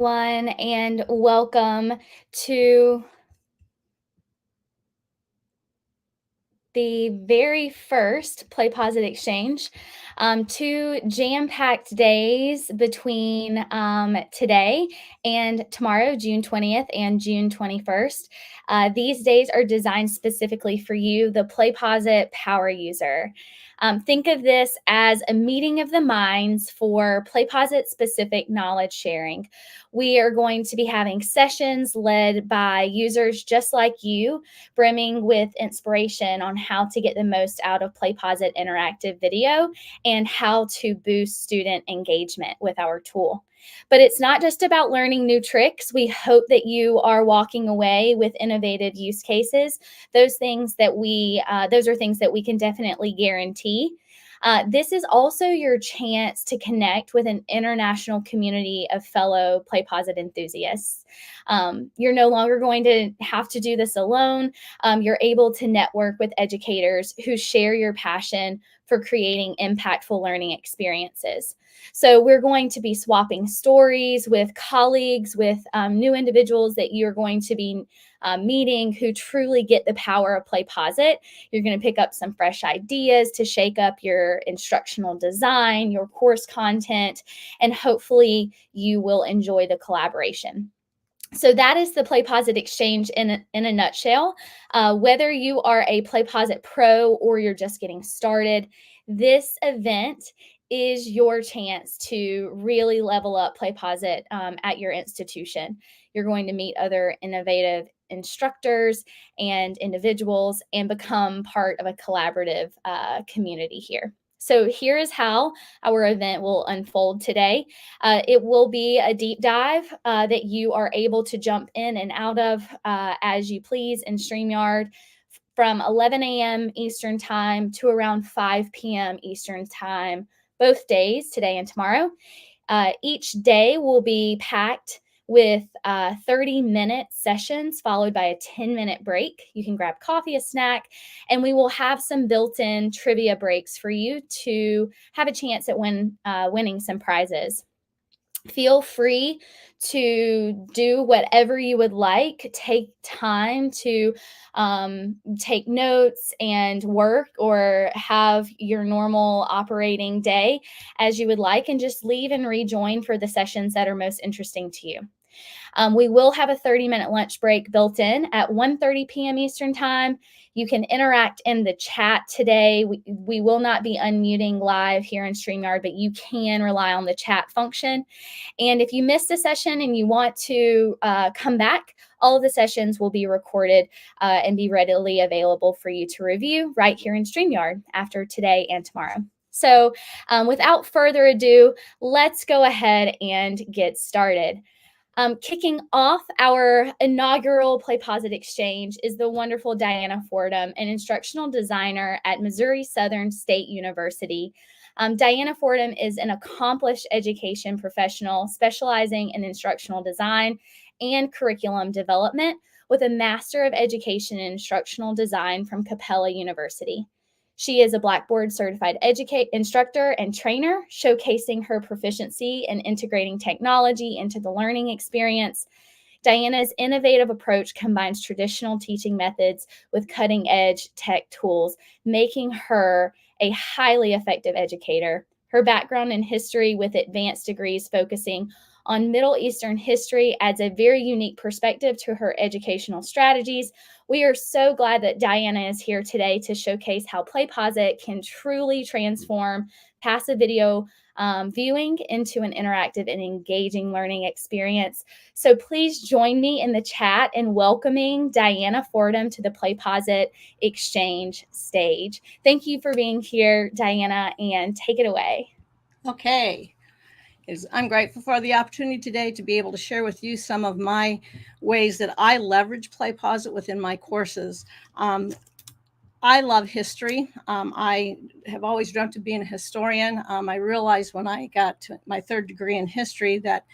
everyone, and welcome to the very first PlayPosit Exchange. 2 jam-packed days between today and tomorrow, June 20th and June 21st. These days are designed specifically for you, the PlayPosit power user. Think of this as a meeting of the minds for PlayPosit specific knowledge sharing. We are going to be having sessions led by users just like you, brimming with inspiration on how to get the most out of PlayPosit interactive video and how to boost student engagement with our tool. But it's not just about learning new tricks. We hope that you are walking away with innovative use cases. Those are things that we can definitely guarantee. This is also your chance to connect with an international community of fellow PlayPosit enthusiasts. You're no longer going to have to do this alone. You're able to network with educators who share your passion for creating impactful learning experiences. So we're going to be swapping stories with colleagues, with new individuals that you're going to be meeting who truly get the power of PlayPosit. You're going to pick up some fresh ideas to shake up your instructional design, your course content, and hopefully you will enjoy the collaboration. So that is the PlayPosit Exchange in a nutshell. Whether you are a PlayPosit Pro or you're just getting started, this event is your chance to really level up PlayPosit at your institution. You're going to meet other innovative instructors and individuals and become part of a collaborative community here. So here is how our event will unfold today. It will be a deep dive that you are able to jump in and out of as you please in StreamYard from 11 a.m. Eastern Time to around 5 p.m. Eastern Time, both days, today and tomorrow. Each day will be packed with 30-minute sessions followed by a 10-minute break. You can grab coffee, a snack, and we will have some built-in trivia breaks for you to have a chance at winning some prizes. Feel free to do whatever you would like. Take time to take notes and work or have your normal operating day as you would like, and just leave and rejoin for the sessions that are most interesting to you. We will have a 30-minute lunch break built in at 1:30 p.m. Eastern Time. You can interact in the chat today. We will not be unmuting live here in StreamYard, but you can rely on the chat function. And if you missed a session and you want to come back, all of the sessions will be recorded and be readily available for you to review right here in StreamYard after today and tomorrow. So without further ado, let's go ahead and get started. Kicking off our inaugural PlayPosit Exchange is the wonderful Diana Fordham, an instructional designer at Missouri Southern State University. Diana Fordham is an accomplished education professional specializing in instructional design and curriculum development with a Master of Education in Instructional Design from Capella University. She is a Blackboard certified instructor and trainer, showcasing her proficiency in integrating technology into the learning experience. Diana's innovative approach combines traditional teaching methods with cutting-edge tech tools, making her a highly effective educator. Her background in history with advanced degrees focusing on Middle Eastern history adds a very unique perspective to her educational strategies. We are so glad that Diana is here today to showcase how PlayPosit can truly transform passive video viewing into an interactive and engaging learning experience. So please join me in the chat in welcoming Diana Fordham to the PlayPosit Exchange stage. Thank you for being here, Diana, and take it away. Okay. I'm grateful for the opportunity today to be able to share with you some of my ways that I leverage PlayPosit within my courses. I love history. I have always dreamt of being a historian. I realized when I got to my third degree in history that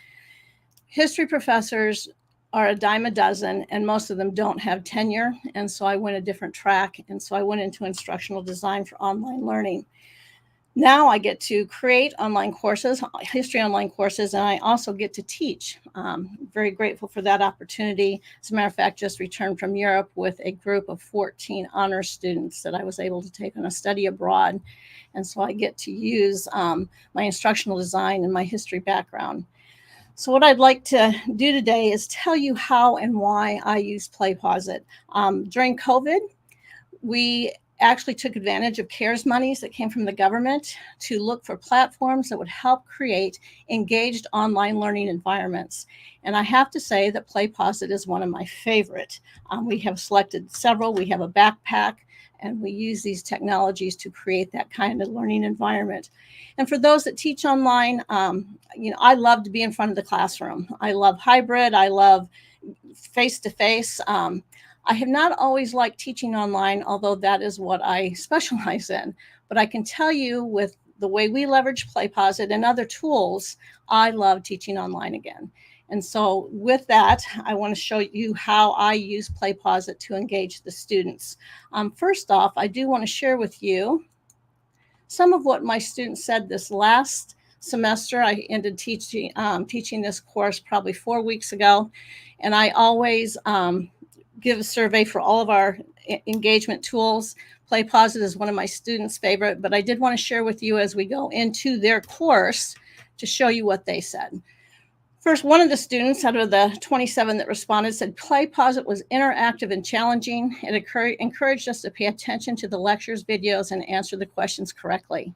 history professors are a dime a dozen, and most of them don't have tenure. And so I went a different track. And so I went into instructional design for online learning. Now I get to create online courses, history online courses, and I also get to teach. Very grateful for that opportunity. As a matter of fact, just returned from Europe with a group of 14 honor students that I was able to take on a study abroad. And so I get to use my instructional design and my history background. So what I'd like to do today is tell you how and why I use PlayPosit. During COVID, we actually took advantage of CARES monies that came from the government to look for platforms that would help create engaged online learning environments. And I have to say that PlayPosit is one of my favorite. We have selected several. We have a backpack, and we use these technologies to create that kind of learning environment. And for those that teach online, I love to be in front of the classroom. I love hybrid. I love face-to-face. I have not always liked teaching online, although that is what I specialize in. But I can tell you, with the way we leverage PlayPosit and other tools, I love teaching online again. And so with that, I want to show you how I use PlayPosit to engage the students. First off, I do want to share with you some of what my students said this last semester. I ended teaching this course probably 4 weeks ago, and I always give a survey for all of our engagement tools. PlayPosit is one of my students' favorite, but I did want to share with you as we go into their course to show you what they said. First, one of the students out of the 27 that responded said PlayPosit was interactive and challenging. It encouraged us to pay attention to the lectures, videos, and answer the questions correctly.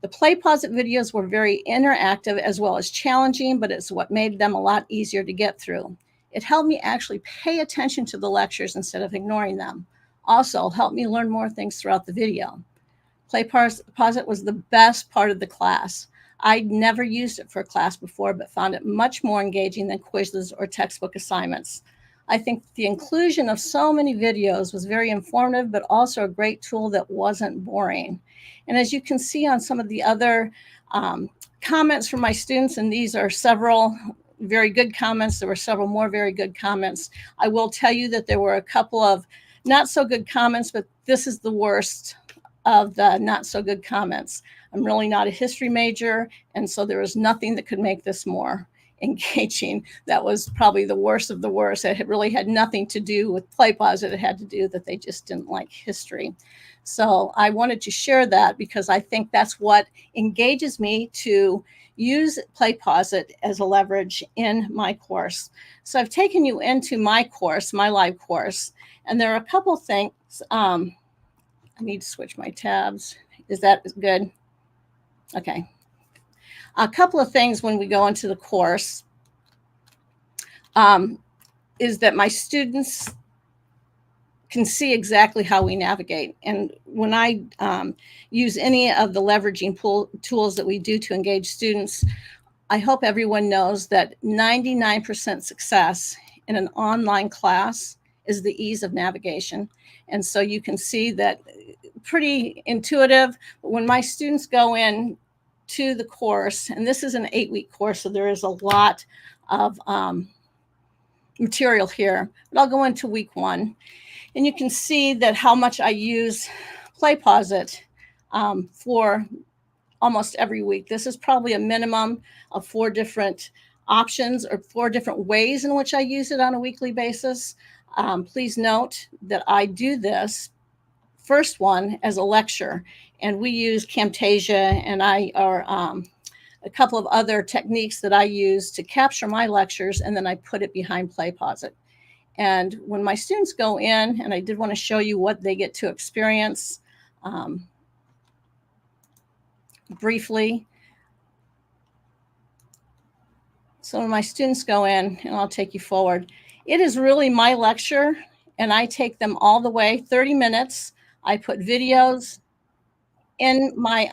The PlayPosit videos were very interactive as well as challenging, but it's what made them a lot easier to get through. It helped me actually pay attention to the lectures instead of ignoring them. Also, helped me learn more things throughout the video. PlayPosit was the best part of the class. I'd never used it for a class before, but found it much more engaging than quizzes or textbook assignments. I think the inclusion of so many videos was very informative, but also a great tool that wasn't boring. And as you can see on some of the other comments from my students, and these are several very good comments, there were several more very good comments. I will tell you that there were a couple of not so good comments, but this is the worst of the not so good comments. I'm really not a history major, and so there was nothing that could make this more engaging. That was probably the worst of the worst. It really had nothing to do with PlayPosit. It had to do that they just didn't like history. So I wanted to share that because I think that's what engages me to use PlayPosit as a leverage in my course. So I've taken you into my course, my live course, and there are a couple things. I need to switch my tabs. Is that good? Okay. A couple of things when we go into the course is that my students can see exactly how we navigate. And when I use any of the leveraging tools that we do to engage students, I hope everyone knows that 99% success in an online class is the ease of navigation. And so you can see that pretty intuitive. But when my students go in to the course, and this is an 8-week course, so there is a lot of material here, but I'll go into week 1. And you can see that how much I use PlayPosit for almost every week. This is probably a minimum of 4 different options or 4 different ways in which I use it on a weekly basis. Please note that I do this first one as a lecture, and we use Camtasia and a couple of other techniques that I use to capture my lectures, and then I put it behind PlayPosit. And when my students go in, and I did want to show you what they get to experience briefly. So when my students go in, and I'll take you forward, it is really my lecture, and I take them all the way, 30 minutes. I put videos in my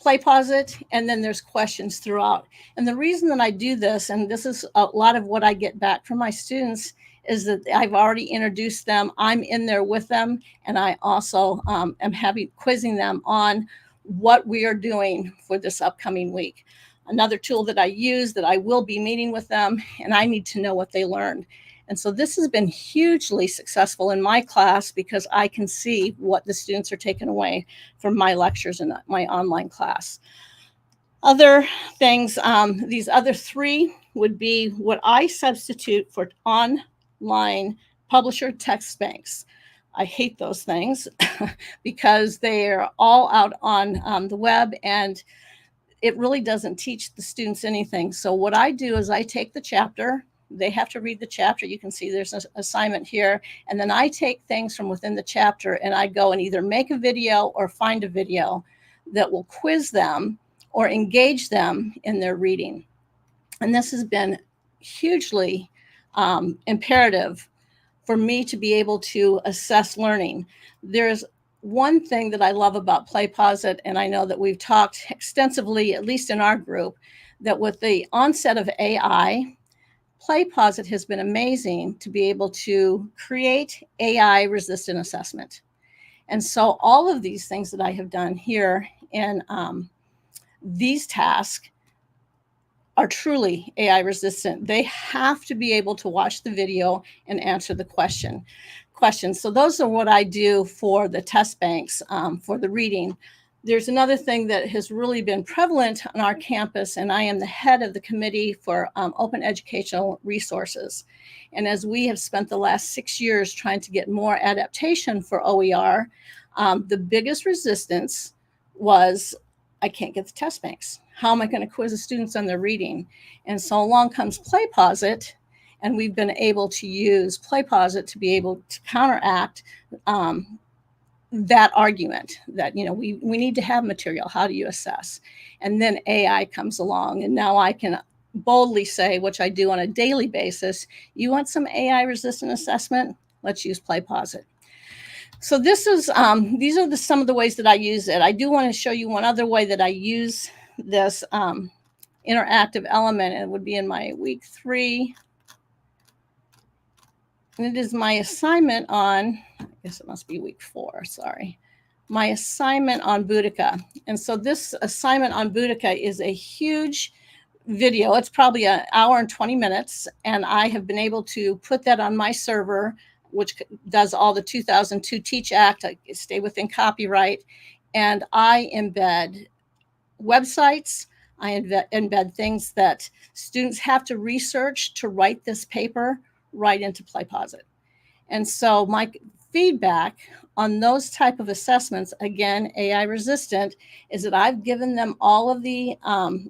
PlayPosit, and then there's questions throughout. And the reason that I do this, and this is a lot of what I get back from my students, is that I've already introduced them. I'm in there with them, and I also am quizzing them on what we are doing for this upcoming week. Another tool that I use that I will be meeting with them, and I need to know what they learned. And so this has been hugely successful in my class because I can see what the students are taking away from my lectures in my online class. Other things, these other three would be what I substitute for online publisher text banks. I hate those things because they're all out on the web, and it really doesn't teach the students anything. So what I do is I take the chapter. They have to read the chapter. You can see there's an assignment here. And then I take things from within the chapter and I go and either make a video or find a video that will quiz them or engage them in their reading. And this has been hugely imperative for me to be able to assess learning. There's one thing that I love about PlayPosit, and I know that we've talked extensively, at least in our group, that with the onset of AI, PlayPosit has been amazing to be able to create AI resistant assessment. And so all of these things that I have done here in these tasks are truly AI resistant. They have to be able to watch the video and answer the questions. So those are what I do for the test banks, for the reading. There's another thing that has really been prevalent on our campus, and I am the head of the committee for open educational resources. And as we have spent the last 6 years trying to get more adaptation for OER, the biggest resistance was, I can't get the test banks. How am I going to quiz the students on their reading? And so along comes PlayPosit, and we've been able to use PlayPosit to be able to counteract that argument that, you know, we need to have material. How do you assess? And then AI comes along, and now I can boldly say, which I do on a daily basis, you want some AI resistant assessment? Let's use PlayPosit. So this is these are some of the ways that I use it. I do want to show you one other way that I use this interactive element, and it would be in my week 3. And it is my assignment on, I guess it must be week 4, sorry. My assignment on Boudica. And so this assignment on Boudica is a huge video. It's probably an hour and 20 minutes. And I have been able to put that on my server, which does all the 2002 Teach Act. I stay within copyright. And I embed websites. I embed things that students have to research to write this paper right into PlayPosit. And so my feedback on those type of assessments, again, AI resistant, is that I've given them all of the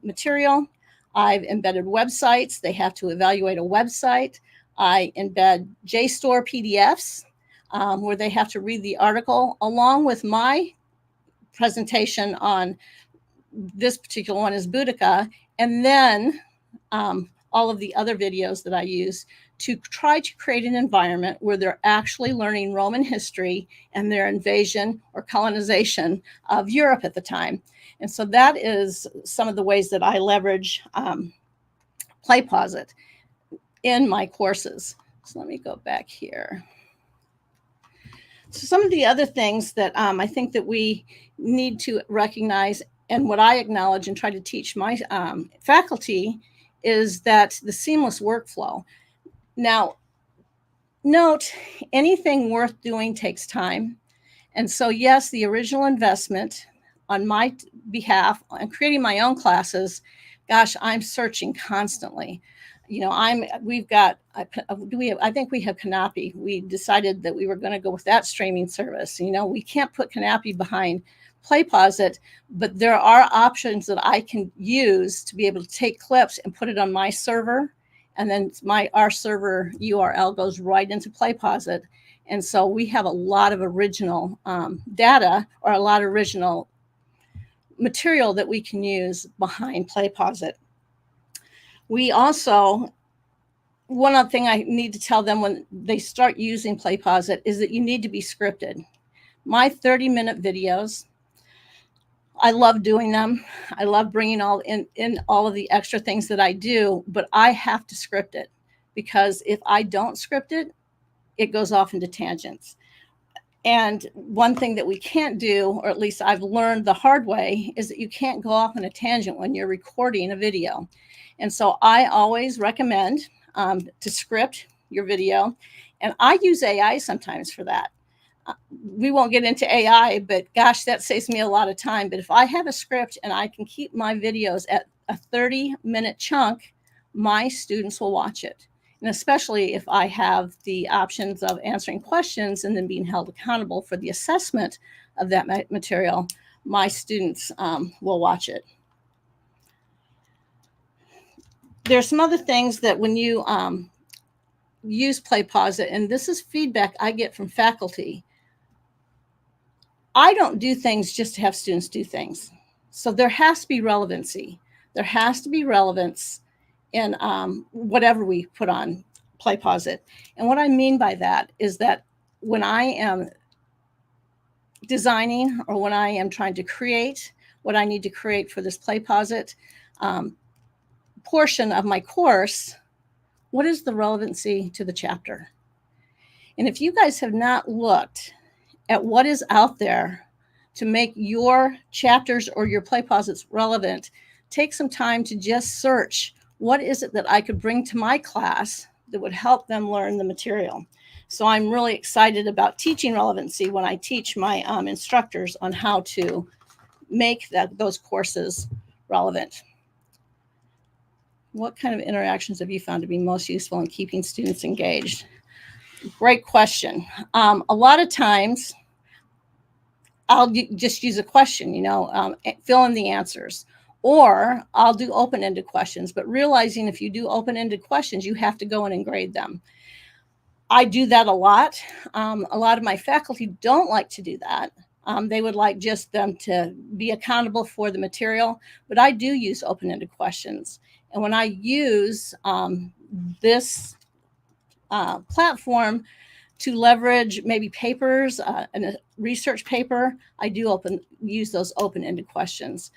material. I've embedded websites. They have to evaluate a website. I embed JSTOR PDFs where they have to read the article along with my presentation on this particular one is Boudica, and then all of the other videos that I use to try to create an environment where they're actually learning Roman history and their invasion or colonization of Europe at the time. And so that is some of the ways that I leverage PlayPosit in my courses. So let me go back here. So some of the other things that I think that we need to recognize, and what I acknowledge and try to teach my faculty, is that the seamless workflow. Now, note, anything worth doing takes time. And so, yes, the original investment on my behalf on creating my own classes, gosh, I'm searching constantly. You know, I think we have Canopy. We decided that we were going to go with that streaming service. You know, we can't put Canopy behind PlayPosit, but there are options that I can use to be able to take clips and put it on my server. And then our server URL goes right into PlayPosit. And so we have a lot of original data, or a lot of original material that we can use behind PlayPosit. We also, one other thing I need to tell them when they start using PlayPosit is that you need to be scripted. My 30-minute videos, I love doing them. I love bringing in all of the extra things that I do, but I have to script it, because if I don't script it, it goes off into tangents. And one thing that we can't do, or at least I've learned the hard way, is that you can't go off on a tangent when you're recording a video. And so I always recommend to script your video. And I use AI sometimes for that. We won't get into AI, but gosh, that saves me a lot of time. But if I have a script and I can keep my videos at a 30-minute chunk, my students will watch it. And especially if I have the options of answering questions and then being held accountable for the assessment of that material, my students will watch it. There's some other things that when you use PlayPosit, and this is feedback I get from faculty, I don't do things just to have students do things. So there has to be relevancy. There has to be relevance in whatever we put on PlayPosit. And what I mean by that is that when I am designing or when I am trying to create what I need to create for this PlayPosit portion of my course, what is the relevancy to the chapter? And if you guys have not looked at what is out there to make your chapters or your PlayPosits relevant, take some time to just search what is it that I could bring to my class that would help them learn the material. So I'm really excited about teaching relevancy when I teach my instructors on how to make those courses relevant. What kind of interactions have you found to be most useful in keeping students engaged? Great question. A lot of times I'll just use a question, fill in the answers. Or I'll do open-ended questions, but realizing if you do open-ended questions, you have to go in and grade them. I do that a lot. A lot of my faculty don't like to do that. They would like just them to be accountable for the material, but I do use open-ended questions. And when I use this platform to leverage maybe papers and a research paper, I do use those open-ended questions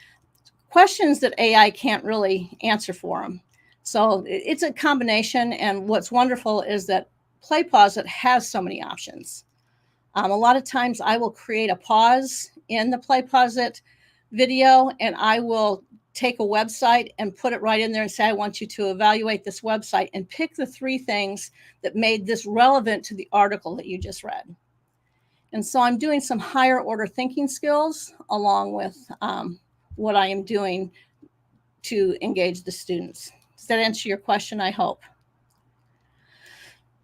that AI can't really answer for them. So it's a combination. And what's wonderful is that PlayPosit has so many options. A lot of times I will create a pause in the PlayPosit video, and I will take a website and put it right in there and say, I want you to evaluate this website and pick the 3 things that made this relevant to the article that you just read. And so I'm doing some higher order thinking skills along with what I am doing to engage the students. Does that answer your question? I hope.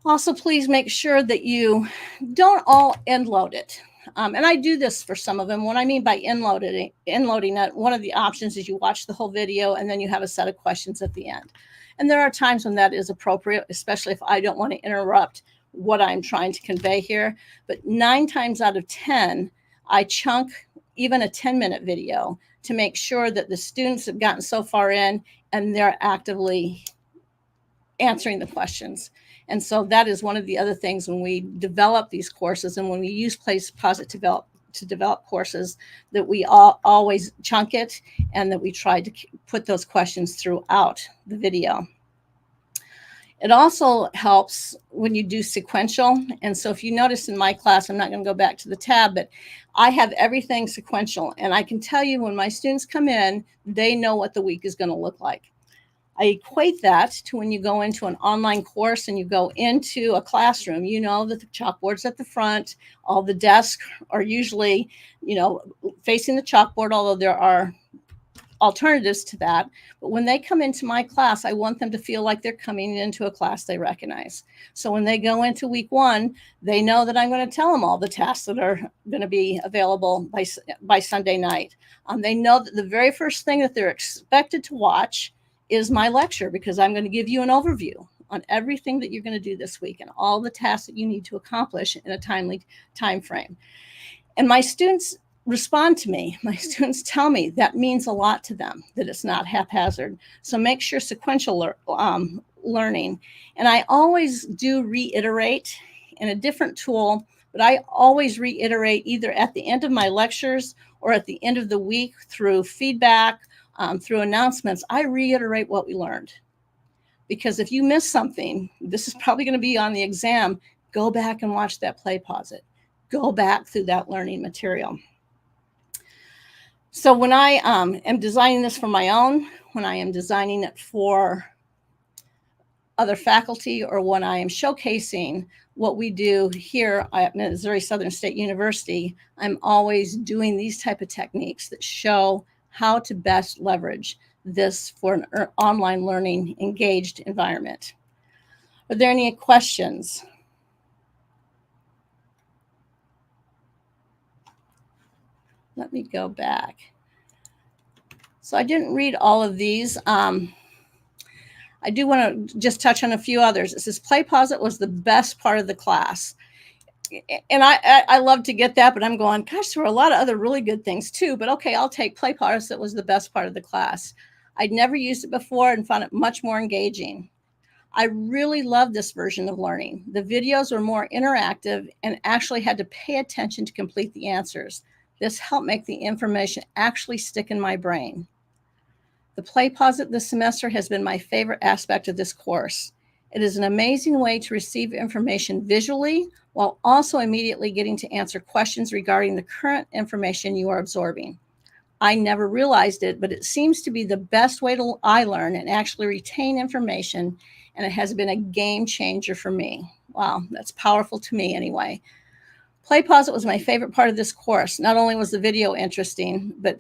Also, please make sure that you don't all end load it. And I do this for some of them. What I mean by end loading it, one of the options is you watch the whole video and then you have a set of questions at the end. And there are times when that is appropriate, especially if I don't want to interrupt what I'm trying to convey here. But 9 times out of 10, I chunk even a 10-minute video to make sure that the students have gotten so far in and they're actively answering the questions. And so that is one of the other things when we develop these courses and when we use PlayPosit to develop courses, that we always chunk it and that we try to put those questions throughout the video. It also helps when you do sequential. And so if you notice in my class, I'm not going to go back to the tab, but I have everything sequential. And I can tell you when my students come in, they know what the week is going to look like. I equate that to when you go into an online course and you go into a classroom, you know that the chalkboard's at the front, all the desks are usually, facing the chalkboard, although there are alternatives to that. But when they come into my class, I want them to feel like they're coming into a class they recognize. So when they go into week 1, they know that I'm going to tell them all the tasks that are going to be available by Sunday night. They know that the very first thing that they're expected to watch is my lecture, because I'm going to give you an overview on everything that you're going to do this week and all the tasks that you need to accomplish in a timely time frame. And my students respond to me. My students tell me that means a lot to them, that it's not haphazard. So make sure sequential learning. And I always do reiterate in a different tool, but I always reiterate either at the end of my lectures or at the end of the week through feedback, through announcements. I reiterate what we learned. Because if you miss something, this is probably going to be on the exam, go back and watch that PlayPosit. Go back through that learning material. So when I am designing this for my own, when I am designing it for other faculty or when I am showcasing what we do here at Missouri Southern State University, I'm always doing these type of techniques that show how to best leverage this for an online learning engaged environment. Are there any questions? Let me go back. So I didn't read all of these. I do want to just touch on a few others. It says PlayPosit was the best part of the class. And I love to get that, but I'm going, gosh, there were a lot of other really good things too. But okay, I'll take PlayPosit was the best part of the class. I'd never used it before and found it much more engaging. I really love this version of learning. The videos were more interactive and actually had to pay attention to complete the answers. This helped make the information actually stick in my brain. The PlayPosit this semester has been my favorite aspect of this course. It is an amazing way to receive information visually while also immediately getting to answer questions regarding the current information you are absorbing. I never realized it, but it seems to be the best way I learn and actually retain information, and it has been a game changer for me. Wow, that's powerful to me anyway. PlayPosit was my favorite part of this course. Not only was the video interesting, but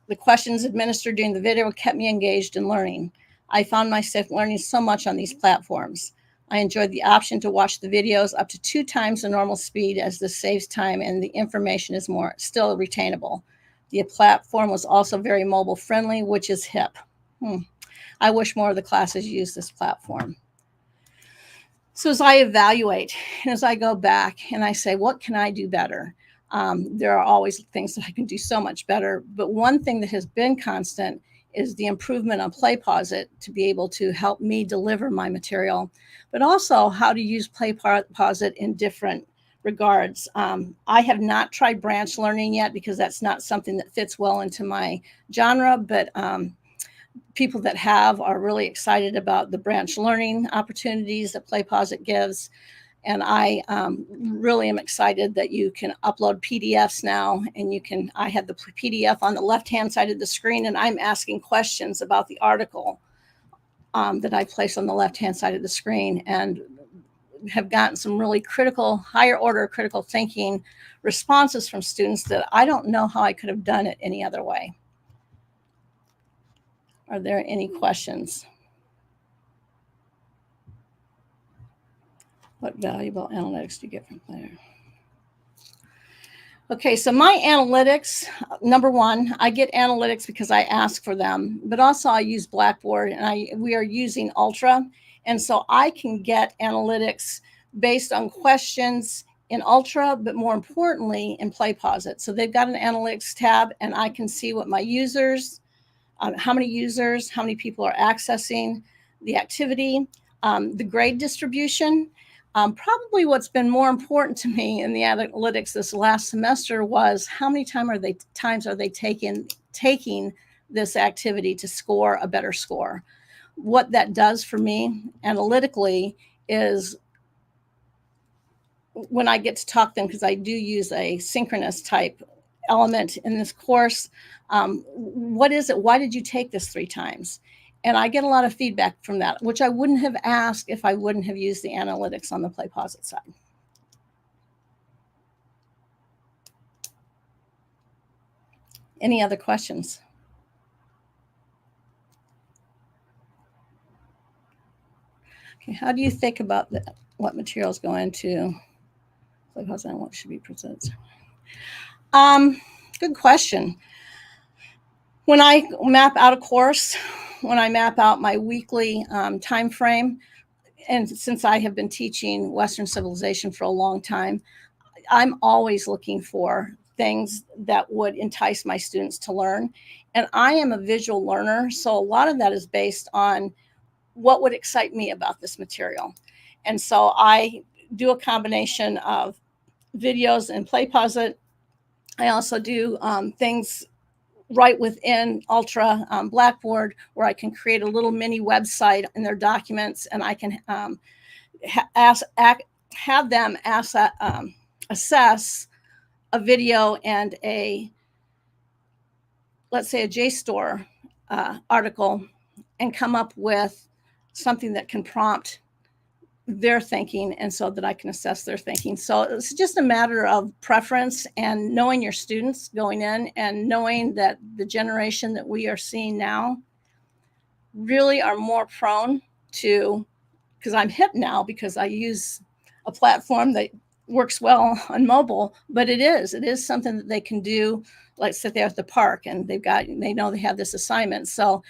the questions administered during the video kept me engaged in learning. I found myself learning so much on these platforms. I enjoyed the option to watch the videos up to 2 times the normal speed, as this saves time and the information is still retainable. The platform was also very mobile friendly, which is hip. I wish more of the classes use this platform. So as I evaluate and as I go back and I say, what can I do better? There are always things that I can do so much better. But one thing that has been constant is the improvement on PlayPosit to be able to help me deliver my material, but also how to use PlayPosit in different regards. I have not tried branch learning yet because that's not something that fits well into my genre, but people that have are really excited about the branch learning opportunities that PlayPosit gives. And I really am excited that you can upload PDFs now, and I have the PDF on the left-hand side of the screen, and I'm asking questions about the article that I place on the left-hand side of the screen, and have gotten some really higher order critical thinking responses from students that I don't know how I could have done it any other way. Are there any questions? What valuable analytics do you get from there? Okay, so my analytics, number one, I get analytics because I ask for them, but also I use Blackboard, and we are using Ultra. And so I can get analytics based on questions in Ultra, but more importantly in PlayPosit. So they've got an analytics tab, and I can see what my users, how many people are accessing the activity, the grade distribution. Probably what's been more important to me in the analytics this last semester was how many times are they taking this activity to score a better score. What that does for me analytically is when I get to talk to them, because I do use a synchronous type element in this course, what is it? Why did you take this 3 times? And I get a lot of feedback from that, which I wouldn't have asked if I wouldn't have used the analytics on the PlayPosit side. Any other questions? Okay, how do you think about what materials go into PlayPosit and what should be presented? Good question. When I map out a course, when I map out my weekly time frame, and since I have been teaching Western civilization for a long time, I'm always looking for things that would entice my students to learn. And I am a visual learner, so a lot of that is based on what would excite me about this material. And so I do a combination of videos and PlayPosit. I also do things right within Ultra Blackboard where I can create a little mini website in their documents, and I can have them assess a video and let's say a JSTOR article, and come up with something that can prompt their thinking, and so that I can assess their thinking. So it's just a matter of preference and knowing your students going in, and knowing that the generation that we are seeing now really are more prone to, because I'm hip now because I use a platform that works well on mobile, but it is something that they can do, like sit there at the park and they know they have this assignment. So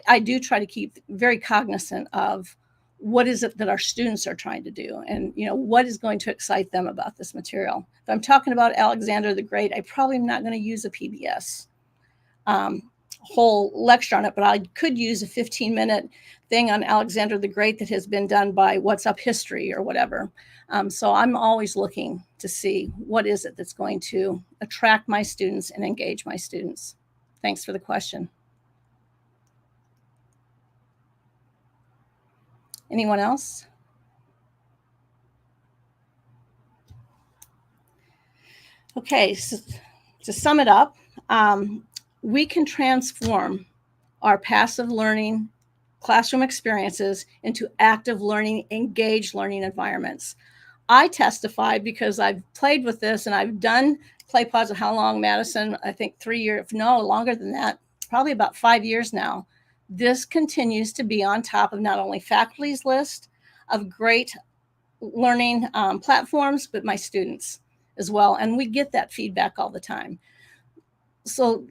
I do try to keep very cognizant of what is it that our students are trying to do, and what is going to excite them about this material. If I'm talking about Alexander the Great, I probably am not going to use a PBS whole lecture on it, but I could use a 15-minute thing on Alexander the Great that has been done by What's Up History or whatever. So I'm always looking to see what is it that's going to attract my students and engage my students. Thanks for the question. Anyone else? Okay, so to sum it up, we can transform our passive learning classroom experiences into active learning, engaged learning environments. I testify because I've played with this and I've done PlayPosit. How long, Madison? I think 3 years, no, longer than that, probably about 5 years now. This continues to be on top of not only faculty's list of great learning platforms, but my students as well. And we get that feedback all the time. So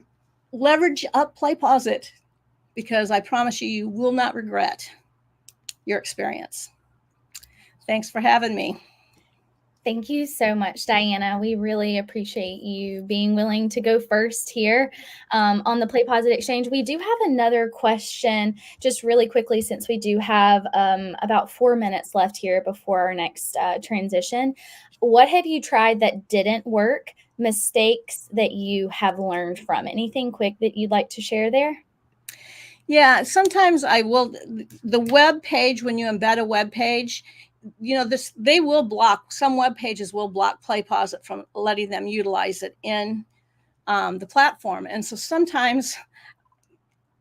leverage up PlayPosit, because I promise you, you will not regret your experience. Thanks for having me. Thank you so much, Diana. We really appreciate you being willing to go first here on the PlayPosit Exchange. We do have another question, just really quickly, since we do have about 4 minutes left here before our next transition. What have you tried that didn't work? Mistakes that you have learned from? Anything quick that you'd like to share there? Yeah, sometimes I will. The web page, when you embed a web page, they will block, some web pages will block PlayPosit from letting them utilize it in the platform. And so sometimes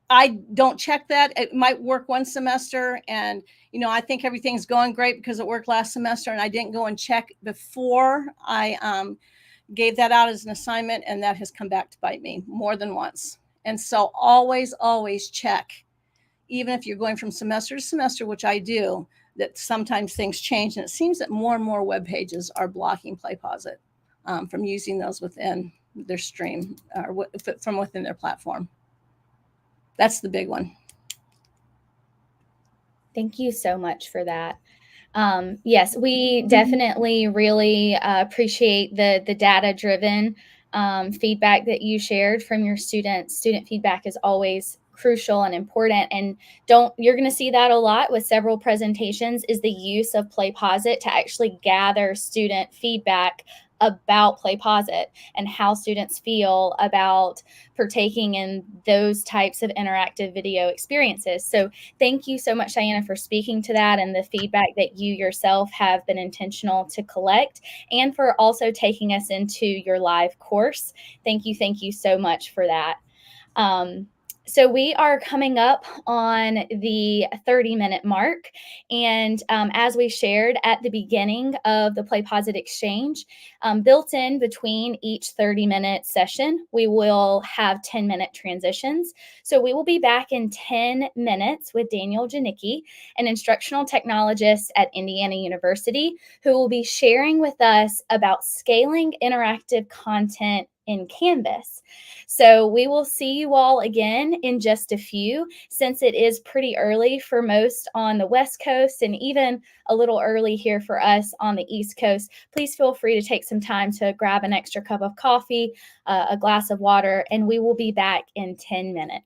I don't check that. It might work one semester, and I think everything's going great because it worked last semester, and I didn't go and check before I gave that out as an assignment, and that has come back to bite me more than once. And so always check, even if you're going from semester to semester, which I do, that sometimes things change. And it seems that more and more web pages are blocking PlayPosit from using those within their stream or from within their platform. That's the big one. Thank you so much for that. Yes, we definitely really appreciate the data driven feedback that you shared from your students. Student feedback is always crucial and important, and you're going to see that a lot with several presentations, is the use of PlayPosit to actually gather student feedback about PlayPosit and how students feel about partaking in those types of interactive video experiences. So thank you so much, Diana, for speaking to that and the feedback that you yourself have been intentional to collect, and for also taking us into your live course. Thank you so much for that. So we are coming up on the 30-minute mark. And as we shared at the beginning of the PlayPosit Exchange, built in between each 30-minute session, we will have 10-minute transitions. So we will be back in 10 minutes with Daniel Janicki, an instructional technologist at Indiana University, who will be sharing with us about scaling interactive content in Canvas. So we will see you all again in just a few, since it is pretty early for most on the West Coast and even a little early here for us on the East Coast. Please feel free to take some time to grab an extra cup of coffee, a glass of water, and we will be back in 10 minutes.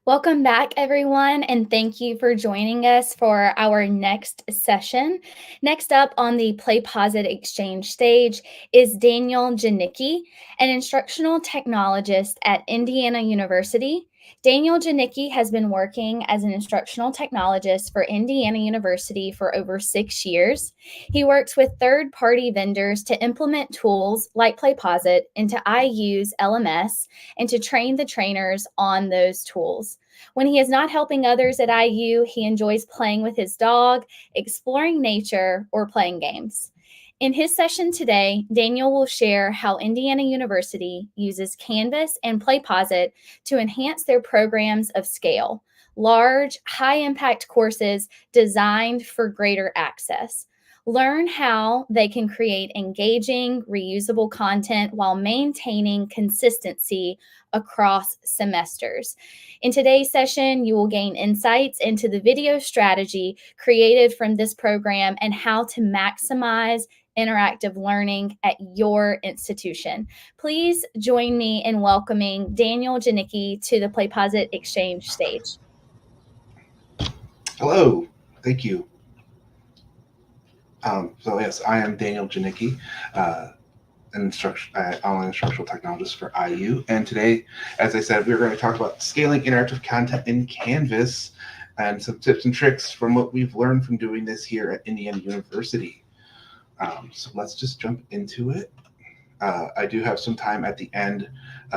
Welcome back, everyone, and thank you for joining us for our next session. Next up on the PlayPosit Exchange stage is Daniel Janicki, an instructional technologist at Indiana University. Daniel Janicki has been working as an instructional technologist for Indiana University for over 6 years. He works with third-party vendors to implement tools like PlayPosit into IU's LMS and to train the trainers on those tools. When he is not helping others at IU, he enjoys playing with his dog, exploring nature, or playing games. In his session today, Daniel will share how Indiana University uses Canvas and PlayPosit to enhance their programs of scale, large, high-impact courses designed for greater access. Learn how they can create engaging, reusable content while maintaining consistency across semesters. In today's session, you will gain insights into the video strategy created from this program and how to maximize interactive learning at your institution. Please join me in welcoming Daniel Janicki to the PlayPosit Exchange stage. Hello, thank you. So yes, I am Daniel Janicki, an online instructional technologist for IU. And today, as I said, we're going to talk about scaling interactive content in Canvas and some tips and tricks from what we've learned from doing this here at Indiana University. So let's just jump into it. I do have some time at the end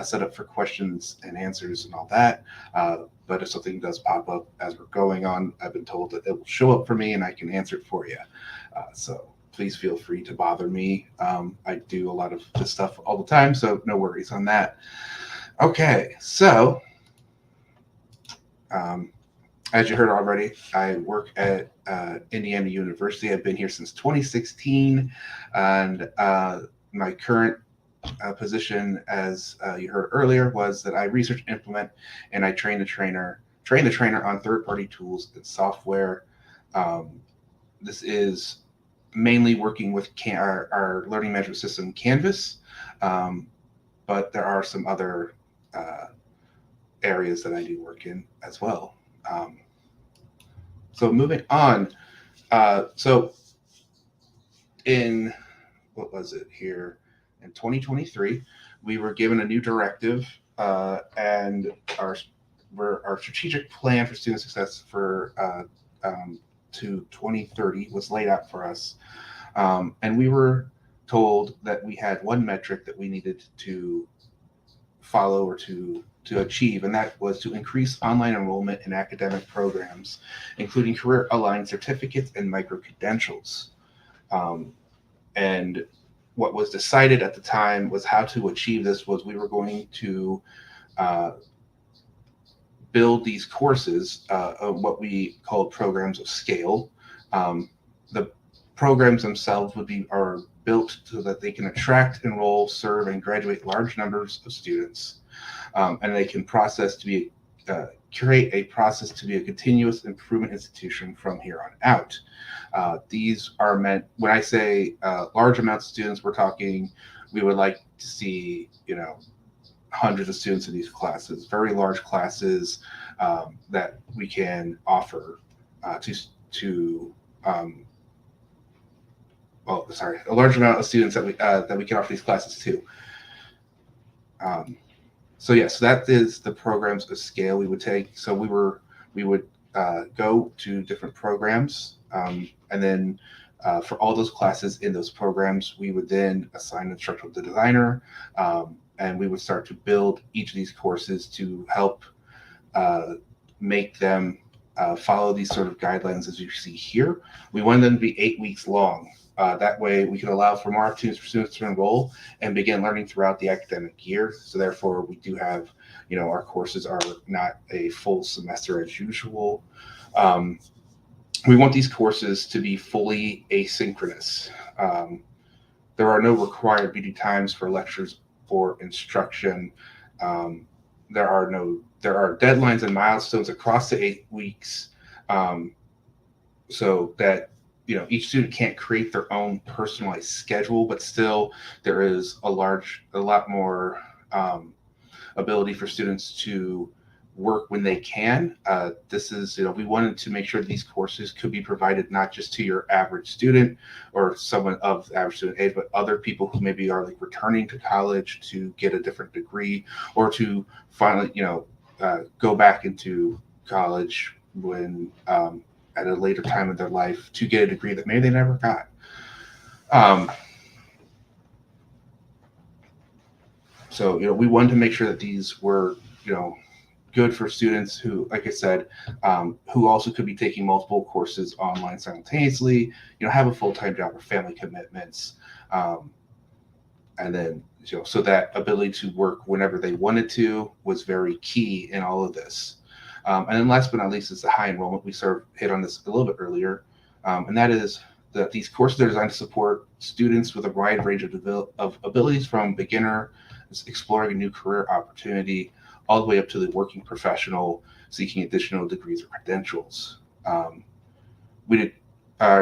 set up for questions and answers and all that. But if something does pop up as we're going on, I've been told that it will show up for me and I can answer it for you. So please feel free to bother me. I do a lot of this stuff all the time, so no worries on that. Okay, so as you heard already, I work at Indiana University. I've been here since 2016, and my current position, as you heard earlier, was that I research, implement, and I train the trainer on third-party tools and software. This is mainly working with our learning management system, Canvas, but there are some other areas that I do work in as well. So moving on, so in, what was it here, in 2023, we were given a new directive, and our strategic plan for student success for to 2030 was laid out for us. And we were told that we had one metric that we needed to follow or to achieve, and that was to increase online enrollment in academic programs, including career-aligned certificates and micro-credentials. And what was decided at the time was how to achieve this was we were going to build these courses of what we called programs of scale. The programs themselves are built so that they can attract, enroll, serve, and graduate large numbers of students. And they can create a process to be a continuous improvement institution from here on out. These are meant, when I say large amounts of students, we're talking, we would like to see, hundreds of students in these classes, very large classes that we can offer a large amount of students that we can offer these classes to. So that is the programs of scale we would take. So we would go to different programs, and then for all those classes in those programs, we would then assign an instructional designer, and we would start to build each of these courses to help make them follow these sort of guidelines as you see here. We want them to be 8 weeks long. That way we can allow for more opportunities for students to enroll and begin learning throughout the academic year. So therefore we do have, our courses are not a full semester as usual. We want these courses to be fully asynchronous. There are no required meeting times for lectures or instruction. There are deadlines and milestones across the 8 weeks, so that each student can't create their own personalized schedule, but still there is a lot more ability for students to work when they can. This is, we wanted to make sure these courses could be provided not just to your average student or someone of average student age, but other people who maybe are like returning to college to get a different degree, or to finally, go back into college when at a later time of their life to get a degree that maybe they never got. So, we wanted to make sure that these were, good for students who, like I said, who also could be taking multiple courses online simultaneously, have a full-time job or family commitments. And then, so that ability to work whenever they wanted to was very key in all of this. And then last but not least is the high enrollment. We sort of hit on this a little bit earlier. And that is that these courses are designed to support students with a wide range of abilities, from beginner exploring a new career opportunity all the way up to the working professional seeking additional degrees or credentials. We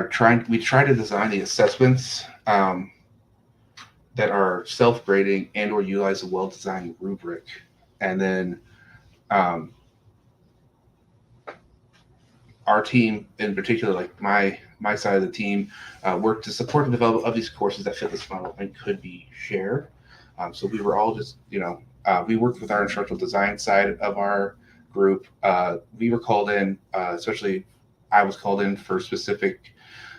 try to design the assessments that are self-grading and or utilize a well-designed rubric. And then our team in particular, like my side of the team, worked to support the development of these courses that fit this model and could be shared. So we were all just, we worked with our instructional design side of our group. We were called in, especially I was called in for specific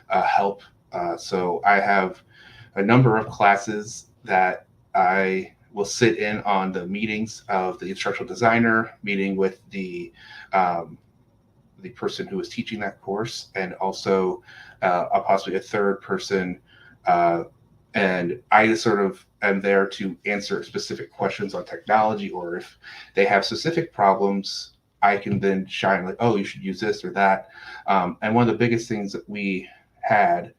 help. So I have a number of classes that I will sit in on the meetings of the instructional designer, meeting with the person who is teaching that course, and also possibly a third person And I just sort of am there to answer specific questions on technology, or if they have specific problems, I can then shine like, oh, you should use this or that. And one of the biggest things that we had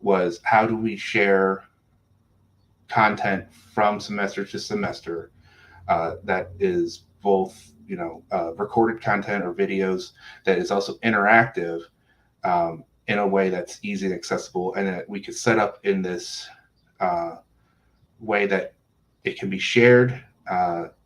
was, how do we share content from semester to semester that is both, recorded content or videos, that is also interactive, in a way that's easy and accessible, and that we could set up in this way that it can be shared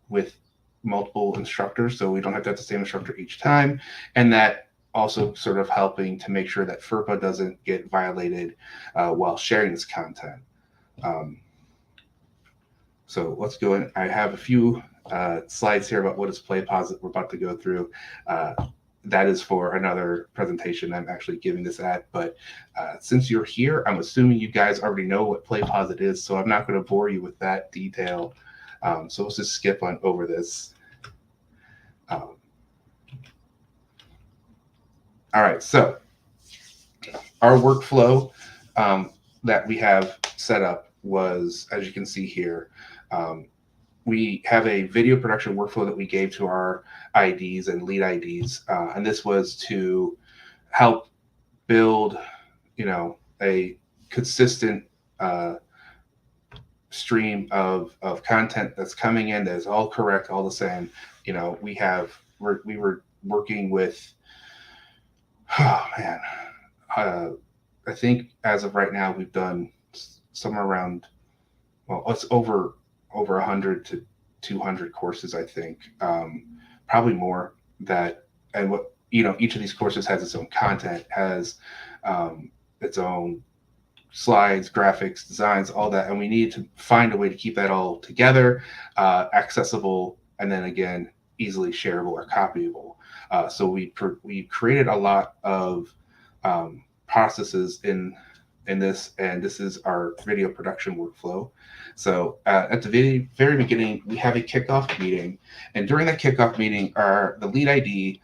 with multiple instructors, so we don't have to have the same instructor each time, and that also sort of helping to make sure that FERPA doesn't get violated while sharing this content. So let's go in. I have a few slides here about what is PlayPosit we're about to go through. That is for another presentation I'm actually giving this at, but since you're here, I'm assuming you guys already know what PlayPosit is, so I'm not going to bore you with that detail. So let's just skip on over this. All right, so our workflow that we have set up was, as you can see here, we have a video production workflow that we gave to our IDs and lead IDs, and this was to help build, a consistent stream of content that's coming in that is all correct, all the same. We were working with, oh man, I think as of right now we've done somewhere around, well, it's over 100 to 200 courses, I think, probably more. That, and what, each of these courses has its own content, has its own slides, graphics, designs, all that, and we need to find a way to keep that all together, accessible, and then again easily shareable or copyable. So we created a lot of processes in this, and this is our video production workflow. So at the very beginning, we have a kickoff meeting, and during that kickoff meeting, the lead ID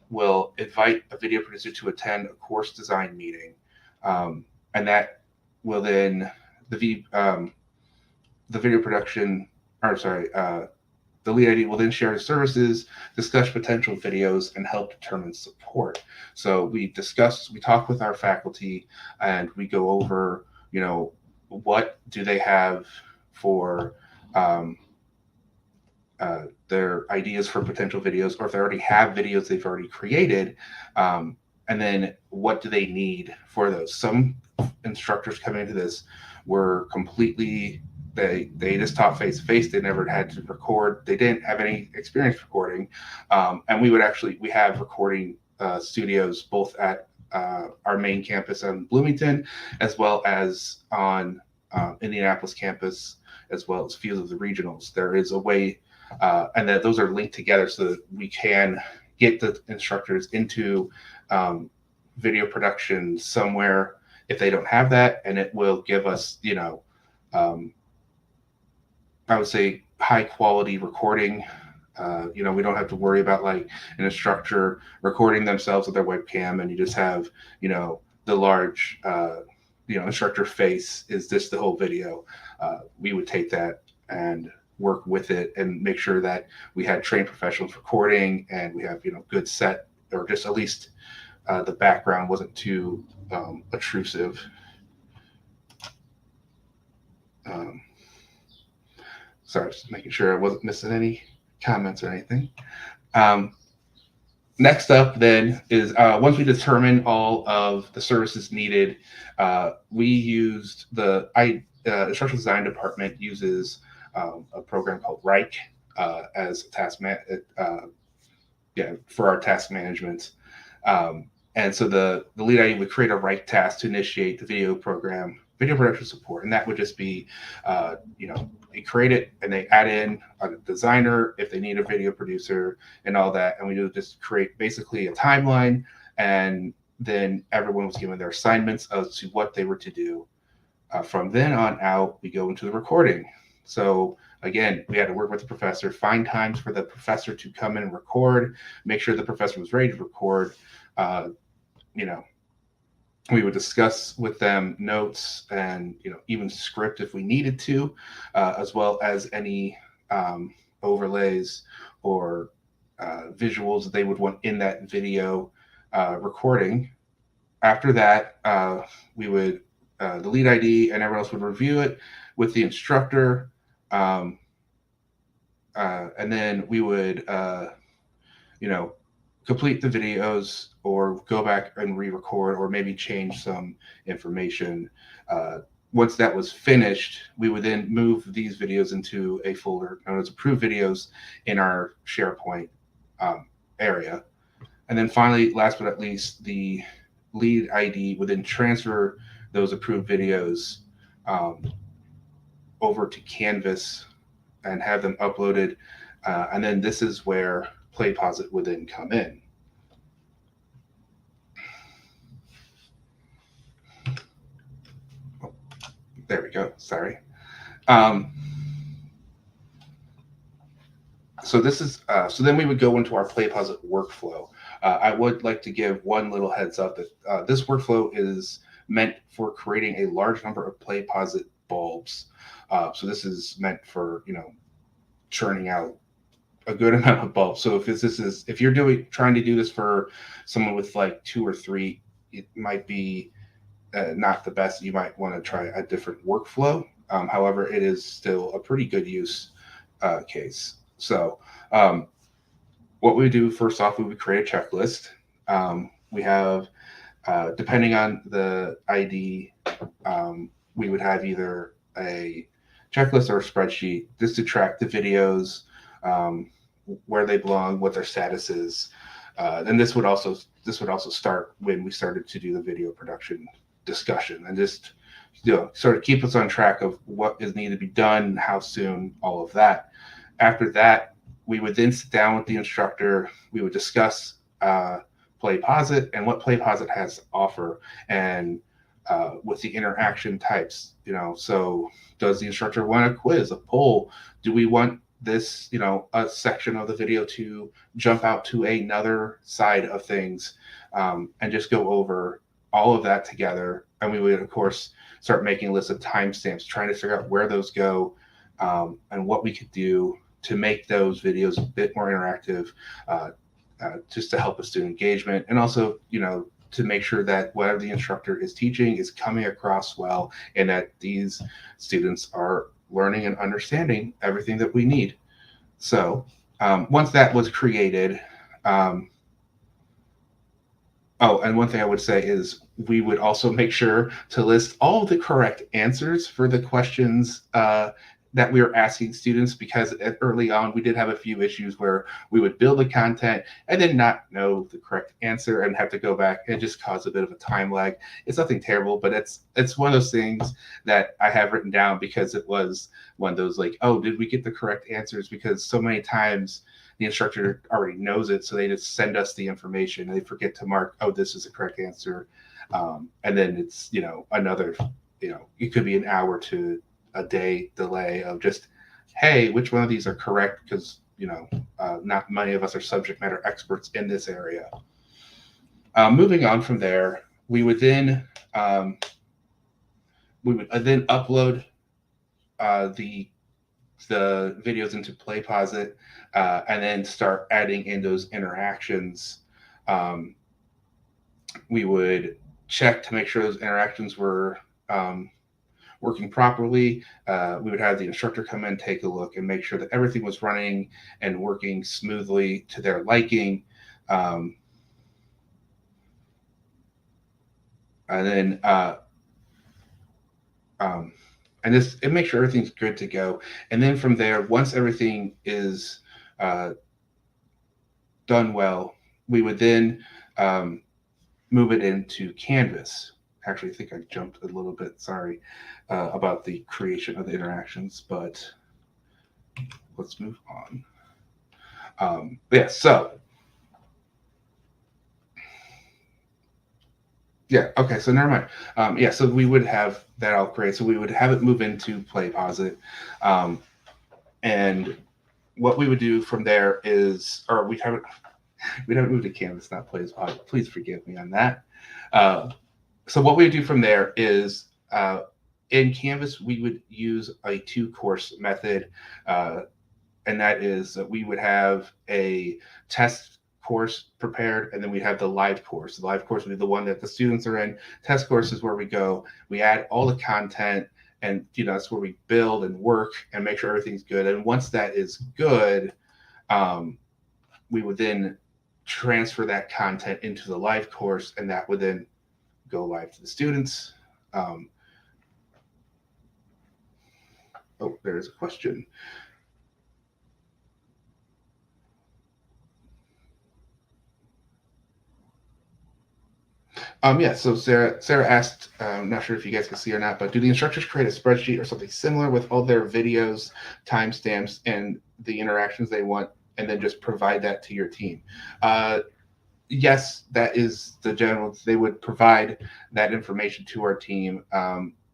will invite a video producer to attend a course design meeting, and that will then the video production, or sorry, the lead ID will then share the services, discuss potential videos, and help determine support. So we talk with our faculty, and we go over, what do they have for their ideas for potential videos, or if they already have videos they've already created, and then what do they need for those. Some instructors coming into this were completely, they just taught face to face. They never had to record. They didn't have any experience recording. And we have recording studios both at our main campus in Bloomington, as well as on Indianapolis campus, as well as few of the regionals. There is a way, and that those are linked together so that we can get the instructors into video production somewhere if they don't have that, and it will give us, I would say, high quality recording. We don't have to worry about like an instructor recording themselves with their webcam, and you just have, the large, instructor face is just the whole video. We would take that and work with it and make sure that we had trained professionals recording, and we have, good set, or just at least the background wasn't too obtrusive. Sorry, just making sure I wasn't missing any comments or anything. Next up then is, once we determine all of the services needed, we used the instructional design department uses a program called Rike as for our task management. And so the lead ID would create a Rike task to initiate the video production support, and that would just be, they create it and they add in a designer if they need a video producer and all that, and we would just create basically a timeline, and then everyone was given their assignments as to what they were to do. From then on out, we go into the recording. So again, we had to work with the professor, find times for the professor to come in and record, make sure the professor was ready to record. We would discuss with them notes and even script if we needed to, as well as any overlays or visuals that they would want in that video recording. After that, we would the lead ID and everyone else would review it with the instructor, um, and then we would complete the videos or go back and re-record or maybe change some information. Once that was finished, we would then move these videos into a folder known as approved videos in our SharePoint area. And then finally, last but not least, the lead ID would then transfer those approved videos over to Canvas and have them uploaded. And then this is where PlayPosit would then come in. Oh, there we go. Sorry. So this is so then we would go into our PlayPosit workflow. I would like to give one little heads up that this workflow is meant for creating a large number of PlayPosit bulbs. So this is meant for churning out a good amount of bulbs. So if you're trying to do this for someone with like 2 or 3, it might be not the best. You might want to try a different workflow. However, it is still a pretty good use case. So what we do first off, we would create a checklist. We have, depending on the ID, we would have either a checklist or a spreadsheet just to track the videos, where they belong, what their status is. And this would also start when we started to do the video production discussion, and just sort of keep us on track of what is needed to be done, how soon, all of that. After that, we would then sit down with the instructor. We would discuss PlayPosit and what PlayPosit has to offer, and with the interaction types. So does the instructor want a quiz, a poll? Do we want this, a section of the video to jump out to another side of things, and just go over all of that together? And we would, of course, start making a list of timestamps, trying to figure out where those go, and what we could do to make those videos a bit more interactive, just to help with student engagement, and also, to make sure that whatever the instructor is teaching is coming across well, and that these students are learning and understanding everything that we need. So once that was created, and one thing I would say is we would also make sure to list all of the correct answers for the questions that we were asking students, because early on we did have a few issues where we would build the content and then not know the correct answer and have to go back and just cause a bit of a time lag. It's nothing terrible, but it's one of those things that I have written down because it was one of those like, oh, did we get the correct answers? Because so many times the instructor already knows it, so they just send us the information and they forget to mark, oh, this is the correct answer. And then it's, another, it could be an hour to a day delay of just, hey, which one of these are correct? Because, not many of us are subject matter experts in this area. Moving on from there, we would then upload the videos into PlayPosit, and then start adding in those interactions. We would check to make sure those interactions were working properly. We would have the instructor come in, take a look, and make sure that everything was running and working smoothly to their liking. And then it makes sure everything's good to go. And then from there, once everything is done well, we would then move it into Canvas. Actually, I think I jumped a little bit, sorry, about the creation of the interactions, but let's move on. Okay, so never mind. So we would have that all created. So we would have it move into PlayPosit. And what we would do from there is, or we'd have it move to Canvas, not PlayPosit. Please forgive me on that. So what we do from there is in Canvas, we would use a 2-course method. And that is that we would have a test course prepared, and then we'd have the live course. The live course would be the one that the students are in. Test course is where we go, we add all the content, and that's where we build and work and make sure everything's good. And once that is good, we would then transfer that content into the live course, and that would then go live to the students. Oh, there's a question. Yeah, so Sarah asked, not sure if you guys can see or not, but do the instructors create a spreadsheet or something similar with all their videos, timestamps, and the interactions they want, and then just provide that to your team? Yes, that is the general. They would provide that information to our team.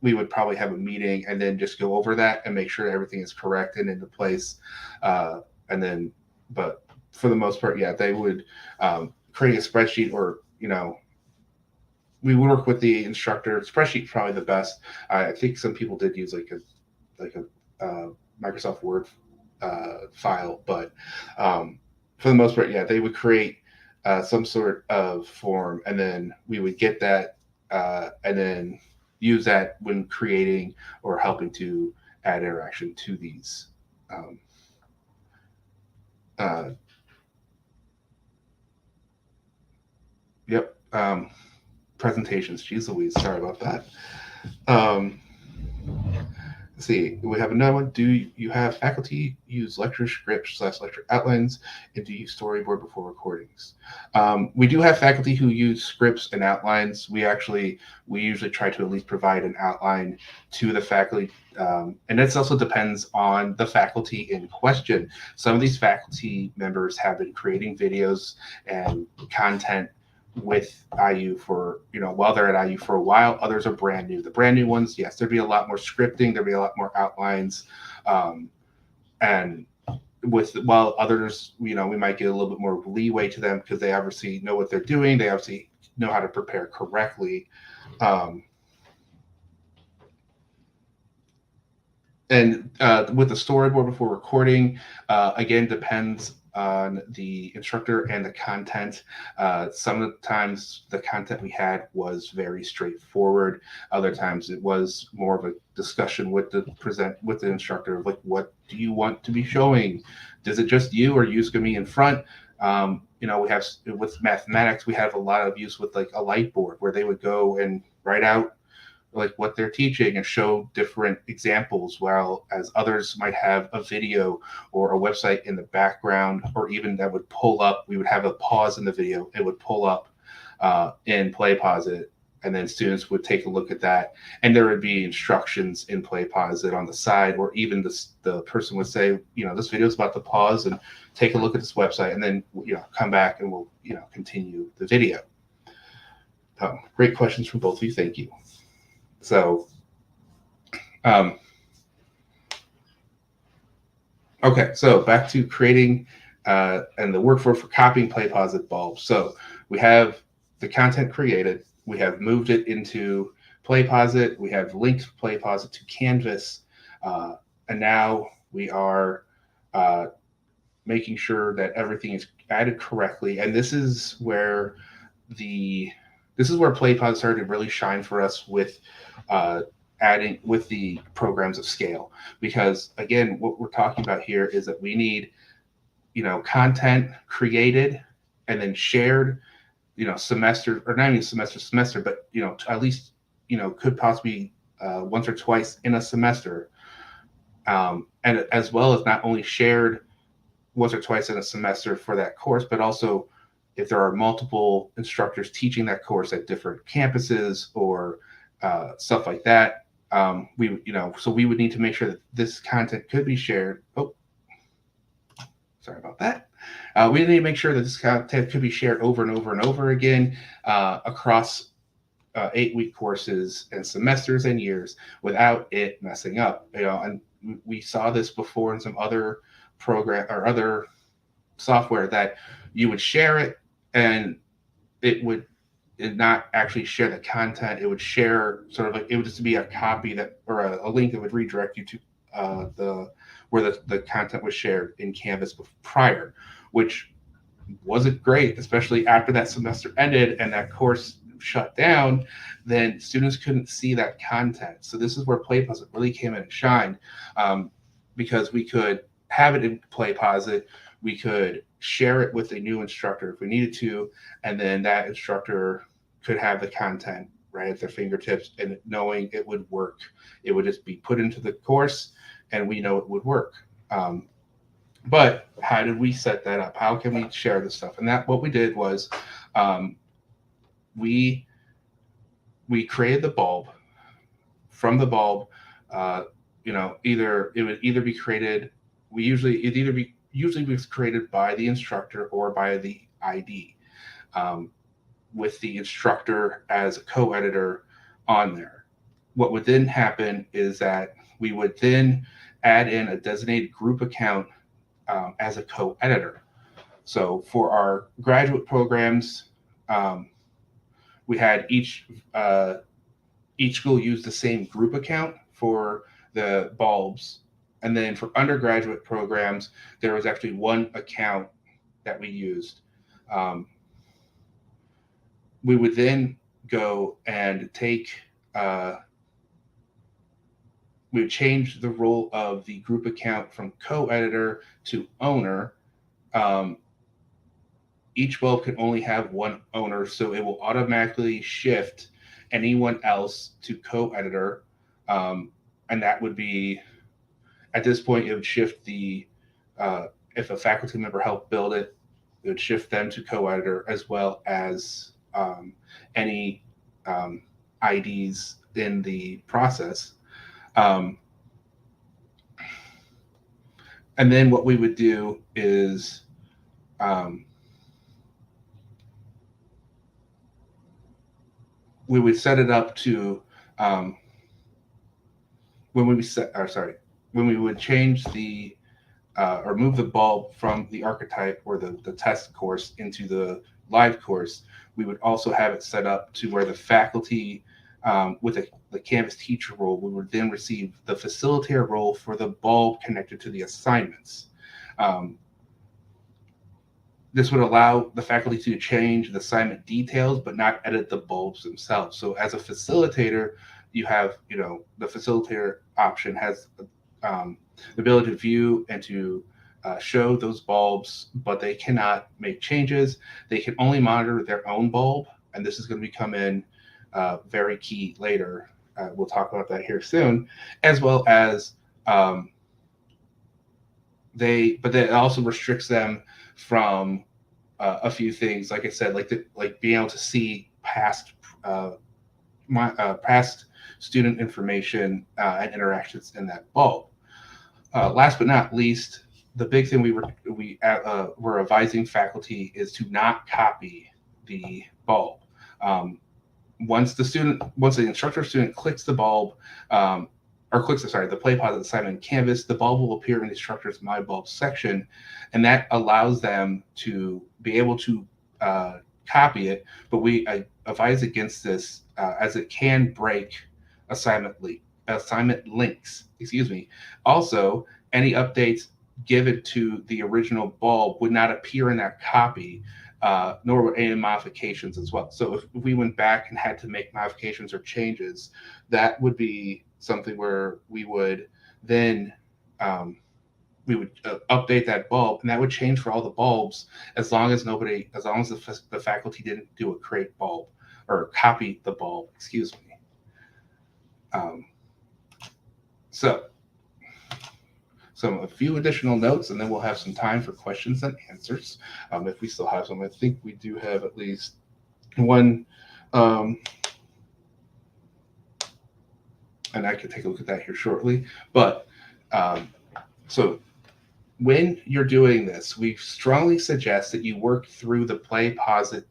We would probably have a meeting and then just go over that and make sure everything is correct and into place. And then, but for the most part, yeah, they would create a spreadsheet, or we would work with the instructor. Spreadsheet probably the best. I think some people did use like a Microsoft Word file, but for the most part, yeah, they would create some sort of form, and then we would get that and then use that when creating or helping to add interaction to these. Yep. Presentations. Jeez Louise, sorry about that. Let's see, we have another one. Do you have faculty use lecture scripts / lecture outlines, and do you storyboard before recordings? We do have faculty who use scripts and outlines. We usually try to at least provide an outline to the faculty, and this also depends on the faculty in question. Some of these faculty members have been creating videos and content with IU for, while they're at IU for a while. Others are brand new. The brand new ones, yes, there'd be a lot more scripting, there'd be a lot more outlines. And while others, we might get a little bit more leeway to them because they obviously know what they're doing. They obviously know how to prepare correctly. And with the storyboard before recording, again, depends on the instructor and the content. Some of the times the content we had was very straightforward. Other times it was more of a discussion with the instructor of like, what do you want to be showing? Does it just you, or use going to be in front? We have with mathematics, we have a lot of use with like a light board where they would go and write out like what they're teaching and show different examples, while as others might have a video or a website in the background, or even that would pull up. We would have a pause in the video, it would pull up in PlayPosit, and then students would take a look at that, and there would be instructions in PlayPosit on the side, or even the person would say, this video is about to pause and take a look at this website, and then come back and we'll continue the video. Great questions from both of you, thank you. So, okay, so back to creating and the workflow for copying PlayPosit bulbs. So we have the content created, we have moved it into PlayPosit, we have linked PlayPosit to Canvas, and now we are making sure that everything is added correctly. And this is where PlayPosit started to really shine for us with adding with the programs of scale, because again, what we're talking about here is that we need content created and then shared semester, or not even semester, but at least could possibly once or twice in a semester, and as well as not only shared once or twice in a semester for that course, but also if there are multiple instructors teaching that course at different campuses or stuff like that, so we would need to make sure that this content could be shared. Oh, sorry about that. We need to make sure that this content could be shared over and over and over again across 8-week courses and semesters and years without it messing up. And we saw this before in some other program or other software, that you would share it and it would it not actually share the content. It would share sort of like, it would just be a copy that, or a link that would redirect you to the where the content was shared in Canvas prior, which wasn't great, especially after that semester ended and that course shut down. Then students couldn't see that content. So this is where PlayPosit really came in and shined, because we could have it in PlayPosit. We could share it with a new instructor if we needed to, and then that instructor could have the content right at their fingertips, and knowing it would work. It would just be put into the course, and we know it would work. But how did we set that up? How can we share this stuff? And that what we did was, we created the bulb. From the bulb, either it would either be created. Usually was created by the instructor or by the ID, with the instructor as a co-editor on there. What would then happen is that we would then add in a designated group account as a co-editor. So for our graduate programs, we had each school use the same group account for the bulbs. And then for undergraduate programs, there was actually one account that we used. We would then go and we would change the role of the group account from co-editor to owner. Each bulb can only have one owner, so it will automatically shift anyone else to co-editor. And that would be, at this point, it would shift if a faculty member helped build it, it would shift them to co-editor, as well as any IDs in the process. And then what we would do is we would set it up to when we would change the or move the bulb from the archetype or the test course into the live course, we would also have it set up to where the faculty with the Canvas teacher role, we would then receive the facilitator role for the bulb connected to the assignments. This would allow the faculty to change the assignment details, but not edit the bulbs themselves. So as a facilitator, you have, the facilitator option has the ability to view and to show those bulbs, but they cannot make changes. They can only monitor their own bulb, and this is going to become in very key later. We'll talk about that here soon, as well as but that also restricts them from a few things. Like I said, like being able to see past student information and interactions in that bulb. Last but not least, the big thing we were advising faculty is to not copy the bulb. Once the instructor student clicks the bulb, the PlayPosit assignment in Canvas, the bulb will appear in the instructor's My Bulb section, and that allows them to be able to copy it. But we advise against this as it can break assignment links. Also, any updates given to the original bulb would not appear in that copy, nor would any modifications as well. So if we went back and had to make modifications or changes, that would be something where we would then update that bulb, and that would change for all the bulbs as long as the faculty didn't do a create bulb or copy the bulb. A few additional notes, and then we'll have some time for questions and answers if we still have some. I think we do have at least one. And I can take a look at that here shortly. But so when you're doing this, we strongly suggest that you work through the PlayPosit.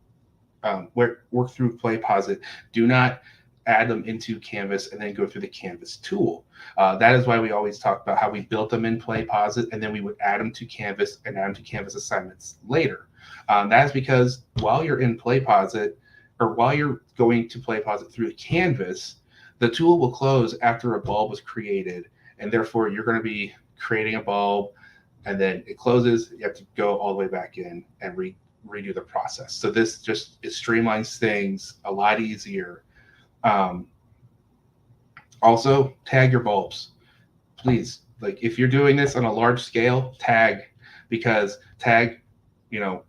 Work through PlayPosit. Do not add them into Canvas and then go through the Canvas tool. That is why we always talk about how we built them in PlayPosit, and then we would add them to Canvas and add them to Canvas assignments later. That is because while you're in PlayPosit, or while you're going to PlayPosit through Canvas, the tool will close after a bulb was created, and therefore you're going to be creating a bulb, and then it closes. You have to go all the way back in and redo the process. So this just it streamlines things a lot easier. Also, tag your bulbs, please. Like if you're doing this on a large scale, tag, because tag, you know,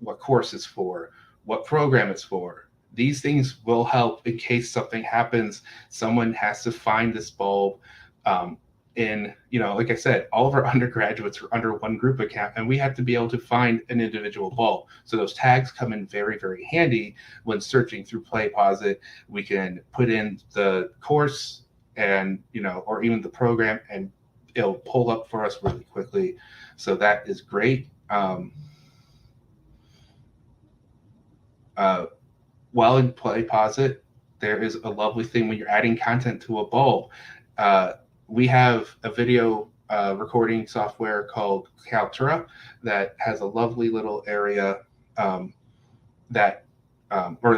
what course it's for, what program it's for. These things will help in case something happens. Someone has to find this bulb. Like I said, all of our undergraduates are under one group account, and we have to be able to find an individual bulb. So those tags come in very, very handy when searching through PlayPosit. We can put in the course and, or even the program, and it'll pull up for us really quickly. So that is great. While in PlayPosit, there is a lovely thing when you're adding content to a bulb. We have a video recording software called Kaltura that has a lovely little area or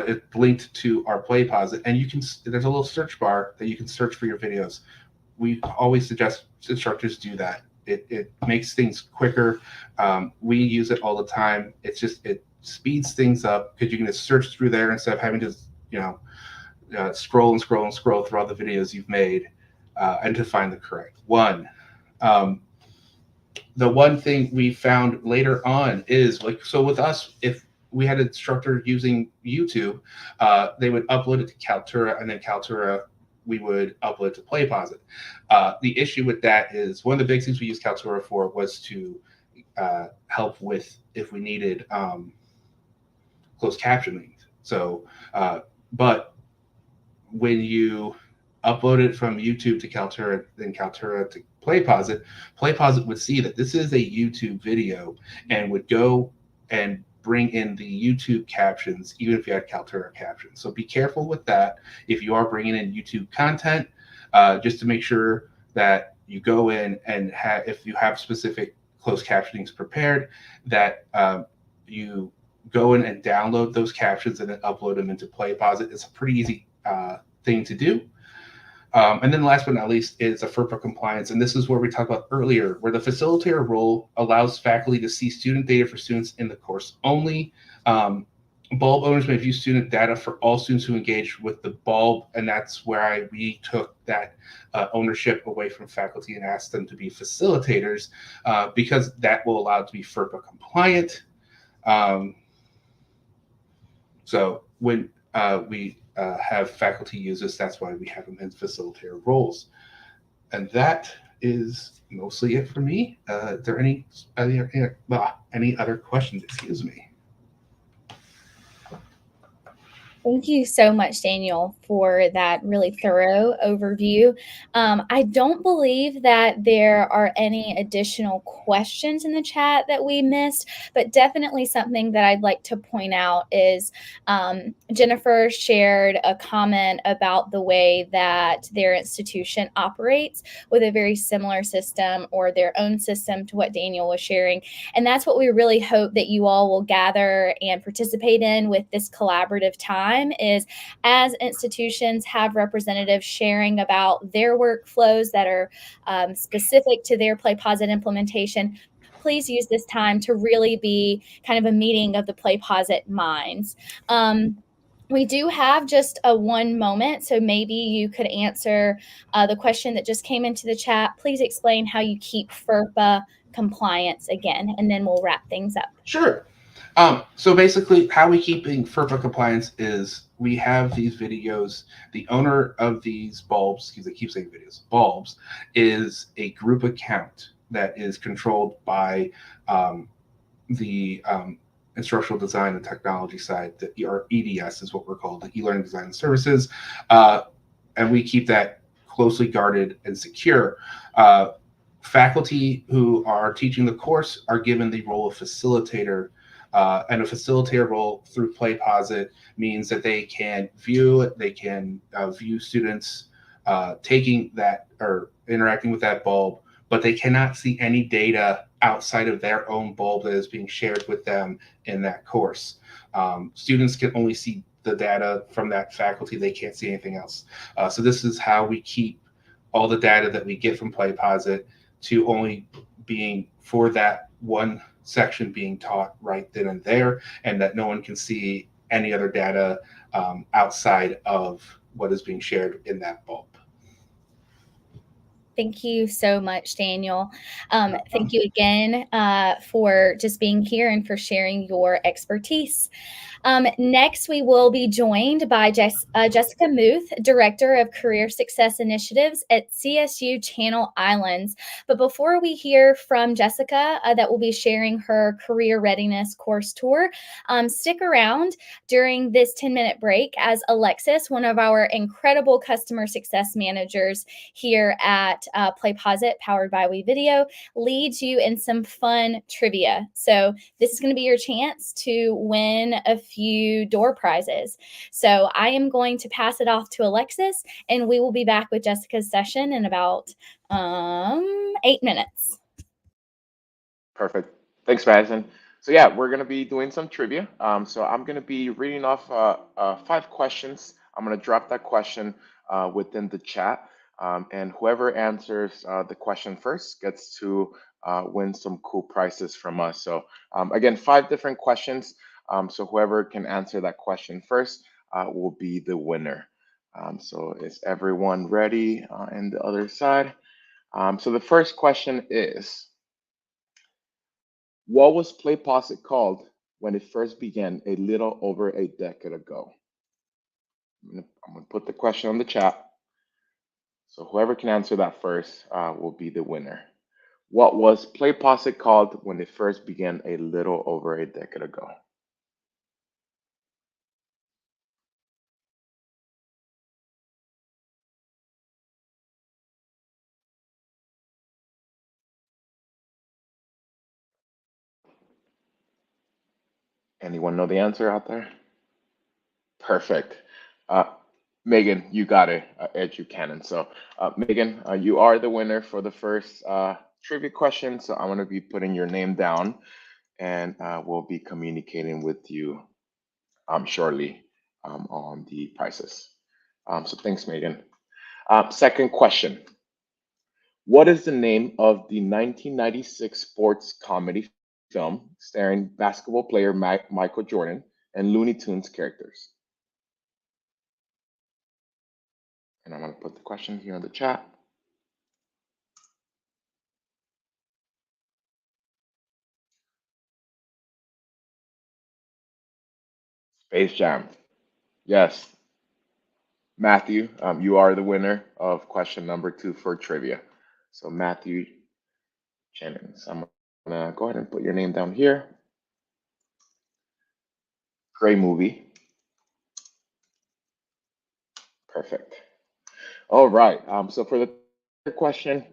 it's linked to our PlayPosit, and there's a little search bar that you can search for your videos. We always suggest instructors do that. It makes things quicker. We use it all the time. It speeds things up because you can just search through there instead of having to, scroll and scroll and scroll through all the videos you've made and to find the correct one. The one thing we found later on is so with us, if we had an instructor using YouTube, they would upload it to Kaltura, and then Kaltura, we would upload to PlayPosit. The issue with that is one of the big things we used Kaltura for was to help with if we needed closed captioning. So, but when you upload it from YouTube to Kaltura, then Kaltura to PlayPosit, PlayPosit would see that this is a YouTube video and would go and bring in the YouTube captions, even if you had Kaltura captions. So be careful with that. If you are bringing in YouTube content, just to make sure that you go in and if you have specific closed captionings prepared, that you go in and download those captions and then upload them into PlayPosit. It's a pretty easy thing to do. And then last but not least is a FERPA compliance. And this is where we talked about earlier, where the facilitator role allows faculty to see student data for students in the course only. Bulb owners may view student data for all students who engage with the bulb. And that's where we took that ownership away from faculty and asked them to be facilitators because that will allow it to be FERPA compliant. So when we have faculty use this, that's why we have them in facilitator roles. And that is mostly it for me. Are there any other questions? Excuse me. Thank you so much, Daniel, for that really thorough overview. I don't believe that there are any additional questions in the chat that we missed, but definitely something that I'd like to point out is Jennifer shared a comment about the way that their institution operates with a very similar system or their own system to what Daniel was sharing. And that's what we really hope that you all will gather and participate in with this collaborative time. Is as institutions have representatives sharing about their workflows that are specific to their PlayPosit implementation, please use this time to really be kind of a meeting of the PlayPosit minds. We do have just a one moment, so maybe you could answer the question that just came into the chat. Please explain how you keep FERPA compliance again, and then we'll wrap things up. Sure. So basically how we keep in FERPA compliance is we have these videos. The owner of these bulbs, because I keep saying videos, bulbs, is a group account that is controlled by the instructional design and technology side, or EDS is what we're called, the e-learning design and services. And we keep that closely guarded and secure. Faculty who are teaching the course are given the role of facilitator. And a facilitator role through PlayPosit means that they can view it, they can view students taking that or interacting with that bulb, but they cannot see any data outside of their own bulb that is being shared with them in that course. Students can only see the data from that faculty. They can't see anything else. So this is how we keep all the data that we get from PlayPosit to only being for that one section being taught right then and there, and that no one can see any other data outside of what is being shared in that bulb. Thank you so much, Daniel. Thank you again for just being here and for sharing your expertise. Next, we will be joined by Jessica Muth, Director of Career Success Initiatives at CSU Channel Islands. But before we hear from Jessica, that will be sharing her career readiness course tour, stick around during this 10-minute break as Alexis, one of our incredible customer success managers here at PlayPosit, powered by WeVideo, leads you in some fun trivia. So this is going to be your chance to win a few door prizes. So I am going to pass it off to Alexis, and we will be back with Jessica's session in about 8 minutes. Perfect. Thanks, Madison. So yeah, we're gonna be doing some trivia. So I'm gonna be reading off 5 questions. I'm gonna drop that question within the chat, and whoever answers the question first gets to win some cool prizes from us. So again, 5 different questions. So whoever can answer that question first will be the winner. So is everyone ready on the other side? So the first question is, what was PlayPosit called when it first began a little over a decade ago? I'm gonna put the question on the chat. So whoever can answer that first will be the winner. What was PlayPosit called when it first began a little over a decade ago? Anyone know the answer out there? Perfect. Uh, Megan, you got it, Educanon. So, Megan, you are the winner for the first trivia question. So, I'm going to be putting your name down, and we'll be communicating with you shortly on the prices. So, thanks, Megan. Second question. What is the name of the 1996 sports comedy film starring basketball player Michael Jordan and Looney Tunes characters? And I'm going to put the question here in the chat. Space Jam. Yes. Matthew, you are the winner of question number 2 for trivia. So Matthew Jennings, I'm going to go ahead and put your name down here. Great movie. Perfect. All right. So for the third question,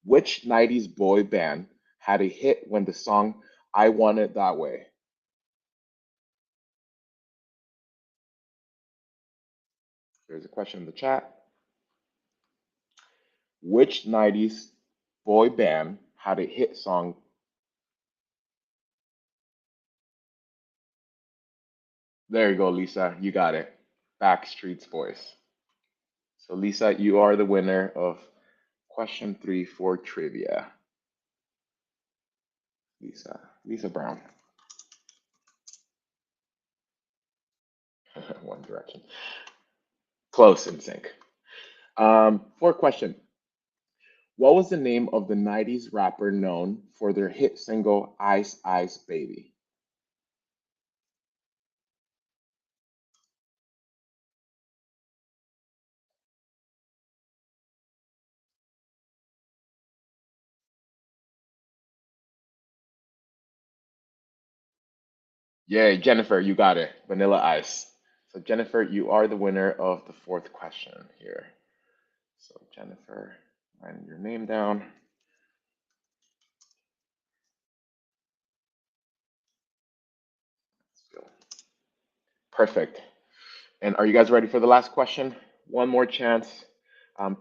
which 90s boy band had a hit when the song I Want It That Way? There's a question in the chat. Which 90s boy band had a hit song? There you go, Lisa. You got it. Backstreet's Boys. So, Lisa, you are the winner of question 3 for trivia. Lisa Brown. One Direction. Close in sync. Fourth question. What was the name of the 90s rapper known for their hit single Ice Ice Baby? Yay, Jennifer, you got it. Vanilla Ice. So, Jennifer, you are the winner of the fourth question here. So, Jennifer, write your name down. Perfect. And are you guys ready for the last question? One more chance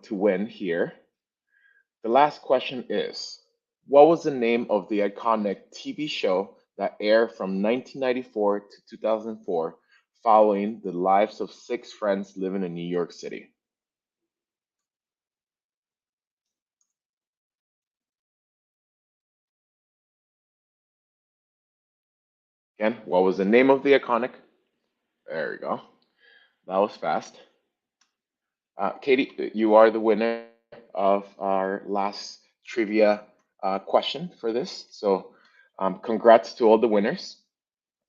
to win here. The last question is, what was the name of the iconic TV show that aired from 1994 to 2004 following the lives of six friends living in New York City? Again, what was the name of the iconic? There we go. That was fast. Katie, you are the winner of our last trivia question for this. So congrats to all the winners.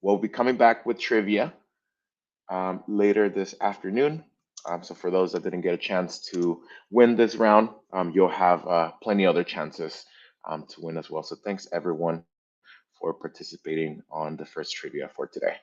We'll be coming back with trivia later this afternoon. So for those that didn't get a chance to win this round, you'll have plenty other chances to win as well. So thanks everyone for participating on the first trivia for today.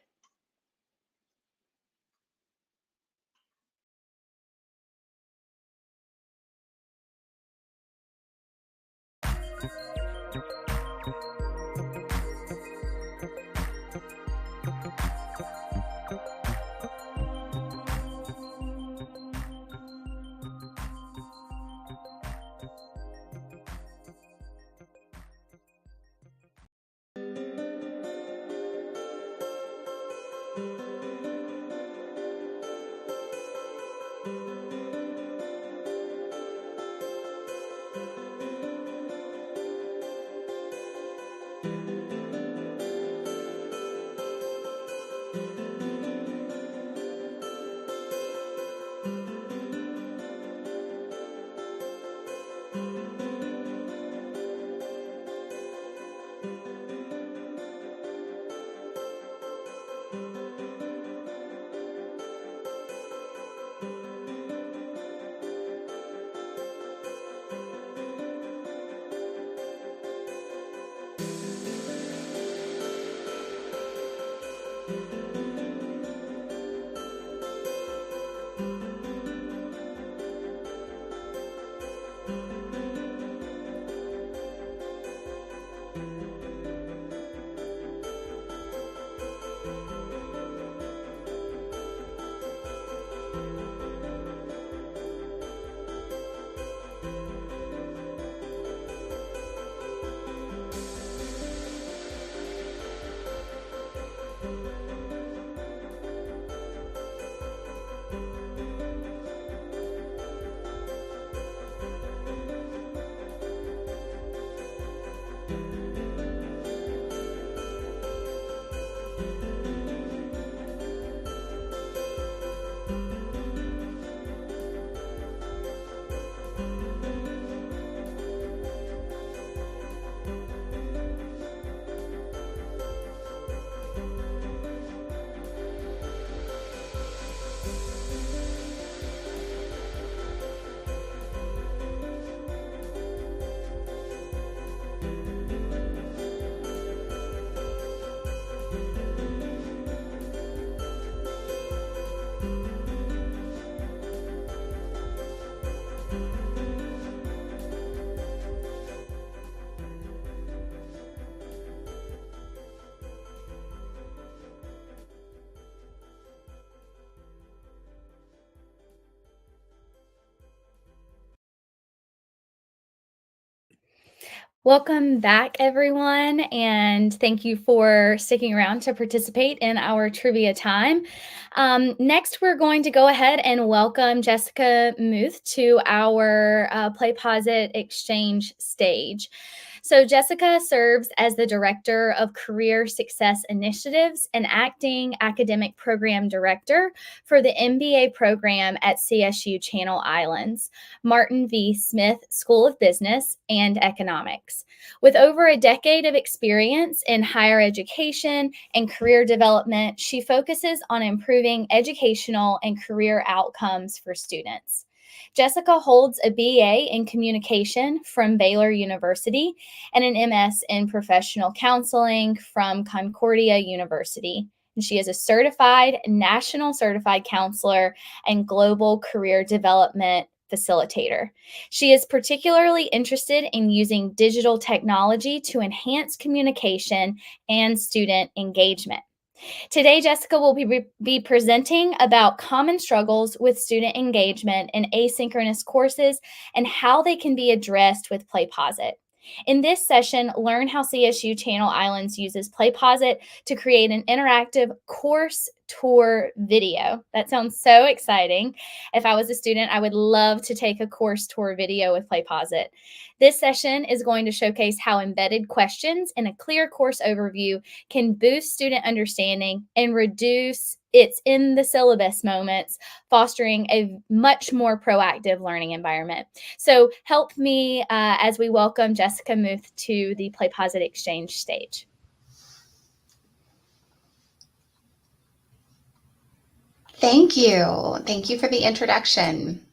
Welcome back, everyone, and thank you for sticking around to participate in our trivia time. Next, we're going to go ahead and welcome Jessica Muth to our PlayPosit Exchange stage. So Jessica serves as the Director of Career Success Initiatives and Acting Academic Program Director for the MBA program at CSU Channel Islands, Martin V. Smith School of Business and Economics. With over a decade of experience in higher education and career development, she focuses on improving educational and career outcomes for students. Jessica holds a BA in Communication from Baylor University and an MS in Professional Counseling from Concordia University. And she is a certified, national certified counselor and global career development facilitator. She is particularly interested in using digital technology to enhance communication and student engagement. Today, Jessica will be presenting about common struggles with student engagement in asynchronous courses and how they can be addressed with PlayPosit. In this session, learn how CSU Channel Islands uses PlayPosit to create an interactive course tour video. That sounds so exciting. If I was a student, I would love to take a course tour video with PlayPosit. This session is going to showcase how embedded questions in a clear course overview can boost student understanding and reduce its in the syllabus moments, fostering a much more proactive learning environment. So help me as we welcome Jessica Muth to the PlayPosit Exchange stage. Thank you. Thank you for the introduction.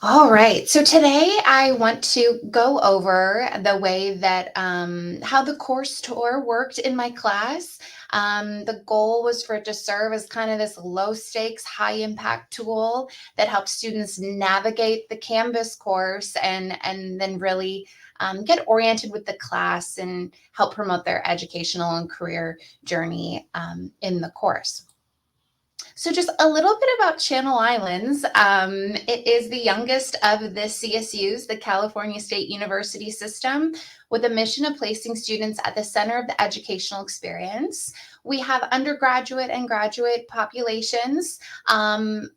All right, so today I want to go over the way that how the course tour worked in my class. The goal was for it to serve as kind of this low stakes, high impact tool that helps students navigate the Canvas course and then really get oriented with the class and help promote their educational and career journey in the course. So just a little bit about Channel Islands. It is the youngest of the CSUs, the California State University system, with a mission of placing students at the center of the educational experience. We have undergraduate and graduate populations, and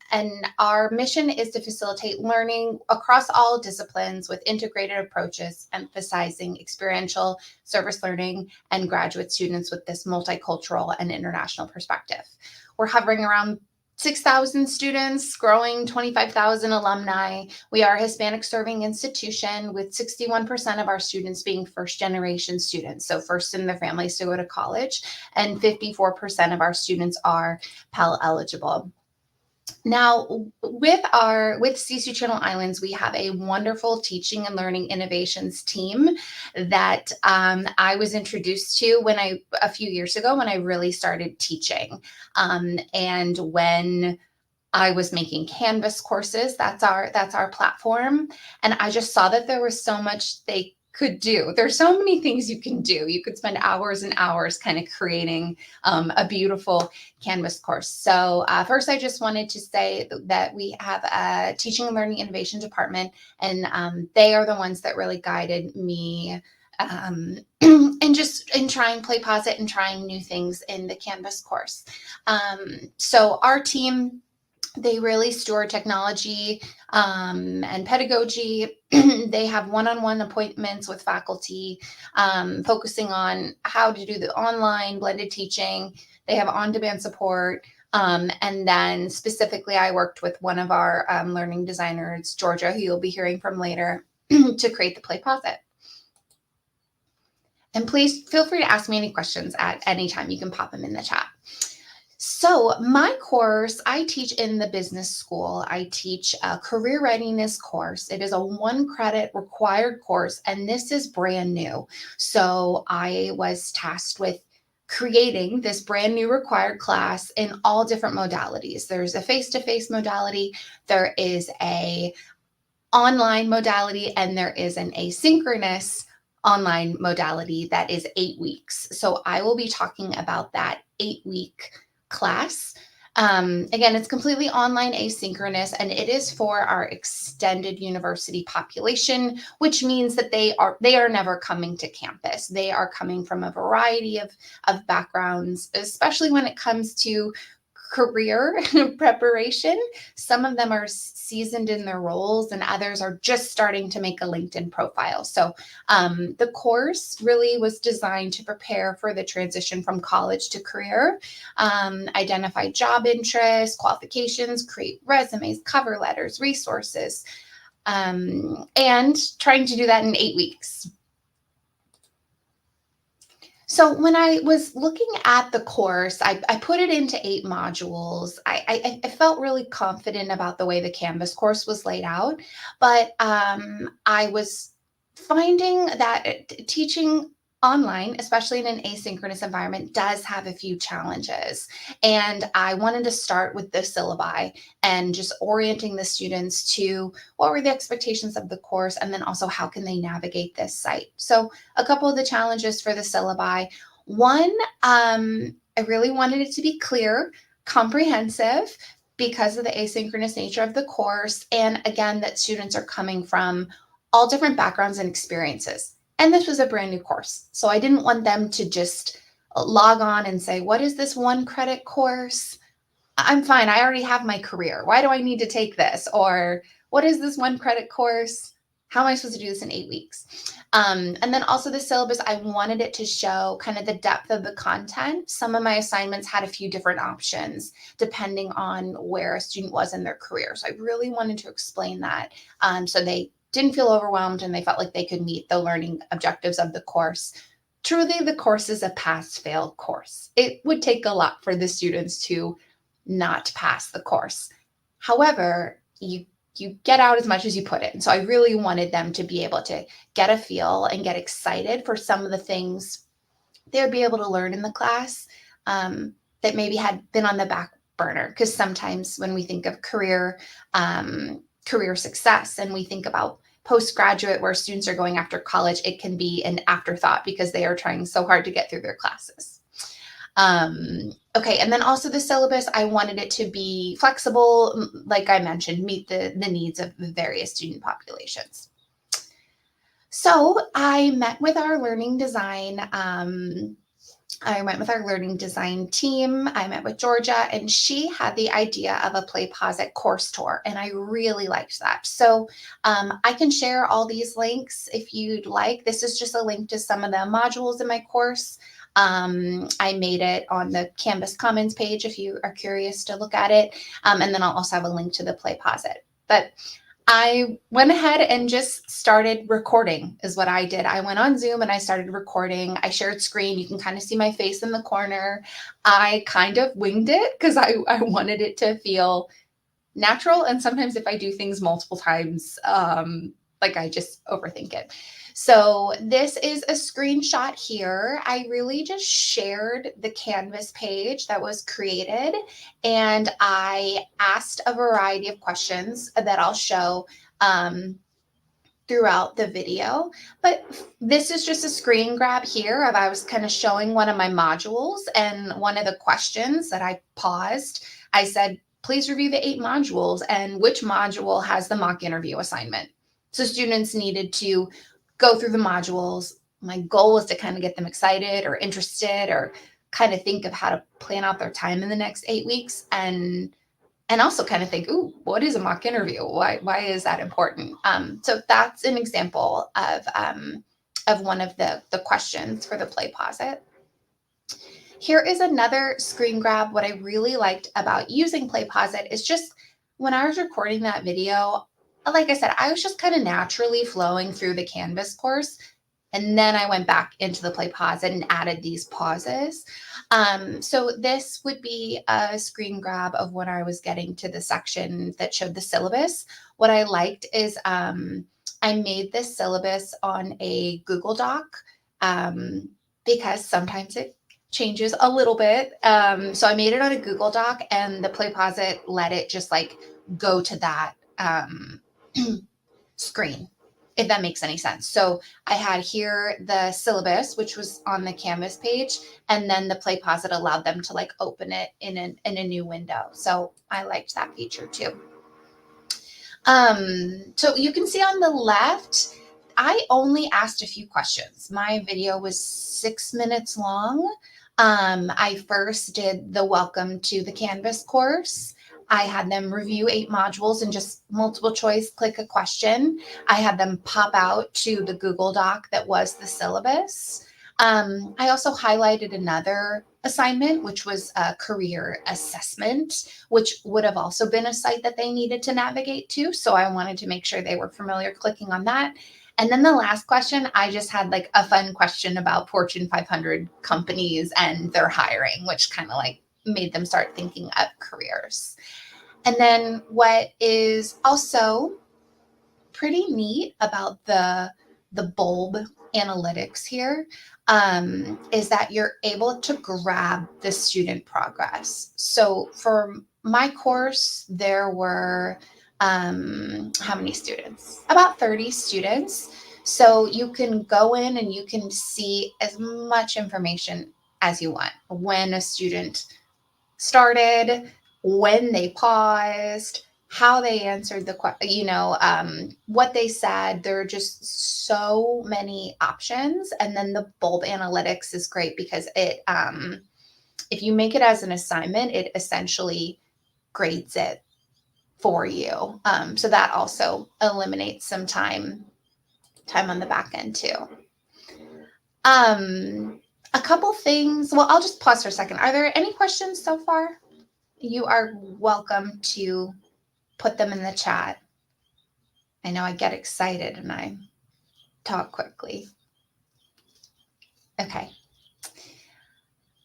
our mission is to facilitate learning across all disciplines with integrated approaches, emphasizing experiential service learning and graduate students with this multicultural and international perspective. We're hovering around 6,000 students, growing 25,000 alumni. We are a Hispanic serving institution with 61% of our students being first generation students, so first in their families to go to college, and 54% of our students are Pell eligible. Now, with CSU Channel Islands, we have a wonderful teaching and learning innovations team that I was introduced to a few years ago when I really started teaching. And when I was making Canvas courses, that's our platform. And I just saw that there was so much they could do. There's so many things you can do. You could spend hours and hours kind of creating a beautiful Canvas course. So first, I just wanted to say that we have a teaching and learning innovation department, and they are the ones that really guided me and just in trying PlayPosit and trying new things in the Canvas course. So our team, they really steward technology and pedagogy. They have one-on-one appointments with faculty, focusing on how to do the online blended teaching. They have on-demand support. And then specifically, I worked with one of our learning designers, Georgia, who you'll be hearing from later, to create the PlayPosit. And please feel free to ask me any questions at any time. You can pop them in the chat. So my course, I teach in the business school. I teach a career readiness course. It is a 1-credit required course, and this is brand new. So I was tasked with creating this brand new required class in all different modalities. There's a face-to-face modality, there is a online modality, and there is an asynchronous online modality that is 8 weeks. So I will be talking about that 8-week class. Again, it's completely online, asynchronous, and it is for our extended university population, which means that they are never coming to campus. They are coming from a variety of backgrounds, especially when it comes to career preparation. Some of them are seasoned in their roles and others are just starting to make a LinkedIn profile. So the course really was designed to prepare for the transition from college to career, identify job interests, qualifications, create resumes, cover letters, resources, and trying to do that in 8 weeks. So when I was looking at the course, I put it into 8 modules. I felt really confident about the way the Canvas course was laid out, but I was finding that teaching online, especially in an asynchronous environment, does have a few challenges. And I wanted to start with the syllabi and just orienting the students to what were the expectations of the course, and then also how can they navigate this site. So a couple of the challenges for the syllabi. One, I really wanted it to be clear, comprehensive, because of the asynchronous nature of the course. And again, that students are coming from all different backgrounds and experiences. And this was a brand new course. So I didn't want them to just log on and say, what is this 1 credit course? I'm fine. I already have my career. Why do I need to take this? Or what is this 1 credit course? How am I supposed to do this in 8 weeks? And then also the syllabus, I wanted it to show kind of the depth of the content. Some of my assignments had a few different options depending on where a student was in their career. So I really wanted to explain that so they didn't feel overwhelmed and they felt like they could meet the learning objectives of the course. Truly, the course is a pass-fail course. It would take a lot for the students to not pass the course. However, you get out as much as you put in. So I really wanted them to be able to get a feel and get excited for some of the things they would be able to learn in the class that maybe had been on the back burner. Because sometimes when we think of career success and we think about postgraduate where students are going after college, it can be an afterthought because they are trying so hard to get through their classes. Okay, and then also the syllabus, I wanted it to be flexible, like I mentioned, meet the needs of the various student populations. So I met with our learning design team. I met with Georgia, and she had the idea of a PlayPosit course tour, and I really liked that. So I can share all these links if you'd like. This is just a link to some of the modules in my course. I made it on the Canvas Commons page if you are curious to look at it. And then I'll also have a link to the PlayPosit. But I went ahead and just started recording is what I did. I went on Zoom and I started recording. I shared screen. You can kind of see my face in the corner. I kind of winged it because I wanted it to feel natural. And sometimes if I do things multiple times, like I just overthink it. So this is a screenshot here. I really just shared the Canvas page that was created, and I asked a variety of questions that I'll show throughout the video. But this is just a screen grab here of I was kind of showing one of my modules, and one of the questions that I paused, I said, please review the 8 modules and which module has the mock interview assignment. So students needed to go through the modules. My goal was to kind of get them excited or interested or kind of think of how to plan out their time in the next 8 weeks and also kind of think, ooh, what is a mock interview? Why is that important? So that's an example of one of the questions for the PlayPosit. Here is another screen grab. What I really liked about using PlayPosit is just when I was recording that video, like I said, I was just kind of naturally flowing through the Canvas course. And then I went back into the PlayPosit and added these pauses. So this would be a screen grab of when I was getting to the section that showed the syllabus. What I liked is I made this syllabus on a Google Doc because sometimes it changes a little bit. So I made it on a Google Doc, and the PlayPosit let it just like go to that screen, if that makes any sense. So I had here the syllabus, which was on the Canvas page, and then the PlayPosit allowed them to like open it in a new window. So I liked that feature too. So you can see on the left, I only asked a few questions. My video was 6 minutes long. I first did the welcome to the Canvas course. I had them review 8 modules and just multiple choice, click a question. I had them pop out to the Google Doc that was the syllabus. I also highlighted another assignment, which was a career assessment, which would have also been a site that they needed to navigate to. So I wanted to make sure they were familiar clicking on that. And then the last question, I just had like a fun question about Fortune 500 companies and their hiring, which kind of like made them start thinking of careers. And then what is also pretty neat about the bulb analytics here is that you're able to grab the student progress. So for my course, there were how many students? About 30 students. So you can go in and you can see as much information as you want. When a student started, when they paused, how they answered the question, what they said. There are just so many options. And then the bulb analytics is great because it, if you make it as an assignment, it essentially grades it for you. So that also eliminates some time on the back end too. A couple things. Well, I'll just pause for a second. Are there any questions so far? You are welcome to put them in the chat. I know I get excited and I talk quickly. Okay.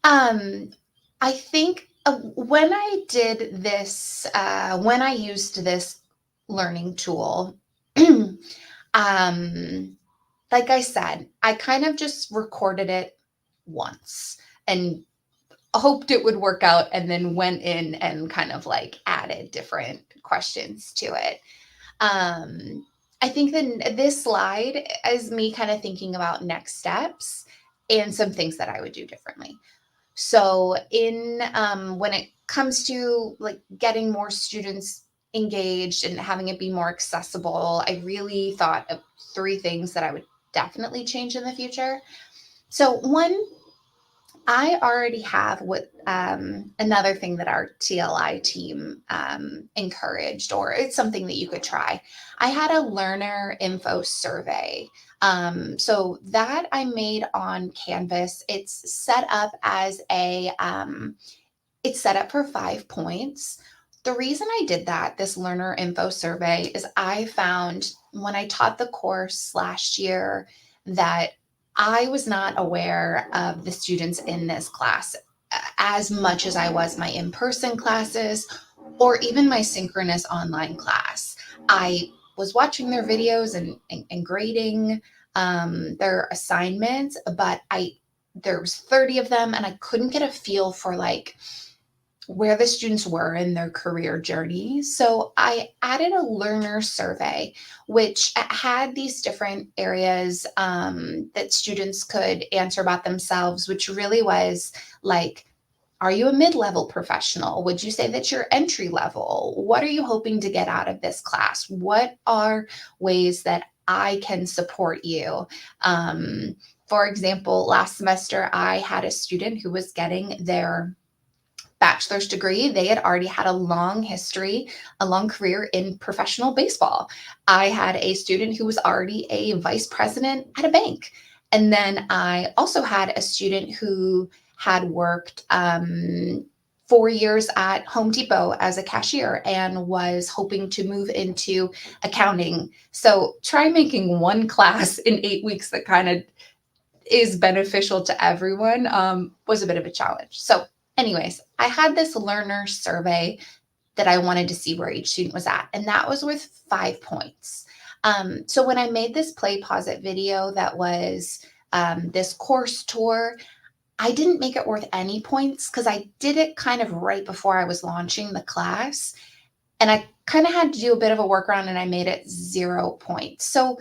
I think when I did this, when I used this learning tool, like I said, I kind of just recorded it once and hoped it would work out, and then went in and kind of like added different questions to it. I think that this slide is me kind of thinking about next steps and some things that I would do differently. So in when it comes to like getting more students engaged and having it be more accessible, I really thought of 3 things that I would definitely change in the future. So one, I already have what another thing that our TLI team encouraged, or it's something that you could try. I had a learner info survey. So that I made on Canvas. It's set up as it's set up for 5 points. The reason I did that, this learner info survey, is I found when I taught the course last year that I was not aware of the students in this class as much as I was my in-person classes or even my synchronous online class. I was watching their videos and grading their assignments, but there was 30 of them and I couldn't get a feel for like where the students were in their career journey. So I added a learner survey, which had these different areas that students could answer about themselves, which really was like, are you a mid-level professional? Would you say that you're entry level? What are you hoping to get out of this class? What are ways that I can support you? For example, last semester, I had a student who was getting their bachelor's degree. They had already had a long history, a long career in professional baseball. I had a student who was already a vice president at a bank. And then I also had a student who had worked 4 years at Home Depot as a cashier and was hoping to move into accounting. So try making one class in 8 weeks that kind of is beneficial to everyone was a bit of a challenge. So anyways, I had this learner survey that I wanted to see where each student was at, and that was worth 5 points. So when I made this PlayPosit video that was this course tour, I didn't make it worth any points because I did it kind of right before I was launching the class, and I kind of had to do a bit of a workaround and I made it 0 points. So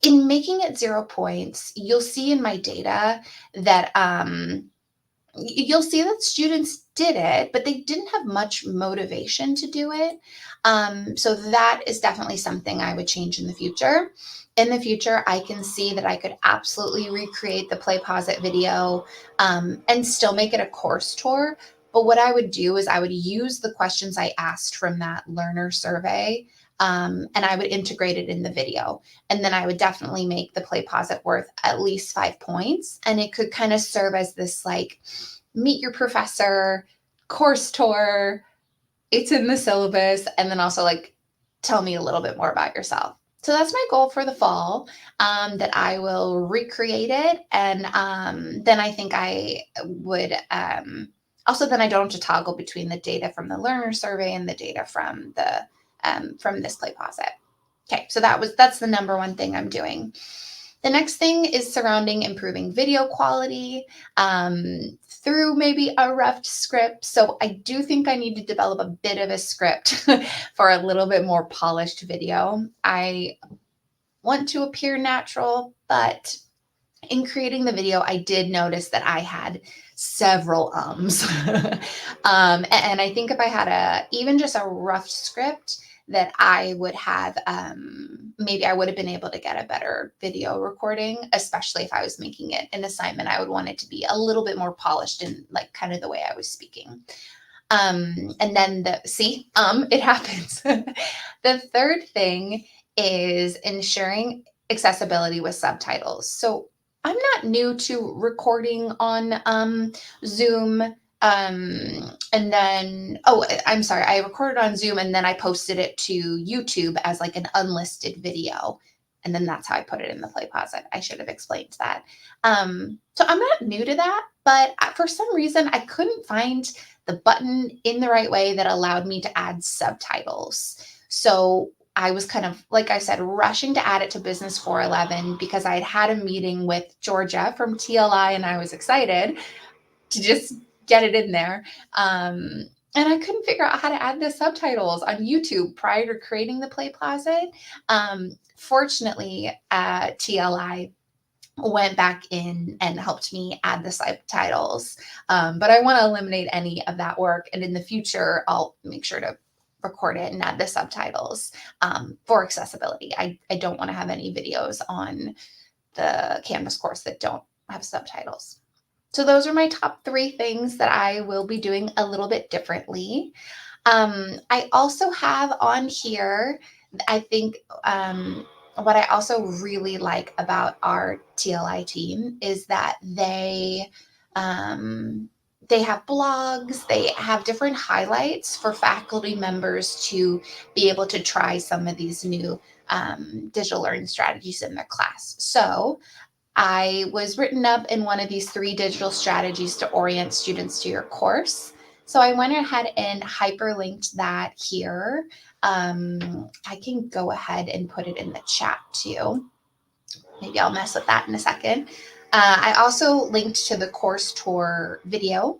in making it 0 points, you'll see in my data that you'll see that students did it, but they didn't have much motivation to do it. So that is definitely something I would change in the future. In the future, I can see that I could absolutely recreate the PlayPosit video and still make it a course tour. But what I would do is I would use the questions I asked from that learner survey and I would integrate it in the video. And then I would definitely make the PlayPosit worth at least 5 points. And it could kind of serve as this like meet your professor course tour. It's in the syllabus. And then also like tell me a little bit more about yourself. So that's my goal for the fall, that I will recreate it. And then I think I would also then I don't have to toggle between the data from the learner survey and the data from this PlayPosit. Okay, so that's the number one thing I'm doing. The next thing is surrounding improving video quality through maybe a rough script. So I do think I need to develop a bit of a script for a little bit more polished video. I want to appear natural, but in creating the video, I did notice that I had several ums. And I think if I had even just a rough script, that I would have, maybe I would have been able to get a better video recording, especially if I was making it an assignment. I would want it to be a little bit more polished and like kind of the way I was speaking. And then it happens. The third thing is ensuring accessibility with subtitles. So I'm not new to recording on Zoom. And then, I'm sorry, I recorded on Zoom and then I posted it to YouTube as like an unlisted video. And then that's how I put it in the PlayPosit. I should have explained that. So I'm not new to that, but for some reason I couldn't find the button in the right way that allowed me to add subtitles. So I was kind of, like I said, rushing to add it to Business 411 because I had a meeting with Georgia from TLI and I was excited to just get it in there. And I couldn't figure out how to add the subtitles on YouTube prior to creating the PlayPosit. Fortunately, TLI went back in and helped me add the subtitles. But I want to eliminate any of that work. And in the future, I'll make sure to record it and add the subtitles for accessibility. I don't want to have any videos on the Canvas course that don't have subtitles. So those are my top 3 things that I will be doing a little bit differently. I also have on here, I think what I also really like about our TLI team is that they have blogs, they have different highlights for faculty members to be able to try some of these new digital learning strategies in their class. So I was written up in one of these 3 digital strategies to orient students to your course. So I went ahead and hyperlinked that here. I can go ahead and put it in the chat too. Maybe I'll mess with that in a second. I also linked to the course tour video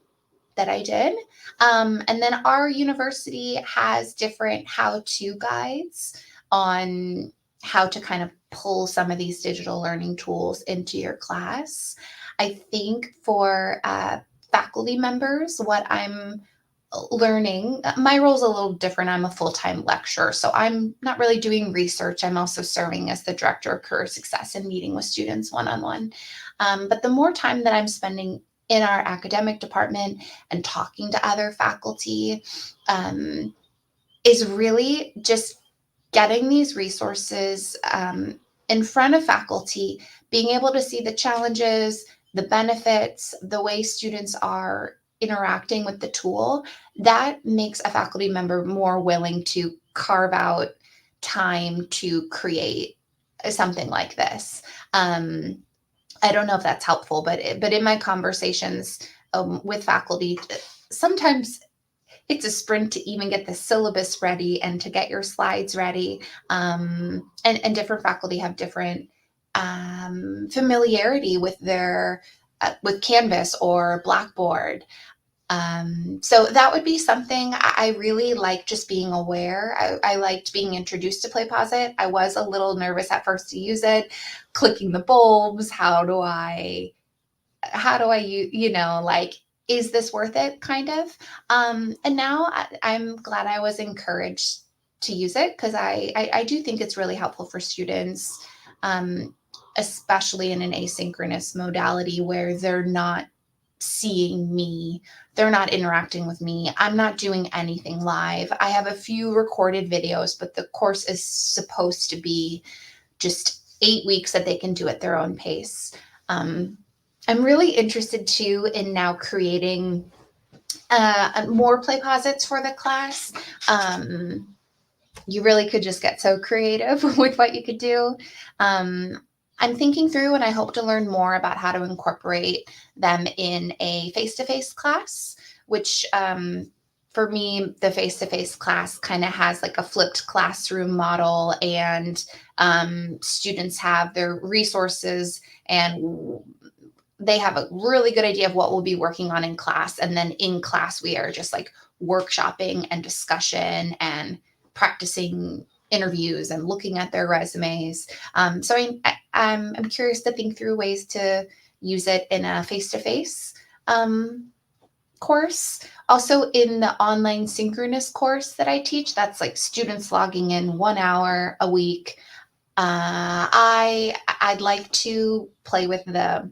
that I did. And then our university has different how-to guides on how to kind of pull some of these digital learning tools into your class. I think for faculty members, what I'm learning, my role is a little different. I'm a full-time lecturer, so I'm not really doing research. I'm also serving as the director of career success and meeting with students one-on-one. But the more time that I'm spending in our academic department and talking to other faculty is really just getting these resources in front of faculty, being able to see the challenges, the benefits, the way students are interacting with the tool. That makes a faculty member more willing to carve out time to create something like this. I don't know if that's helpful, but in my conversations with faculty, sometimes it's a sprint to even get the syllabus ready and to get your slides ready. And different faculty have different familiarity with their with Canvas or Blackboard. So that would be something I really like, just being aware. I liked being introduced to PlayPosit. I was a little nervous at first to use it, clicking the bulbs. How do I, like, is this worth it, kind of? And now I'm glad I was encouraged to use it, because I do think it's really helpful for students, especially in an asynchronous modality where they're not seeing me, they're not interacting with me, I'm not doing anything live. I have a few recorded videos, but the course is supposed to be just 8 weeks that they can do at their own pace. I'm really interested too in now creating more PlayPosits for the class. You really could just get so creative with what you could do. I'm thinking through, and I hope to learn more about how to incorporate them in a face-to-face class, which for me, the face-to-face class kind of has like a flipped classroom model, and students have their resources and they have a really good idea of what we'll be working on in class. And then in class, we are just like workshopping and discussion and practicing interviews and looking at their resumes. So I'm curious to think through ways to use it in a face-to-face course. Also in the online synchronous course that I teach, that's like students logging in 1 hour a week. I'd like to play with the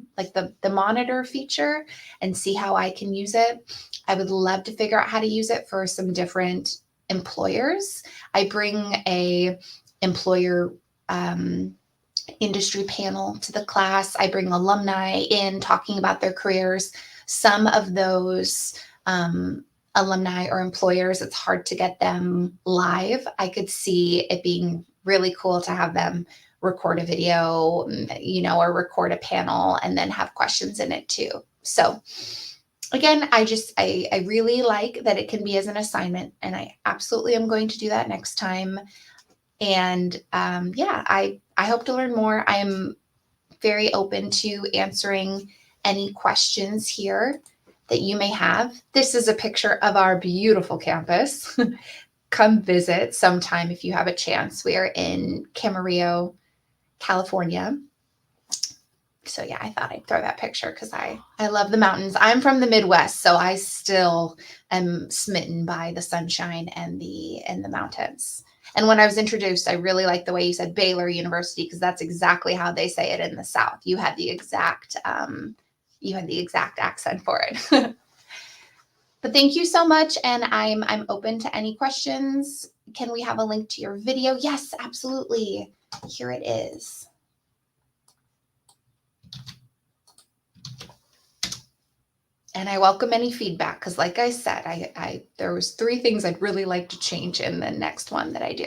monitor feature and see how I can use it. I would love to figure out how to use it for some different employers. I bring a employer industry panel to the class. I bring alumni in talking about their careers. Some of those alumni or employers, it's hard to get them live. I could see it being really cool to have them record a video, or record a panel and then have questions in it too. So again, I really like that it can be as an assignment, and I absolutely am going to do that next time. And I hope to learn more. I am very open to answering any questions here that you may have. This is a picture of our beautiful campus. Come visit sometime if you have a chance. We are in Camarillo, California. So yeah, I thought I'd throw that picture because I love the mountains. I'm from the Midwest, so I still am smitten by the sunshine and the mountains. And when I was introduced, I really liked the way you said Baylor University, because that's exactly how they say it in the South. You had the exact accent for it. But thank you so much, and I'm open to any questions. Can we have a link to your video? Yes, absolutely. Here it is. And I welcome any feedback, because like I said, I there was 3 things I'd really like to change in the next one that I do.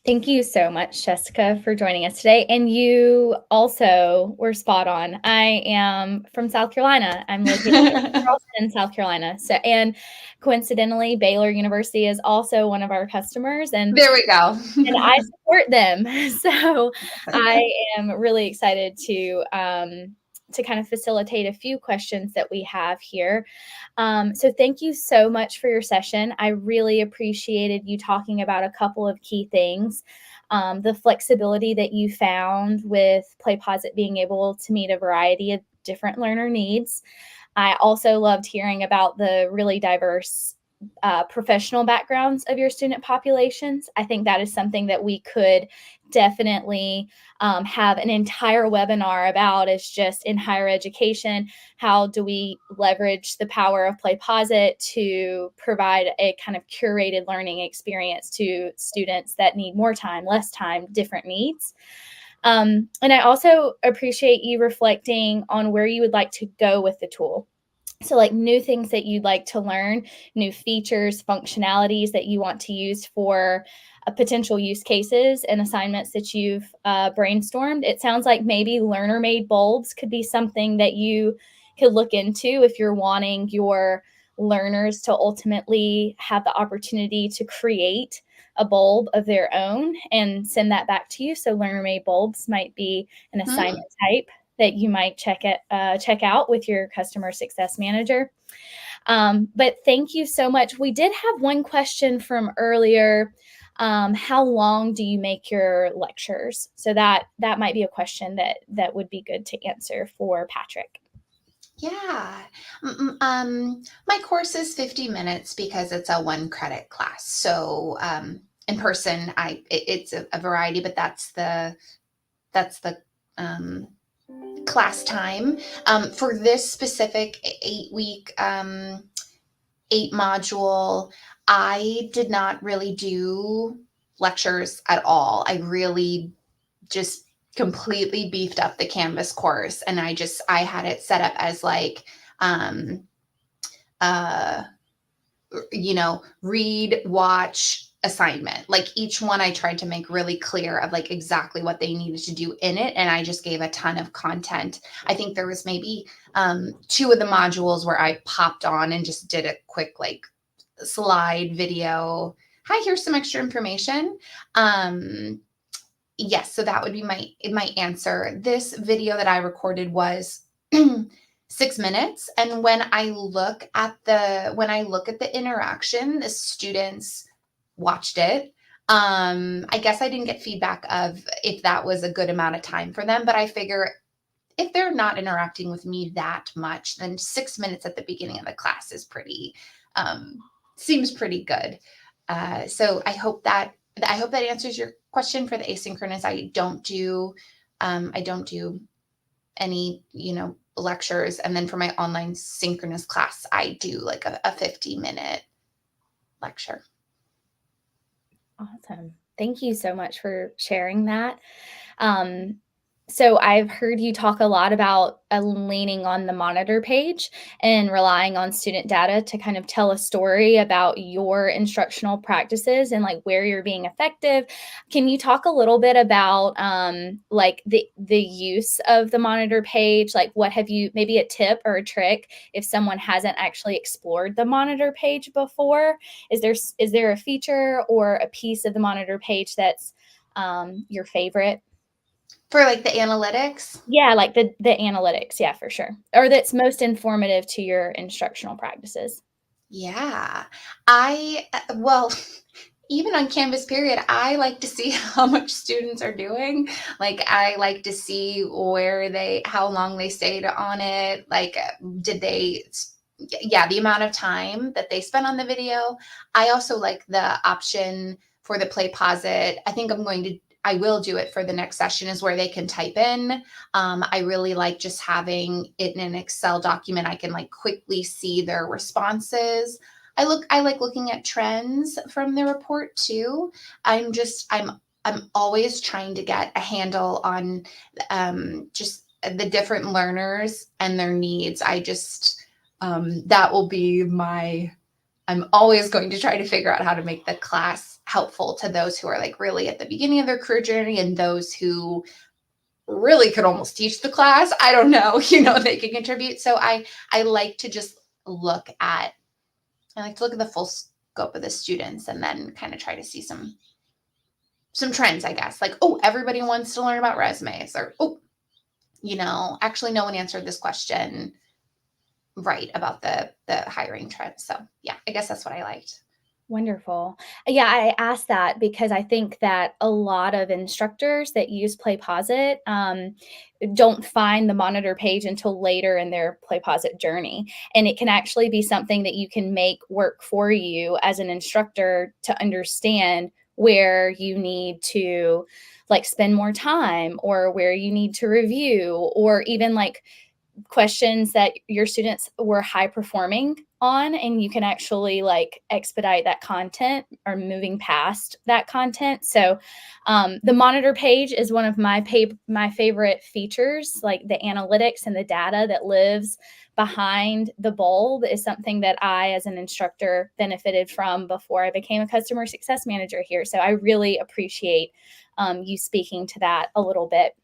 Thank you so much, Jessica, for joining us today. And you also were spot on. I am from South Carolina. I'm located in Charleston, South Carolina. So, and coincidentally, Baylor University is also one of our customers. And there we go. and I support them. So I am really excited to kind of facilitate a few questions that we have here. So thank you so much for your session. I really appreciated you talking about a couple of key things. The flexibility that you found with PlayPosit being able to meet a variety of different learner needs. I also loved hearing about the really diverse professional backgrounds of your student populations. I think that is something that we could definitely have an entire webinar about, is just in higher education, how do we leverage the power of PlayPosit to provide a kind of curated learning experience to students that need more time, less time, different needs. And I also appreciate you reflecting on where you would like to go with the tool. So like new things that you'd like to learn, new features, functionalities that you want to use for potential use cases and assignments that you've brainstormed. It sounds like maybe learner-made bulbs could be something that you could look into if you're wanting your learners to ultimately have the opportunity to create a bulb of their own and send that back to you. So learner-made bulbs might be an assignment type that you might check out with your customer success manager. But thank you so much. We did have one question from earlier. How long do you make your lectures? So that might be a question that would be good to answer for Patrick. Yeah. My course is 50 minutes because it's a 1 credit class. So in person, it's a variety, but that's the class time. For this specific 8-week, 8-module, I did not really do lectures at all. I really just completely beefed up the Canvas course, and I had it set up as like read, watch, assignment. Like each one I tried to make really clear of like exactly what they needed to do in it, and I just gave a ton of content. I think there was maybe 2 of the modules where I popped on and just did a quick like slide video. Hi, here's some extra information. Yes, so that would be my answer. This video that I recorded was 6 minutes, and when I look at the interaction, the students watched it. I guess I didn't get feedback of if that was a good amount of time for them, but I figure if they're not interacting with me that much, then 6 minutes at the beginning of the class is seems pretty good. So I hope that answers your question for the asynchronous. I don't do any, lectures. And then for my online synchronous class, I do like a 50-minute lecture. Awesome. Thank you so much for sharing that. So I've heard you talk a lot about leaning on the monitor page and relying on student data to kind of tell a story about your instructional practices and like where you're being effective. Can you talk a little bit about like the use of the monitor page? Like what have you, maybe a tip or a trick if someone hasn't actually explored the monitor page before? Is there a feature or a piece of the monitor page that's your favorite? For like the analytics? Yeah, like the analytics. Yeah, for sure. Or that's most informative to your instructional practices. Yeah. Well, even on Canvas period, I like to see how much students are doing. Like I like to see how long they stayed on it. Like, the amount of time that they spent on the video. I also like the option for the PlayPosit. I will do it for the next session, is where they can type in. I really like just having it in an Excel document. I can like quickly see their responses. I like looking at trends from the report too. I'm always trying to get a handle on just the different learners and their needs. That will be I'm always going to try to figure out how to make the class helpful to those who are like really at the beginning of their career journey and those who really could almost teach the class. I don't know, they can contribute. So I like to just look at the full scope of the students and then kind of try to see some trends, I guess. Like, oh, everybody wants to learn about resumes, or, oh, actually no one answered this question right about the hiring trends. So yeah, I guess that's what I liked. Wonderful. Yeah, I asked that because I think that a lot of instructors that use PlayPosit don't find the monitor page until later in their PlayPosit journey. And it can actually be something that you can make work for you as an instructor to understand where you need to like spend more time, or where you need to review, or even like questions that your students were high performing on, and you can actually like expedite that content or moving past that content. So the monitor page is one of my favorite features. Like the analytics and the data that lives behind the bulb is something that I, as an instructor, benefited from before I became a customer success manager here. So I really appreciate you speaking to that a little bit,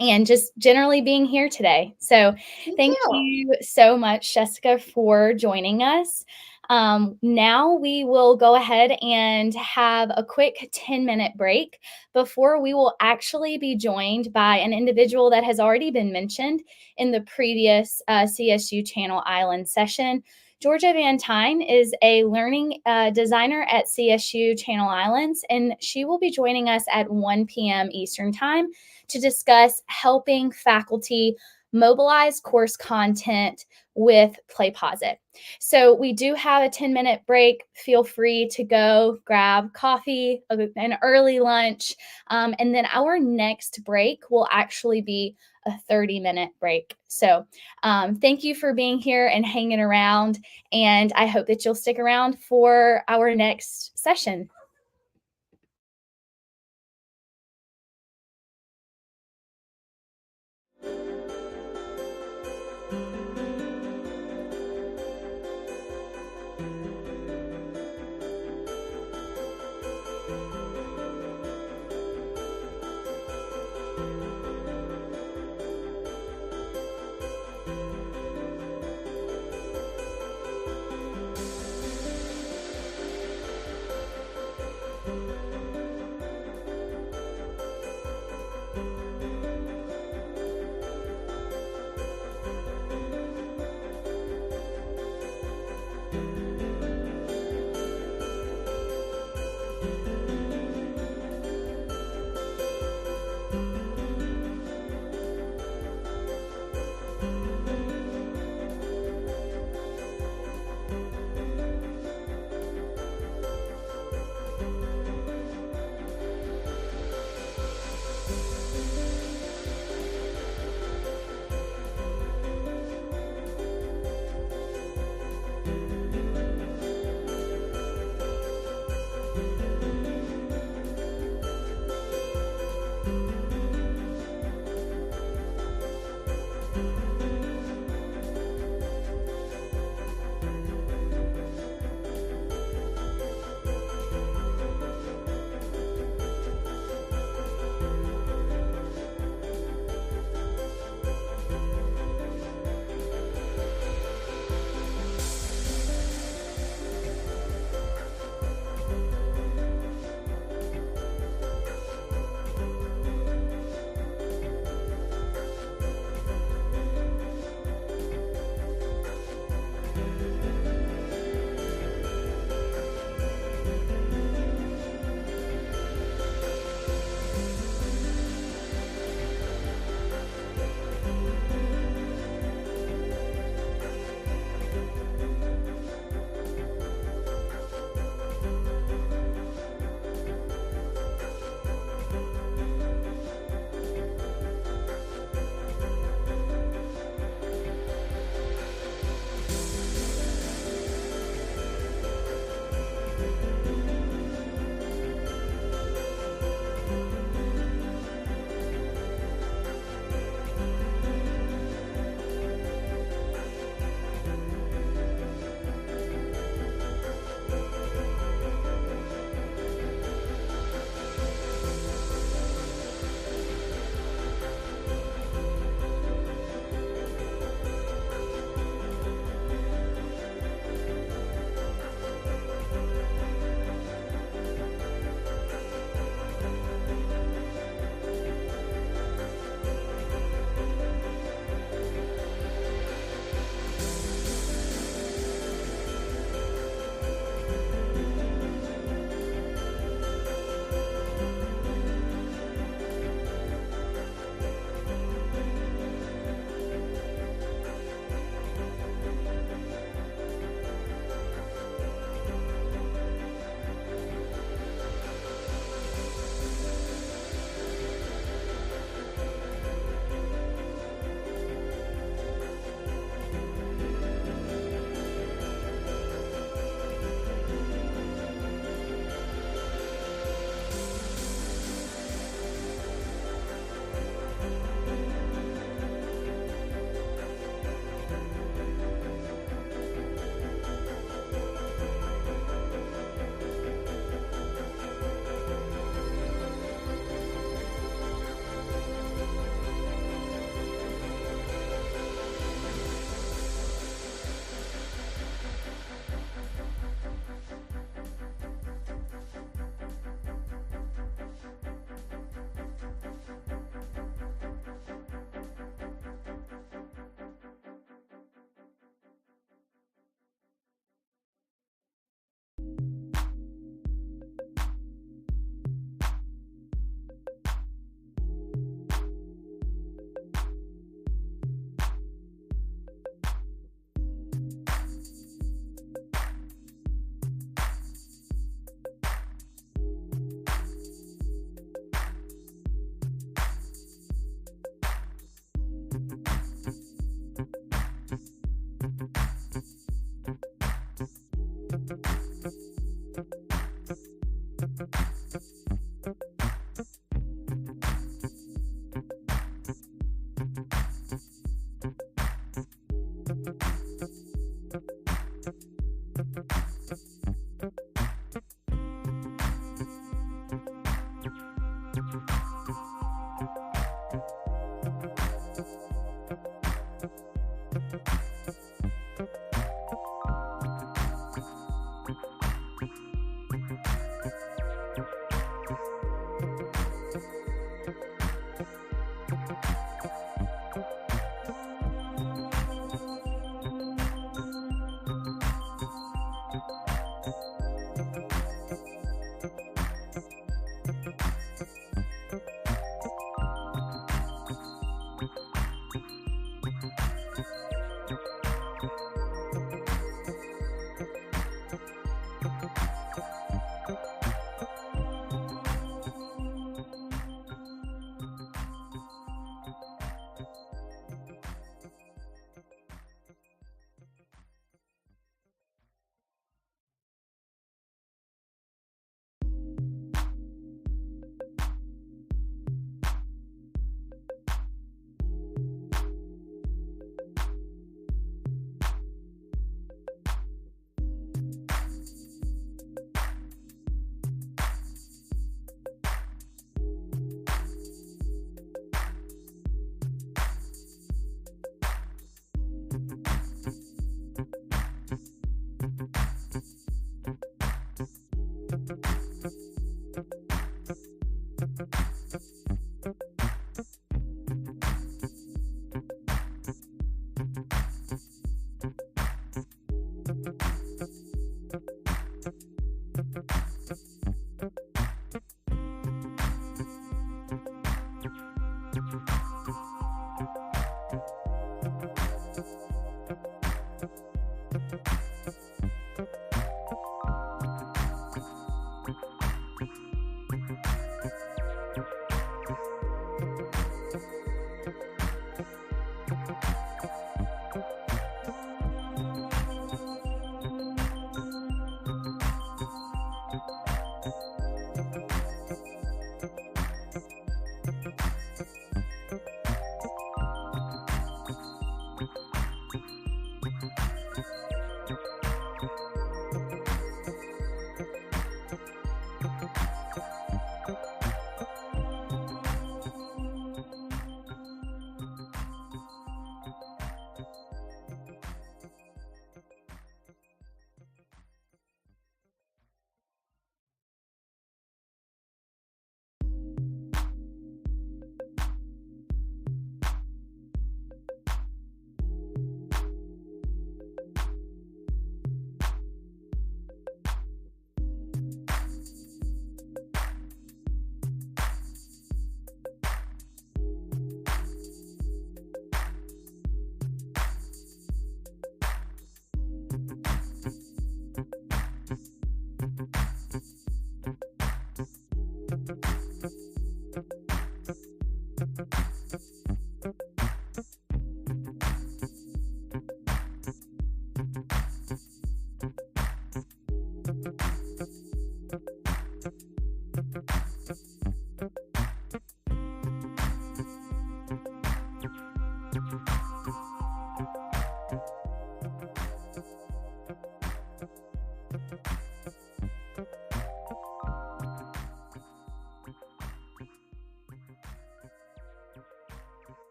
and just generally being here today. So thank you so much, Jessica, for joining us. Now we will go ahead and have a quick 10-minute break before we will actually be joined by an individual that has already been mentioned in the previous CSU Channel Island session. Georgia Van Tyne is a learning designer at CSU Channel Islands, and she will be joining us at 1 p.m. Eastern Time to discuss helping faculty mobilize course content with PlayPosit. So we do have a 10-minute break. Feel free to go grab coffee, an early lunch, and then our next break will actually be a 30-minute break. So thank you for being here and hanging around, and I hope that you'll stick around for our next session.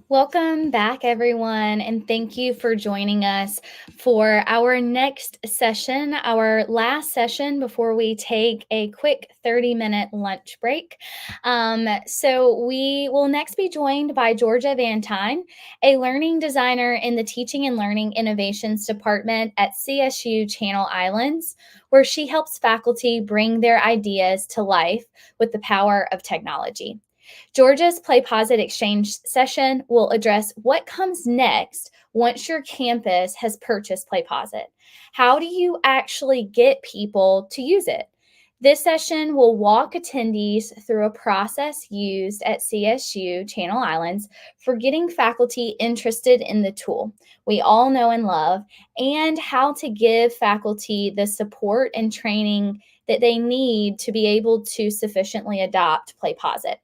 Welcome back, everyone, and thank you for joining us for our next session, our last session before we take a quick 30-minute lunch break. So we will next be joined by Georgia Van Tyne, a learning designer in the Teaching and Learning Innovations Department at CSU Channel Islands, where she helps faculty bring their ideas to life with the power of technology. Georgia's PlayPosit Exchange session will address what comes next once your campus has purchased PlayPosit. How do you actually get people to use it? This session will walk attendees through a process used at CSU Channel Islands for getting faculty interested in the tool we all know and love, and how to give faculty the support and training that they need to be able to sufficiently adopt PlayPosit.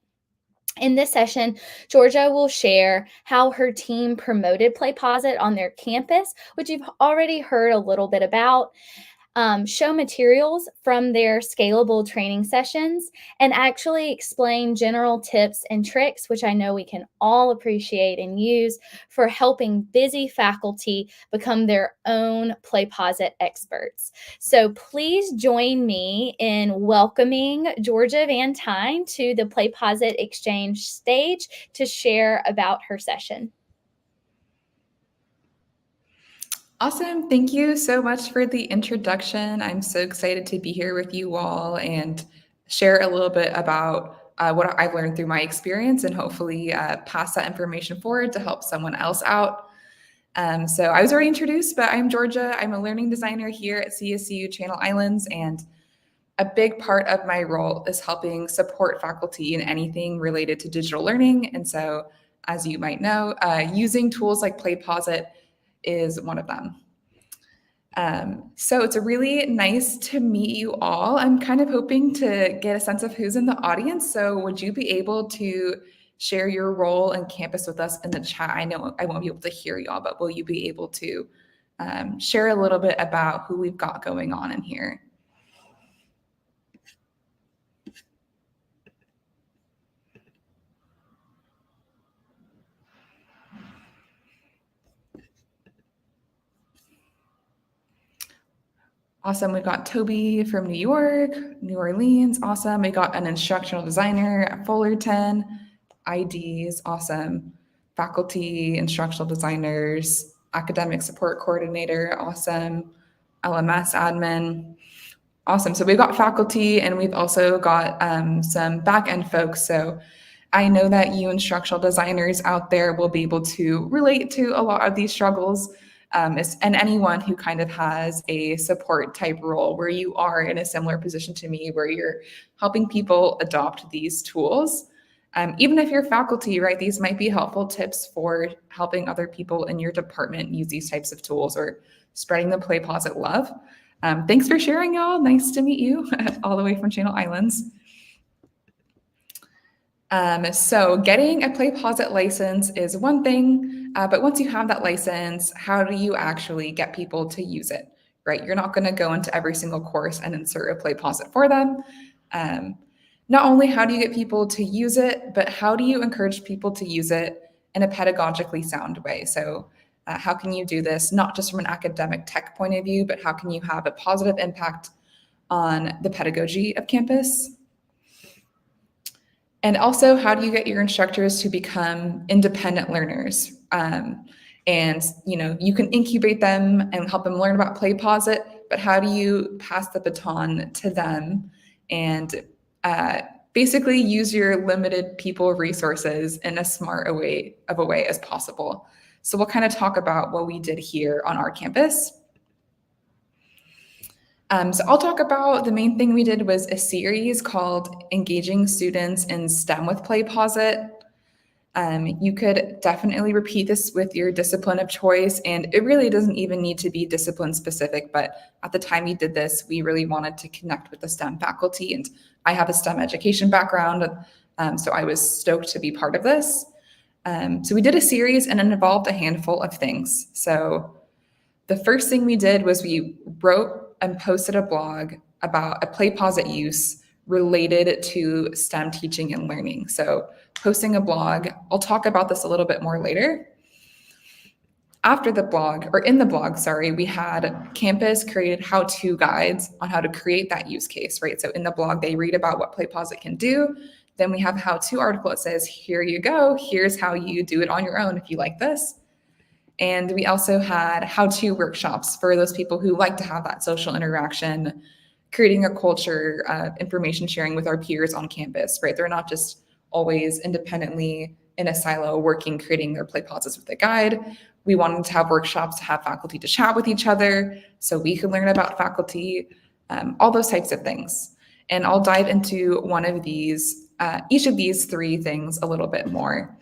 In this session, Georgia will share how her team promoted PlayPosit on their campus, which you've already heard a little bit about, show materials from their scalable training sessions, and actually explain general tips and tricks, which I know we can all appreciate and use for helping busy faculty become their own PlayPosit experts. So please join me in welcoming Georgia Van Tyne to the PlayPosit Exchange stage to share about her session. Awesome. Thank you so much for the introduction. I'm so excited to be here with you all and share a little bit about what I've learned through my experience and hopefully pass that information forward to help someone else out. So I was already introduced, but I'm Georgia. I'm a learning designer here at CSU Channel Islands, and a big part of my role is helping support faculty in anything related to digital learning. And so, as you might know, using tools like PlayPosit is one of them. So it's really nice to meet you all. I'm kind of hoping to get a sense of who's in the audience. So would you be able to share your role and campus with us in the chat? I know I won't be able to hear y'all, but will you be able to share a little bit about who we've got going on in here? Awesome. We've got Toby from New York, New Orleans. Awesome. We got an instructional designer at Fullerton. IDs. Awesome. Faculty, instructional designers, academic support coordinator. Awesome. LMS admin. Awesome. So we've got faculty and we've also got some back-end folks. So I know that you instructional designers out there will be able to relate to a lot of these struggles. And anyone who kind of has a support type role where you are in a similar position to me, where you're helping people adopt these tools. Even if you're faculty, right, these might be helpful tips for helping other people in your department use these types of tools or spreading the PlayPosit love. Thanks for sharing, y'all. Nice to meet you all the way from Channel Islands. So getting a PlayPosit license is one thing, but once you have that license, how do you actually get people to use it, right? You're not going to go into every single course and insert a PlayPosit for them. Not only how do you get people to use it, but how do you encourage people to use it in a pedagogically sound way? So how can you do this not just from an academic tech point of view, but how can you have a positive impact on the pedagogy of campus? And also, how do you get your instructors to become independent learners? And you can incubate them and help them learn about PlayPosit, but how do you pass the baton to them and basically use your limited people resources in as smart a way as possible? So we'll kind of talk about what we did here on our campus. So I'll talk about the main thing we did was a series called Engaging Students in STEM with PlayPosit. You could definitely repeat this with your discipline of choice, and it really doesn't even need to be discipline specific, but at the time we did this, we really wanted to connect with the STEM faculty, and I have a STEM education background, so I was stoked to be part of this. So we did a series and it involved a handful of things. So the first thing we did was we wrote and posted a blog about a PlayPosit use related to STEM teaching and learning. So posting a blog, I'll talk about this a little bit more later. After the blog, or in the blog, sorry, we had campus created how-to guides on how to create that use case, right? So in the blog, they read about what PlayPosit can do. Then we have a how-to article that says, here you go, here's how you do it on your own if you like this. And we also had how-to workshops for those people who like to have that social interaction, creating a culture of information sharing with our peers on campus, right? They're not just always independently in a silo working, creating their PlayPosits with a guide. We wanted to have workshops to have faculty to chat with each other so we could learn about faculty, all those types of things. And I'll dive into one of these, each of these three things a little bit more.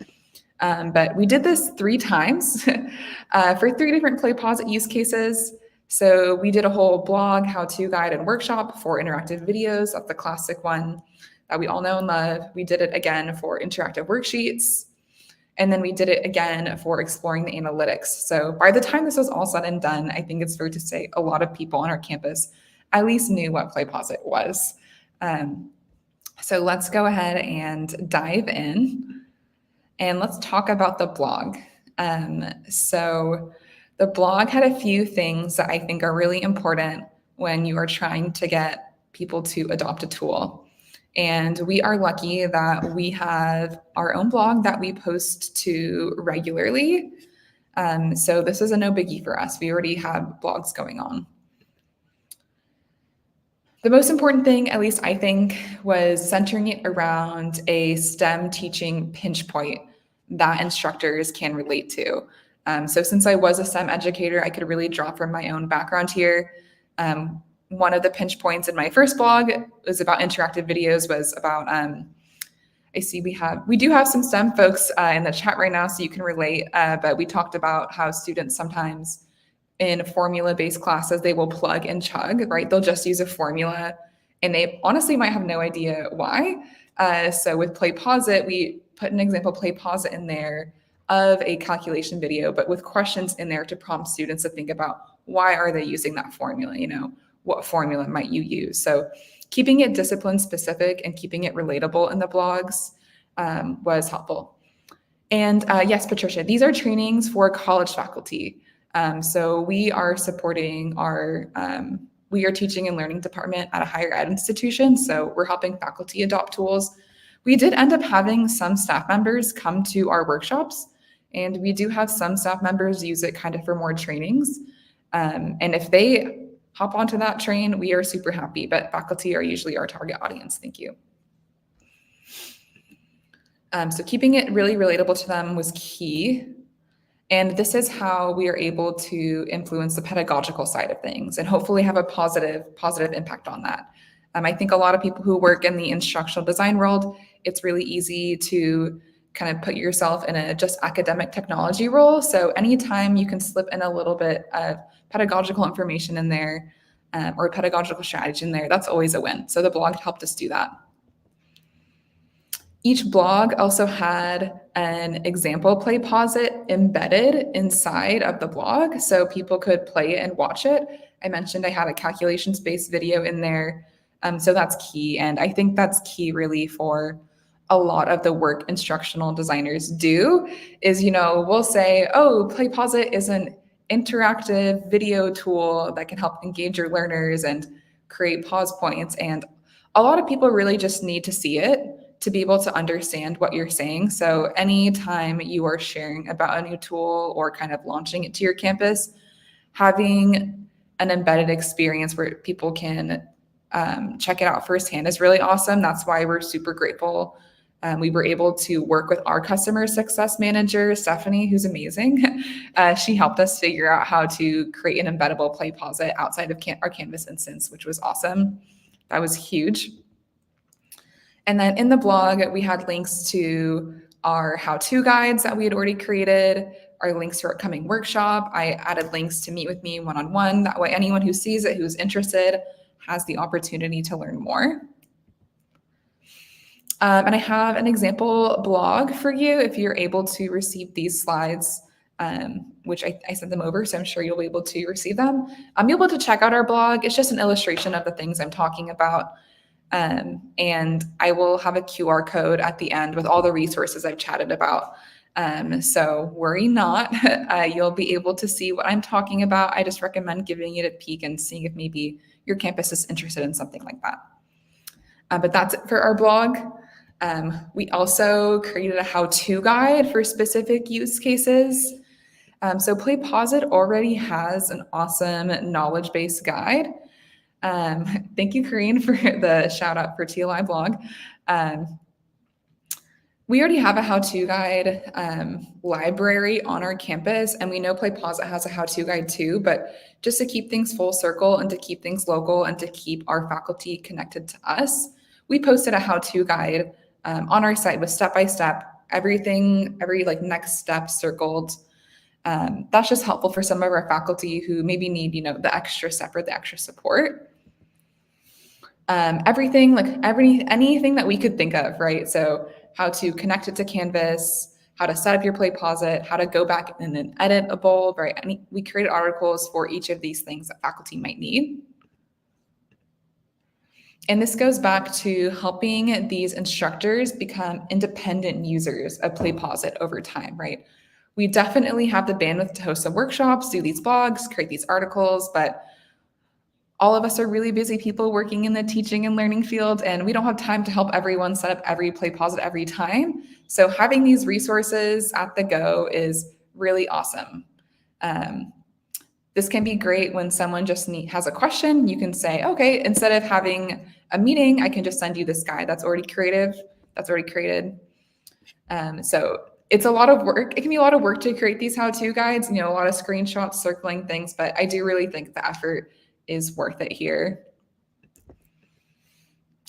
But we did this 3 times for 3 different PlayPosit use cases. So we did a whole blog, how-to guide, and workshop, 4 interactive videos. That's the classic one. that we all know and love. We did it again for interactive worksheets. And then we did it again for exploring the analytics. So by the time this was all said and done, I think it's fair to say a lot of people on our campus at least knew what PlayPosit was. So let's go ahead and dive in and let's talk about the blog. So the blog had a few things that I think are really important when you are trying to get people to adopt a tool. And we are lucky that we have our own blog that we post to regularly. So this is a no biggie for us. We already have blogs going on. The most important thing, at least I think, was centering it around a STEM teaching pinch point that instructors can relate to. So since I was a STEM educator, I could really draw from my own background here. One of the pinch points in my first blog was about interactive videos, was about, I see we do have some STEM folks in the chat right now, so you can relate, but we talked about how students sometimes in formula-based classes, they will plug and chug, right? They'll just use a formula and they honestly might have no idea why. So with PlayPosit, we put an example PlayPosit in there of a calculation video, but with questions in there to prompt students to think about why are they using that formula? What formula might you use? So keeping it discipline specific and keeping it relatable in the blogs was helpful. And yes, Patricia, these are trainings for college faculty. So we are supporting we are teaching and learning department at a higher ed institution. So we're helping faculty adopt tools. We did end up having some staff members come to our workshops, and we do have some staff members use it kind of for more trainings. And if they hop onto that train, we are super happy, but faculty are usually our target audience. Thank you. So keeping it really relatable to them was key. And this is how we are able to influence the pedagogical side of things and hopefully have a positive impact on that. I think a lot of people who work in the instructional design world, it's really easy to kind of put yourself in a just academic technology role. So anytime you can slip in a little bit of pedagogical information in there or pedagogical strategy in there, that's always a win. So the blog helped us do that. Each blog also had an example PlayPosit embedded inside of the blog so people could play it and watch it. I mentioned I had a calculations-based video in there, so that's key. And I think that's key really for a lot of the work instructional designers do is, we'll say, oh, PlayPosit is an interactive video tool that can help engage your learners and create pause points. And a lot of people really just need to see it to be able to understand what you're saying. So anytime you are sharing about a new tool or kind of launching it to your campus, having an embedded experience where people can check it out firsthand is really awesome. That's why we're super grateful. We were able to work with our customer success manager, Stephanie, who's amazing. She helped us figure out how to create an embeddable PlayPosit outside of our Canvas instance, which was awesome. That was huge. And then in the blog, we had links to our how-to guides that we had already created, our links to our upcoming workshop. I added links to meet with me one-on-one. That way, anyone who sees it, who's interested, has the opportunity to learn more. And I have an example blog for you if you're able to receive these slides, which I sent them over, so I'm sure you'll be able to receive them. You'll be able to check out our blog. It's just an illustration of the things I'm talking about. And I will have a QR code at the end with all the resources I've chatted about. So worry not, you'll be able to see what I'm talking about. I just recommend giving it a peek and seeing if maybe your campus is interested in something like that. But that's it for our blog. We also created a how-to guide for specific use cases. So PlayPosit already has an awesome knowledge-based guide. Thank you, Karine, for the shout out for TLI blog. We already have a how-to guide library on our campus, and we know PlayPosit has a how-to guide too, but just to keep things full circle and to keep things local and to keep our faculty connected to us, we posted a how-to guide on our site with step-by-step, every next step circled. That's just helpful for some of our faculty who maybe need, the extra step or the extra support. everything, like anything that we could think of, right? So how to connect it to Canvas, how to set up your PlayPosit, how to go back and then edit a bulb, right? We created articles for each of these things that faculty might need. And this goes back to helping these instructors become independent users of PlayPosit over time, right? We definitely have the bandwidth to host some workshops, do these blogs, create these articles, but all of us are really busy people working in the teaching and learning field, and we don't have time to help everyone set up every PlayPosit every time. So having these resources at the go is really awesome. This can be great when someone just has a question. You can say, okay, instead of having a meeting, I can just send you this guide that's already created. So it's a lot of work. It can be a lot of work to create these how-to guides, a lot of screenshots, circling things, but I do really think the effort is worth it here.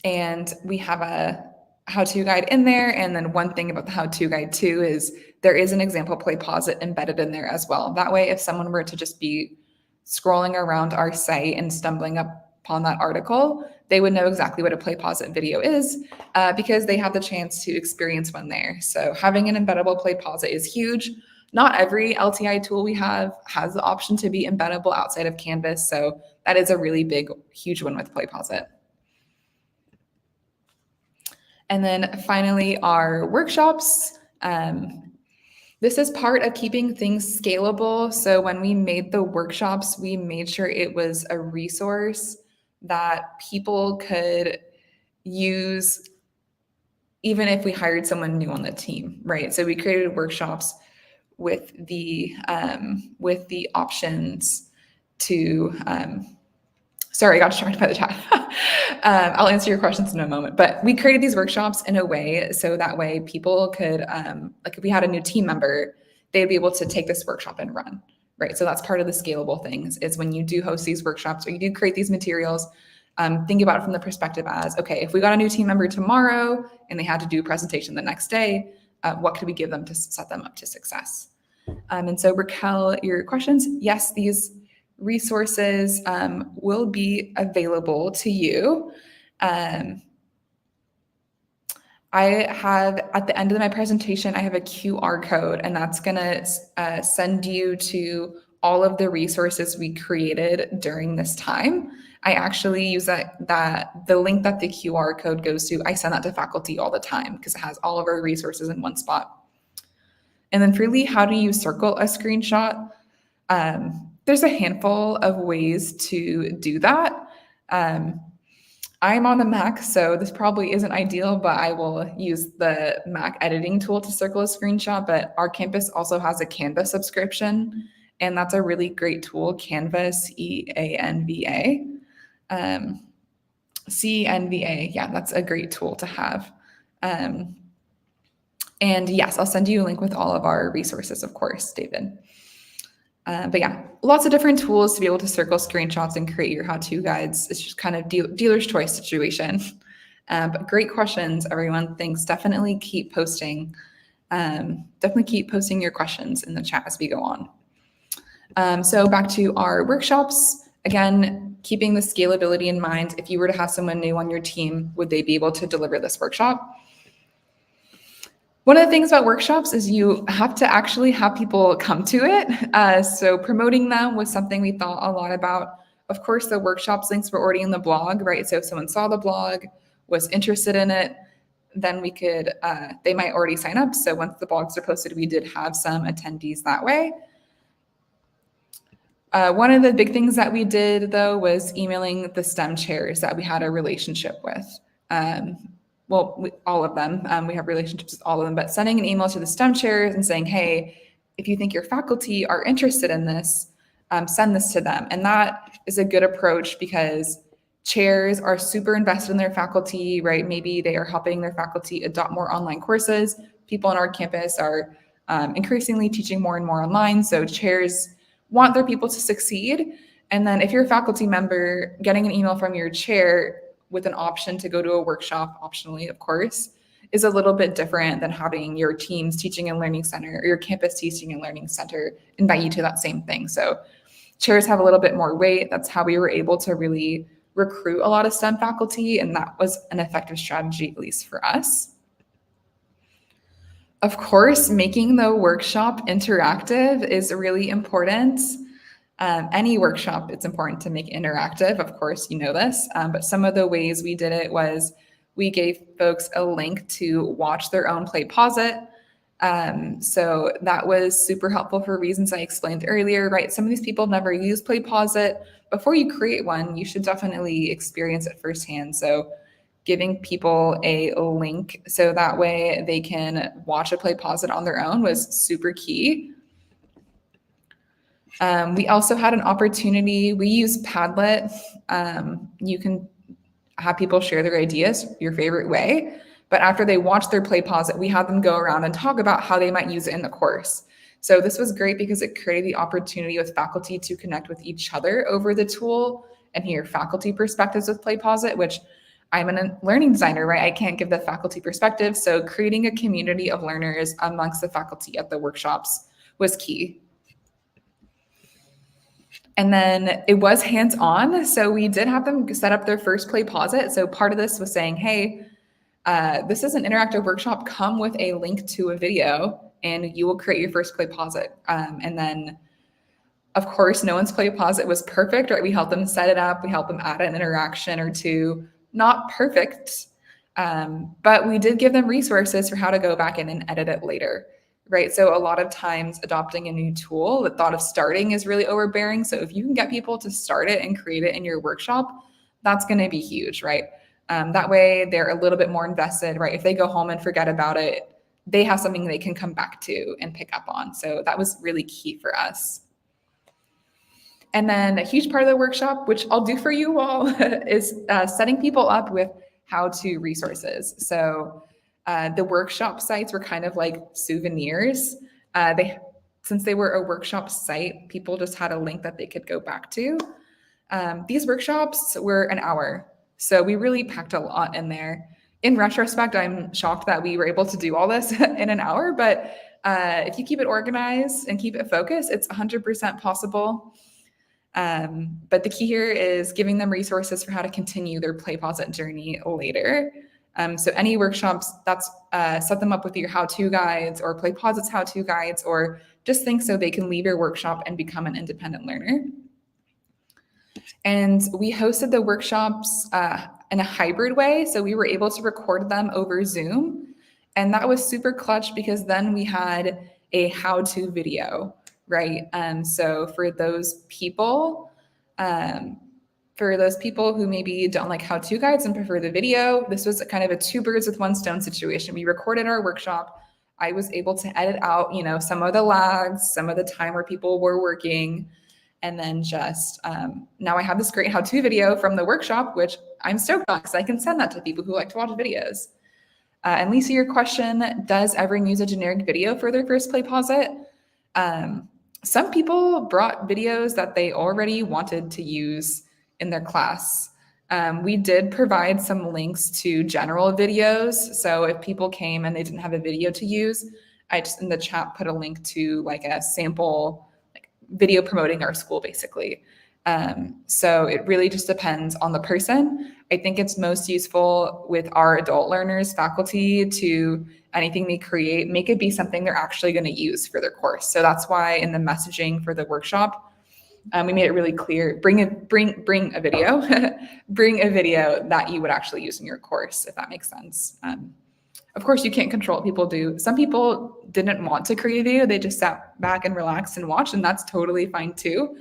And we have a how-to guide in there. And then one thing about the how-to guide too is there is an example PlayPosit embedded in there as well. That way, if someone were to just be scrolling around our site and stumbling upon that article, they would know exactly what a PlayPosit video is because they have the chance to experience one there. So having an embeddable PlayPosit is huge. Not every LTI tool we have has the option to be embeddable outside of Canvas. So that is a really big, huge one with PlayPosit. And then finally, our workshops. This is part of keeping things scalable. So when we made the workshops, we made sure it was a resource that people could use even if we hired someone new on the team, right? So we created workshops with the options to sorry, I got distracted by the chat. I'll answer your questions in a moment. But we created these workshops in a way so that way people could, like if we had a new team member, they'd be able to take this workshop and run, right? So that's part of the scalable things is when you do host these workshops or you do create these materials, think about it from the perspective as, okay, if we got a new team member tomorrow and they had to do a presentation the next day, what could we give them to set them up to success? And so Raquel, your questions, yes, these resources will be available to you. I have, at the end of my presentation, I have a QR code, and that's going to send you to all of the resources we created during this time. I actually use the link that the QR code goes to, I send that to faculty all the time because it has all of our resources in one spot. And then for Lee, how do you circle a screenshot? There's a handful of ways to do that. I'm on the Mac, so this probably isn't ideal, but I will use the Mac editing tool to circle a screenshot. But our campus also has a Canva subscription, and that's a really great tool, Canvas, EANVA. CNVA, yeah, that's a great tool to have. And yes, I'll send you a link with all of our resources, of course, David. But yeah, lots of different tools to be able to circle screenshots and create your how-to guides. It's just kind of dealer's choice situation. But great questions, everyone. Thanks. Definitely keep posting. Definitely keep posting your questions in the chat as we go on. So back to our workshops. Again, keeping the scalability in mind. If you were to have someone new on your team, would they be able to deliver this workshop? One of the things about workshops is you have to actually have people come to it. So promoting them was something we thought a lot about. Of course, the workshops links were already in the blog, right? So if someone saw the blog, was interested in it, then we could, they might already sign up. So once the blogs are posted, we did have some attendees that way. One of the big things that we did, though, was emailing the STEM chairs that we had a relationship with. All of them. We have relationships with all of them, but sending an email to the STEM chairs and saying, hey, if you think your faculty are interested in this, send this to them. And that is a good approach because chairs are super invested in their faculty, right? Maybe they are helping their faculty adopt more online courses. People on our campus are increasingly teaching more and more online. So chairs want their people to succeed. And then if you're a faculty member, getting an email from your chair with an option to go to a workshop, optionally, of course, is a little bit different than having your team's teaching and learning center or your campus teaching and learning center invite you to that same thing. So chairs have a little bit more weight. That's how we were able to really recruit a lot of STEM faculty, and that was an effective strategy, at least for us. Of course, making the workshop interactive is really important. Any workshop, it's important to make interactive. Of course, you know this, but some of the ways we did it was we gave folks a link to watch their own PlayPosit. So that was super helpful for reasons I explained earlier, right? Some of these people have never used PlayPosit. Before you create one, you should definitely experience it firsthand. So giving people a link so that way they can watch a PlayPosit on their own was super key. We also had an opportunity, we use Padlet. You can have people share their ideas your favorite way, but after they watch their PlayPosit, we had them go around and talk about how they might use it in the course. So this was great because it created the opportunity with faculty to connect with each other over the tool and hear faculty perspectives with PlayPosit, which I'm a learning designer, right? I can't give the faculty perspective. So creating a community of learners amongst the faculty at the workshops was key. And then it was hands-on. So we did have them set up their first PlayPosit. So part of this was saying, hey, this is an interactive workshop. Come with a link to a video and you will create your first PlayPosit. And then, of course, no one's PlayPosit was perfect, right? We helped them set it up. We helped them add an interaction or two. Not perfect, but we did give them resources for how to go back in and edit it later, right? So a lot of times adopting a new tool, the thought of starting is really overbearing. So if you can get people to start it and create it in your workshop, that's going to be huge, right? That way they're a little bit more invested, right? If they go home and forget about it, they have something they can come back to and pick up on. So that was really key for us. And then a huge part of the workshop, which I'll do for you all, is setting people up with how-to resources. So the workshop sites were kind of like souvenirs. Since they were a workshop site, people just had a link that they could go back to. These workshops were an hour, so we really packed a lot in there. In retrospect, I'm shocked that we were able to do all this in an hour, but if you keep it organized and keep it focused, it's 100% possible. But the key here is giving them resources for how to continue their PlayPosit journey later. So any workshops, that's set them up with your how-to guides or PlayPosit's how-to guides, or just think so they can leave your workshop and become an independent learner. And we hosted the workshops in a hybrid way. So we were able to record them over Zoom. And that was super clutch because then we had a how-to video, right? So for those people who maybe don't like how-to guides and prefer the video, this was kind of a two birds with one stone situation. We recorded our workshop. I was able to edit out, some of the lags, some of the time where people were working, and then just now I have this great how-to video from the workshop, which I'm stoked on because I can send that to people who like to watch videos. And Lisa, your question, does everyone use a generic video for their first PlayPosit? Some people brought videos that they already wanted to use in their class. We did provide some links to general videos. So if people came and they didn't have a video to use, I just in the chat put a link to like a sample video promoting our school, basically. So it really just depends on the person. I think it's most useful with our adult learners, faculty, to anything they create, make it be something they're actually going to use for their course. So that's why in the messaging for the workshop, we made it really clear, bring a video, bring a video that you would actually use in your course, if that makes sense. Of course, you can't control what people do. Some people didn't want to create a video. They just sat back and relaxed and watched, and that's totally fine too.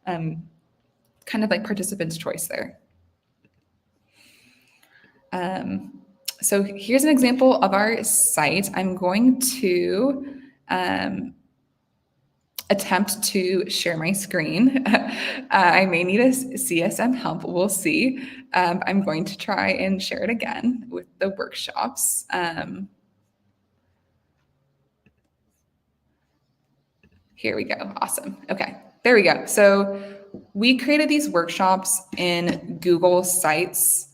Kind of like participant's choice there. So here's an example of our site. I'm going to attempt to share my screen. I may need a CSM help, we'll see. I'm going to try and share it again with the workshops. Here we go, awesome, okay, there we go. So we created these workshops in Google Sites.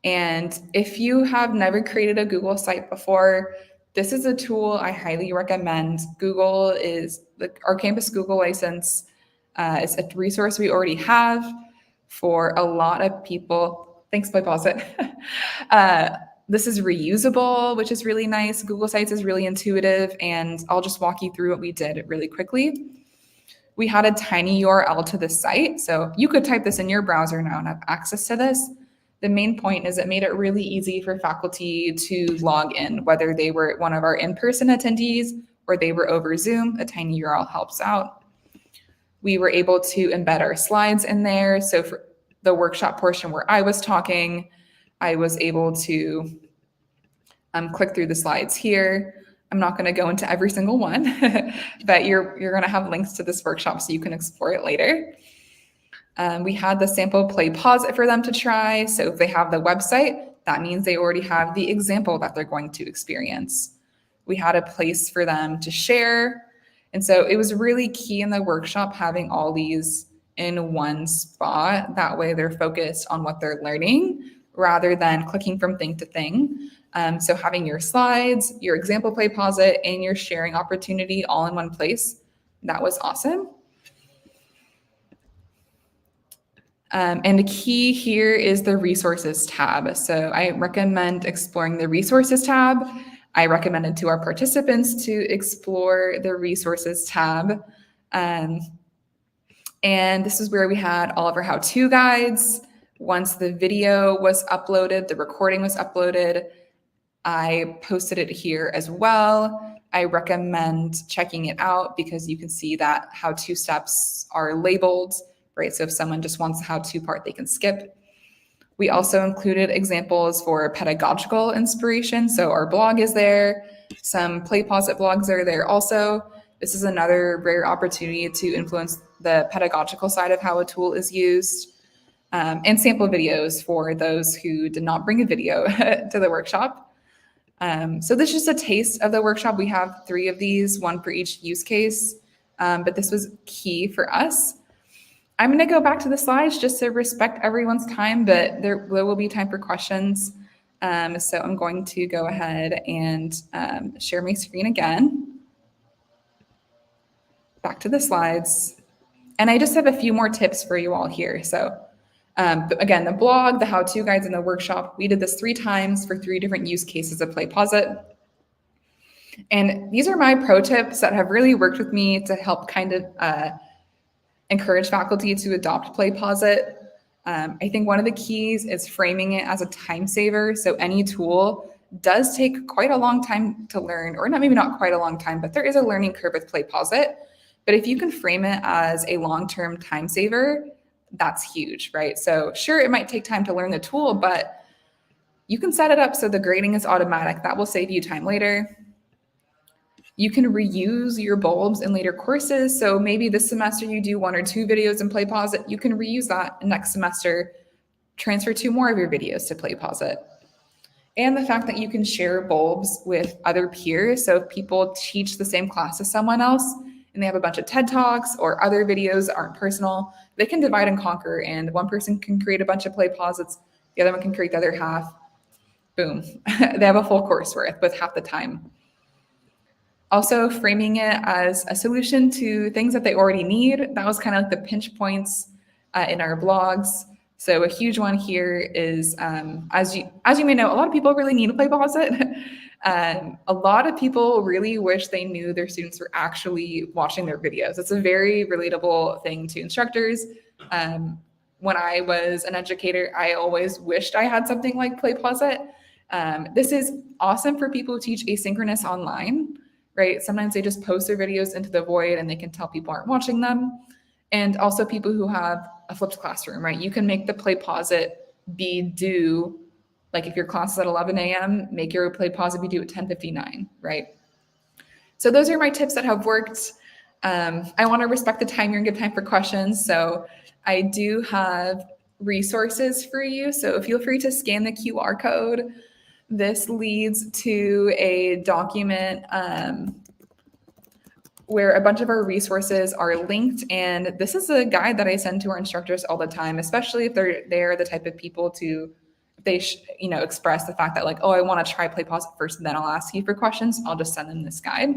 And if you have never created a Google site before, this is a tool I highly recommend. Google is our campus Google license. It's a resource we already have for a lot of people. Thanks, PlayPosit. This is reusable, which is really nice. Google Sites is really intuitive, and I'll just walk you through what we did really quickly. We had a tiny URL to the site, so you could type this in your browser now and have access to this. The main point is it made it really easy for faculty to log in, whether they were one of our in-person attendees or they were over Zoom. A tiny URL helps out. We were able to embed our slides in there. So for the workshop portion where I was talking, I was able to click through the slides here. I'm not going to go into every single one, but you're going to have links to this workshop so you can explore it later. We had the sample PlayPosit for them to try. So if they have the website, that means they already have the example that they're going to experience. We had a place for them to share. And so it was really key in the workshop having all these in one spot. That way they're focused on what they're learning rather than clicking from thing to thing. So having your slides, your example PlayPosit, and your sharing opportunity all in one place, that was awesome. And the key here is the resources tab. So I recommend exploring the resources tab. I recommended to our participants to explore the resources tab. And this is where we had all of our how-to guides. Once the video was uploaded, the recording was uploaded, I posted it here as well. I recommend checking it out because you can see that how-to steps are labeled, right? So if someone just wants the how-to part, they can skip. We also included examples for pedagogical inspiration. So our blog is there. Some PlayPosit blogs are there also. This is another rare opportunity to influence the pedagogical side of how a tool is used. And sample videos for those who did not bring a video to the workshop. So this is just a taste of the workshop. We have 3 of these, 1 for each use case, but this was key for us. I'm going to go back to the slides just to respect everyone's time, but there will be time for questions. So I'm going to go ahead and share my screen again. Back to the slides. And I just have a few more tips for you all here. So again, the blog, the how-to guides, and the workshop, we did this 3 times for 3 different use cases of PlayPosit. And these are my pro tips that have really worked with me to help kind of encourage faculty to adopt PlayPosit. I think one of the keys is framing it as a time saver. So any tool does take quite a long time to learn, or maybe not quite a long time, but there is a learning curve with PlayPosit. But if you can frame it as a long-term time saver, that's huge, right? So sure, it might take time to learn the tool, but you can set it up so the grading is automatic. That will save you time later. You can reuse your bulbs in later courses. So maybe this semester you do 1 or 2 videos in PlayPosit. You can reuse that next semester, transfer 2 more of your videos to PlayPosit. And the fact that you can share bulbs with other peers. So if people teach the same class as someone else and they have a bunch of TED Talks or other videos that aren't personal, they can divide and conquer. And one person can create a bunch of PlayPosits, the other one can create the other half. Boom. They have a full course worth with half the time. Also, framing it as a solution to things that they already need. That was kind of like the pinch points in our blogs. So a huge one here is, as you may know, a lot of people really need a PlayPosit. A lot of people really wish they knew their students were actually watching their videos. It's a very relatable thing to instructors. When I was an educator, I always wished I had something like PlayPosit. This is awesome for people who teach asynchronous online, right? Sometimes they just post their videos into the void and they can tell people aren't watching them. And also people who have a flipped classroom, right? You can make the PlayPosit be due, like if your class is at 11 a.m., make your PlayPosit be due at 10:59, right? So those are my tips that have worked. I want to respect the time here and give time for questions. So I do have resources for you. So feel free to scan the QR code. This leads to a document where a bunch of our resources are linked. And this is a guide that I send to our instructors all the time, especially if they're the type of people to, express the fact that like, oh, I want to try PlayPosit first, and then I'll ask you for questions. I'll just send them this guide.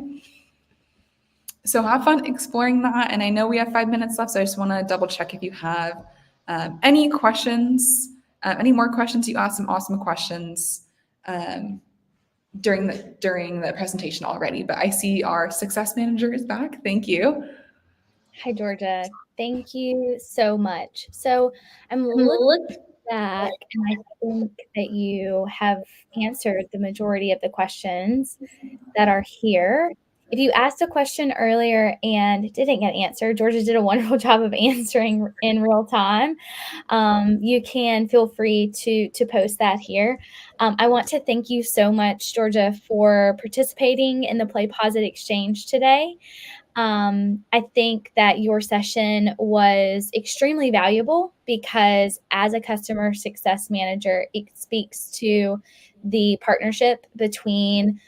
So have fun exploring that. And I know we have 5 minutes left, so I just want to double check if you have Any questions? Any more questions? You asked some awesome questions during the presentation already, but I see our success manager is back. Thank you. Hi, Georgia. Thank you so much. So I'm looking back, and I think that you have answered the majority of the questions that are here. If you asked a question earlier and didn't get answered, Georgia did a wonderful job of answering in real time. You can feel free to post that here. I want to thank you so much, Georgia, for participating in the PlayPosit Exchange today. I think that your session was extremely valuable because as a customer success manager, it speaks to the partnership between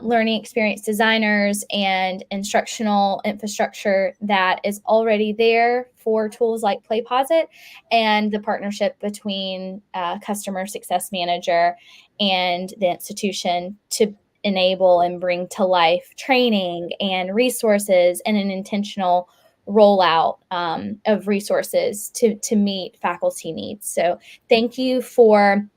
learning experience designers and instructional infrastructure that is already there for tools like PlayPosit, and the partnership between customer success manager and the institution to enable and bring to life training and resources and an intentional rollout of resources to meet faculty needs. So thank you for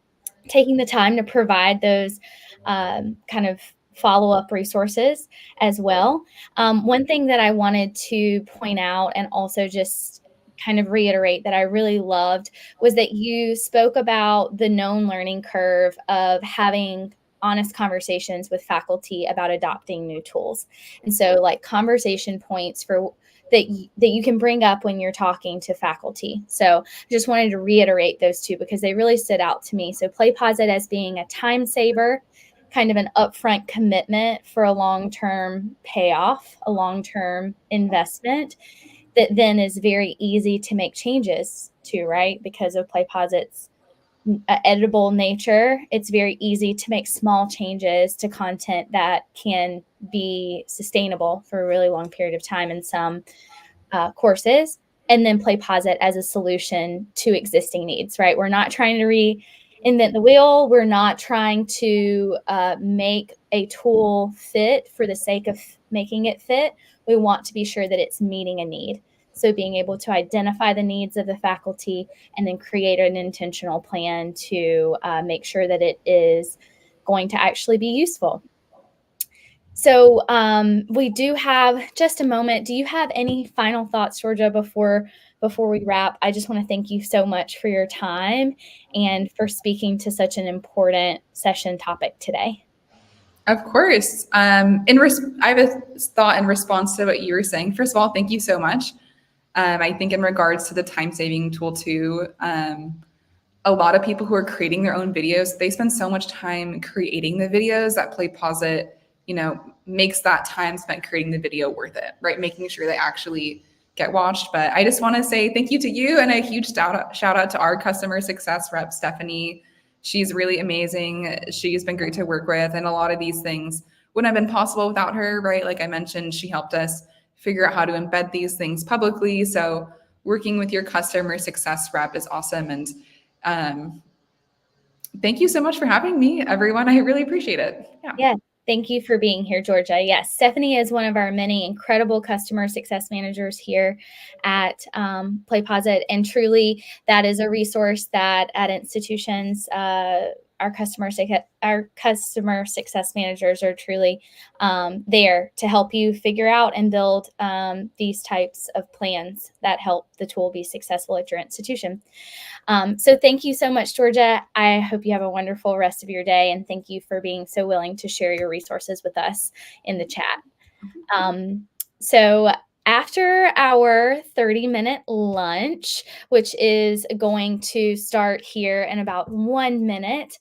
taking the time to provide those kind of follow-up resources as well. One thing that I wanted to point out and also just kind of reiterate that I really loved was that you spoke about the known learning curve of having honest conversations with faculty about adopting new tools. And so like conversation points for that you can bring up when you're talking to faculty. So I just wanted to reiterate those two because they really stood out to me. So PlayPosit as being a time saver, kind of an upfront commitment for a long-term payoff, a long-term investment that then is very easy to make changes to, right? Because of PlayPosit's editable nature, it's very easy to make small changes to content that can be sustainable for a really long period of time in some courses, and then PlayPosit as a solution to existing needs, right? We're not trying to reinvent the wheel. We're not trying to make a tool fit for the sake of making it fit. We want to be sure that it's meeting a need. So being able to identify the needs of the faculty and then create an intentional plan to make sure that it is going to actually be useful. So we do have just a moment. Do you have any final thoughts, Georgia, before we wrap? I just want to thank you so much for your time and for speaking to such an important session topic today. Of course. I have a thought in response to what you were saying. First of all, thank you so much. I think in regards to the time-saving tool too, a lot of people who are creating their own videos, they spend so much time creating the videos that PlayPosit, makes that time spent creating the video worth it, right? Making sure they actually get watched. But I just want to say thank you to you and a huge shout out to our customer success rep, Stephanie. She's really amazing. She's been great to work with. And a lot of these things wouldn't have been possible without her, right? Like I mentioned, she helped us figure out how to embed these things publicly. So working with your customer success rep is awesome. And thank you so much for having me, everyone. I really appreciate it. Yeah. Thank you for being here, Georgia. Yes, Stephanie is one of our many incredible customer success managers here at PlayPosit, and truly that is a resource that at institutions, our customer success managers are truly there to help you figure out and build these types of plans that help the tool be successful at your institution. So thank you so much, Georgia. I hope you have a wonderful rest of your day, and thank you for being so willing to share your resources with us in the chat. So after our 30-minute lunch, which is going to start here in about 1 minute,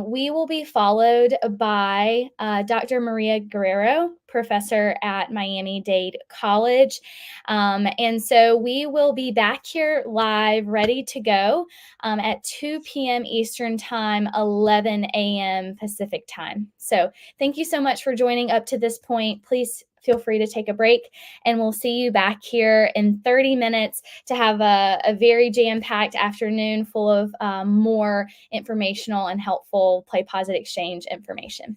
we will be followed by Dr. Maria Guerrero, professor at Miami-Dade College. And so we will be back here live, ready to go at 2 p.m. Eastern Time, 11 a.m. Pacific Time. So thank you so much for joining up to this point. Please feel free to take a break, and we'll see you back here in 30 minutes to have a very jam-packed afternoon full of more informational and helpful PlayPosit Exchange information.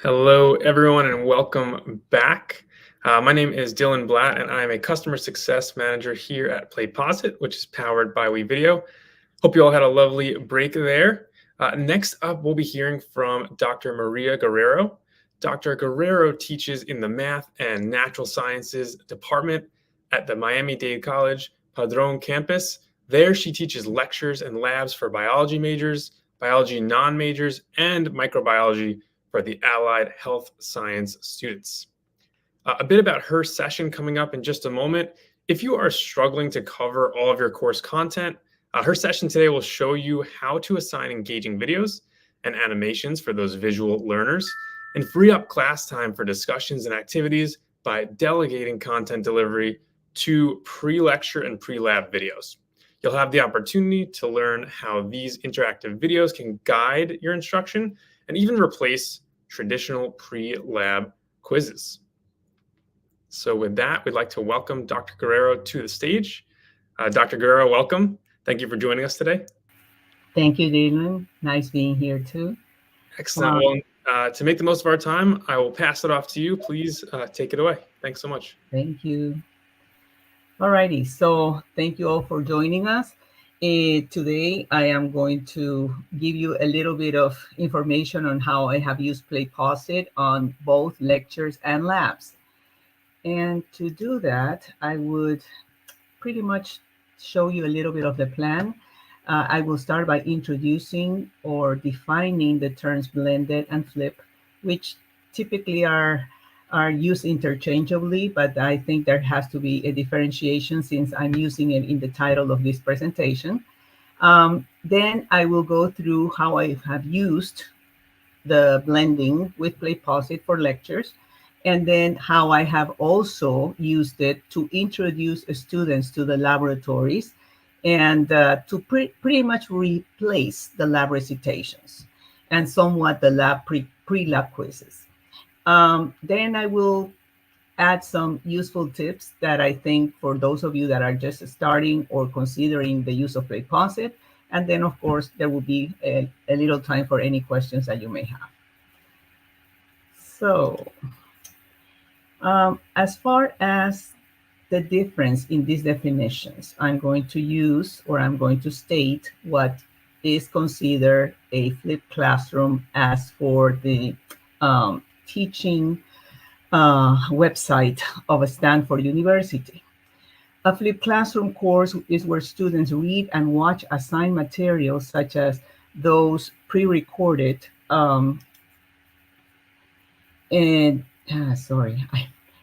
Hello, everyone, and welcome back. My name is Dylan Blatt, and I am a customer success manager here at PlayPosit, which is powered by WeVideo. Hope you all had a lovely break there. Next up, we'll be hearing from Dr. Maria Guerrero. Dr. Guerrero teaches in the Math and Natural Sciences department at the Miami-Dade College Padron campus. There, she teaches lectures and labs for biology majors, biology non-majors, and microbiology for the allied health science students. A bit about her session coming up in just a moment. If you are struggling to cover all of your course content, her session today will show you how to assign engaging videos and animations for those visual learners and free up class time for discussions and activities by delegating content delivery to pre-lecture and pre-lab videos. You'll have the opportunity to learn how these interactive videos can guide your instruction and even replace traditional pre-lab quizzes. So with that, we'd like to welcome Dr. Guerrero to the stage. Dr. Guerrero, welcome. Thank you for joining us today. Thank you, Dylan. Nice being here too. Excellent. Well, to make the most of our time, I will pass it off to you. Please take it away. Thanks so much. Thank you. Alrighty, so thank you all for joining us. Today, I am going to give you a little bit of information on how I have used PlayPosit on both lectures and labs. And to do that, I would pretty much show you a little bit of the plan. I will start by introducing or defining the terms blended and flip, which typically are used interchangeably, but I think there has to be a differentiation since I'm using it in the title of this presentation. Then I will go through how I have used the blending with PlayPosit for lectures, and then how I have also used it to introduce students to the laboratories and to pretty much replace the lab recitations and somewhat the lab pre-lab quizzes. Then I will add some useful tips that I think for those of you that are just starting or considering the use of PlayPosit. And then, of course, there will be a little time for any questions that you may have. So, as far as the difference in these definitions, I'm going to use, or I'm going to state what is considered a flipped classroom as for the teaching website of Stanford University. A flipped classroom course is where students read and watch assigned materials such as those pre-recorded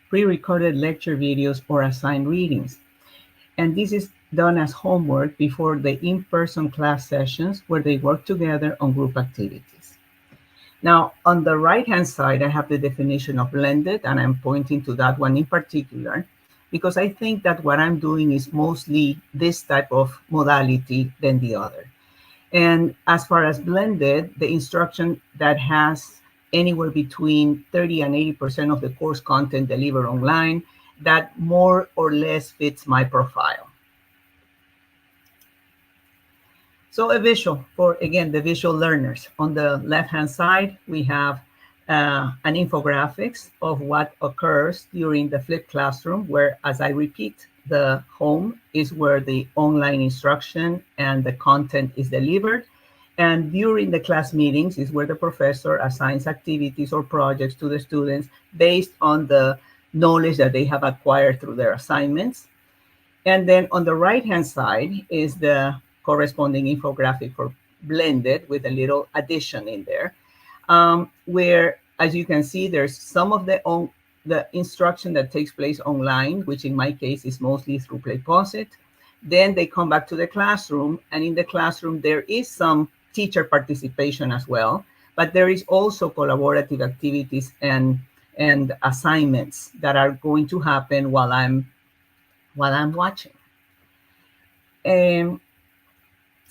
pre-recorded lecture videos or assigned readings. And this is done as homework before the in-person class sessions where they work together on group activities. Now, on the right-hand side, I have the definition of blended, and I'm pointing to that one in particular, because I think that what I'm doing is mostly this type of modality than the other. And as far as blended, the instruction that has anywhere between 30 and 80% of the course content delivered online, that more or less fits my profile. So a visual for, again, the visual learners. On the left-hand side, we have an infographics of what occurs during the flipped classroom, where, as I repeat, the home is where the online instruction and the content is delivered. And during the class meetings is where the professor assigns activities or projects to the students based on the knowledge that they have acquired through their assignments. And then on the right-hand side is the corresponding infographic for blended with a little addition in there, where, as you can see, there's some of the instruction that takes place online, which in my case is mostly through PlayPosit. Then they come back to the classroom, and in the classroom, there is some teacher participation as well, but there is also collaborative activities and assignments that are going to happen while I'm watching.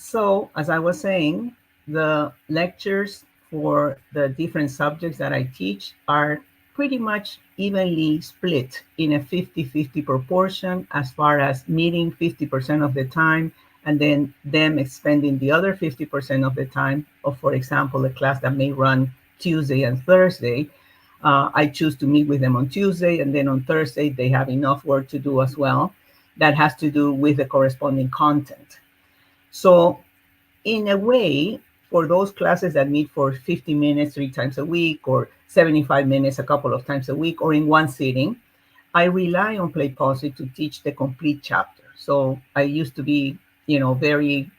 So, as I was saying, the lectures for the different subjects that I teach are pretty much evenly split in a 50-50 proportion as far as meeting 50% of the time and then them expending the other 50% of the time of, for example, a class that may run Tuesday and Thursday I choose to meet with them on Tuesday, and then on Thursday, they have enough work to do as well. That has to do with the corresponding content. So in a way, for those classes that meet for 50 minutes 3 times a week, or 75 minutes a couple of times a week, or in one sitting, I rely on PlayPosit to teach the complete chapter. So I used to be, very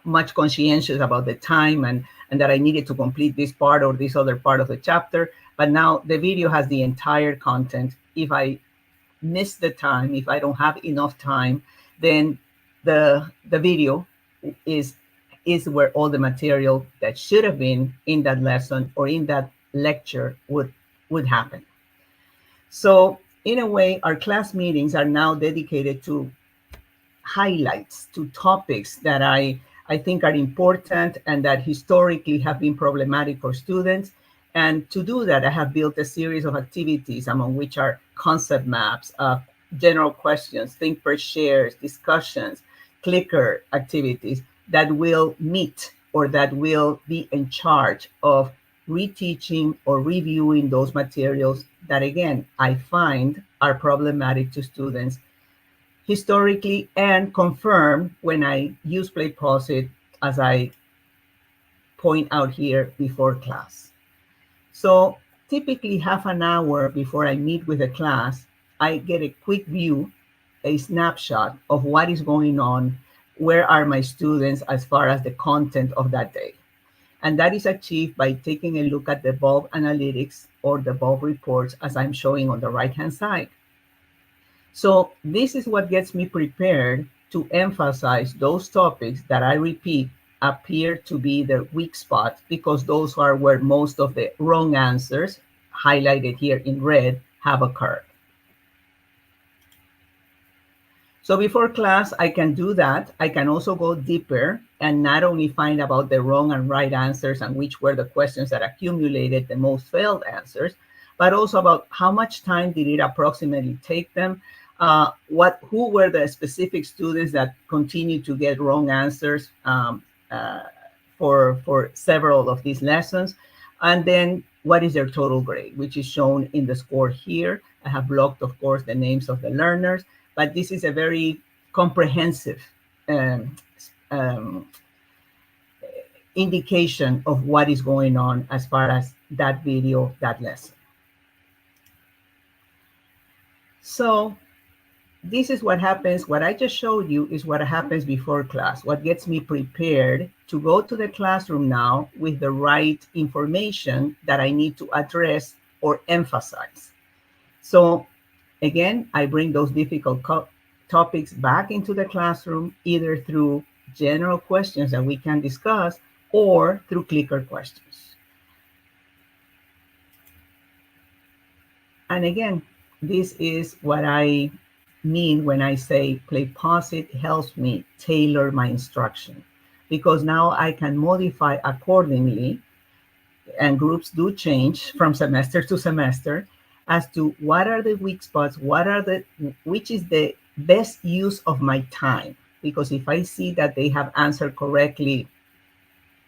much conscientious about the time and that I needed to complete this part or this other part of the chapter. But now the video has the entire content. If I miss the time, if I don't have enough time, then the video is where all the material that should have been in that lesson or in that lecture would happen. So in a way, our class meetings are now dedicated to highlights, to topics that I think are important and that historically have been problematic for students. And to do that, I have built a series of activities, among which are concept maps, general questions, think per shares, discussions, clicker activities that will meet or that will be in charge of reteaching or reviewing those materials that, again, I find are problematic to students historically, and confirm when I use PlayPosit, as I point out here, before class. So typically half an hour before I meet with the class, I get a quick view, a snapshot of what is going on, where are my students as far as the content of that day. And that is achieved by taking a look at the bulb analytics or the bulb reports, as I'm showing on the right-hand side. So this is what gets me prepared to emphasize those topics that I repeat appear to be the weak spots, because those are where most of the wrong answers, highlighted here in red, have occurred. So before class, I can do that. I can also go deeper and not only find about the wrong and right answers and which were the questions that accumulated the most failed answers, but also about how much time did it approximately take them, who were the specific students that continued to get wrong answers for several of these lessons, and then what is their total grade, which is shown in the score here. I have blocked, of course, the names of the learners, but this is a very comprehensive indication of what is going on as far as that video, that lesson. So this is what happens. What I just showed you is what happens before class, what gets me prepared to go to the classroom now with the right information that I need to address or emphasize. So again, I bring those difficult topics back into the classroom, either through general questions that we can discuss or through clicker questions. And again, this is what I mean when I say PlayPosit helps me tailor my instruction, because now I can modify accordingly, and groups do change from semester to semester, as to what are the weak spots, which is the best use of my time. Because if I see that they have answered correctly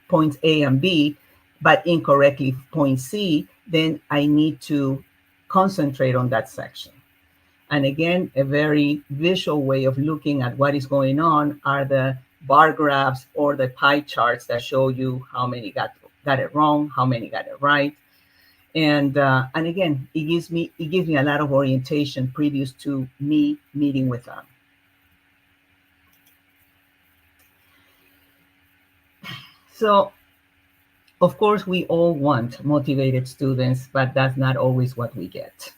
points A and B, but incorrectly point C, then I need to concentrate on that section. And again, a very visual way of looking at what is going on are the bar graphs or the pie charts that show you how many got it wrong, how many got it right. And again, it gives me a lot of orientation previous to me meeting with them. So, of course, we all want motivated students, but that's not always what we get.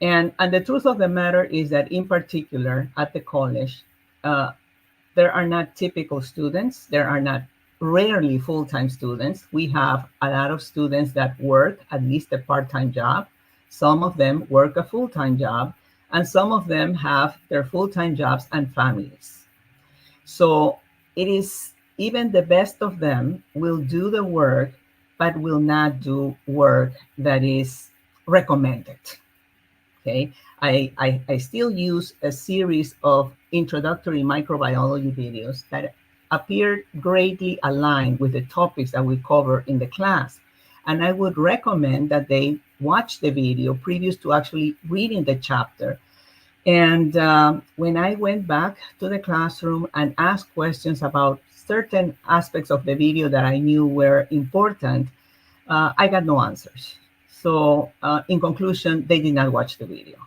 And the truth of the matter is that, in particular, at the college, there are not typical students. There are not rarely full-time students. We have a lot of students that work at least a part-time job. Some of them work a full-time job, and some of them have their full-time jobs and families. So it is, even the best of them will do the work, but will not do work that is recommended. Okay, I still use a series of introductory microbiology videos that appear greatly aligned with the topics that we cover in the class. And I would recommend that they watch the video previous to actually reading the chapter. And when I went back to the classroom and asked questions about certain aspects of the video that I knew were important, I got no answers. So in conclusion, they did not watch the video.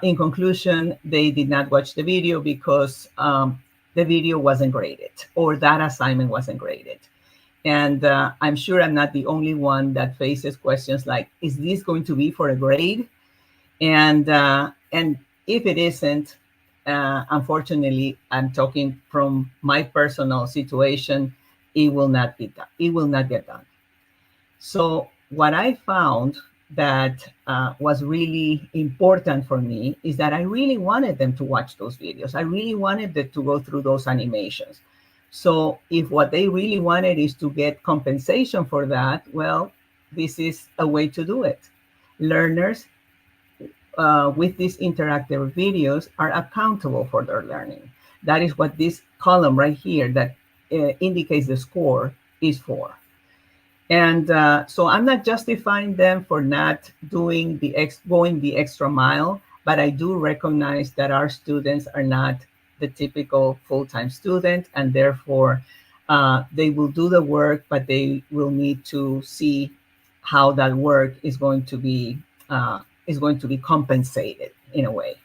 In conclusion, they did not watch the video because the video wasn't graded or that assignment wasn't graded. And I'm sure I'm not the only one that faces questions like, is this going to be for a grade? And if it isn't, unfortunately, I'm talking from my personal situation, it will not be done. It will not get done. So what I found that was really important for me is that I really wanted them to watch those videos. I really wanted them to go through those animations. So if what they really wanted is to get compensation for that, well, this is a way to do it. Learners with these interactive videos are accountable for their learning. That is what this column right here that indicates the score is for. And so I'm not justifying them for not doing going the extra mile, but I do recognize that our students are not the typical full-time student, and therefore they will do the work, but they will need to see how that work is going to be compensated in a way.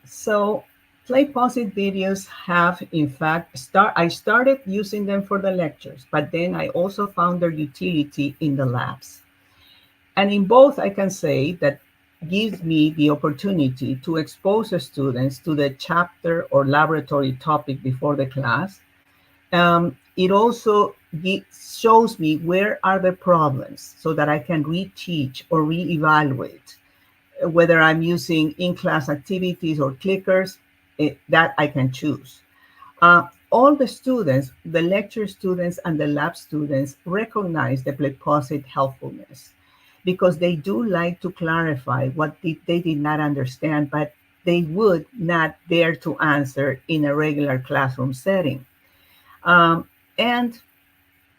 So PlayPosit videos have, in fact, I started using them for the lectures, but then I also found their utility in the labs. And in both, I can say that gives me the opportunity to expose the students to the chapter or laboratory topic before the class. It also shows me where are the problems so that I can reteach or reevaluate, whether I'm using in-class activities or clickers, that I can choose. All the students, the lecture students and the lab students, recognize the PlayPosit helpfulness because they do like to clarify what they did not understand, but they would not dare to answer in a regular classroom setting. And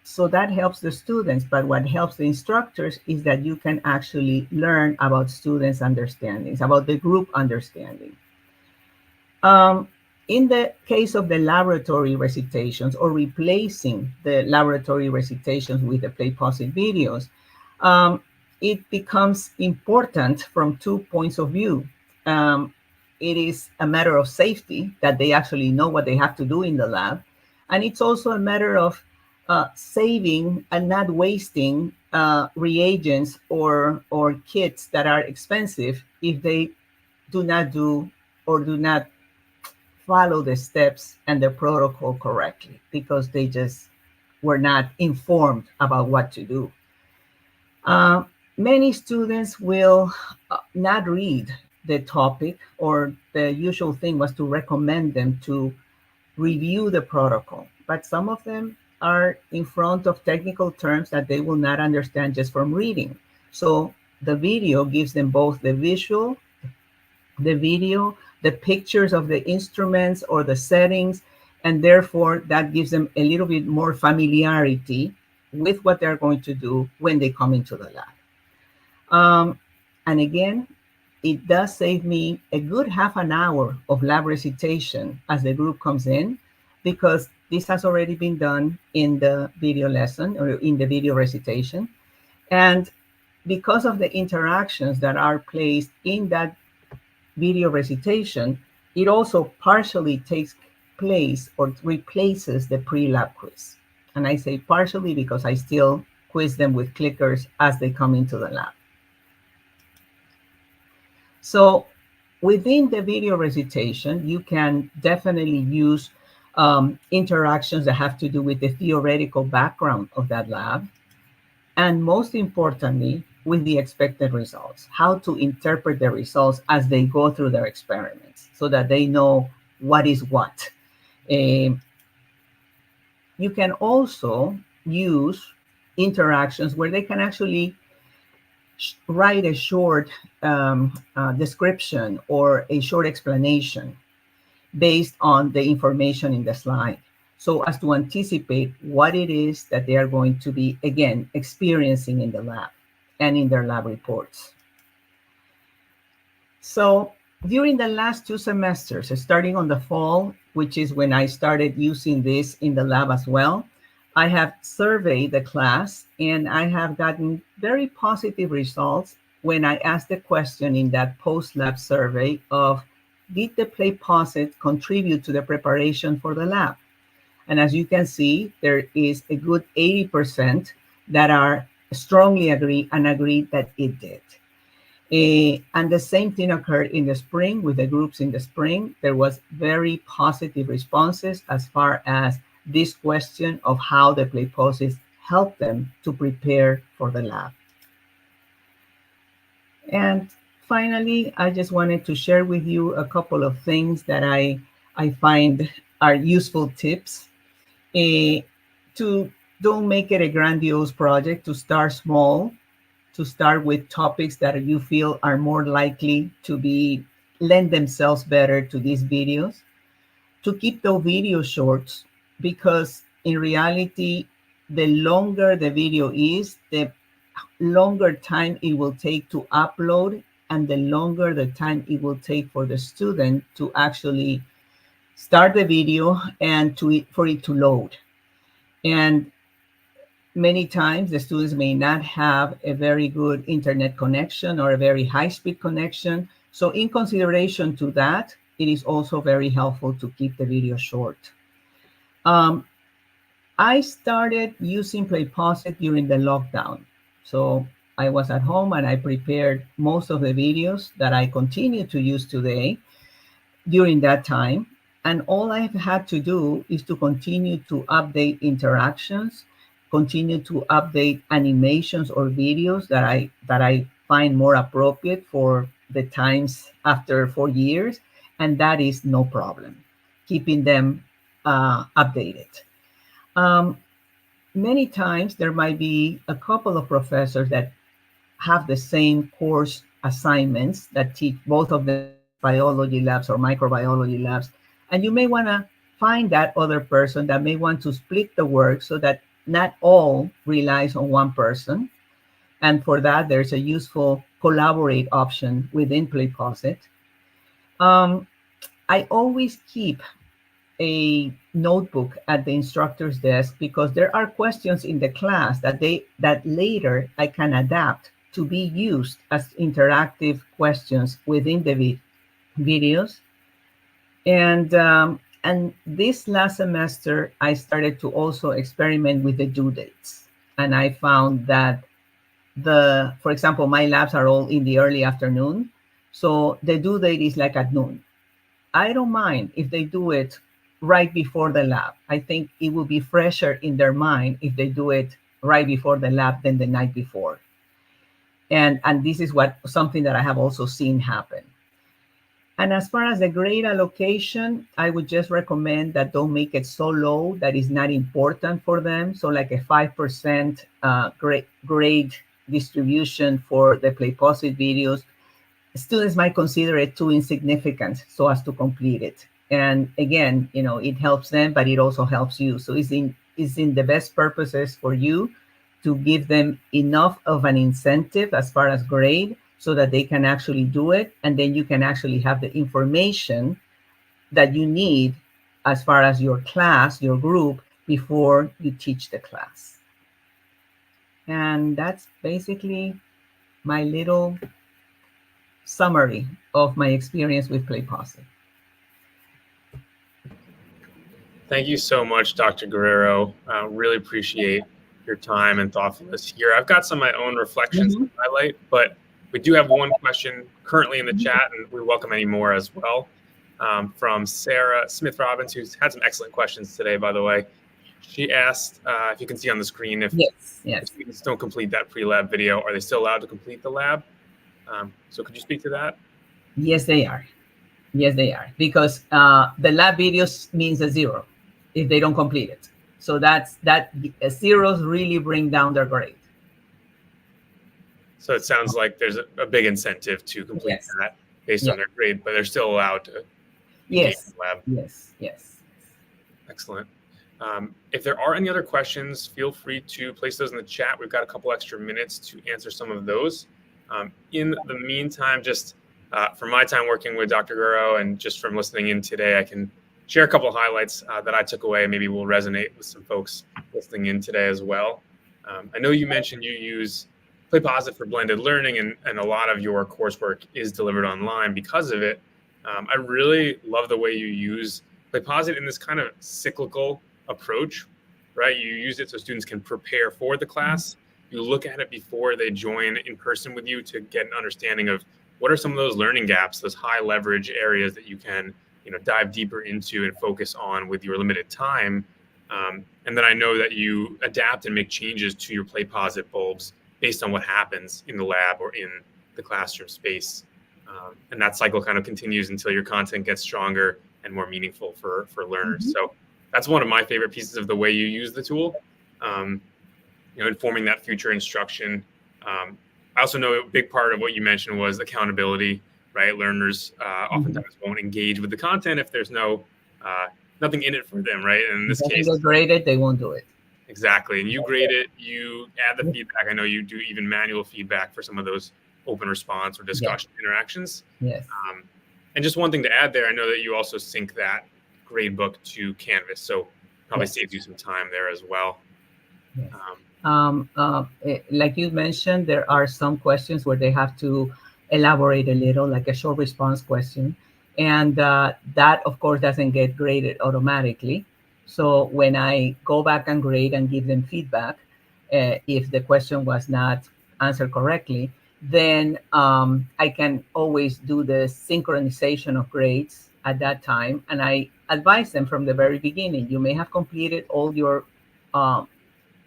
so that helps the students, but what helps the instructors is that you can actually learn about students' understandings, about the group understanding. In the case of the laboratory recitations or replacing the laboratory recitations with the PlayPosit videos, it becomes important from 2 points of view. It is a matter of safety that they actually know what they have to do in the lab. And it's also a matter of saving and not wasting reagents or kits that are expensive if they do not do or do not follow the steps and the protocol correctly because they just were not informed about what to do. Many students will not read the topic, or the usual thing was to recommend them to review the protocol, but some of them are in front of technical terms that they will not understand just from reading. So the video gives them both the visual, the video, the pictures of the instruments or the settings, and therefore that gives them a little bit more familiarity with what they're going to do when they come into the lab. And again, it does save me a good half an hour of lab recitation as the group comes in, because this has already been done in the video lesson or in the video recitation. And because of the interactions that are placed in that video recitation, it also partially takes place or replaces the pre-lab quiz. And I say partially because I still quiz them with clickers as they come into the lab. So within the video recitation, you can definitely use interactions that have to do with the theoretical background of that lab. And most importantly, with the expected results, how to interpret the results as they go through their experiments so that they know what is what. You can also use interactions where they can actually write a short description or a short explanation based on the information in the slide. so as to anticipate what it is that they are going to be, again, experiencing in the lab and in their lab reports. So during the last 2 semesters, starting on the fall, which is when I started using this in the lab as well, I have surveyed the class and I have gotten very positive results when I asked the question in that post-lab survey of, did the PlayPosit contribute to the preparation for the lab? And as you can see, there is a good 80% that are strongly agree that it did. And the same thing occurred in the spring with the groups in the spring. There was very positive responses as far as this question of how the PlayPosit helped them to prepare for the lab. And finally, I just wanted to share with you a couple of things that I find are useful tips. To don't make it a grandiose project, to start small, to start with topics that you feel are more likely to lend themselves better to these videos, to keep the video short, because in reality, the longer the video is, the longer time it will take to upload, and the longer the time it will take for the student to actually start the video and for it to load. And many times the students may not have a very good internet connection or a very high-speed connection. So in consideration to that, it is also very helpful to keep the video short. I started using PlayPosit during the lockdown. So I was at home and I prepared most of the videos that I continue to use today during that time. And all I've had to do is to continue to update interactions, continue to update animations or videos that I find more appropriate for the times after 4 years, and that is no problem, keeping them updated. Many times there might be a couple of professors that have the same course assignments that teach both of the biology labs or microbiology labs, and you may want to find that other person that may want to split the work so that not all relies on one person. And for that, there's a useful collaborate option within PlayPosit. I always keep a notebook at the instructor's desk because there are questions in the class that later I can adapt to be used as interactive questions within the videos. And this last semester, I started to also experiment with the due dates. And I found that for example, my labs are all in the early afternoon. So the due date is like at noon. I don't mind if they do it right before the lab. I think it will be fresher in their mind if they do it right before the lab than the night before. And this is something that I have also seen happen. And as far as the grade allocation, I would just recommend that don't make it so low that it's not important for them. So like a 5% grade distribution for the PlayPosit videos, students might consider it too insignificant so as to complete it. And again, it helps them, but it also helps you. So it's in the best purposes for you to give them enough of an incentive as far as grade so that they can actually do it. And then you can actually have the information that you need as far as your class, your group, before you teach the class. And that's basically my little summary of my experience with PlayPosit. Thank you so much, Dr. Guerrero. Really appreciate your time and thoughtfulness here. I've got some of my own reflections to highlight, but we do have one question currently in the chat, and we welcome any more as well, from Sarah Smith-Robbins, who's had some excellent questions today, by the way. She asked, if you can see on the screen, if students don't complete that pre-lab video, are they still allowed to complete the lab? So could you speak to that? Yes, they are. Yes, they are. Because the lab videos means a 0 if they don't complete it. So that zeros really bring down their grade. So it sounds like there's a big incentive to complete that based on their grade, but they're still allowed to engage in the lab. Yes. Excellent. If there are any other questions, feel free to place those in the chat. We've got a couple extra minutes to answer some of those. In the meantime, just from my time working with Dr. Guro and just from listening in today, I can share a couple of highlights that I took away. Maybe will resonate with some folks listening in today as well. I know you mentioned you use PlayPosit for blended learning, and a lot of your coursework is delivered online because of it. I really love the way you use PlayPosit in this kind of cyclical approach, right? You use it so students can prepare for the class. You look at it before they join in person with you to get an understanding of what are some of those learning gaps, those high leverage areas that you can, dive deeper into and focus on with your limited time. And then I know that you adapt and make changes to your PlayPosit bulbs based on what happens in the lab or in the classroom space. And that cycle kind of continues until your content gets stronger and more meaningful for learners. So that's one of my favorite pieces of the way you use the tool, informing that future instruction. I also know a big part of what you mentioned was accountability, right? Learners oftentimes won't engage with the content if there's nothing in it for them, right? And in this case, they grade it, they won't do it. Exactly. And you grade it, you add the feedback. I know you do even manual feedback for some of those open response or discussion interactions. Yes. And just one thing to add there, I know that you also sync that grade book to Canvas, so probably saves you some time there as well. Yes. Like you mentioned, there are some questions where they have to elaborate a little, like a short response question. And that, of course, doesn't get graded automatically. So when I go back and grade and give them feedback, if the question was not answered correctly, then I can always do the synchronization of grades at that time. And I advise them from the very beginning, you may have completed all your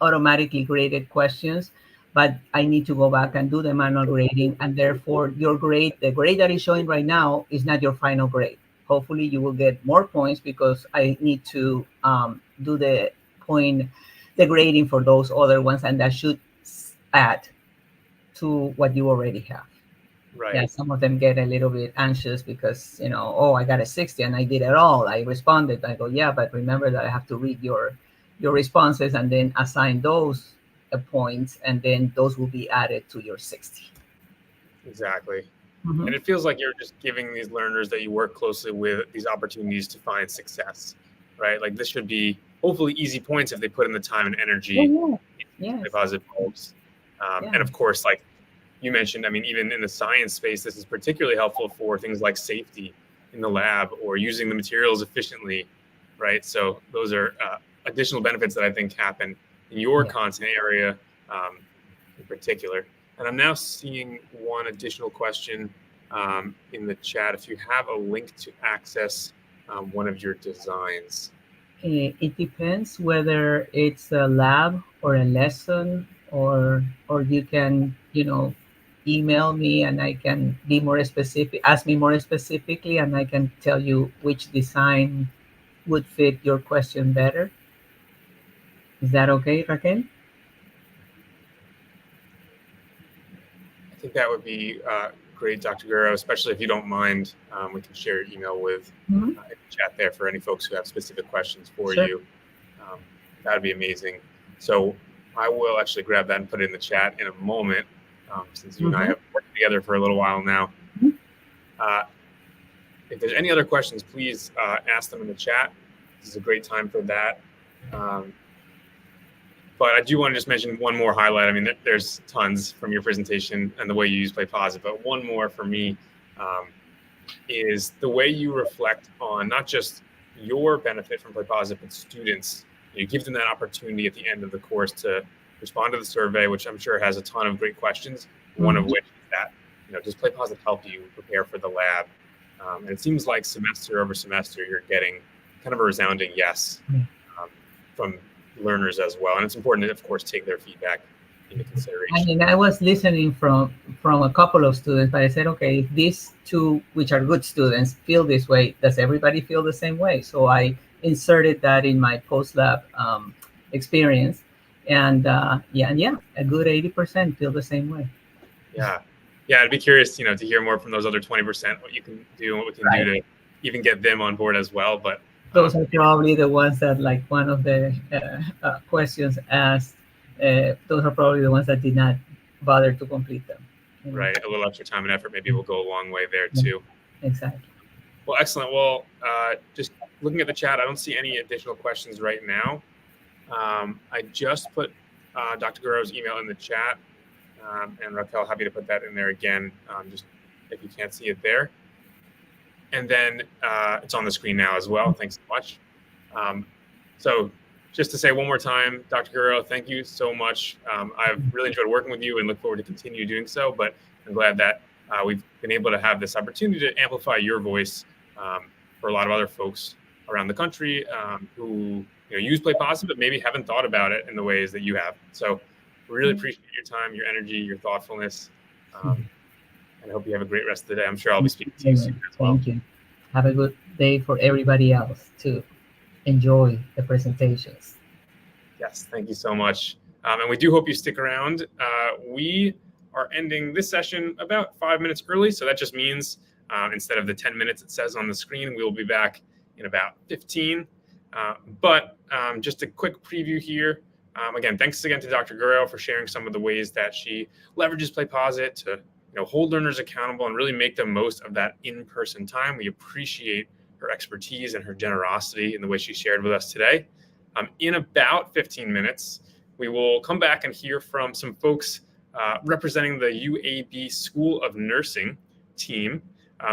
automatically graded questions, but I need to go back and do the manual grading. And therefore, your grade, the grade that is showing right now, is not your final grade. Hopefully, you will get more points because I need to do the grading for those other ones, and that should add to what you already have. Right. Yeah, some of them get a little bit anxious because, oh, I got a 60 and I did it all. I responded. I go, yeah, but remember that I have to read your responses and then assign those points, and then those will be added to your 60. Exactly. And it feels like you're just giving these learners that you work closely with these opportunities to find success, right? Like this should be hopefully easy points if they put in the time and energy. PlayPosit bulbs. And of course, like you mentioned, I mean, even in the science space, this is particularly helpful for things like safety in the lab or using the materials efficiently, right? So those are additional benefits that I think happen in your content area in particular. And I'm now seeing one additional question in the chat. If you have a link to access one of your designs. It depends whether it's a lab or a lesson, or you can, email me and I can be more specific, ask me more specifically, and I can tell you which design would fit your question better. Is that okay, Raquel? I think that would be great, Dr. Guro, especially if you don't mind. We can share your email with in the chat there for any folks who have specific questions for you. That would be amazing. So I will actually grab that and put it in the chat in a moment, since you and I have worked together for a little while now. If there's any other questions, please ask them in the chat. This is a great time for that. But I do want to just mention one more highlight. I mean, there's tons from your presentation and the way you use PlayPosit, but one more for me is the way you reflect on not just your benefit from PlayPosit, but students. You give them that opportunity at the end of the course to respond to the survey, which I'm sure has a ton of great questions. One of which is that, does PlayPosit help you prepare for the lab? And it seems like semester over semester, you're getting kind of a resounding yes from learners as well. And it's important to, of course, take their feedback into consideration. I mean, I was listening from a couple of students, but I said, okay, if these two, which are good students, feel this way, does everybody feel the same way? So I inserted that in my post-lab experience. And a good 80% feel the same way. Yeah, I'd be curious, to hear more from those other 20%, what you can do and what we can do to even get them on board as well. But those are probably the ones that, like one of the questions asked, those are probably the ones that did not bother to complete them. Right, a little extra time and effort maybe will go a long way there Yeah. too. Exactly. Well, excellent. Well, just looking at the chat, I don't see any additional questions right now. I just put Dr. Guerrero's email in the chat, and Raquel, happy to put that in there again, just if you can't see it there. And then it's on the screen now as well. Thanks so much. So just to say one more time, Dr. Guerrero, thank you so much. I've really enjoyed working with you and look forward to continue doing so, but I'm glad that we've been able to have this opportunity to amplify your voice for a lot of other folks around the country who use PlayPosit, but maybe haven't thought about it in the ways that you have. So we really appreciate your time, your energy, your thoughtfulness, and I hope you have a great rest of the day. I'm sure I'll be speaking to you soon as well. Thank you. Have a good day for everybody else too. Enjoy the presentations. Yes, thank you so much. And we do hope you stick around. We are ending this session about 5 minutes early. So that just means instead of the 10 minutes it says on the screen, we will be back in about 15. But just a quick preview here. Again, thanks again to Dr. Guerrero for sharing some of the ways that she leverages PlayPosit to hold learners accountable and really make the most of that in-person time. We appreciate her expertise and her generosity in the way she shared with us today. In about 15 minutes, we will come back and hear from some folks representing the UAB School of Nursing team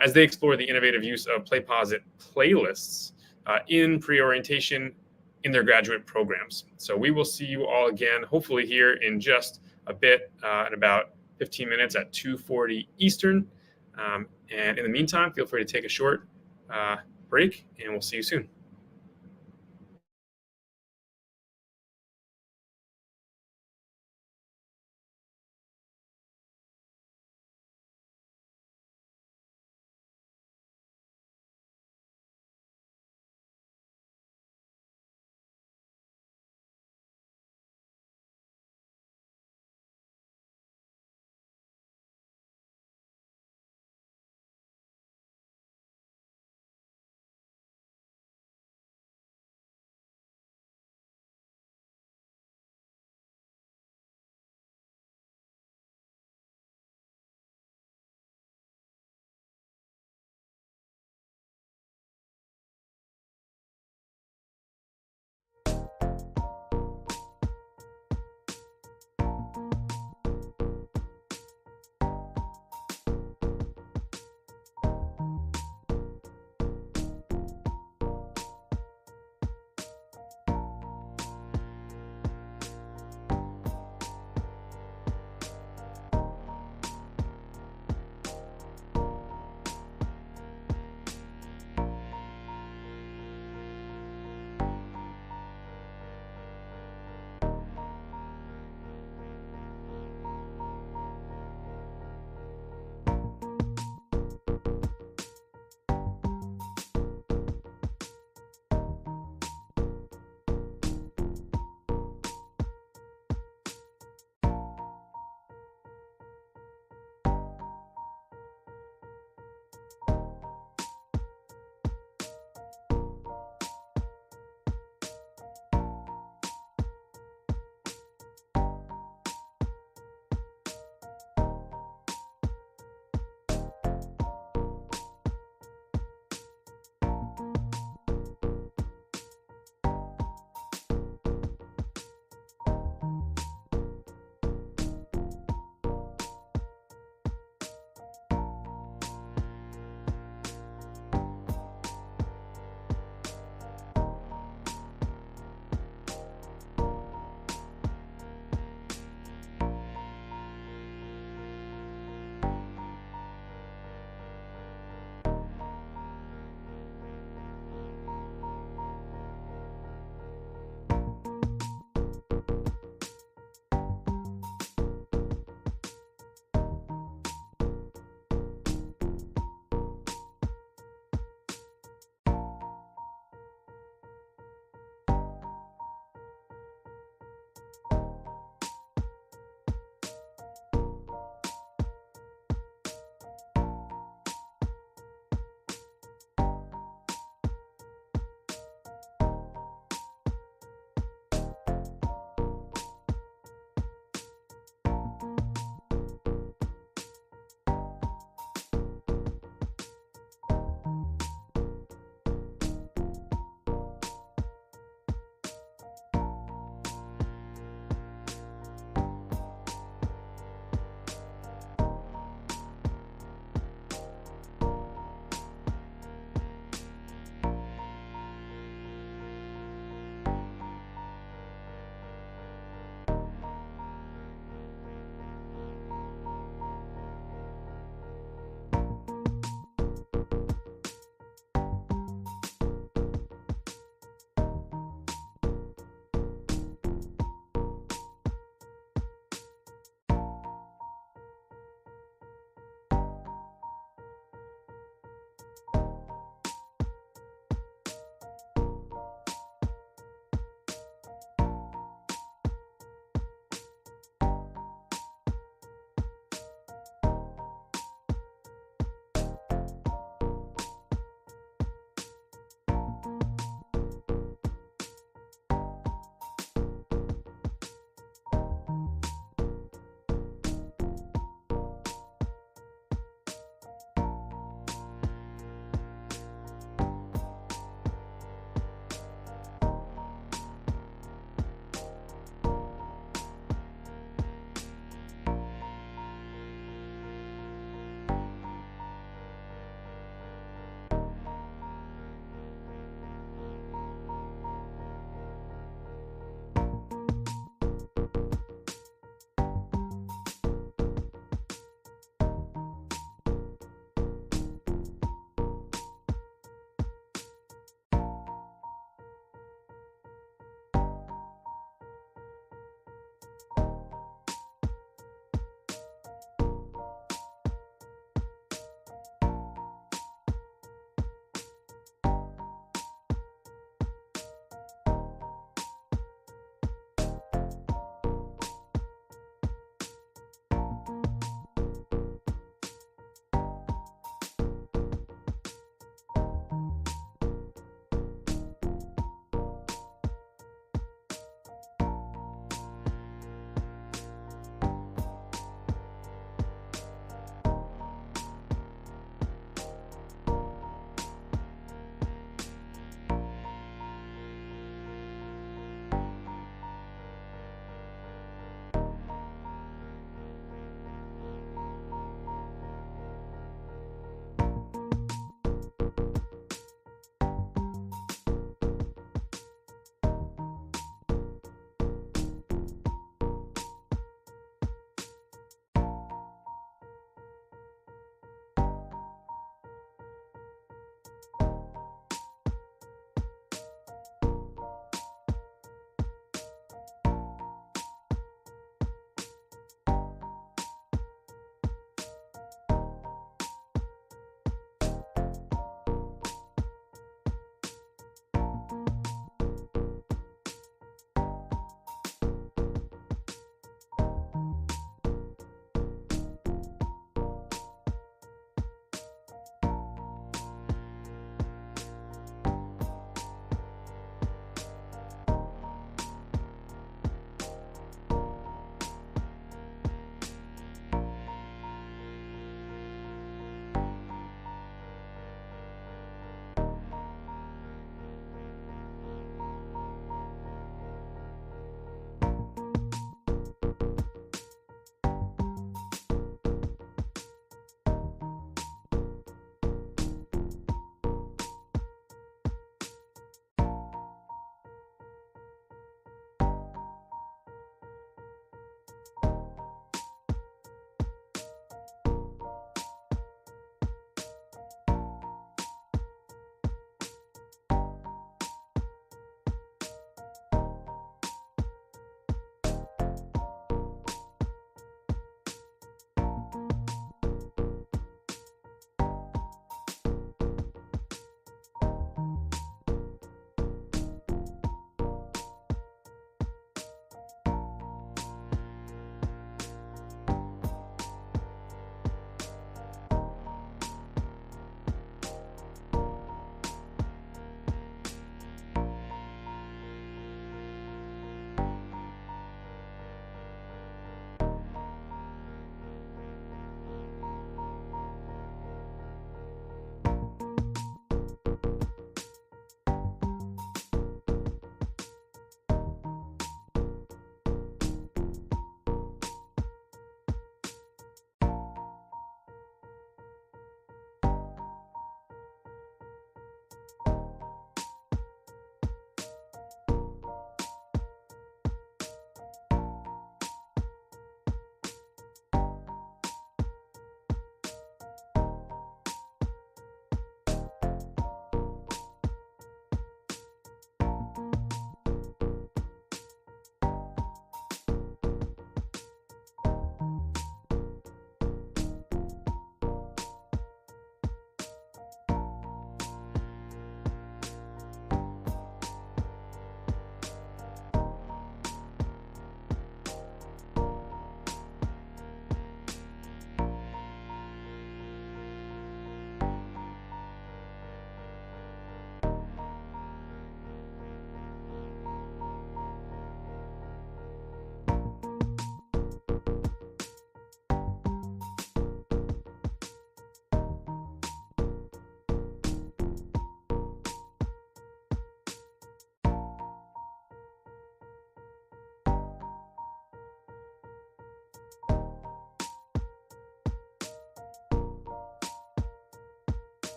as they explore the innovative use of PlayPosit playlists in pre-orientation in their graduate programs. So we will see you all again, hopefully here in just a bit, in about 15 minutes at 2:40 Eastern. And in the meantime, feel free to take a short break, and we'll see you soon.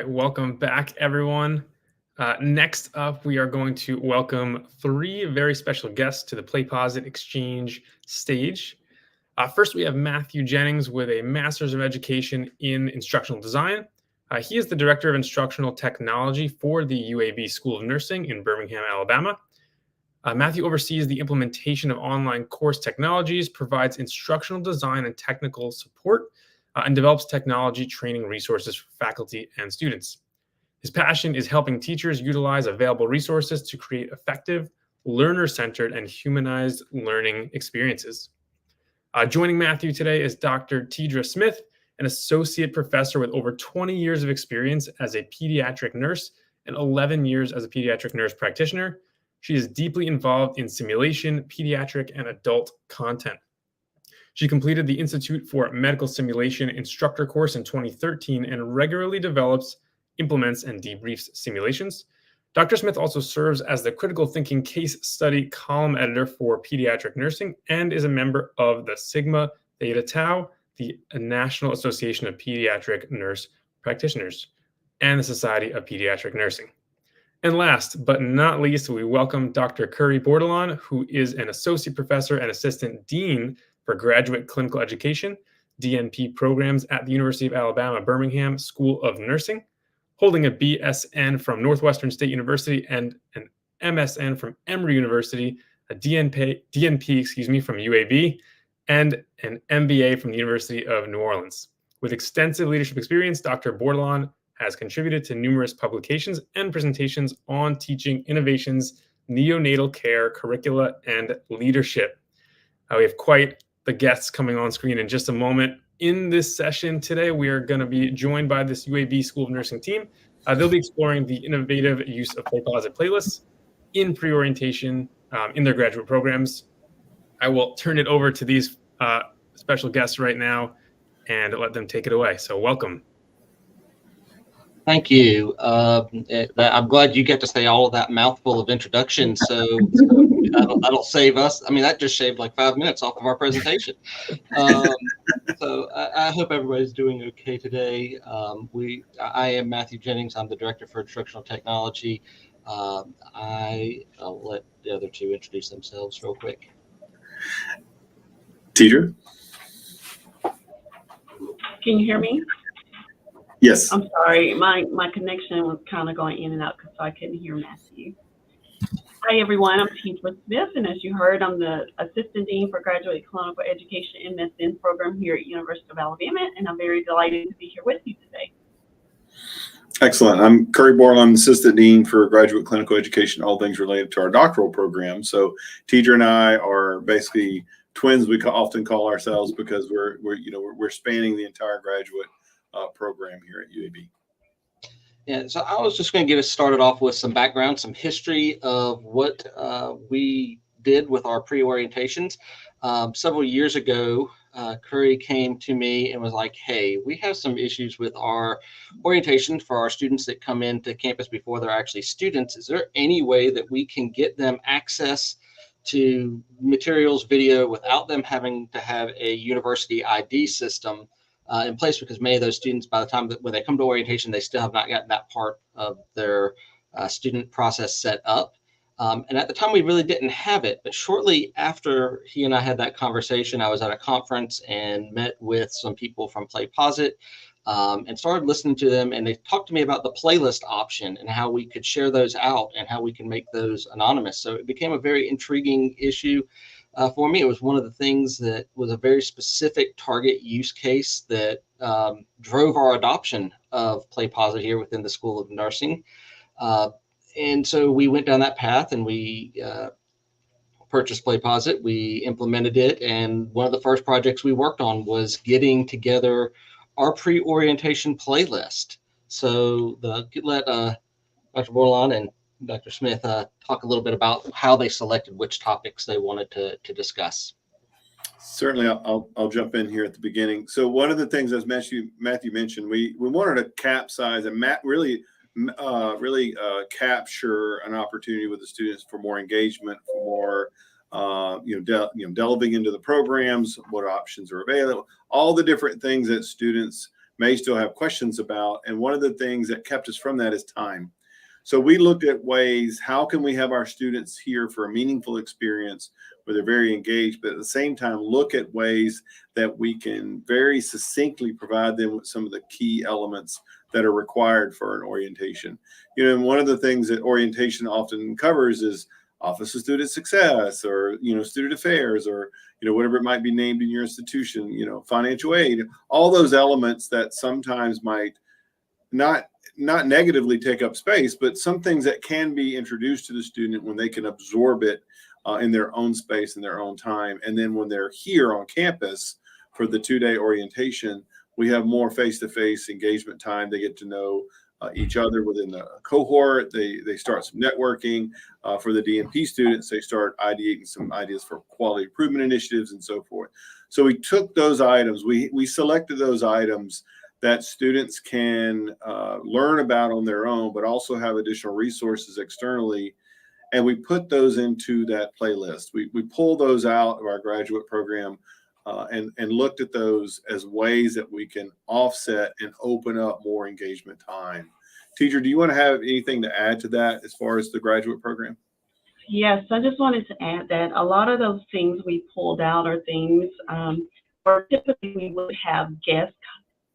right, welcome back, everyone. Next up, we are going to welcome 3 very special guests to the PlayPosit Exchange stage. First, we have Matthew Jennings with a Master's of Education in Instructional Design. He is the Director of Instructional Technology for the UAB School of Nursing in Birmingham, Alabama. Matthew oversees the implementation of online course technologies, provides instructional design and technical support, and develops technology training resources for faculty and students. His passion is helping teachers utilize available resources to create effective, learner-centered, and humanized learning experiences. Joining Matthew today is Dr. Tidra Smith, an associate professor with over 20 years of experience as a pediatric nurse and 11 years as a pediatric nurse practitioner. She is deeply involved in simulation, pediatric, and adult content. She completed the Institute for Medical Simulation instructor course in 2013 and regularly develops, implements, and debriefs simulations. Dr. Smith also serves as the Critical Thinking Case Study column editor for pediatric nursing and is a member of the Sigma Theta Tau, the National Association of Pediatric Nurse Practitioners, and the Society of Pediatric Nursing. And last but not least, we welcome Dr. Curry Bordelon, who is an associate professor and assistant dean for graduate clinical education, DNP programs at the University of Alabama, Birmingham School of Nursing, holding a BSN from Northwestern State University and an MSN from Emory University, a DNP from UAB, and an MBA from the University of New Orleans. With extensive leadership experience, Dr. Bordelon has contributed to numerous publications and presentations on teaching innovations, neonatal care, curricula, and leadership. We have quite the guests coming on screen in just a moment. In this session today, we are going to be joined by this UAB School of Nursing team. They'll be exploring the innovative use of PlayPosit playlists in pre-orientation in their graduate programs. I will turn it over to these special guests right now and let them take it away. So welcome. Thank you. I'm glad you get to say all of that mouthful of introduction. So that'll save us. I mean, that just shaved like 5 minutes off of our presentation. So I hope everybody's doing okay today. I am Matthew Jennings. I'm the Director for Instructional Technology. I'll let the other 2 introduce themselves real quick. Teacher? Can you hear me? Yes. I'm sorry, my connection was kind of going in and out because I couldn't hear Matthew. Hi everyone, I'm Tidra Smith, and as you heard, I'm the Assistant Dean for Graduate Clinical Education MSN program here at University of Alabama, and I'm very delighted to be here with you today. Excellent. I'm Curry Borland, Assistant Dean for Graduate Clinical Education, all things related to our doctoral program. So Tidra and I are basically twins, we often call ourselves, because we're spanning the entire graduate program here at UAB. Yeah, so I was just going to get us started off with some background, some history of what we did with our pre-orientations. Several years ago, Curry came to me and was like, hey, we have some issues with our orientation for our students that come into campus before they're actually students. Is there any way that we can get them access to materials, video, without them having to have a university ID system in place? Because many of those students, by the time that when they come to orientation, they still have not gotten that part of their student process set up. And at the time, we really didn't have it. But shortly after he and I had that conversation, I was at a conference and met with some people from PlayPosit and started listening to them. And they talked to me about the playlist option and how we could share those out and how we can make those anonymous. So it became a very intriguing issue. For me, it was one of the things that was a very specific target use case that drove our adoption of PlayPosit here within the School of Nursing. And so we went down that path and we purchased PlayPosit. We implemented it. And one of the first projects we worked on was getting together our pre-orientation playlist. So let Dr. Bordelon and Dr. Smith talk a little bit about how they selected which topics they wanted to discuss. Certainly, I'll jump in here at the beginning. So one of the things, as Matthew mentioned, we wanted to capsize and really capture an opportunity with the students for more engagement, for more delving into the programs, what options are available, all the different things that students may still have questions about. And one of the things that kept us from that is time. So we looked at ways, how can we have our students here for a meaningful experience where they're very engaged, but at the same time, look at ways that we can very succinctly provide them with some of the key elements that are required for an orientation. You know, and one of the things that orientation often covers is Office of Student Success, or, you know, student affairs, or, you know, whatever it might be named in your institution, you know, financial aid, all those elements that sometimes might not negatively take up space, but some things that can be introduced to the student when they can absorb it in their own space, in their own time. And then when they're here on campus for the 2-day orientation, we have more face-to-face engagement time. They get to know each other within the cohort. They start some networking. For the DNP students, they start ideating some ideas for quality improvement initiatives and so forth. So we took those items, we selected those items that students can learn about on their own, but also have additional resources externally. And we put those into that playlist. We pull those out of our graduate program and looked at those as ways that we can offset and open up more engagement time. Teacher, do you want to have anything to add to that as far as the graduate program? Yes, I just wanted to add that a lot of those things we pulled out are things where typically we would have guests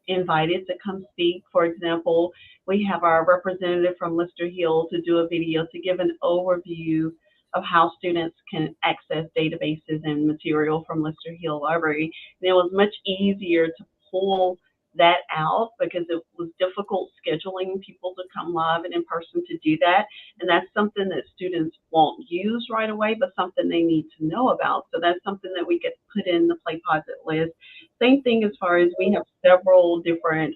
invited to come speak. For example, we have our representative from Lister Hill to do a video to give an overview of how students can access databases and material from Lister Hill Library. And it was much easier to pull that out because it was difficult scheduling people to come live and in person to do that. And that's something that students won't use right away, but something they need to know about. So that's something that we could put in the PlayPosit list. Same thing as far as we have several different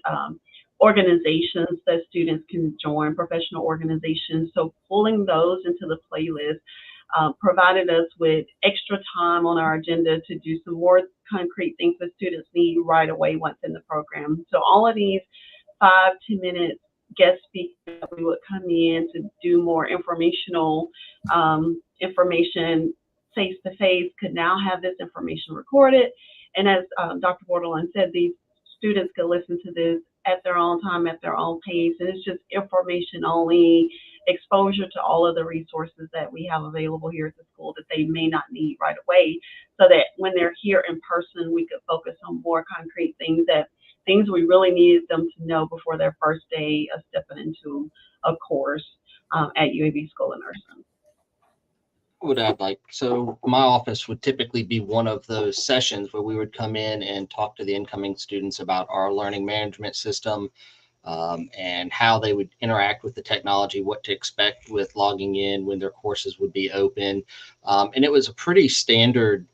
organizations that students can join, professional organizations. So pulling those into the playlist provided us with extra time on our agenda to do some more concrete things that students need right away once in the program. So all of these 5-10 minute guest speakers that we would come in to do more informational information face to face could now have this information recorded. And as Dr. Bordelon said, these students could listen to this at their own time, at their own pace. And it's just information only, exposure to all of the resources that we have available here at the school that they may not need right away, so that when they're here in person, we could focus on more concrete things we really needed them to know before their first day of stepping into a course at UAB School of Nursing. Would add, like, so my office would typically be one of those sessions where we would come in and talk to the incoming students about our learning management system, and how they would interact with the technology, what to expect with logging in, when their courses would be open. And it was a pretty standard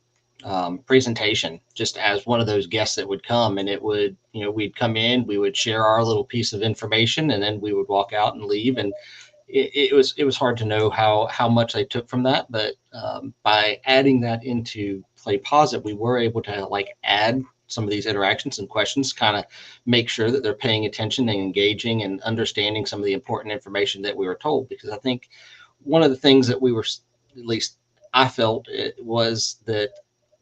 presentation, just as one of those guests that would come, and it would, you know, we'd come in, we would share our little piece of information, and then we would walk out and leave. And it was hard to know how much they took from that. But by adding that into PlayPosit, we were able to like add some of these interactions and questions, kind of make sure that they're paying attention and engaging and understanding some of the important information that we were told. Because I think one of the things that we were, at least I felt, it was that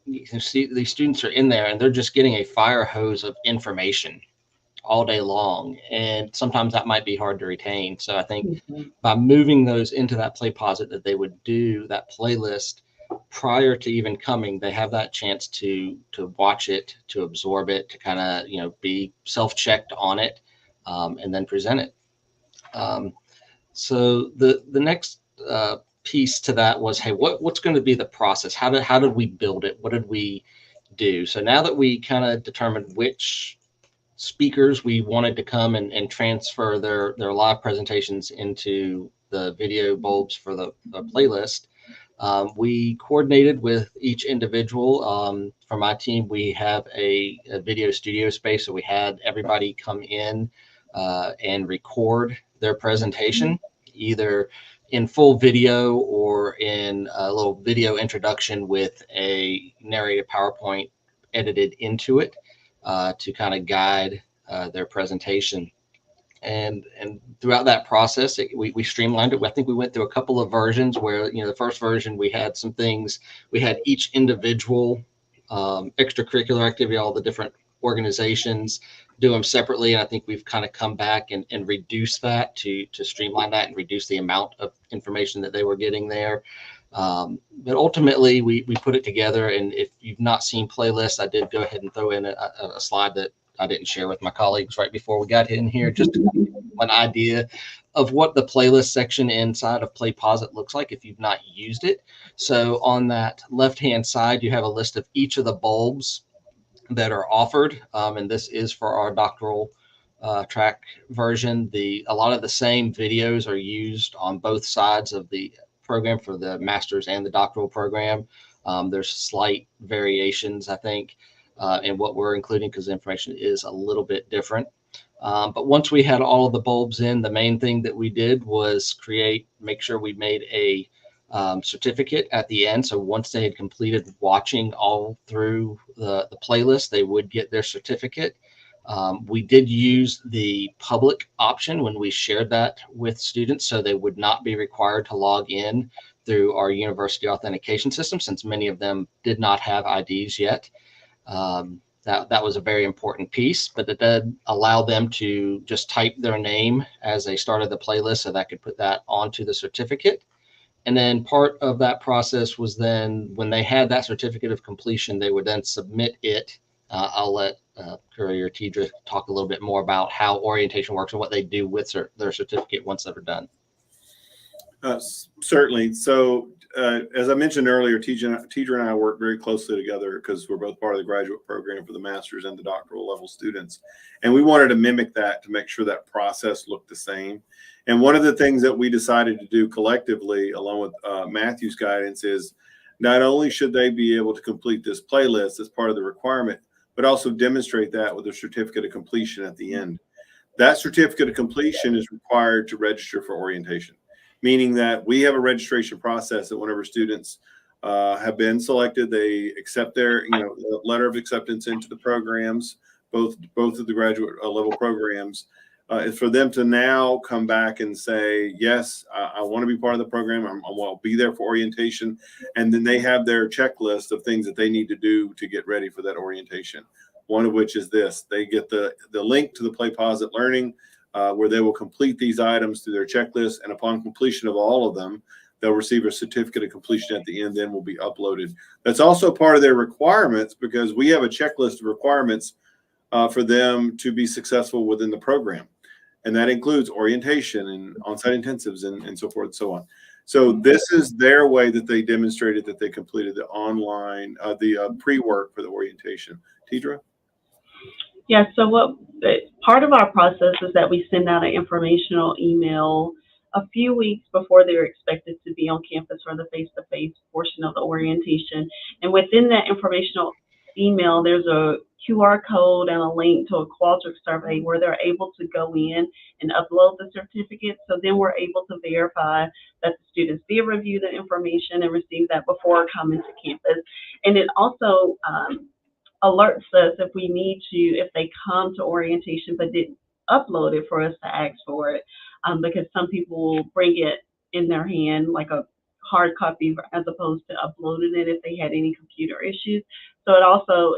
you can see these students are in there and they're just getting a fire hose of information all day long. And sometimes that might be hard to retain. So I think by moving those into that PlayPosit, that they would do that playlist prior to even coming, they have that chance to watch it, to absorb it, to kind of, you know, be self-checked on it, and then present it. So the next piece to that was, hey, what's going to be the process? How did we build it? What did we do? So now that we kind of determined which speakers we wanted to come and transfer their live presentations into the video bulbs for the playlist, we coordinated with each individual. For my team, we have a video studio space, so we had everybody come in and record their presentation, either in full video or in a little video introduction with a narrated PowerPoint edited into it to kind of guide their presentation. And throughout that process, we streamlined it. I think we went through a couple of versions where, you know, the first version, we had some things, we had each individual extracurricular activity, all the different organizations do them separately. And I think we've kind of come back and reduced that to streamline that and reduce the amount of information that they were getting there. But ultimately, we put it together. And if you've not seen playlists, I did go ahead and throw in a slide that I didn't share with my colleagues right before we got in here, just to give you an idea of what the playlist section inside of PlayPosit looks like if you've not used it. So on that left-hand side, you have a list of each of the bulbs that are offered. And this is for our doctoral track version. A lot of the same videos are used on both sides of the program for the master's and the doctoral program. There's slight variations, I think, in what we're including because the information is a little bit different. But once we had all of the bulbs in, the main thing that we did was make sure we made a certificate at the end. So once they had completed watching all through the playlist, they would get their certificate. We did use the public option when we shared that with students, so they would not be required to log in through our university authentication system, since many of them did not have IDs yet. That was a very important piece, but it did allow them to just type their name as they started the playlist, so that could put that onto the certificate. And then part of that process was then when they had that certificate of completion, they would then submit it. I'll let Curry or Tidra talk a little bit more about how orientation works and what they do with their certificate once they're done. Certainly. So as I mentioned earlier, Tidra and I work very closely together because we're both part of the graduate program for the master's and the doctoral level students. And we wanted to mimic that to make sure that process looked the same. And one of the things that we decided to do collectively, along with Matthew's guidance, is not only should they be able to complete this playlist as part of the requirement, but also demonstrate that with a certificate of completion at the end. That certificate of completion is required to register for orientation, meaning that we have a registration process that whenever students have been selected, they accept their letter of acceptance into the programs, both of the graduate level programs. Is for them to now come back and say, yes, I want to be part of the program. I want to be there for orientation. And then they have their checklist of things that they need to do to get ready for that orientation. One of which is this. They get the link to the PlayPosit Learning where they will complete these items through their checklist. And upon completion of all of them, they'll receive a certificate of completion at the end, then will be uploaded. That's also part of their requirements because we have a checklist of requirements for them to be successful within the program. And that includes orientation and on-site intensives and so forth and so on. So this is their way that they demonstrated that they completed the online, the pre-work for the orientation. Tidra? Yeah, so part of our process is that we send out an informational email a few weeks before they're expected to be on campus for the face-to-face portion of the orientation. And within that informational email, there's a QR code and a link to a Qualtrics survey where they're able to go in and upload the certificate. So then we're able to verify that the students did review the information and receive that before coming to campus. And it also alerts us if we need to, if they come to orientation but didn't upload it, for us to ask for it, because some people will bring it in their hand like a hard copy as opposed to uploading it if they had any computer issues. So it also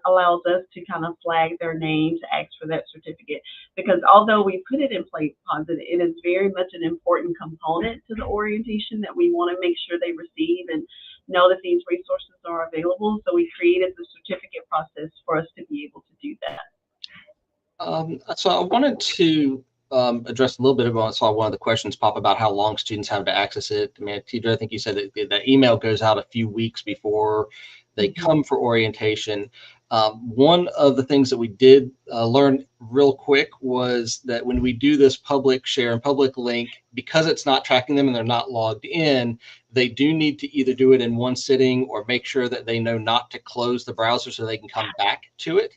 allows us to kind of flag their name to ask for that certificate, because although we put it in PlayPosit, it is very much an important component to the orientation that we want to make sure they receive and know that these resources are available. So we created the certificate process for us to be able to do that. So I wanted to address a little bit about, saw one of the questions pop about how long students have to access it. I mean, Tidra, I think you said that email goes out a few weeks before they come for orientation. One of the things that we did learn real quick was that when we do this public share and public link, because it's not tracking them and they're not logged in, they do need to either do it in one sitting or make sure that they know not to close the browser so they can come back to it,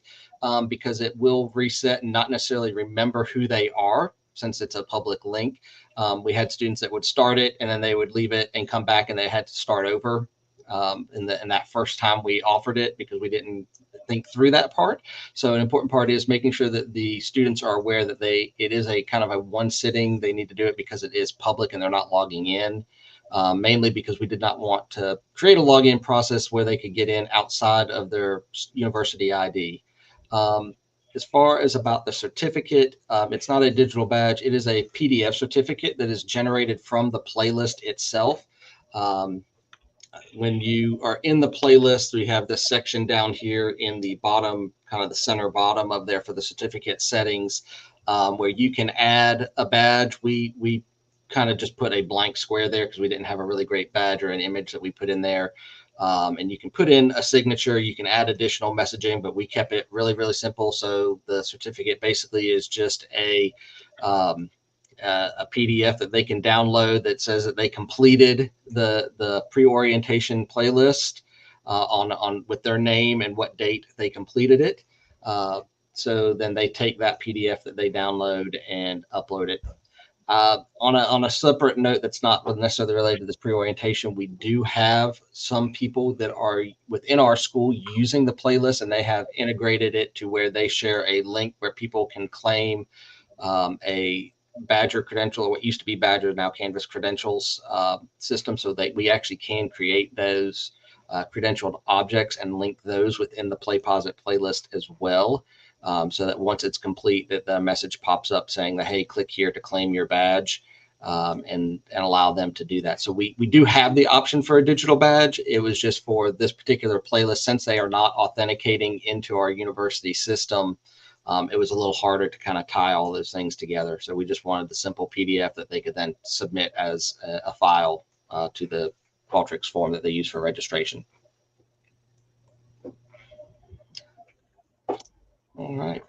because it will reset and not necessarily remember who they are since it's a public link. We had students that would start it and then they would leave it and come back and they had to start over in that first time we offered it because we didn't think through that part. So an important part is making sure that the students are aware that it is a kind of a one sitting. They need to do it because it is public and they're not logging in, mainly because we did not want to create a login process where they could get in outside of their university ID. As far as about the certificate, it's not a digital badge. It is a PDF certificate that is generated from the playlist itself. When you are in the playlist, we have this section down here in the bottom, kind of the center bottom of there for the certificate settings, where you can add a badge. We kind of just put a blank square there because we didn't have a really great badge or an image that we put in there. And you can put in a signature, you can add additional messaging, but we kept it really, really simple. So the certificate basically is just a PDF that they can download that says that they completed the pre-orientation playlist on with their name and what date they completed it. So then they take that PDF that they download and upload it. On a separate note that's not necessarily related to this pre-orientation, we do have some people that are within our school using the playlist, and they have integrated it to where they share a link where people can claim a Badger credential, or what used to be Badger, now Canvas credentials system, so that we actually can create those credentialed objects and link those within the PlayPosit playlist as well. So that once it's complete, that the message pops up saying that, hey, click here to claim your badge, and allow them to do that. So we do have the option for a digital badge. It was just for this particular playlist, since they are not authenticating into our university system, it was a little harder to kind of tie all those things together. So we just wanted the simple PDF that they could then submit as a file to the Qualtrics form that they use for registration. All right.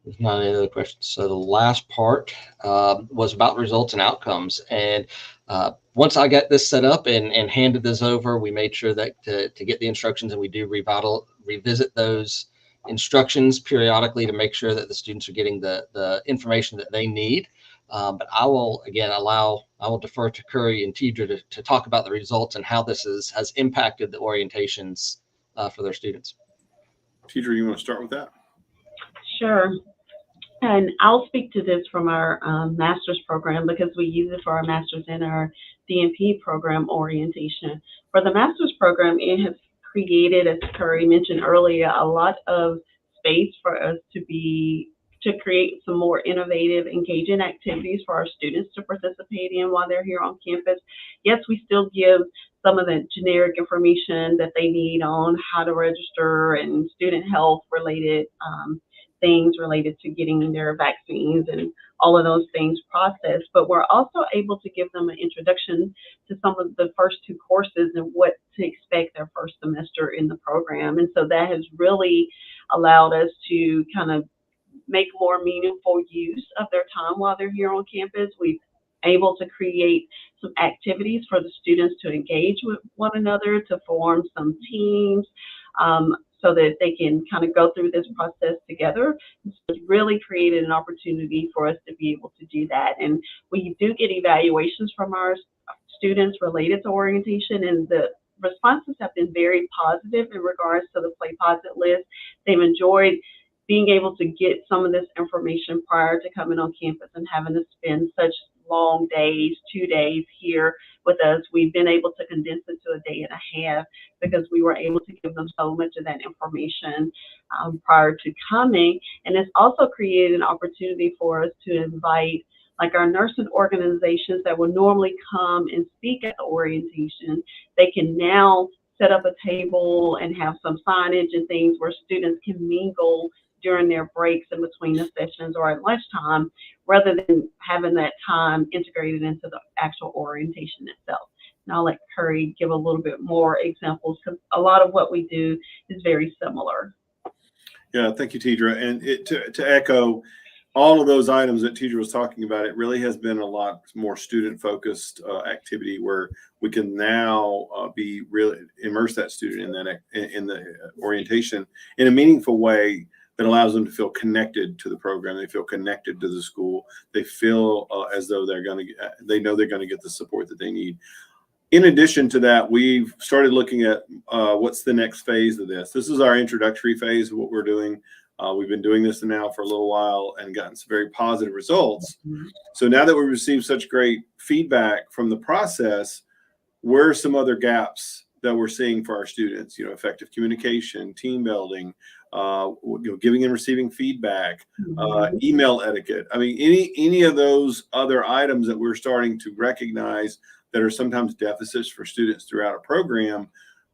There's not any other questions. So the last part was about results and outcomes. And once I got this set up and handed this over, we made sure that to get the instructions, and we do revisit those instructions periodically to make sure that the students are getting the information that they need. But I will, again, I will defer to Curry and Tidra to talk about the results and how this has impacted the orientations for their students. Tidra, you want to start with that? Sure. And I'll speak to this from our master's program, because we use it for our master's and our DNP program orientation. For the master's program, it has created, as Curry mentioned earlier, a lot of space for us to create some more innovative, engaging activities for our students to participate in while they're here on campus. Yes, we still give some of the generic information that they need on how to register and student health related things related to getting their vaccines and all of those things processed. But we're also able to give them an introduction to some of the first two courses and what to expect their first semester in the program. And so that has really allowed us to kind of make more meaningful use of their time while they're here on campus. We've able to create some activities for the students to engage with one another, to form some teams, so that they can kind of go through this process together. So it's really created an opportunity for us to be able to do that. And we do get evaluations from our students related to orientation, and the responses have been very positive in regards to the PlayPosit list. They've enjoyed being able to get some of this information prior to coming on campus and having to spend such long days, 2 days here with us. We've been able to condense it to a day and a half because we were able to give them so much of that information prior to coming. And it's also created an opportunity for us to invite like our nursing organizations that would normally come and speak at the orientation. They can now set up a table and have some signage and things where students can mingle during their breaks in between the sessions or at lunchtime, rather than having that time integrated into the actual orientation itself. And I'll let Curry give a little bit more examples, because a lot of what we do is very similar. Yeah, thank you, Tidra. And to echo all of those items that Tidra was talking about, it really has been a lot more student-focused activity where we can now be really immerse that student in the orientation in a meaningful way that allows them to feel connected to the program. They feel connected to the school. They feel as though they know they're going to get the support that they need. In addition to that, we've started looking at what's the next phase of this. This is our introductory phase of what we're doing. We've been doing this now for a little while and gotten some very positive results. So now that we've received such great feedback from the process, where are some other gaps that we're seeing for our students? You know, effective communication, team building, giving and receiving feedback, Mhm. email etiquette. I mean, any of those other items that we're starting to recognize that are sometimes deficits for students throughout a program,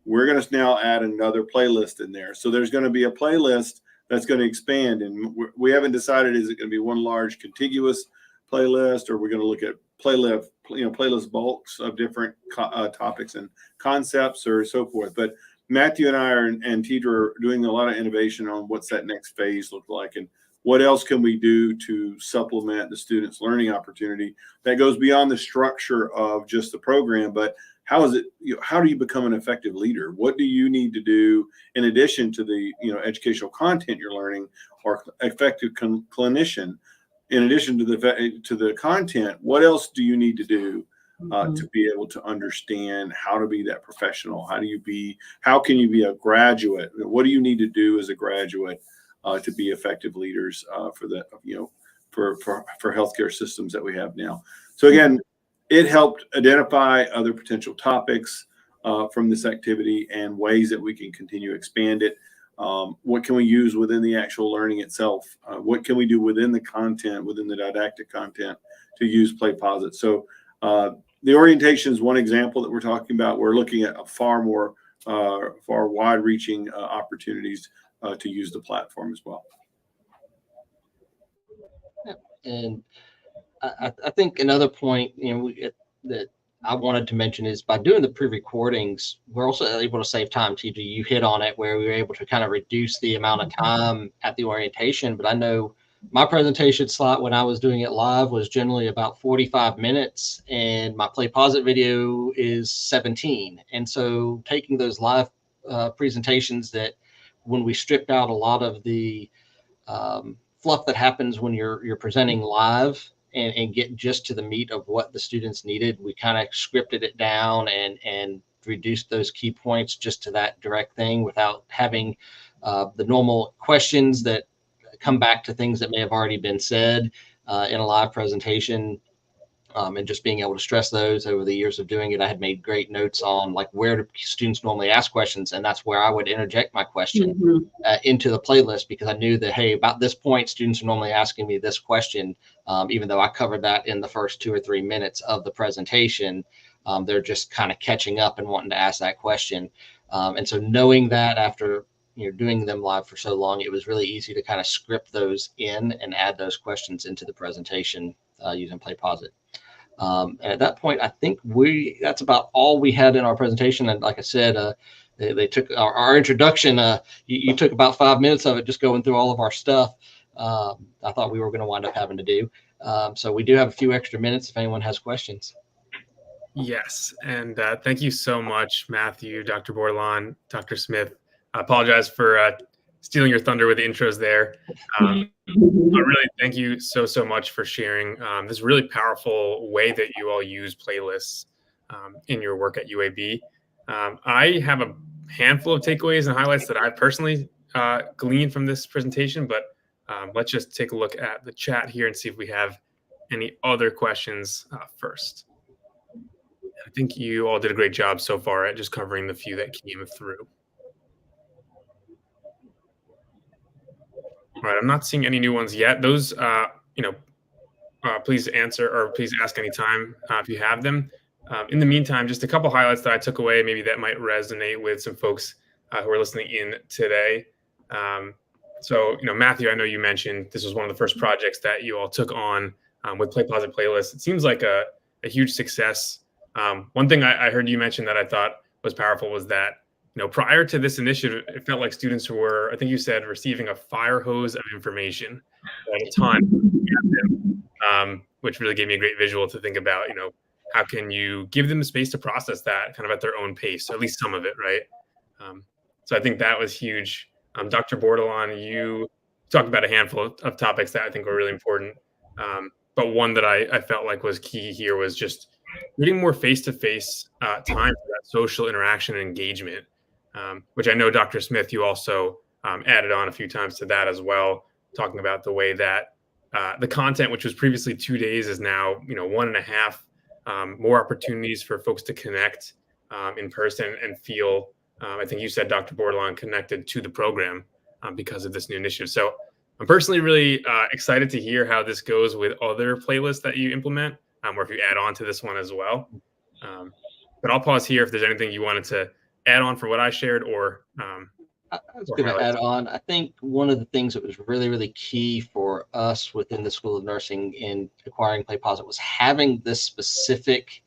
we're going to now add another playlist in there. So there's going to be a playlist that's going to expand, and we haven't decided, is it going to be one large contiguous playlist, or we're going to look at playlist bulks of different topics and concepts or so forth. But Matthew and I and Tidra are doing a lot of innovation on what's that next phase look like, and what else can we do to supplement the students' learning opportunity that goes beyond the structure of just the program, but how is it, how do you become an effective leader? What do you need to do in addition to the educational content you're learning, or effective clinician? In addition to the content, what else do you need to do to be able to understand how to be that professional? How can you be a graduate? What do you need to do as a graduate to be effective leaders for healthcare systems that we have now? So again, it helped identify other potential topics from this activity and ways that we can continue to expand it. What can we use within the actual learning itself? What can we do within the content, within the didactic content, to use PlayPosit? So the orientation is one example that we're talking about. We're looking at a far wide-reaching opportunities to use the platform as well. And I think another point, that I wanted to mention is, by doing the pre-recordings, we're also able to save time. TJ, you hit on it, where we were able to kind of reduce the amount of time at the orientation. But I know my presentation slot when I was doing it live was generally about 45 minutes, and my PlayPosit video is 17. And so taking those live presentations, that when we stripped out a lot of the fluff that happens when you're presenting live, and get just to the meat of what the students needed, we kind of scripted it down and reduced those key points just to that direct thing, without having the normal questions that come back to things that may have already been said in a live presentation. And just being able to stress those over the years of doing it. I had made great notes on, like, where do students normally ask questions, and that's where I would interject my question into the playlist, because I knew that, hey, about this point, students are normally asking me this question, even though I covered that in the first 2 or 3 minutes of the presentation. They're just kind of catching up and wanting to ask that question. And so knowing that after doing them live for so long, it was really easy to kind of script those in and add those questions into the presentation using PlayPosit. And at that point, I think that's about all we had in our presentation. And like I said, they took our introduction. You took about 5 minutes of it, just going through all of our stuff. I thought we were going to wind up having to do. So we do have a few extra minutes if anyone has questions. Yes, and thank you so much, Matthew, Dr. Bordelon, Dr. Smith. I apologize for stealing your thunder with the intros there. I really thank you so much for sharing this really powerful way that you all use playlists in your work at UAB. I have a handful of takeaways and highlights that I personally gleaned from this presentation, but let's just take a look at the chat here and see if we have any other questions first. I think you all did a great job so far at just covering the few that came through. All right, I'm not seeing any new ones yet. Those, please answer, or please ask anytime if you have them. In the meantime, just a couple highlights that I took away, maybe that might resonate with some folks who are listening in today. So, Matthew, I know you mentioned this was one of the first projects that you all took on with PlayPosit Playlist. It seems like a huge success. One thing I heard you mention that I thought was powerful was that, prior to this initiative, it felt like students were, I think you said, receiving a fire hose of information at a time, which really gave me a great visual to think about, how can you give them the space to process that kind of at their own pace, or at least some of it, right? So I think that was huge. Dr. Bordelon, you talked about a handful of topics that I think were really important. But one that I felt like was key here was just getting more face-to-face time for that social interaction and engagement, which I know, Dr. Smith, you also added on a few times to that as well, talking about the way that the content, which was previously 2 days, is now 1.5, more opportunities for folks to connect in person and feel, I think you said, Dr. Bordelon, connected to the program. because of this new initiative. So I'm personally really excited to hear how this goes with other playlists that you implement, or if you add on to this one as well. But I'll pause here if there's anything you wanted to add on for what I shared, or I was going to add on. I think one of the things that was really, really key for us within the School of Nursing in acquiring PlayPosit was having this specific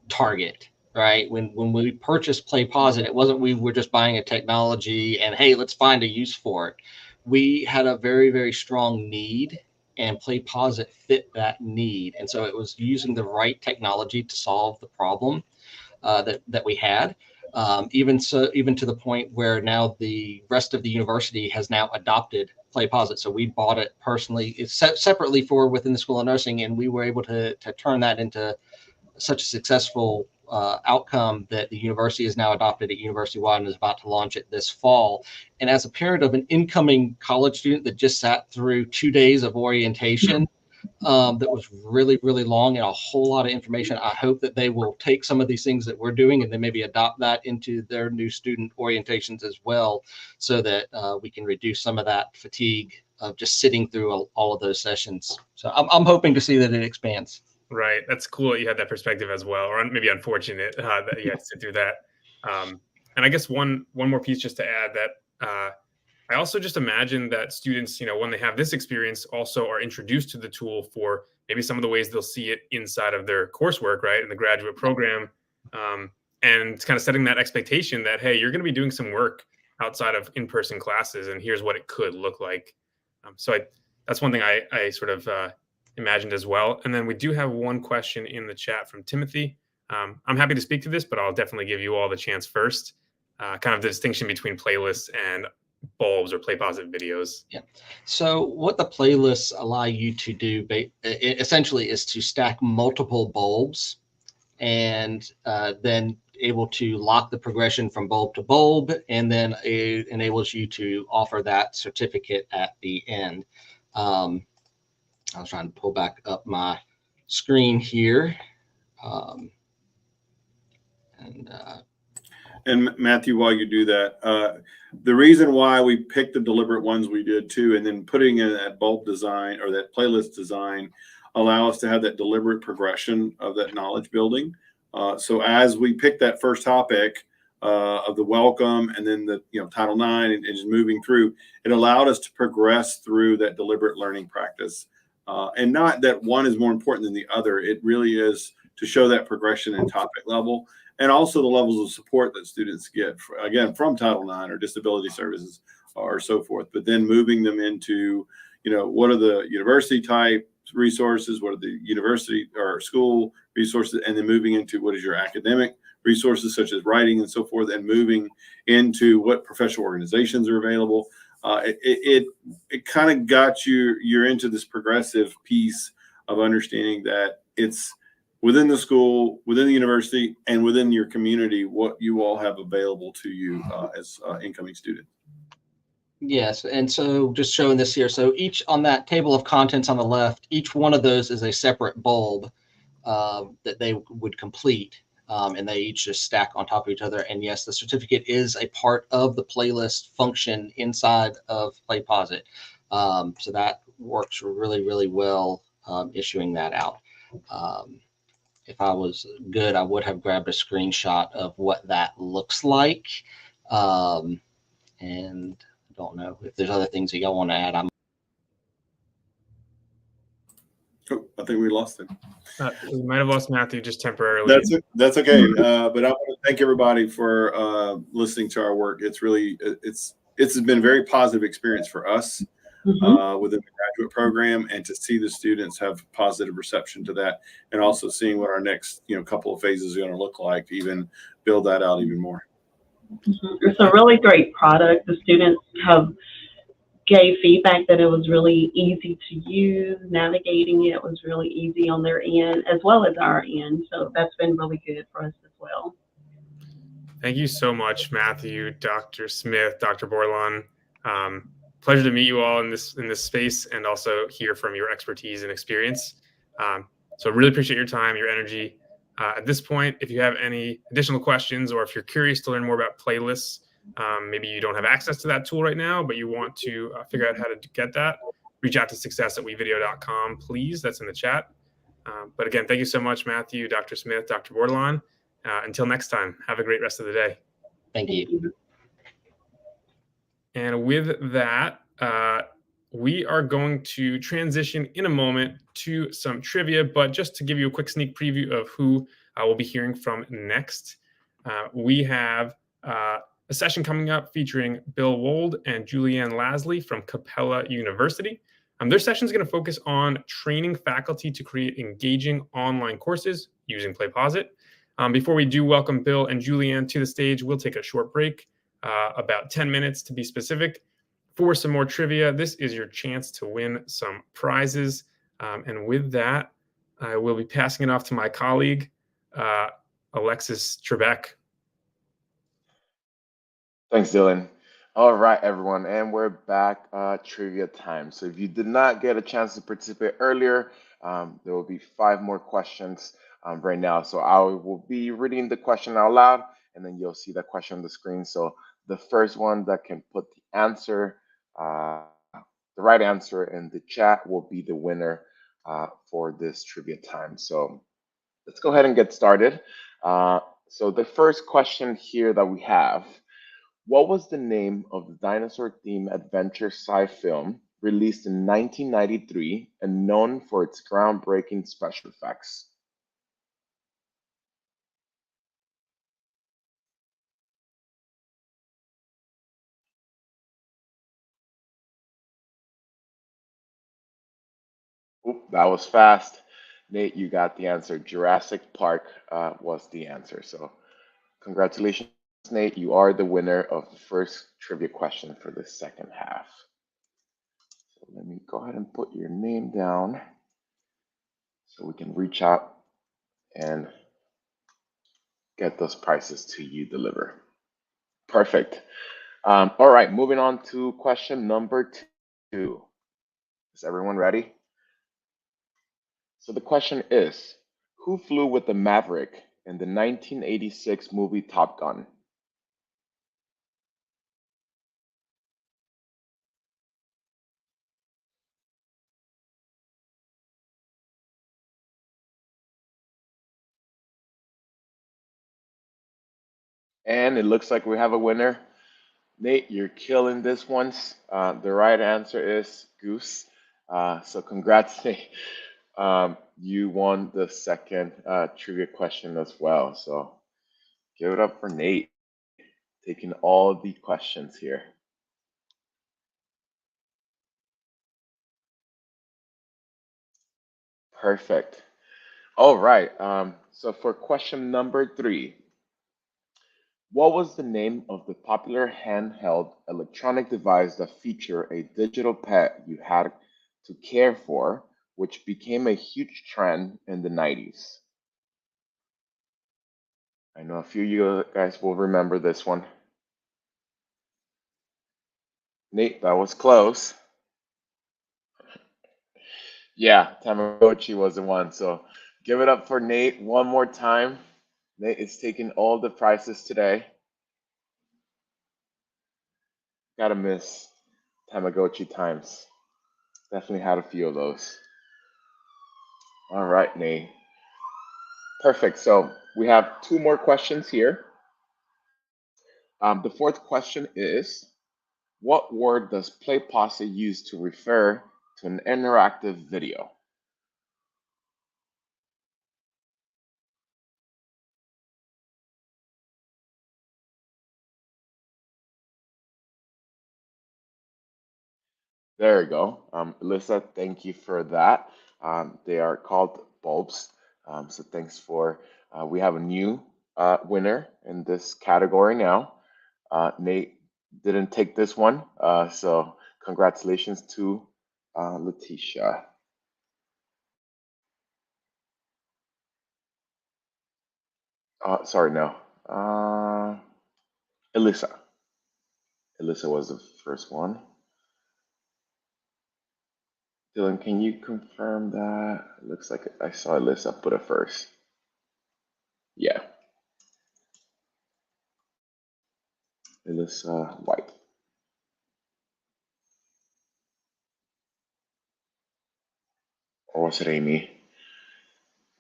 target, right? When we purchased PlayPosit, it wasn't we were just buying a technology and, hey, let's find a use for it. We had a very, very strong need, and PlayPosit fit that need. And so it was using the right technology to solve the problem that we had. Even to the point where now the rest of the university has now adopted PlayPosit. So we bought it personally, it's separately for within the School of Nursing, and we were able to turn that into such a successful outcome that the university is now adopted it university-wide and is about to launch it this fall. And as a parent of an incoming college student that just sat through 2 days of orientation, that was really, really long and a whole lot of information. I hope that they will take some of these things that we're doing and then maybe adopt that into their new student orientations as well, so that we can reduce some of that fatigue of just sitting through all of those sessions. So I'm hoping to see that it expands. Right. That's cool that you had that perspective as well, or maybe unfortunate that you had to sit through that. And I guess one more piece just to add that I also just imagine that students, when they have this experience, also are introduced to the tool for maybe some of the ways they'll see it inside of their coursework, right, in the graduate program, and kind of setting that expectation that, hey, you're going to be doing some work outside of in-person classes, and here's what it could look like. So that's one thing I sort of imagined as well. And then we do have one question in the chat from Timothy. I'm happy to speak to this, but I'll definitely give you all the chance first. Kind of the distinction between playlists and bulbs or PlayPosit videos. Yeah. So what the playlists allow you to do essentially is to stack multiple bulbs, and then able to lock the progression from bulb to bulb, and then it enables you to offer that certificate at the end. I was trying to pull back up my screen here. And Matthew, while you do that, the reason why we picked the deliberate ones we did too, and then putting in that bulb design or that playlist design, allow us to have that deliberate progression of that knowledge building. So as we pick that first topic of the welcome, and then the Title IX, and just moving through, it allowed us to progress through that deliberate learning practice. And not that one is more important than the other. It really is to show that progression in topic level, and also the levels of support that students get, again, from Title IX or disability services or so forth. But then moving them into, what are the university type resources, what are the university or school resources, and then moving into what is your academic resources such as writing and so forth, and moving into what professional organizations are available. It kind of got you're into this progressive piece of understanding that it's within the school, within the university, and within your community, what you all have available to you as incoming students. Yes, and so just showing this here. So each on that table of contents on the left, each one of those is a separate bulb that they would complete, and they each just stack on top of each other. And yes, the certificate is a part of the playlist function inside of PlayPosit. So that works really, really well, issuing that out. If I was good, I would have grabbed a screenshot of what that looks like. And I don't know if there's other things that y'all want to add. Oh, I think we lost him. We might have lost Matthew just temporarily. That's okay. But I want to thank everybody for listening to our work. It's really, it's been a very positive experience for us. Within the graduate program, and to see the students have positive reception to that, and also seeing what our next couple of phases are going to look like to even build that out even more. It's a really great product. The students have gave feedback that it was really easy to use. Navigating it was really easy on their end as well as our end, so that's been really good for us as well. Thank you so much, Matthew, Dr. Smith, Dr. Borlon. Pleasure to meet you all in this space, and also hear from your expertise and experience. So really appreciate your time, your energy. At this point, if you have any additional questions, or if you're curious to learn more about playlists, Maybe you don't have access to that tool right now, but you want to figure out how to get that, reach out to success@wevideo.com, please. That's in the chat. But again, thank you so much, Matthew, Dr. Smith, Dr. Bordelon. Until next time, have a great rest of the day. Thank you. And with that, we are going to transition in a moment to some trivia, but just to give you a quick sneak preview of who we'll be hearing from next, we have a session coming up featuring Bill Wold and Julianne Lasley from Capella University. Their session is going to focus on training faculty to create engaging online courses using PlayPosit. Before we do welcome Bill and Julianne to the stage, we'll take a short break, about 10 minutes to be specific, for some more trivia. This is your chance to win some prizes. And with that, I will be passing it off to my colleague, Alexis Trebek. Thanks, Dylan. All right, everyone, and we're back trivia time. So if you did not get a chance to participate earlier, there will be 5 more questions right now. So I will be reading the question out loud, and then you'll see that question on the screen. So the first one that can put the answer, the right answer in the chat will be the winner for this trivia time. So let's go ahead and get started. So the first question here that we have: what was the name of the dinosaur-themed adventure sci film released in 1993 and known for its groundbreaking special effects? Oop, that was fast. Nate, you got the answer. Jurassic Park was the answer. So congratulations, Nate. You are the winner of the first trivia question for the second half. So let me go ahead and put your name down so we can reach out and get those prices to you deliver. Perfect. All right, moving on to question number 2. Is everyone ready? So the question is, who flew with the Maverick in the 1986 movie Top Gun? And it looks like we have a winner. Nate, you're killing this one. The right answer is Goose. So congrats, Nate. You won the second trivia question as well. So give it up for Nate, taking all the questions here. Perfect. All right. So for question number 3, what was the name of the popular handheld electronic device that featured a digital pet you had to care for, which became a huge trend in the 90s? I know a few of you guys will remember this one. Nate, that was close. Yeah, Tamagotchi was the one. So give it up for Nate one more time. Nate is taking all the prizes today. Gotta miss Tamagotchi times. Definitely had a few of those. All right, Nate. Perfect. So we have 2 more questions here. The fourth question is, what word does PlayPosit use to refer to an interactive video? There you go. Alyssa, thank you for that. They are called bulbs. So thanks for, we have a new winner in this category now. Nate didn't take this one. So congratulations to Letitia. Sorry, no. Alyssa. Alyssa was the first one. Dylan, can you confirm that? It looks like I saw Alyssa put it first. Yeah. Alyssa White. Or was it Amy?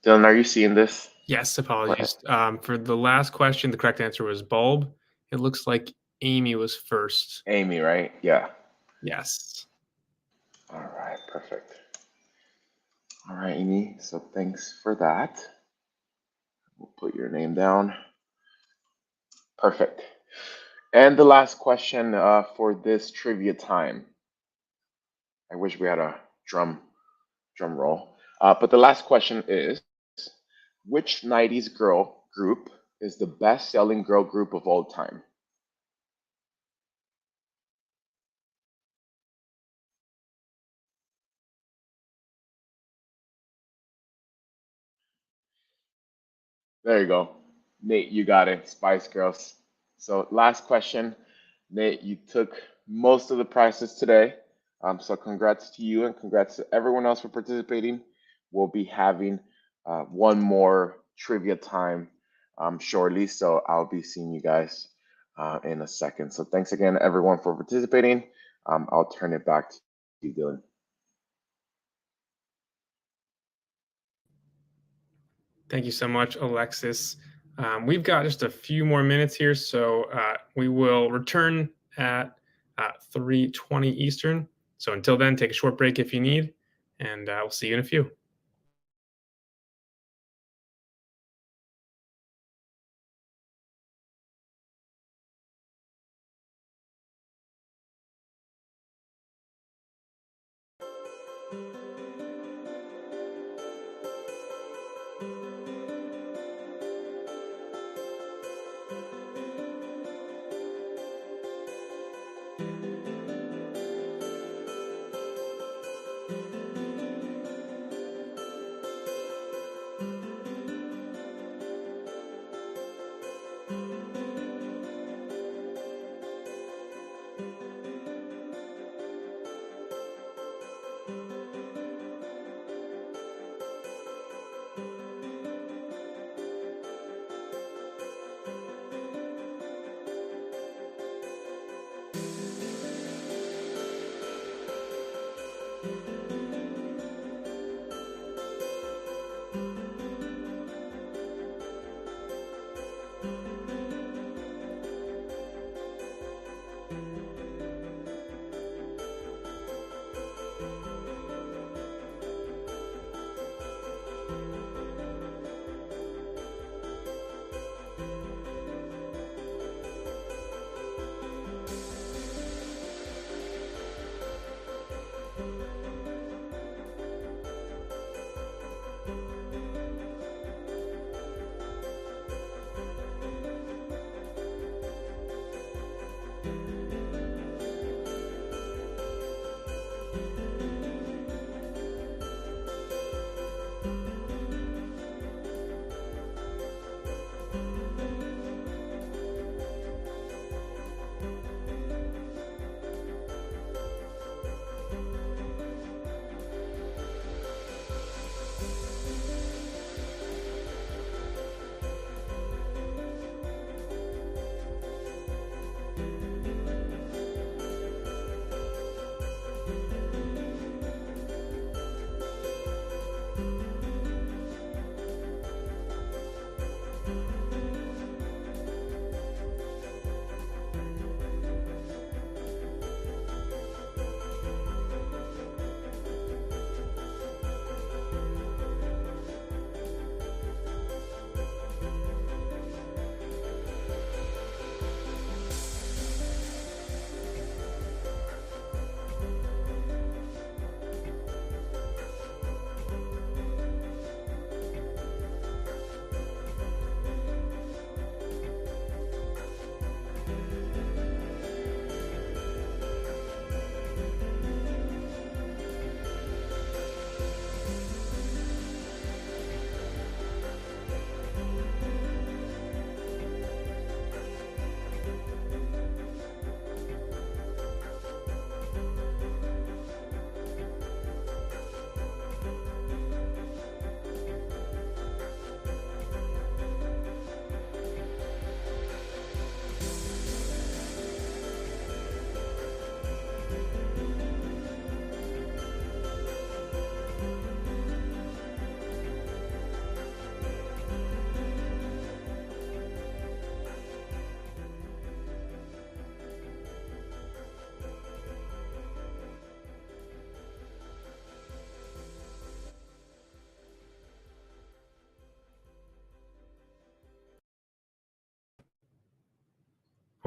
Dylan, are you seeing this? Yes, apologies. For the last question, the correct answer was bulb. It looks like Amy was first. Amy, right? Yeah. Yes. All right, perfect. All right, Amy. So thanks for that. We'll put your name down. Perfect. And the last question for this trivia time. I wish we had a drum roll. But the last question is, which 90s girl group is the best-selling girl group of all time? There you go. Nate, you got it. Spice Girls. So last question. Nate, you took most of the prizes today. So congrats to you and congrats to everyone else for participating. We'll be having one more trivia time shortly. So I'll be seeing you guys in a second. So thanks again, everyone, for participating. I'll turn it back to you, Dylan. Thank you so much, Alexis. We've got just a few more minutes here, so we will return at 3:20 Eastern. So until then, take a short break if you need, and we'll see you in a few.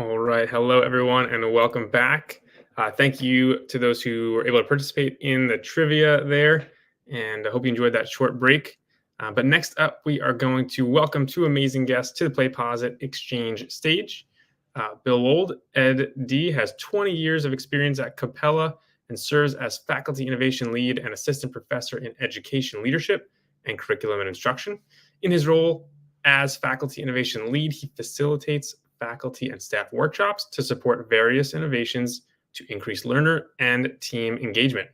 All right. Hello, everyone, and welcome back. Thank you to those who were able to participate in the trivia there, and I hope you enjoyed that short break. But next up, we are going to welcome two amazing guests to the PlayPosit Exchange stage. Bill Wold, Ed D, has 20 years of experience at Capella and serves as Faculty Innovation Lead and Assistant Professor in Education Leadership and Curriculum and Instruction. In his role as Faculty Innovation Lead, he facilitates faculty and staff workshops to support various innovations to increase learner and team engagement.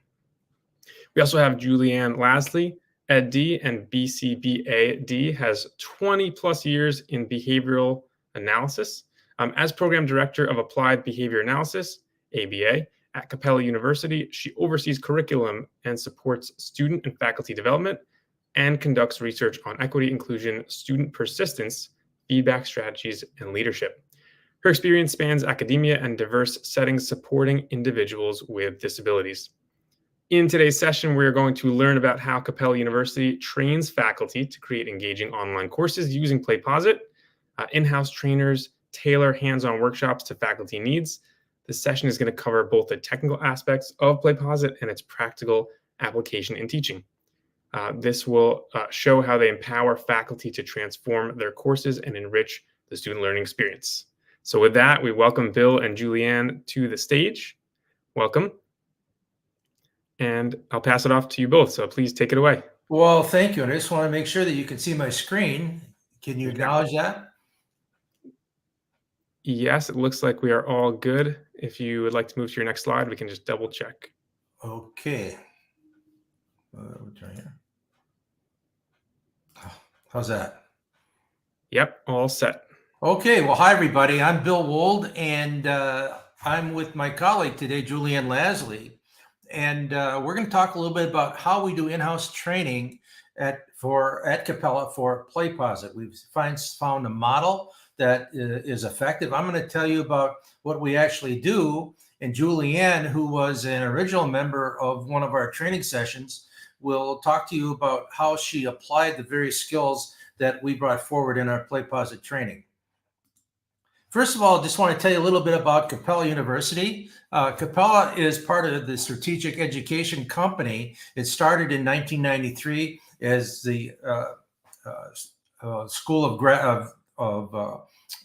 We also have Julianne Lasley, Ed D, and BCBA-D has 20 plus years in behavioral analysis. As Program Director of Applied Behavior Analysis, ABA, at Capella University, she oversees curriculum and supports student and faculty development and conducts research on equity, inclusion, student persistence, feedback strategies, and leadership. Her experience spans academia and diverse settings supporting individuals with disabilities. In today's session, we're going to learn about how Capella University trains faculty to create engaging online courses using PlayPosit. In-house trainers tailor hands-on workshops to faculty needs. This session is going to cover both the technical aspects of PlayPosit and its practical application in teaching. This will show how they empower faculty to transform their courses and enrich the student learning experience. So with that, we welcome Bill and Julianne to the stage. Welcome. And I'll pass it off to you both. So please take it away. Well, thank you. And I just want to make sure that you can see my screen. Can you acknowledge that? Yes, it looks like we are all good. If you would like to move to your next slide, we can just double check. Okay. Right here. How's that? Yep, all set. Okay. Well, hi, everybody. I'm Bill Wold, and I'm with my colleague today, Julianne Lasley. And we're going to talk a little bit about how we do in-house training at Capella for PlayPosit. We've found a model that is effective. I'm going to tell you about what we actually do. And Julianne, who was an original member of one of our training sessions, will talk to you about how she applied the various skills that we brought forward in our PlayPosit training. First of all, I just want to tell you a little bit about Capella University. Capella is part of the Strategic Education Company. It started in 1993 as the School of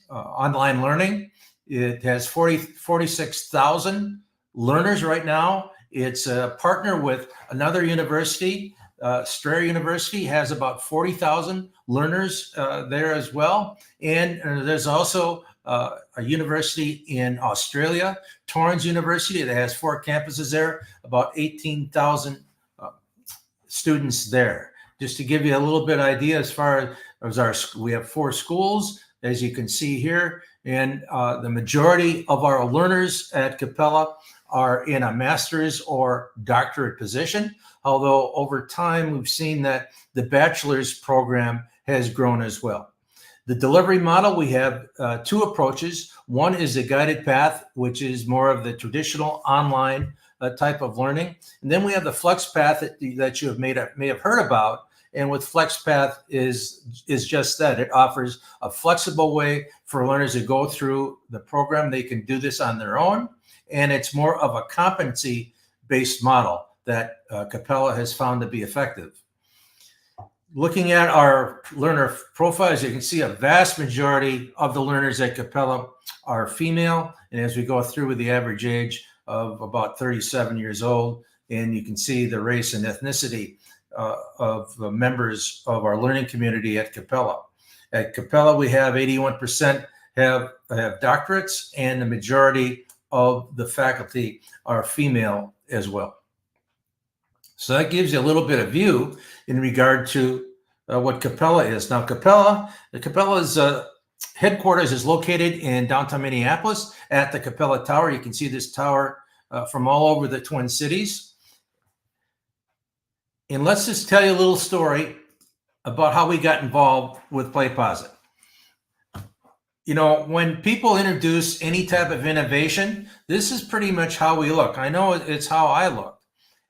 Online Learning. It has 46,000 learners right now. It's a partner with another university. Strayer University has about 40,000 learners there as well. And there's also a university in Australia, Torrens University, that has 4 campuses there, about 18,000 students there. Just to give you a little bit idea as far as we have 4 schools, as you can see here, and the majority of our learners at Capella are in a master's or doctorate position, although over time we've seen that the bachelor's program has grown as well. The delivery model, we have 2 approaches. One is a guided path, which is more of the traditional online type of learning. And then we have the flex path that you may have heard about. And with FlexPath is just that. It offers a flexible way for learners to go through the program. They can do this on their own. And it's more of a competency-based model that Capella has found to be effective. Looking at our learner profiles, you can see a vast majority of the learners at Capella are female. And as we go through with the average age of about 37 years old, and you can see the race and ethnicity of the members of our learning community at Capella. At Capella, we have 81% have doctorates, and the majority of the faculty are female as well. So that gives you a little bit of view in regard to what Capella is. Now, Capella's headquarters is located in downtown Minneapolis at the Capella Tower. You can see this tower from all over the Twin Cities. And let's just tell you a little story about how we got involved with PlayPosit. You know, when people introduce any type of innovation, this is pretty much how we look. I know it's how I look.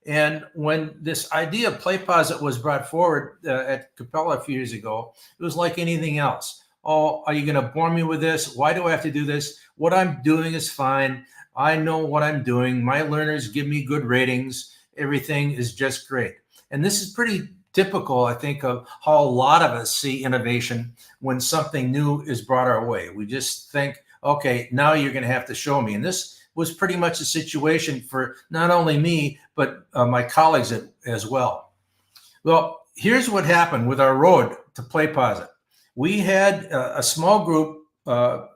And when this idea of PlayPosit was brought forward at Capella a few years ago, it was like anything else. oh, are you going to bore me with this? Why do I have to do this? What I'm doing is fine. I know what I'm doing. My learners give me good ratings. Everything is just great. And this is pretty typical, I think, of how a lot of us see innovation when something new is brought our way. We just think, okay, now you're going to have to show me. And this was pretty much a situation for not only me, but my colleagues as well. Well, here's what happened with our road to PlayPosit. We had a small group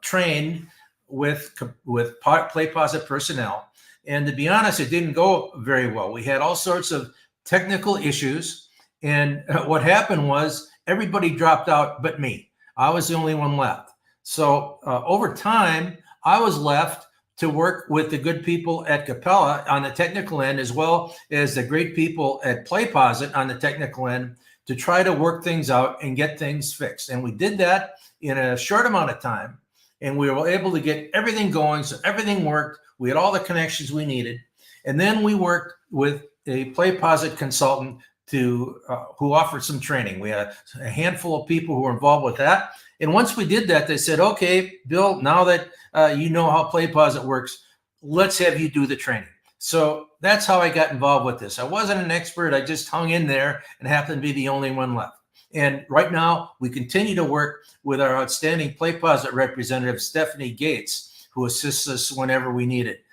trained with PlayPosit personnel. And to be honest, it didn't go very well. We had all sorts of technical issues. And what happened was everybody dropped out but me. I was the only one left. So over time, I was left to work with the good people at Capella on the technical end, as well as the great people at PlayPosit on the technical end, to try to work things out and get things fixed. And we did that in a short amount of time. And we were able to get everything going. So everything worked. We had all the connections we needed. And then we worked with a PlayPosit consultant who offered some training. We had a handful of people who were involved with that. And once we did that, they said, okay, Bill, now that you know how PlayPosit works, let's have you do the training. So that's how I got involved with this. I wasn't an expert. I just hung in there and happened to be the only one left. And right now, we continue to work with our outstanding PlayPosit representative, Stephanie Gates, who assists us whenever we need it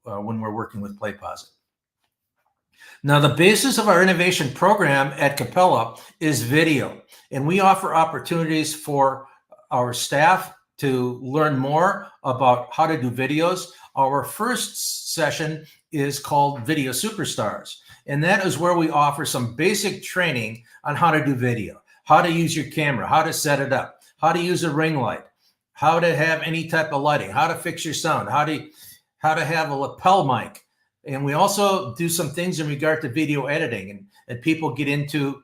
when we're working with PlayPosit. Now, the basis of our innovation program at Capella is video, and we offer opportunities for our staff to learn more about how to do videos. Our first session is called Video Superstars, and that is where we offer some basic training on how to do video, how to use your camera, how to set it up, how to use a ring light, how to have any type of lighting, how to fix your sound, how to have a lapel mic. And we also do some things in regard to video editing, and people get into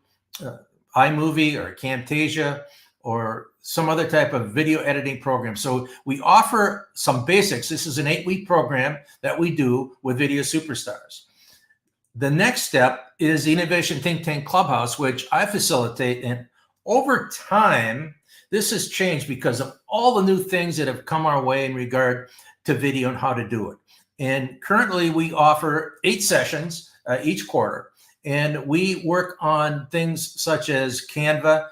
iMovie or Camtasia or some other type of video editing program. So we offer some basics. This is an 8-week program that we do with Video Superstars. The next step is the Innovation Think Tank Clubhouse, which I facilitate. And over time, this has changed because of all the new things that have come our way in regard to video and how to do it. And currently we offer 8 sessions each quarter. And we work on things such as Canva,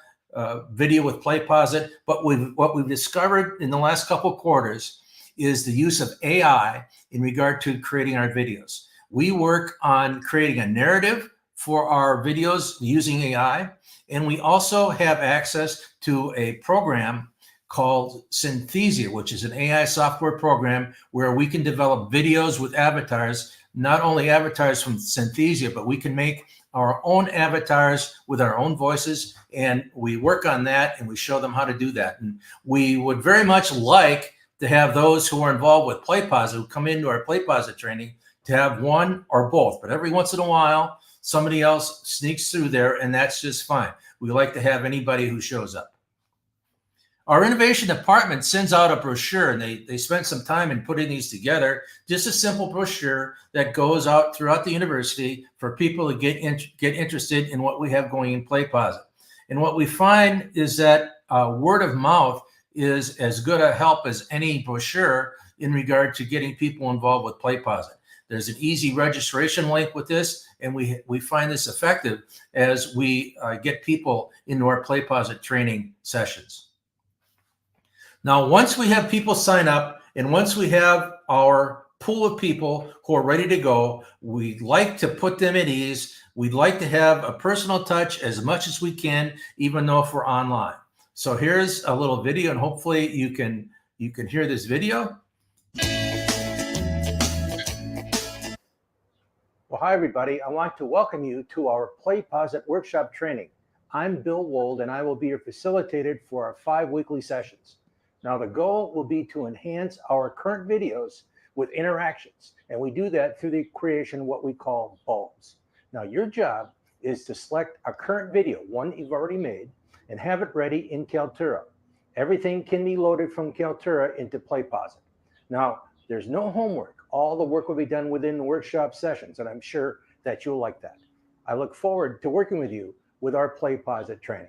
video with PlayPosit. But what we've discovered in the last couple of quarters is the use of AI in regard to creating our videos. We work on creating a narrative for our videos using AI. And we also have access to a program called Synthesia, which is an AI software program where we can develop videos with avatars, not only avatars from Synthesia, but we can make our own avatars with our own voices. And we work on that and we show them how to do that. And we would very much like to have those who are involved with PlayPosit, who come into our PlayPosit training, to have one or both. But every once in a while, somebody else sneaks through there, and that's just fine. We like to have anybody who shows up. Our innovation department sends out a brochure, and they spent some time in putting these together. Just a simple brochure that goes out throughout the university for people to get interested in what we have going in PlayPosit. And what we find is that word of mouth is as good a help as any brochure in regard to getting people involved with PlayPosit. There's an easy registration link with this, and we find this effective as we get people into our PlayPosit training sessions. Now, once we have people sign up and once we have our pool of people who are ready to go, we'd like to put them at ease. We'd like to have a personal touch as much as we can, even though if we're online. So here's a little video, and hopefully you can hear this video. Well, hi, everybody. I want to welcome you to our PlayPosit workshop training. I'm Bill Wold, and I will be your facilitator for our 5 weekly sessions. Now, the goal will be to enhance our current videos with interactions, and we do that through the creation of what we call bulbs. Now, your job is to select a current video, one you've already made, and have it ready in Kaltura. Everything can be loaded from Kaltura into PlayPosit. Now, there's no homework. All the work will be done within the workshop sessions, and I'm sure that you'll like that. I look forward to working with you with our PlayPosit training.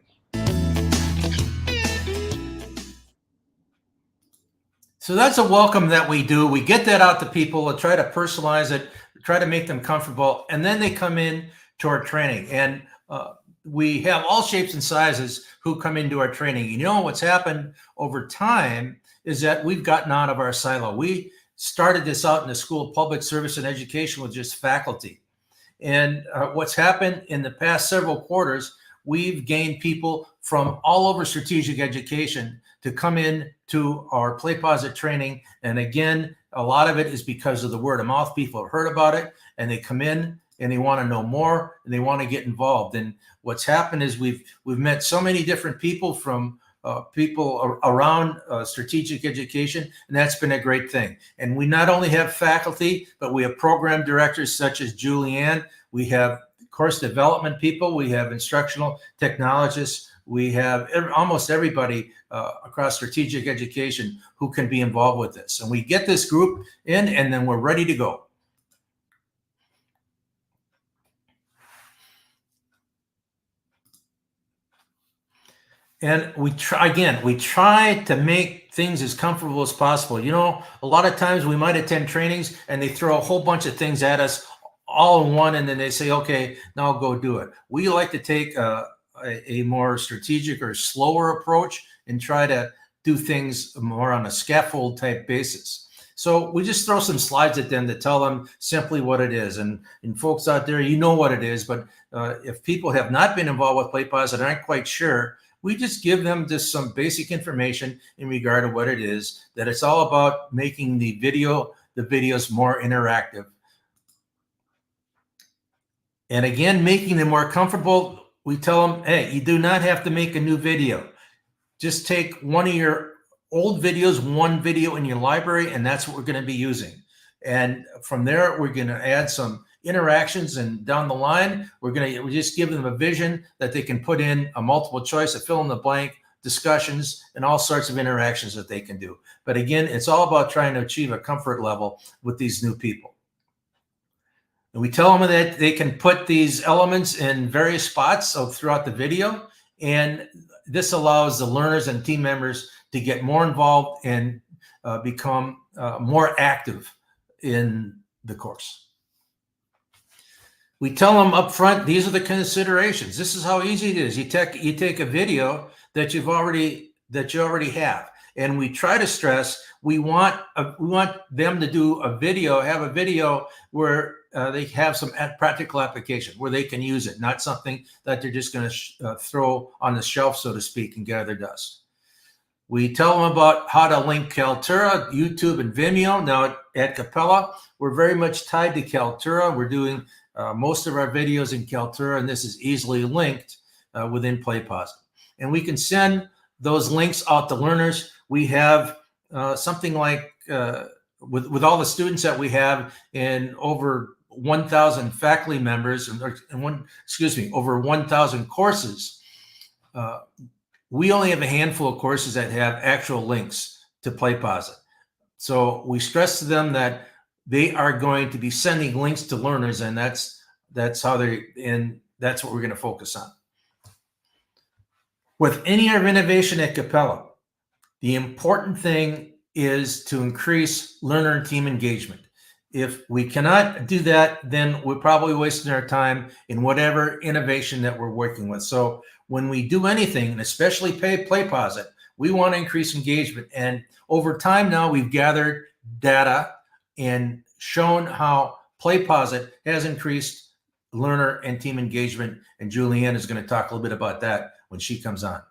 So that's a welcome that we do. We get that out to people and try to personalize it, try to make them comfortable, and then they come in to our training. And we have all shapes and sizes who come into our training. You know, what's happened over time is that we've gotten out of our silo. We started this out in the School of Public Service and Education with just faculty. And what's happened in the past several quarters, we've gained people from all over strategic education to come in to our PlayPosit training. And again, a lot of it is because of the word of mouth. People have heard about it and they come in and they want to know more and they want to get involved. And what's happened is we've met so many different people from people around strategic education, and that's been a great thing. And we not only have faculty, but we have program directors such as Julianne. We have course development people. We have instructional technologists. We have almost everybody across strategic education who can be involved with this. And we get this group in, and then we're ready to go. And we try to make things as comfortable as possible. You know, a lot of times we might attend trainings and they throw a whole bunch of things at us all in one, and then they say, okay, now go do it. We like to take a more strategic or slower approach and try to do things more on a scaffold type basis. So we just throw some slides at them to tell them simply what it is. And folks out there, you know what it is, but if people have not been involved with PlayPosit and aren't quite sure, we just give them just some basic information in regard to what it is, that it's all about making the videos more interactive. And again, making them more comfortable. We tell them, hey, you do not have to make a new video. Just take one of your old videos, one video in your library, and that's what we're going to be using. And from there, we're going to add some interactions, and down the line, we just give them a vision that they can put in a multiple choice, a fill in the blank, discussions, and all sorts of interactions that they can do. But again, it's all about trying to achieve a comfort level with these new people. And we tell them that they can put these elements in various spots throughout the video, and this allows the learners and team members to get more involved and become more active in the course. We tell them up front, these are the considerations. This is how easy it is. You take a video that you already have, and we try to stress we want them to do a video, have a video where they have some practical application where they can use it, not something that they're just going to throw on the shelf, so to speak, and gather dust. We tell them about how to link Kaltura, YouTube, and Vimeo. Now at Capella, we're very much tied to Kaltura. We're doing most of our videos in Kaltura, and this is easily linked within PlayPosit. And we can send those links out to learners. We have something like, with all the students that we have and over 1,000 faculty members, over 1,000 courses, we only have a handful of courses that have actual links to PlayPosit. So we stress to them that they are going to be sending links to learners, and that's what we're going to focus on. With any of our innovation at Capella, the important thing is to increase learner and team engagement. If we cannot do that, then we're probably wasting our time in whatever innovation that we're working with. So when we do anything, and especially PlayPosit, we want to increase engagement. And over time now, we've gathered data and shown how PlayPosit has increased learner and team engagement. And Julianne is going to talk a little bit about that when she comes on.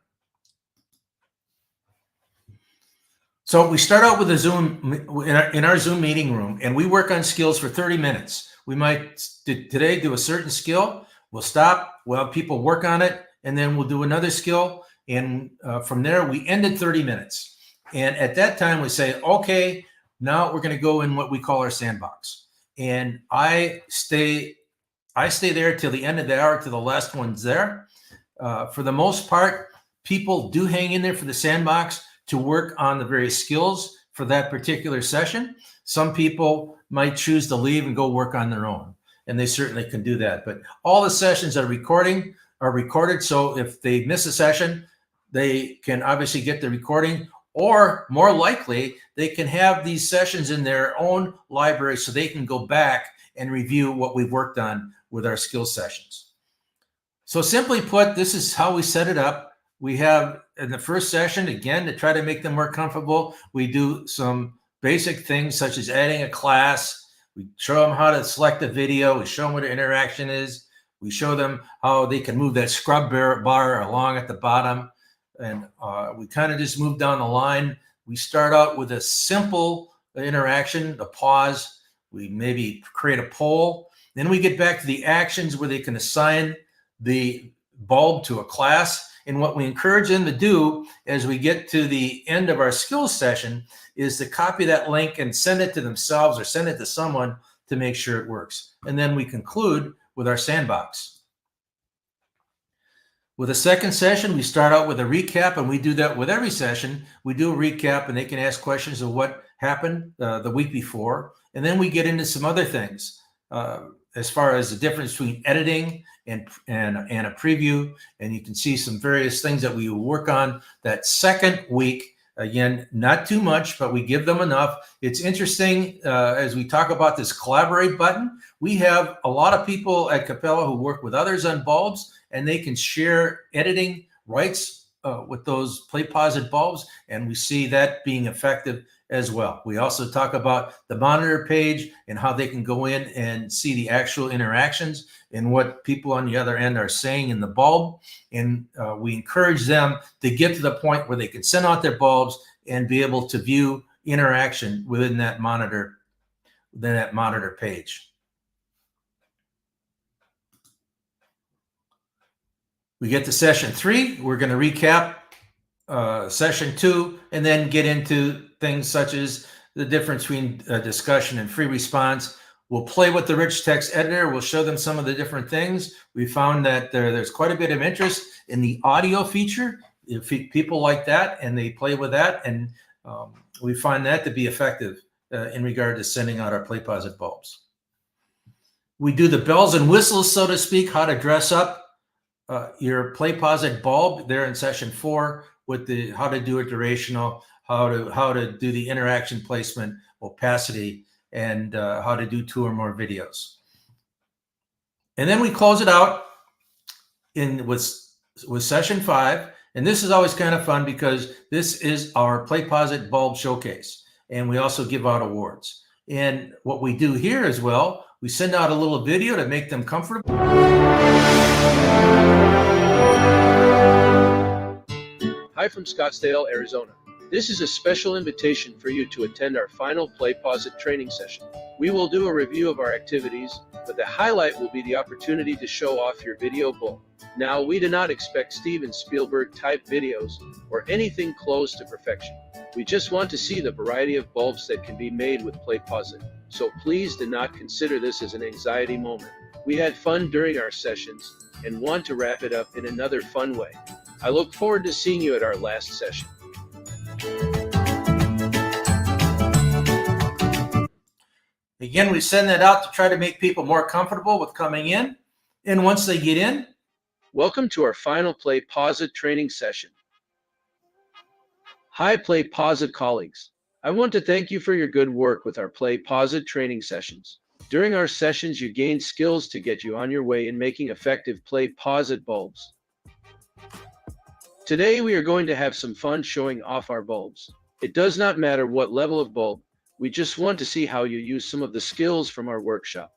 So we start out with a Zoom in our Zoom meeting room, and we work on skills for 30 minutes. We might today do a certain skill. We'll stop. We'll have people work on it, and then we'll do another skill. And from there, we ended 30 minutes. And at that time, we say, okay, now we're going to go in what we call our sandbox. And I stay there till the end of the hour, till the last one's there. For the most part, people do hang in there for the sandbox to work on the various skills for that particular session. Some people might choose to leave and go work on their own, and they certainly can do that. But all the sessions are recorded, so if they miss a session, they can obviously get the recording, Or more likely, they can have these sessions in their own library so they can go back and review what we've worked on with our skill sessions. So simply put, this is how we set it up. We have in the first session, again, to try to make them more comfortable, we do some basic things such as adding a class. We show them how to select a video. We show them what an interaction is. We show them how they can move that scrub bar along at the bottom. And we kind of just move down the line. We start out with a simple interaction, the pause. We maybe create a poll. Then we get back to the actions where they can assign the bulb to a class. And what we encourage them to do as we get to the end of our skills session is to copy that link and send it to themselves or send it to someone to make sure it works. And then we conclude with our sandbox. With a second session, we start out with a recap, and we do that with every session. We do a recap, and they can ask questions of what happened the week before. And then we get into some other things as far as the difference between editing and a preview. And you can see some various things that we will work on that second week. Again, not too much, but we give them enough. It's interesting as we talk about this collaborate button. We have a lot of people at Capella who work with others on bulbs, and they can share editing rights with those PlayPosit bulbs, and we see that being effective as well. We also talk about the monitor page and how they can go in and see the actual interactions and what people on the other end are saying in the bulb. And we encourage them to get to the point where they can send out their bulbs and be able to view interaction within that monitor page. We get to session 3. We're going to recap session 2 and then get into things such as the difference between discussion and free response. We'll play with the rich text editor. We'll show them some of the different things. We found that there's quite a bit of interest in the audio feature. If people like that and they play with that, and we find that to be effective in regard to sending out our PlayPosit bulbs. We do the bells and whistles, so to speak, how to dress up your PlayPosit bulb there in session 4 with the how to do a durational, how to do the interaction placement, opacity, and how to do 2 or more videos. And then we close it out with session 5. And this is always kind of fun because this is our PlayPosit bulb showcase. And we also give out awards. And what we do here as well, we send out a little video to make them comfortable. Hi from Scottsdale, Arizona. This is a special invitation for you to attend our final PlayPosit training session. We will do a review of our activities, but the highlight will be the opportunity to show off your video bulb. Now, we do not expect Steven Spielberg type videos or anything close to perfection. We just want to see the variety of bulbs that can be made with PlayPosit. So please do not consider this as an anxiety moment. We had fun during our sessions and want to wrap it up in another fun way. I look forward to seeing you at our last session. Again, we send that out to try to make people more comfortable with coming in. And once they get in, welcome to our final PlayPosit training session. Hi, PlayPosit colleagues. I want to thank you for your good work with our PlayPosit training sessions. During our sessions, you gained skills to get you on your way in making effective PlayPosit bulbs. Today, we are going to have some fun showing off our bulbs. It does not matter what level of bulb, we just want to see how you use some of the skills from our workshop.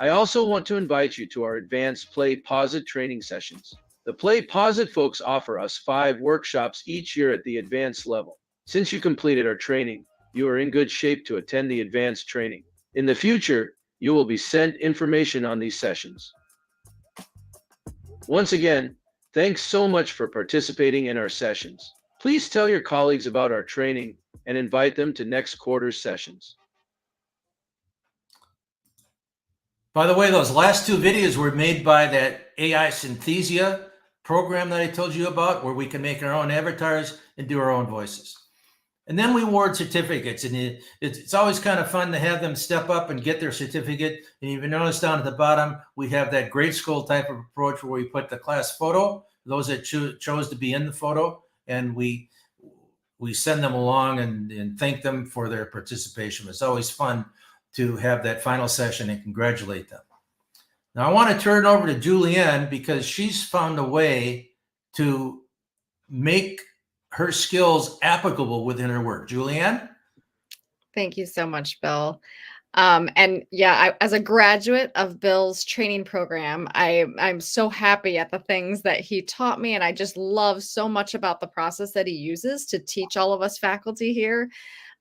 I also want to invite you to our advanced PlayPosit training sessions. The PlayPosit folks offer us 5 workshops each year at the advanced level. Since you completed our training, you are in good shape to attend the advanced training. In the future, you will be sent information on these sessions. Once again, thanks so much for participating in our sessions. Please tell your colleagues about our training and invite them to next quarter's sessions. by the way, those last 2 videos were made by that AI Synthesia program that I told you about, where we can make our own avatars and do our own voices. And then we award certificates, and it's always kind of fun to have them step up and get their certificate. And you notice down at the bottom, we have that grade school type of approach where we put the class photo, those that chose to be in the photo, and we send them along and thank them for their participation. It's always fun to have that final session and congratulate them. Now I want to turn it over to Julianne because she's found a way to make her skills applicable within her work. Julianne? Thank you so much, Bill. And yeah, as a graduate of Bill's training program, I'm so happy at the things that he taught me, and I just love so much about the process that he uses to teach all of us faculty here.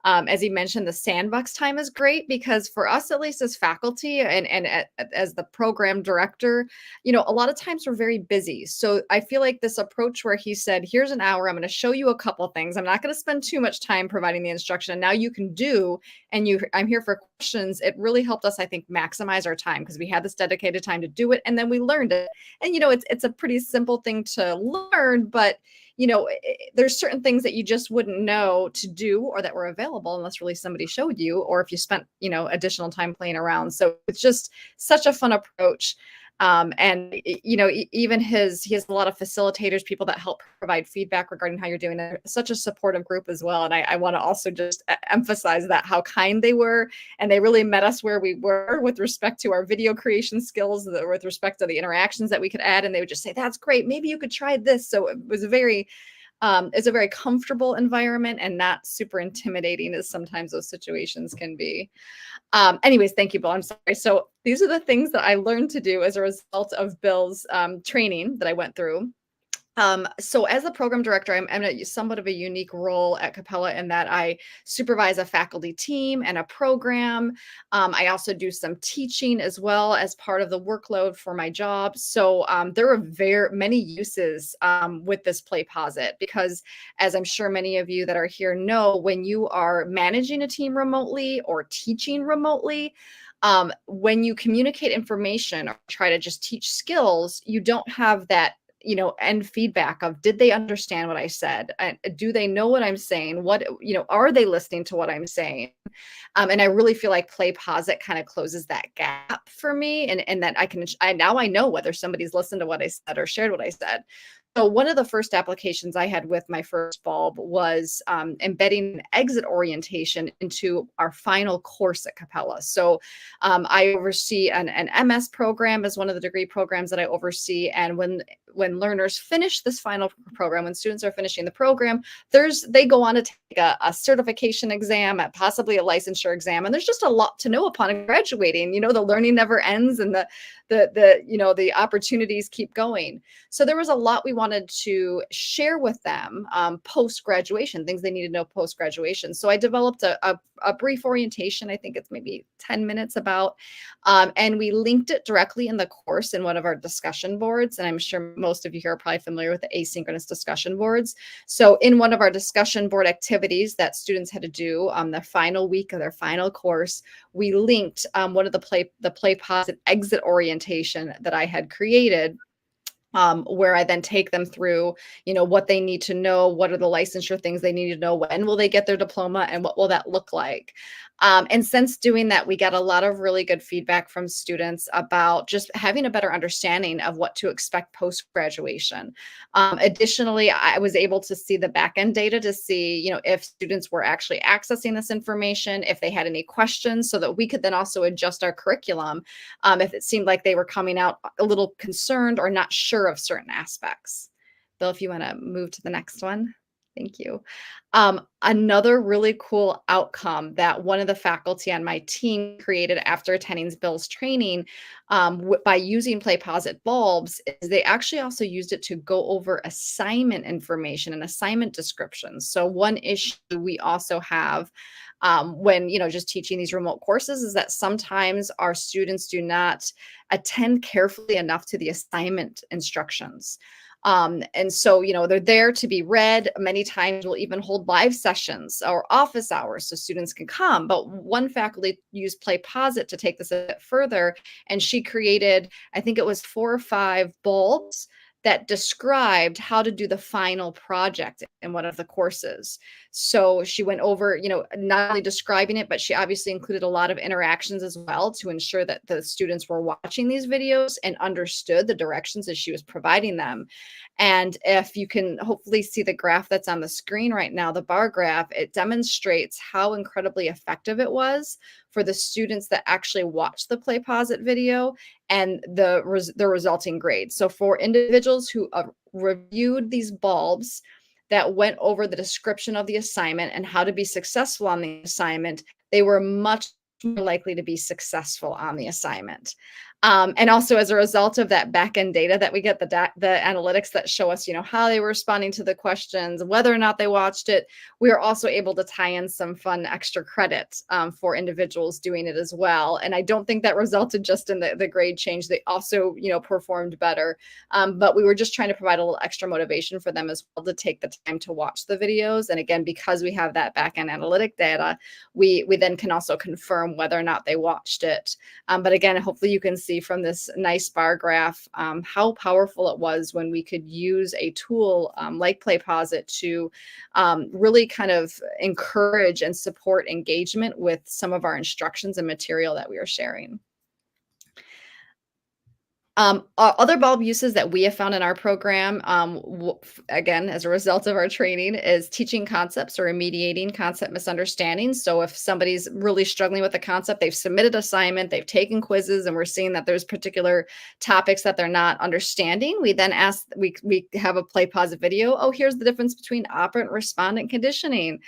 As he mentioned, the sandbox time is great because for us, at least as faculty and as the program director, a lot of times we're very busy. So I feel like this approach where he said, here's an hour, I'm going to show you a couple things. I'm not going to spend too much time providing the instruction. And now you can do, and I'm here for questions. It really helped us, I think, maximize our time because we had this dedicated time to do it. And then we learned it. And, it's a pretty simple thing to learn, but there's certain things that you just wouldn't know to do or that were available unless really somebody showed you, or if you spent, additional time playing around. So it's just such a fun approach. And even he has a lot of facilitators, people that help provide feedback regarding how you're doing it. Such a supportive group as well. And I want to also just emphasize that how kind they were, and they really met us where we were with respect to our video creation skills, with respect to the interactions that we could add. And they would just say, that's great. Maybe you could try this. So it was it's a very comfortable environment and not super intimidating as sometimes those situations can be. Anyways, thank you, Bill. I'm sorry. So these are the things that I learned to do as a result of Bill's training that I went through. So as the program director, I'm in somewhat of a unique role at Capella in that I supervise a faculty team and a program. I also do some teaching as well as part of the workload for my job. So there are very many uses with this PlayPosit because, as I'm sure many of you that are here know, when you are managing a team remotely or teaching remotely, when you communicate information or try to just teach skills, you don't have that end feedback of, did they understand what I said? Do they know what I'm saying? Are they listening to what I'm saying? And I really feel like PlayPosit kind of closes that gap for me. And that now I know whether somebody's listened to what I said or shared what I said. So one of the first applications I had with my first bulb was embedding an exit orientation into our final course at Capella. So I oversee an MS program as one of the degree programs that I oversee. And when learners finish this final program, when students are finishing the program, they go on to take a certification exam, possibly a licensure exam. And there's just a lot to know upon graduating. The learning never ends, and the opportunities keep going. So there was a lot we wanted to share with them post-graduation, things they need to know post-graduation. So I developed a brief orientation. I think it's maybe 10 minutes about, and we linked it directly in the course in one of our discussion boards. And I'm sure most of you here are probably familiar with the asynchronous discussion boards. So in one of our discussion board activities that students had to do on the final week of their final course, we linked one of the PlayPosit exit orientation that I had created, where I then take them through, what they need to know, what are the licensure things they need to know, when will they get their diploma, and what will that look like. And since doing that, we got a lot of really good feedback from students about just having a better understanding of what to expect post-graduation. Additionally, I was able to see the back-end data to see, if students were actually accessing this information, if they had any questions, so that we could then also adjust our curriculum if it seemed like they were coming out a little concerned or not sure of certain aspects. Bill, if you want to move to the next one. Thank you. Another really cool outcome that one of the faculty on my team created after attending Bill's training by using PlayPosit bulbs is they actually also used it to go over assignment information and assignment descriptions. So one issue we also have when just teaching these remote courses is that sometimes our students do not attend carefully enough to the assignment instructions. And so, they're there to be read. Many times we'll even hold live sessions or office hours so students can come. But one faculty used PlayPosit to take this a bit further, and she created, I think it was 4 or 5 bulbs that described how to do the final project in one of the courses. So she went over, not only describing it, but she obviously included a lot of interactions as well to ensure that the students were watching these videos and understood the directions as she was providing them. And if you can hopefully see the graph that's on the screen right now, the bar graph, it demonstrates how incredibly effective it was for the students that actually watched the PlayPosit video and the resulting grades. So for individuals who reviewed these bulbs, that went over the description of the assignment and how to be successful on the assignment, they were much more likely to be successful on the assignment. And also as a result of that back-end data that we get, the analytics that show us, how they were responding to the questions, whether or not they watched it, we are also able to tie in some fun extra credit for individuals doing it as well. And I don't think that resulted just in the grade change. They also, performed better. But we were just trying to provide a little extra motivation for them as well to take the time to watch the videos. And again, because we have that back-end analytic data, we then can also confirm whether or not they watched it. But again, hopefully you can see from this nice bar graph how powerful it was when we could use a tool like PlayPosit to really kind of encourage and support engagement with some of our instructions and material that we are sharing. Other bulb uses that we have found in our program, again, as a result of our training, is teaching concepts or remediating concept misunderstandings. So if somebody's really struggling with a concept, they've submitted assignment, they've taken quizzes, and we're seeing that there's particular topics that they're not understanding, we then ask, we have a PlayPosit video. Oh, here's the difference between operant, respondent conditioning.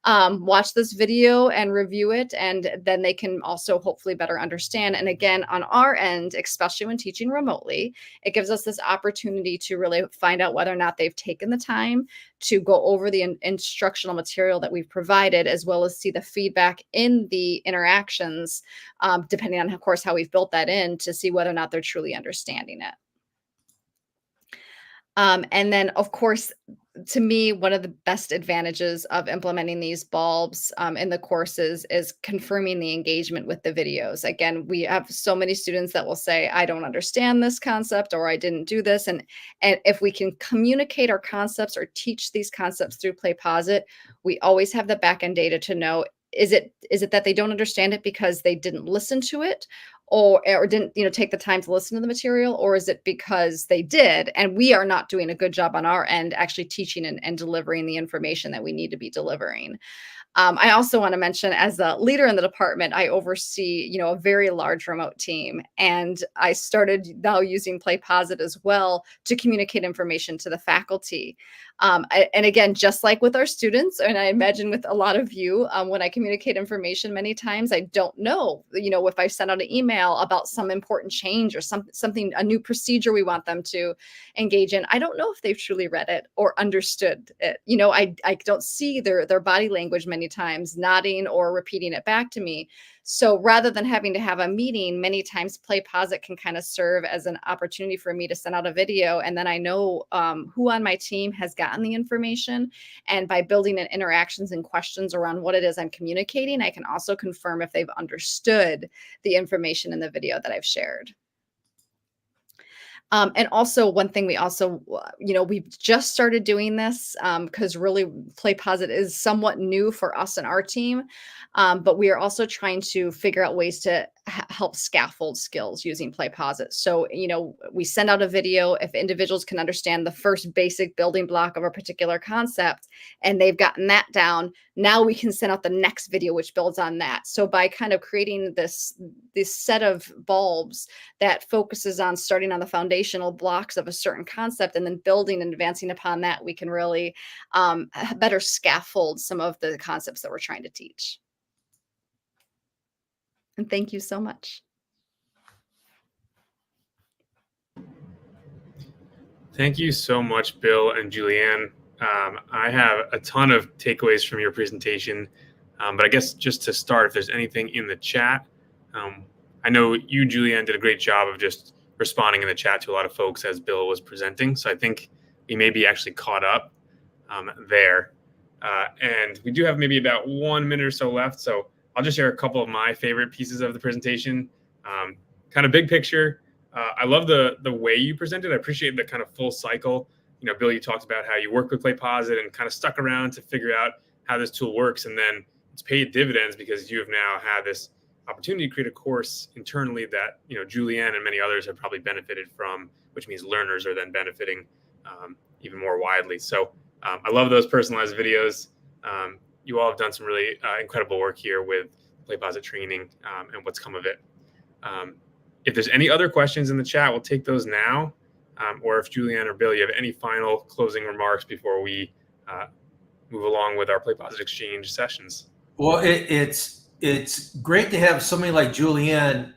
Watch this video and review it, and then they can also hopefully better understand. And again, on our end, especially when teaching remotely, it gives us this opportunity to really find out whether or not they've taken the time to go over the instructional material that we've provided, as well as see the feedback in the interactions, depending on, of course, how we've built that in, to see whether or not they're truly understanding it. And then, of course, to me, one of the best advantages of implementing these bulbs in the courses is confirming the engagement with the videos. Again, we have so many students that will say, I don't understand this concept, or I didn't do this. And if we can communicate our concepts or teach these concepts through PlayPosit, we always have the back-end data to know, is it that they don't understand it because they didn't listen to it, or didn't take the time to listen to the material, or is it because they did and we are not doing a good job on our end actually teaching and delivering the information that we need to be delivering? I also want to mention, as a leader in the department, I oversee, a very large remote team, and I started now using PlayPosit as well to communicate information to the faculty. And again, just like with our students, and I imagine with a lot of you, when I communicate information, many times I don't know, if I send out an email about some important change or something, a new procedure we want them to engage in, I don't know if they've truly read it or understood it. I don't see their body language many times nodding or repeating it back to me. So rather than having to have a meeting, many times PlayPosit can kind of serve as an opportunity for me to send out a video, and then I know who on my team has gotten the information. And by building in interactions and questions around what it is I'm communicating, I can also confirm if they've understood the information in the video that I've shared. And also, one thing we also, we've just started doing this because really PlayPosit is somewhat new for us and our team. But we are also trying to figure out ways to help scaffold skills using PlayPosit. So, we send out a video. If individuals can understand the first basic building block of a particular concept and they've gotten that down, now we can send out the next video, which builds on that. So by kind of creating this set of bulbs that focuses on starting on the foundational blocks of a certain concept and then building and advancing upon that, we can really better scaffold some of the concepts that we're trying to teach. And thank you so much. Thank you so much, Bill and Julianne. I have a ton of takeaways from your presentation, but I guess just to start, if there's anything in the chat, I know you, Julianne, did a great job of just responding in the chat to a lot of folks as Bill was presenting. So I think we may be actually caught up there. And we do have maybe about 1 minute or so left. So I'll just share a couple of my favorite pieces of the presentation. Kind of big picture. I love the way you presented. I appreciate the kind of full cycle. You know, Bill, you talked about how you work with PlayPosit and kind of stuck around to figure out how this tool works, and then it's paid dividends because you have now had this opportunity to create a course internally that, you know, Julianne and many others have probably benefited from, which means learners are then benefiting even more widely. So I love those personalized videos. You all have done some really incredible work here with PlayPosit training and what's come of it. If there's any other questions in the chat, we'll take those now. Or if Julianne or Bill, you have any final closing remarks before we move along with our PlayPosit Exchange sessions. Well, it's great to have somebody like Julianne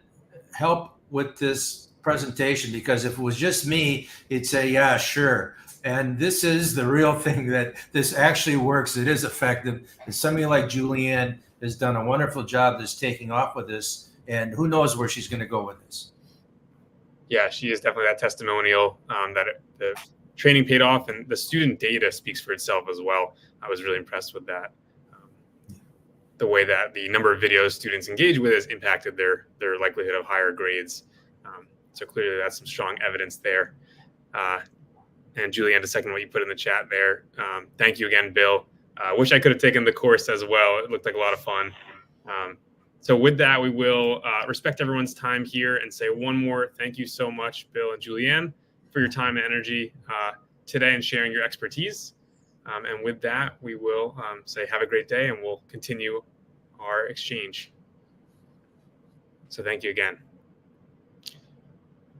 help with this presentation, because if it was just me, it'd say, yeah, sure. And this is the real thing, that this actually works. It is effective. And somebody like Julianne has done a wonderful job that's taking off with this. And who knows where she's going to go with this. Yeah, she is definitely that testimonial that the training paid off, and the student data speaks for itself as well. I was really impressed with that. The way that the number of videos students engage with has impacted their likelihood of higher grades. So clearly that's some strong evidence there. And Julianne, to second what you put in the chat there, thank you again, Bill. Wish I could have taken the course as well. It looked like a lot of fun. So with that, we will respect everyone's time here and say one more thank you so much, Bill and Julianne, for your time and energy today and sharing your expertise. And with that, we will say have a great day, and we'll continue our exchange. So thank you again.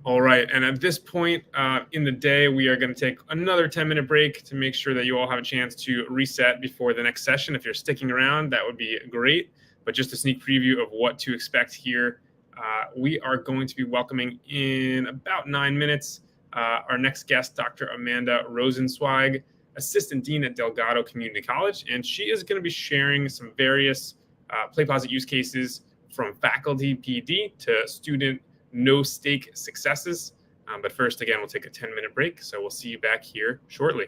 All right, and at this point in the day, we are going to take another 10-minute break to make sure that you all have a chance to reset before the next session. If you're sticking around, that would be great. But just a sneak preview of what to expect here. We are going to be welcoming in about 9 minutes our next guest, Dr. Amanda Rosenzweig, Assistant Dean at Delgado Community College, and she is going to be sharing some various PlayPosit use cases from faculty PD to student no-stake successes. But first, again, we'll take a 10-minute break, so we'll see you back here shortly.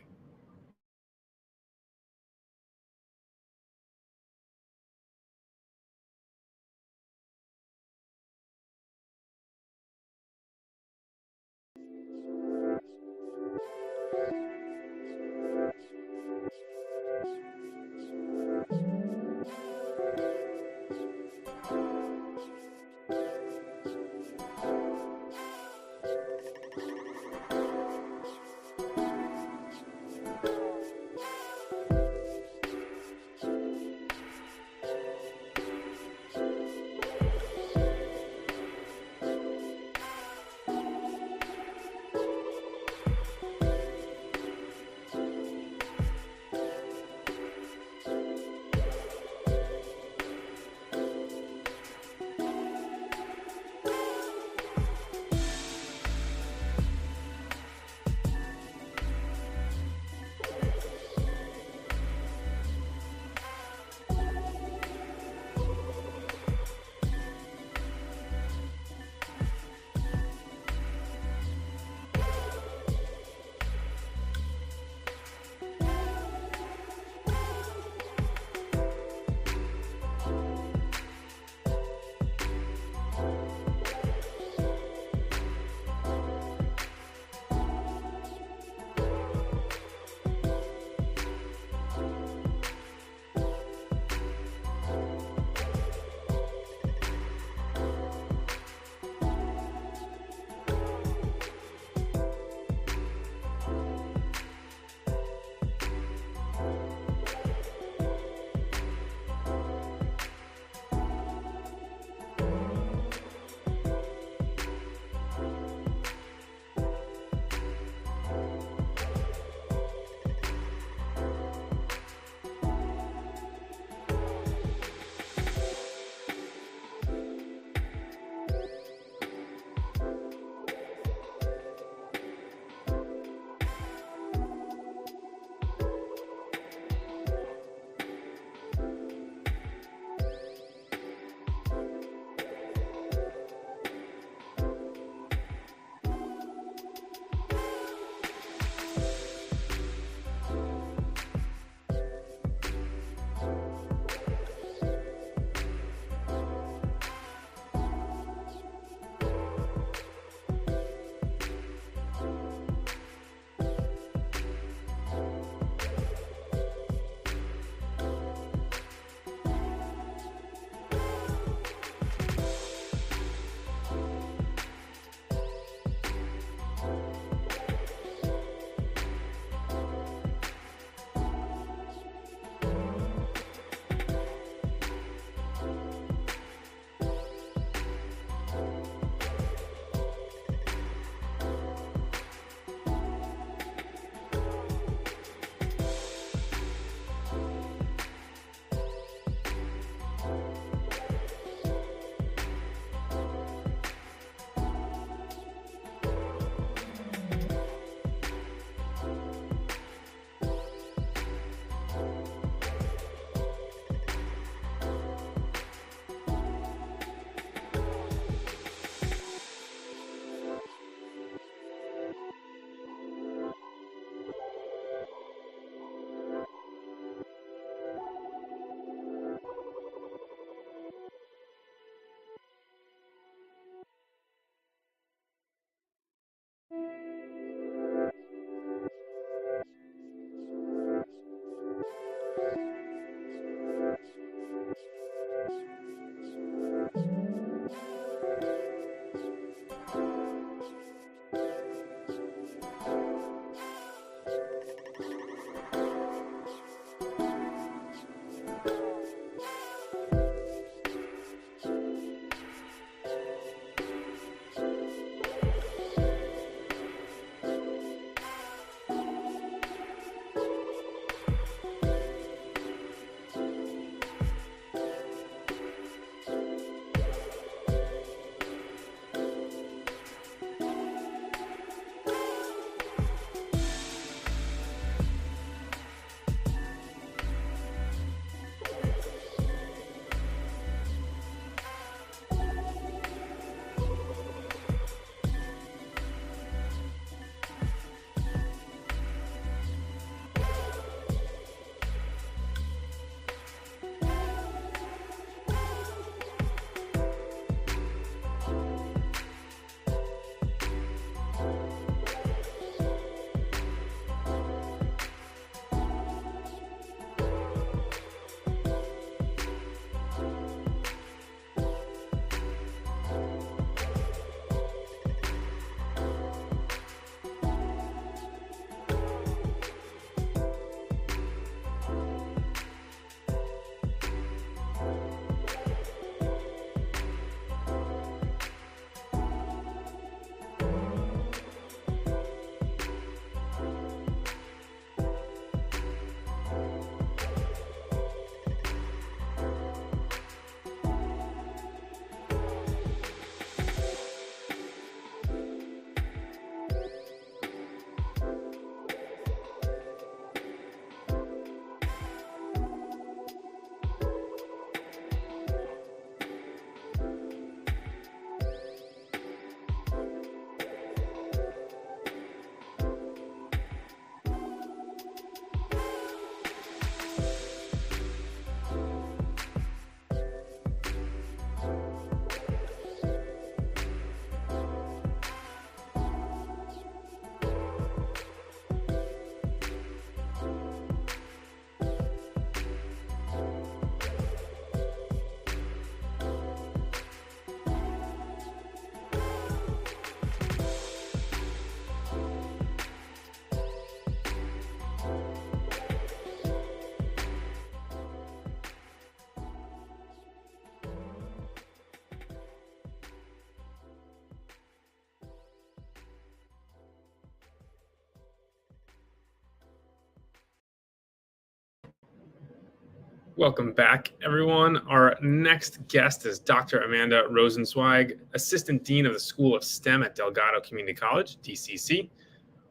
Welcome back, everyone. Our next guest is Dr. Amanda Rosenzweig, Assistant Dean of the School of STEM at Delgado Community College, DCC,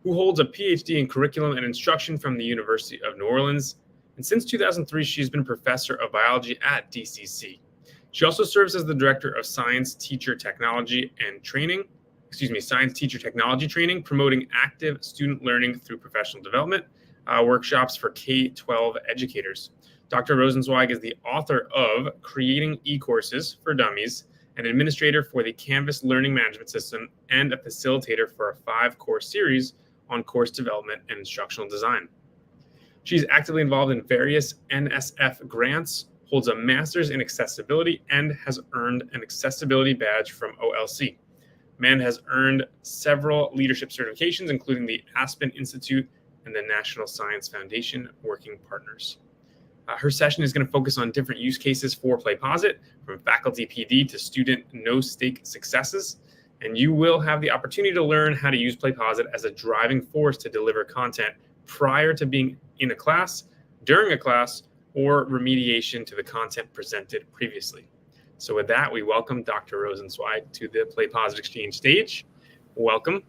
who holds a PhD in Curriculum and Instruction from the University of New Orleans. And since 2003, she's been Professor of Biology at DCC. She also serves as the Director of Science Teacher Technology Training, promoting active student learning through professional development workshops for K-12 educators. Dr. Rosenzweig is the author of Creating E-Courses for Dummies, an administrator for the Canvas Learning Management System, and a facilitator for a 5-course series on course development and instructional design. She's actively involved in various NSF grants, holds a master's in accessibility, and has earned an accessibility badge from OLC. Amanda has earned several leadership certifications, including the Aspen Institute and the National Science Foundation Working Partners. Her session is going to focus on different use cases for PlayPosit, from faculty PD to student no-stake successes. And you will have the opportunity to learn how to use PlayPosit as a driving force to deliver content prior to being in a class, during a class, or remediation to the content presented previously. So with that, we welcome Dr. Rosenzweig to the PlayPosit Exchange stage. Welcome.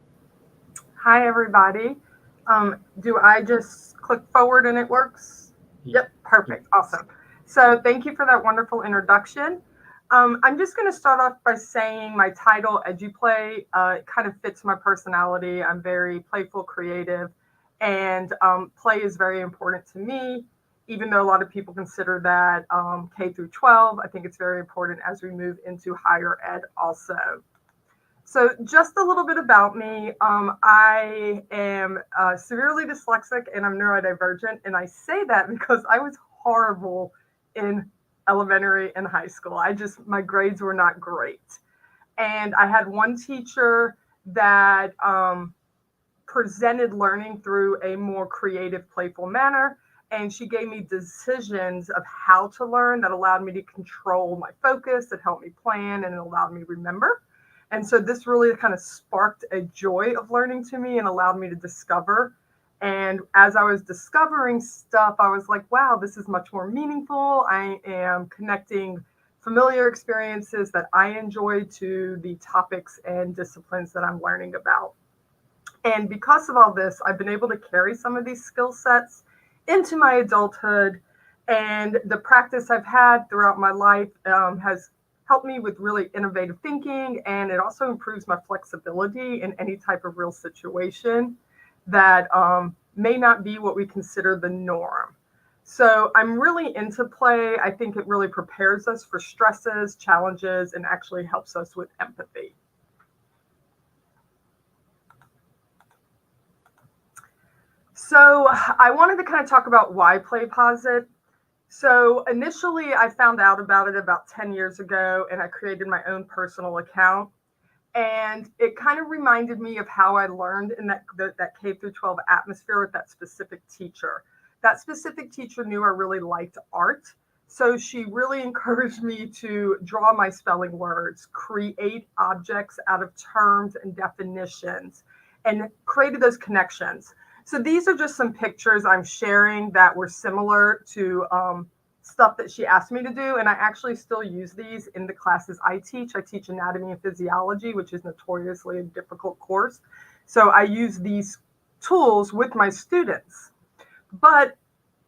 Hi, everybody. Do I just click forward and it works? Yep, perfect, awesome. So thank you for that wonderful introduction. I'm just going to start off by saying my title, EduPlay, kind of fits my personality. I'm very playful, creative, and play is very important to me. Even though a lot of people consider that K through 12, I think it's very important as we move into higher ed also. So just a little bit about me. I am severely dyslexic and I'm neurodivergent. And I say that because I was horrible in elementary and high school. My grades were not great. And I had one teacher that presented learning through a more creative, playful manner. And she gave me decisions of how to learn that allowed me to control my focus, it helped me plan, and it allowed me to remember. And so this really kind of sparked a joy of learning to me and allowed me to discover. And as I was discovering stuff, I was like, wow, this is much more meaningful. I am connecting familiar experiences that I enjoy to the topics and disciplines that I'm learning about. And because of all this, I've been able to carry some of these skill sets into my adulthood. And the practice I've had throughout my life has helped me with really innovative thinking, and it also improves my flexibility in any type of real situation that may not be what we consider the norm. So I'm really into play. I think it really prepares us for stresses, challenges, and actually helps us with empathy. So I wanted to kind of talk about why PlayPosit. So initially I found out about it about 10 years ago and I created my own personal account. And it kind of reminded me of how I learned in that K through 12 atmosphere with that specific teacher. That specific teacher knew I really liked art. So she really encouraged me to draw my spelling words, create objects out of terms and definitions, and created those connections. So these are just some pictures I'm sharing that were similar to stuff that she asked me to do. And I actually still use these in the classes I teach. I teach anatomy and physiology, which is notoriously a difficult course. So I use these tools with my students. But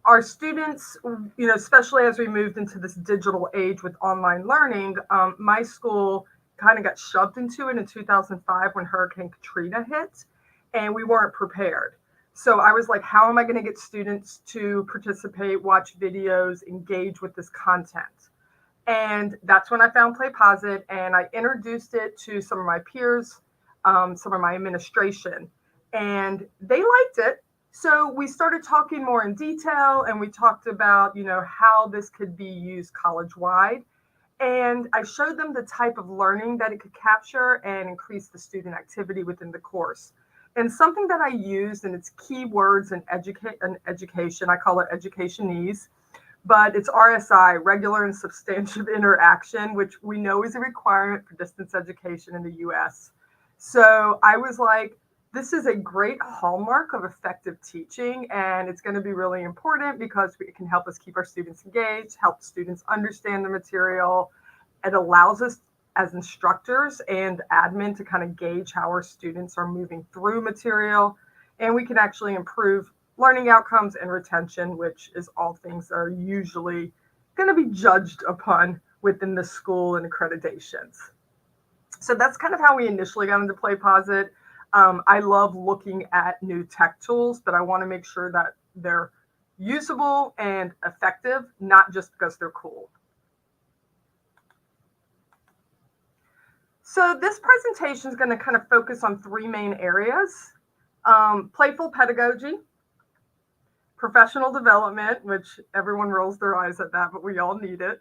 our students, you know, especially as we moved into this digital age with online learning, my school kind of got shoved into it in 2005 when Hurricane Katrina hit, and we weren't prepared. So I was like, how am I going to get students to participate, watch videos, engage with this content? And that's when I found PlayPosit, and I introduced it to some of my peers, some of my administration, and they liked it. So we started talking more in detail, and we talked about, you know, how this could be used college-wide. And I showed them the type of learning that it could capture and increase the student activity within the course. And something that I used, and it's keywords in education, I call it educationese, but it's RSI, regular and substantive interaction, which we know is a requirement for distance education in the US. So I was like, This is a great hallmark of effective teaching, and it's going to be really important because it can help us keep our students engaged, help students understand the material. It allows us as instructors and admin to kind of gauge how our students are moving through material, and we can actually improve learning outcomes and retention, which is all things that are usually going to be judged upon within the school and accreditations. So that's kind of how we initially got into PlayPosit. I love looking at new tech tools, but I want to make sure that they're usable and effective, not just because they're cool. So this presentation is going to kind of focus on three main areas: playful pedagogy, professional development, which everyone rolls their eyes at that, but we all need it,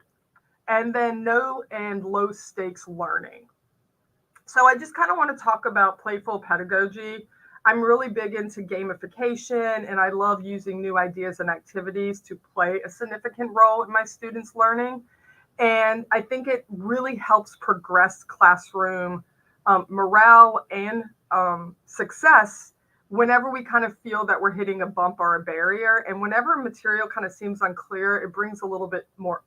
and then no and low stakes learning. So I just kind of want to talk about playful pedagogy. I'm really big into gamification, and I love using new ideas and activities to play a significant role in my students' learning. And I think it really helps progress classroom morale and success whenever we kind of feel that we're hitting a bump or a barrier. And whenever material kind of seems unclear, it brings a little bit more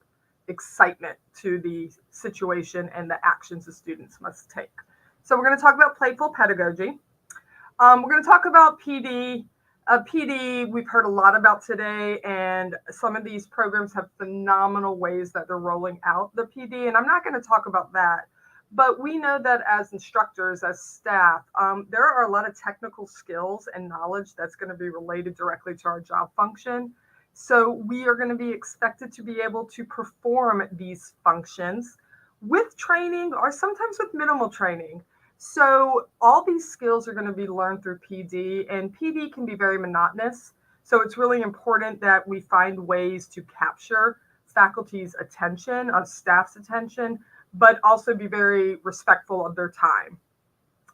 excitement to the situation and the actions the students must take. So we're going to talk about playful pedagogy. We're going to talk about PD. PD, we've heard a lot about today, and some of these programs have phenomenal ways that they're rolling out the PD, and I'm not going to talk about that. But we know that as instructors, as staff, there are a lot of technical skills and knowledge that's going to be related directly to our job function. So we are going to be expected to be able to perform these functions with training or sometimes with minimal training. So all these skills are going to be learned through PD, and PD can be very monotonous. So it's really important that we find ways to capture faculty's attention, staff's attention, but also be very respectful of their time.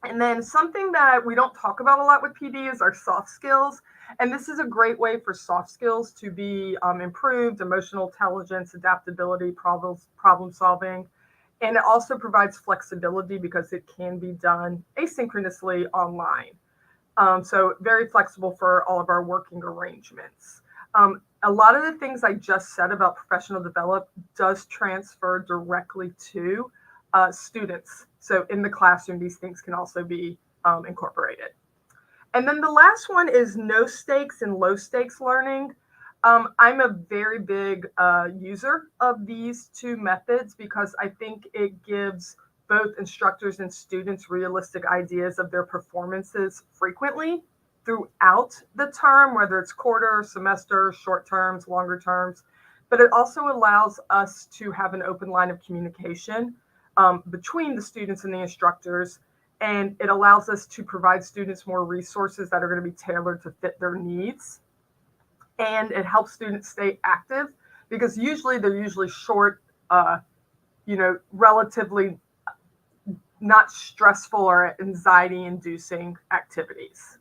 And then something that we don't talk about a lot with PD is our soft skills. And this is a great way for soft skills to be improved: emotional intelligence, adaptability, problem solving. And it also provides flexibility because it can be done asynchronously online. So very flexible for all of our working arrangements. A lot of the things I just said about professional development does transfer directly to students. So in the classroom, these things can also be incorporated. And then the last one is no stakes and low stakes learning. I'm a very big user of these two methods because I think it gives both instructors and students realistic ideas of their performances frequently throughout the term, whether it's quarter, semester, short terms, longer terms. But it also allows us to have an open line of communication between the students and the instructors. And it allows us to provide students more resources that are going to be tailored to fit their needs. And it helps students stay active because they're usually short, relatively not stressful or anxiety-inducing activities.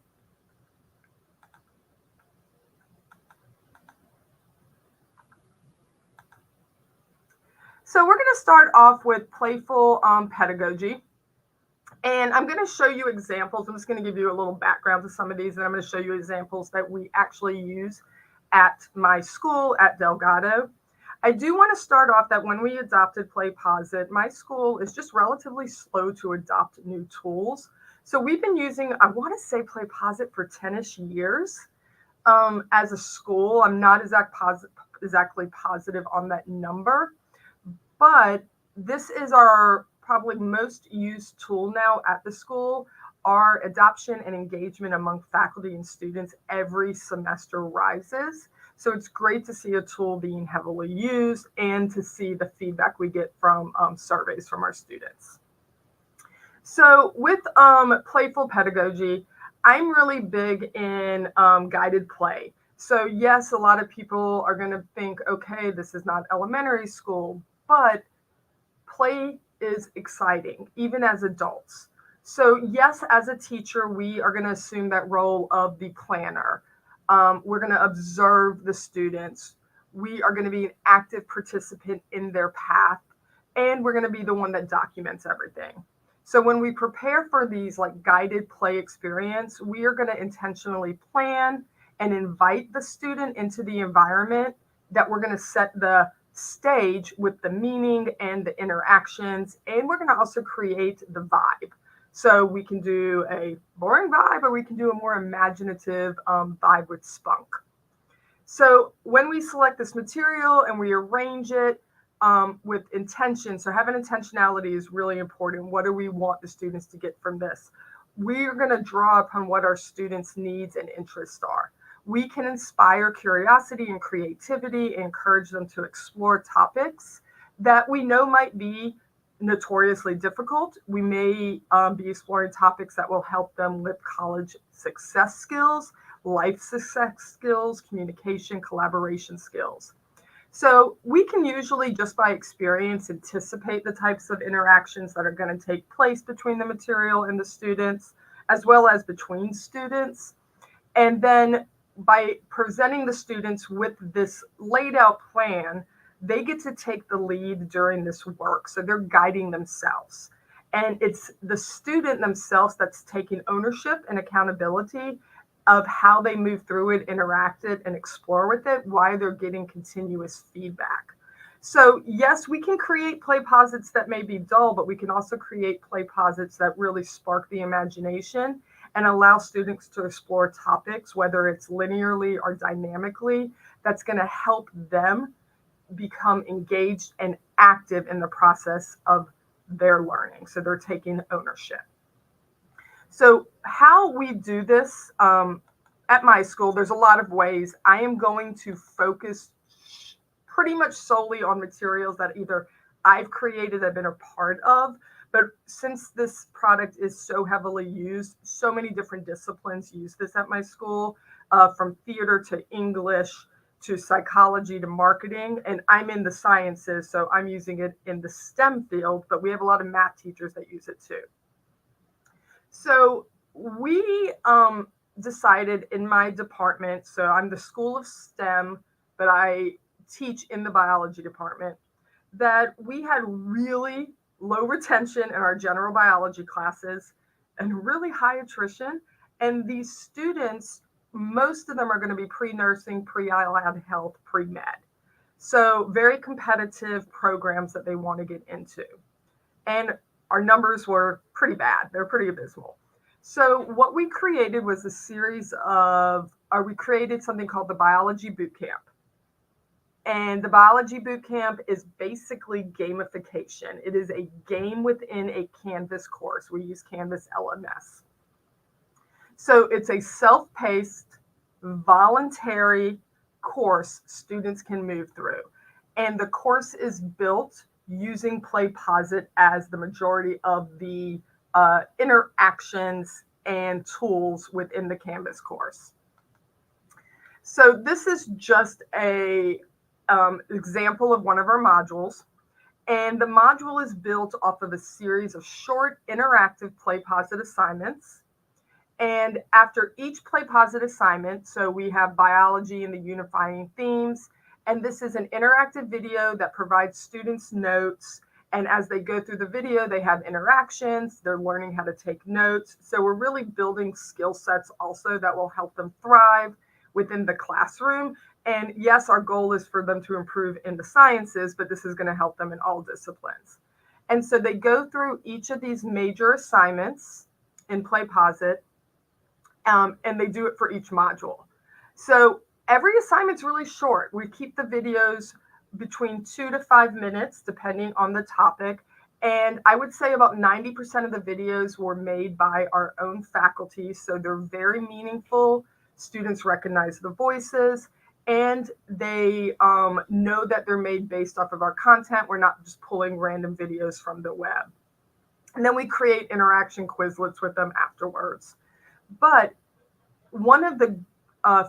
So we're going to start off with playful pedagogy. And I'm going to show you examples. I'm just going to give you a little background to some of these, and I'm going to show you examples that we actually use at my school at Delgado. I do want to start off that when we adopted PlayPosit, my school is just relatively slow to adopt new tools. So we've been using, I want to say, PlayPosit for 10-ish years as a school. I'm not exactly positive on that number, but this is our probably most used tool now at the school. Our adoption and engagement among faculty and students every semester rises. So it's great to see a tool being heavily used and to see the feedback we get from surveys from our students. So with playful pedagogy, I'm really big in guided play. So yes, a lot of people are going to think, okay, this is not elementary school, but play is exciting, even as adults. So yes, as a teacher, we are going to assume that role of the planner. We're going to observe the students. We are going to be an active participant in their path, and we're going to be the one that documents everything. So when we prepare for these like guided play experience, we are going to intentionally plan and invite the student into the environment that we're going to set the stage with the meaning and the interactions. And we're going to also create the vibe. So we can do a boring vibe or we can do a more imaginative vibe with spunk. So when we select this material and we arrange it with intention, so having intentionality is really important. What do we want the students to get from this? We're going to draw upon what our students' needs and interests are. We can inspire curiosity and creativity and encourage them to explore topics that we know might be notoriously difficult. We may be exploring topics that will help them with college success skills, life success skills, communication, collaboration skills. So we can usually just by experience anticipate the types of interactions that are going to take place between the material and the students, as well as between students. And then by presenting the students with this laid out plan, they get to take the lead during this work. So they're guiding themselves. And it's the student themselves that's taking ownership and accountability of how they move through it, interact it, and explore with it, why they're getting continuous feedback. So yes, we can create PlayPosits that may be dull, but we can also create PlayPosits that really spark the imagination and allow students to explore topics, whether it's linearly or dynamically, that's going to help them become engaged and active in the process of their learning. So they're taking ownership. So how we do this at my school, there's a lot of ways. I am going to focus pretty much solely on materials that either I've created, I've been a part of, but since this product is so heavily used, so many different disciplines use this at my school, from theater to English to psychology to marketing, and I'm in the sciences, so I'm using it in the STEM field, but we have a lot of math teachers that use it too. So we decided in my department, so I'm the School of STEM, but I teach in the biology department, that we had really low retention in our general biology classes and really high attrition. And these students, most of them are going to be pre-nursing, pre-allied health, pre-med. So very competitive programs that they want to get into. And our numbers were pretty bad. They're pretty abysmal. So what we created was a series of, we created something called the Biology Boot Camp. And the Biology Boot Camp is basically gamification. It is a game within a Canvas course. We use Canvas LMS. So it's a self-paced, voluntary course students can move through. And the course is built using PlayPosit as the majority of the interactions and tools within the Canvas course. So this is just a example of one of our modules. And the module is built off of a series of short interactive PlayPosit assignments. And after each PlayPosit assignment, so we have biology and the unifying themes, and this is an interactive video that provides students notes. And as they go through the video, they have interactions, they're learning how to take notes. So we're really building skill sets also that will help them thrive within the classroom. And yes, our goal is for them to improve in the sciences, but this is going to help them in all disciplines. And so they go through each of these major assignments in PlayPosit, and they do it for each module. So every assignment's really short. We keep the videos between 2 to 5 minutes, depending on the topic. And I would say about 90% of the videos were made by our own faculty. So they're very meaningful. Students recognize the voices, and they know that they're made based off of our content. We're not just pulling random videos from the web. And then we create interaction Quizlets with them afterwards. But one of the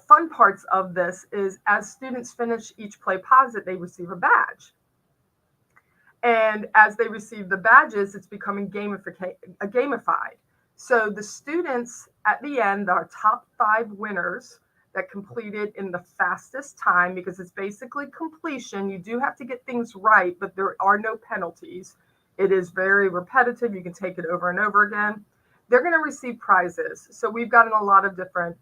fun parts of this is as students finish each PlayPosit, they receive a badge. And as they receive the badges, it's becoming gamified. So the students at the end, our top 5 winners that completed in the fastest time, because it's basically completion. You do have to get things right, but there are no penalties. It is very repetitive. You can take it over and over again. They're going to receive prizes. So we've gotten a lot of different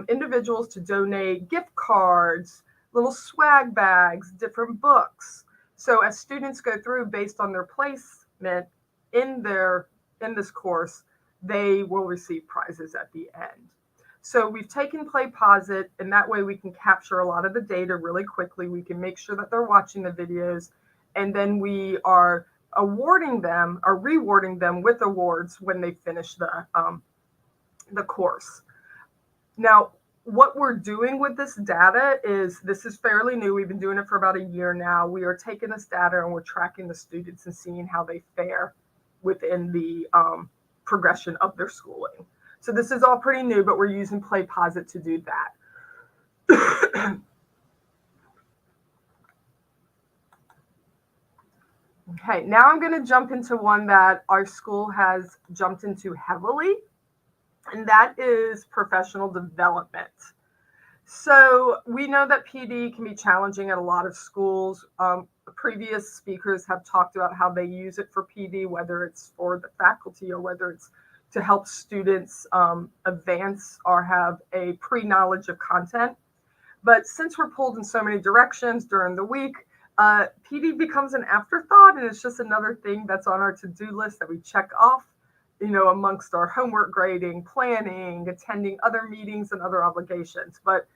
individuals to donate gift cards, little swag bags, different books. So as students go through based on their placement in this course, they will receive prizes at the end. So we've taken PlayPosit, and that way we can capture a lot of the data really quickly. We can make sure that they're watching the videos, and then we are awarding them or rewarding them with awards when they finish the course. Now, what we're doing with this data is, this is fairly new. We've been doing it for about a year now. We are taking this data and we're tracking the students and seeing how they fare within the progression of their schooling. So this is all pretty new, but we're using PlayPosit to do that. Okay, now I'm going to jump into one that our school has jumped into heavily, and that is professional development. So we know that PD can be challenging at a lot of schools. Previous speakers have talked about how they use it for PD, whether it's for the faculty or whether it's to help students advance or have a pre-knowledge of content. But since we're pulled in so many directions during the week, PD becomes an afterthought, and it's just another thing that's on our to-do list that we check off, amongst our homework grading, planning, attending other meetings and other obligations. But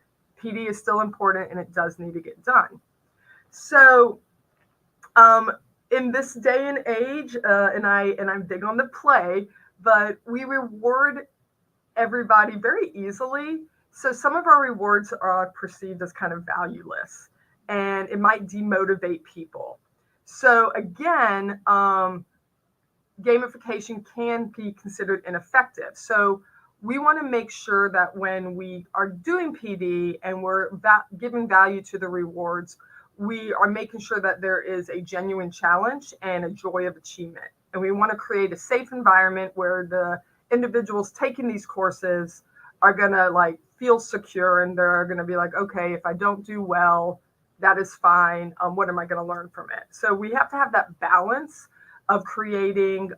PD is still important and it does need to get done. So in this day and age, and I'm big on the play, but we reward everybody very easily. So some of our rewards are perceived as kind of valueless, and it might demotivate people. So again, gamification can be considered ineffective. So we want to make sure that when we are doing PD and we're giving value to the rewards, we are making sure that there is a genuine challenge and a joy of achievement. And we want to create a safe environment where the individuals taking these courses are going to feel secure, and they're going to be like, okay, if I don't do well, that is fine. What am I going to learn from it? So we have to have that balance of creating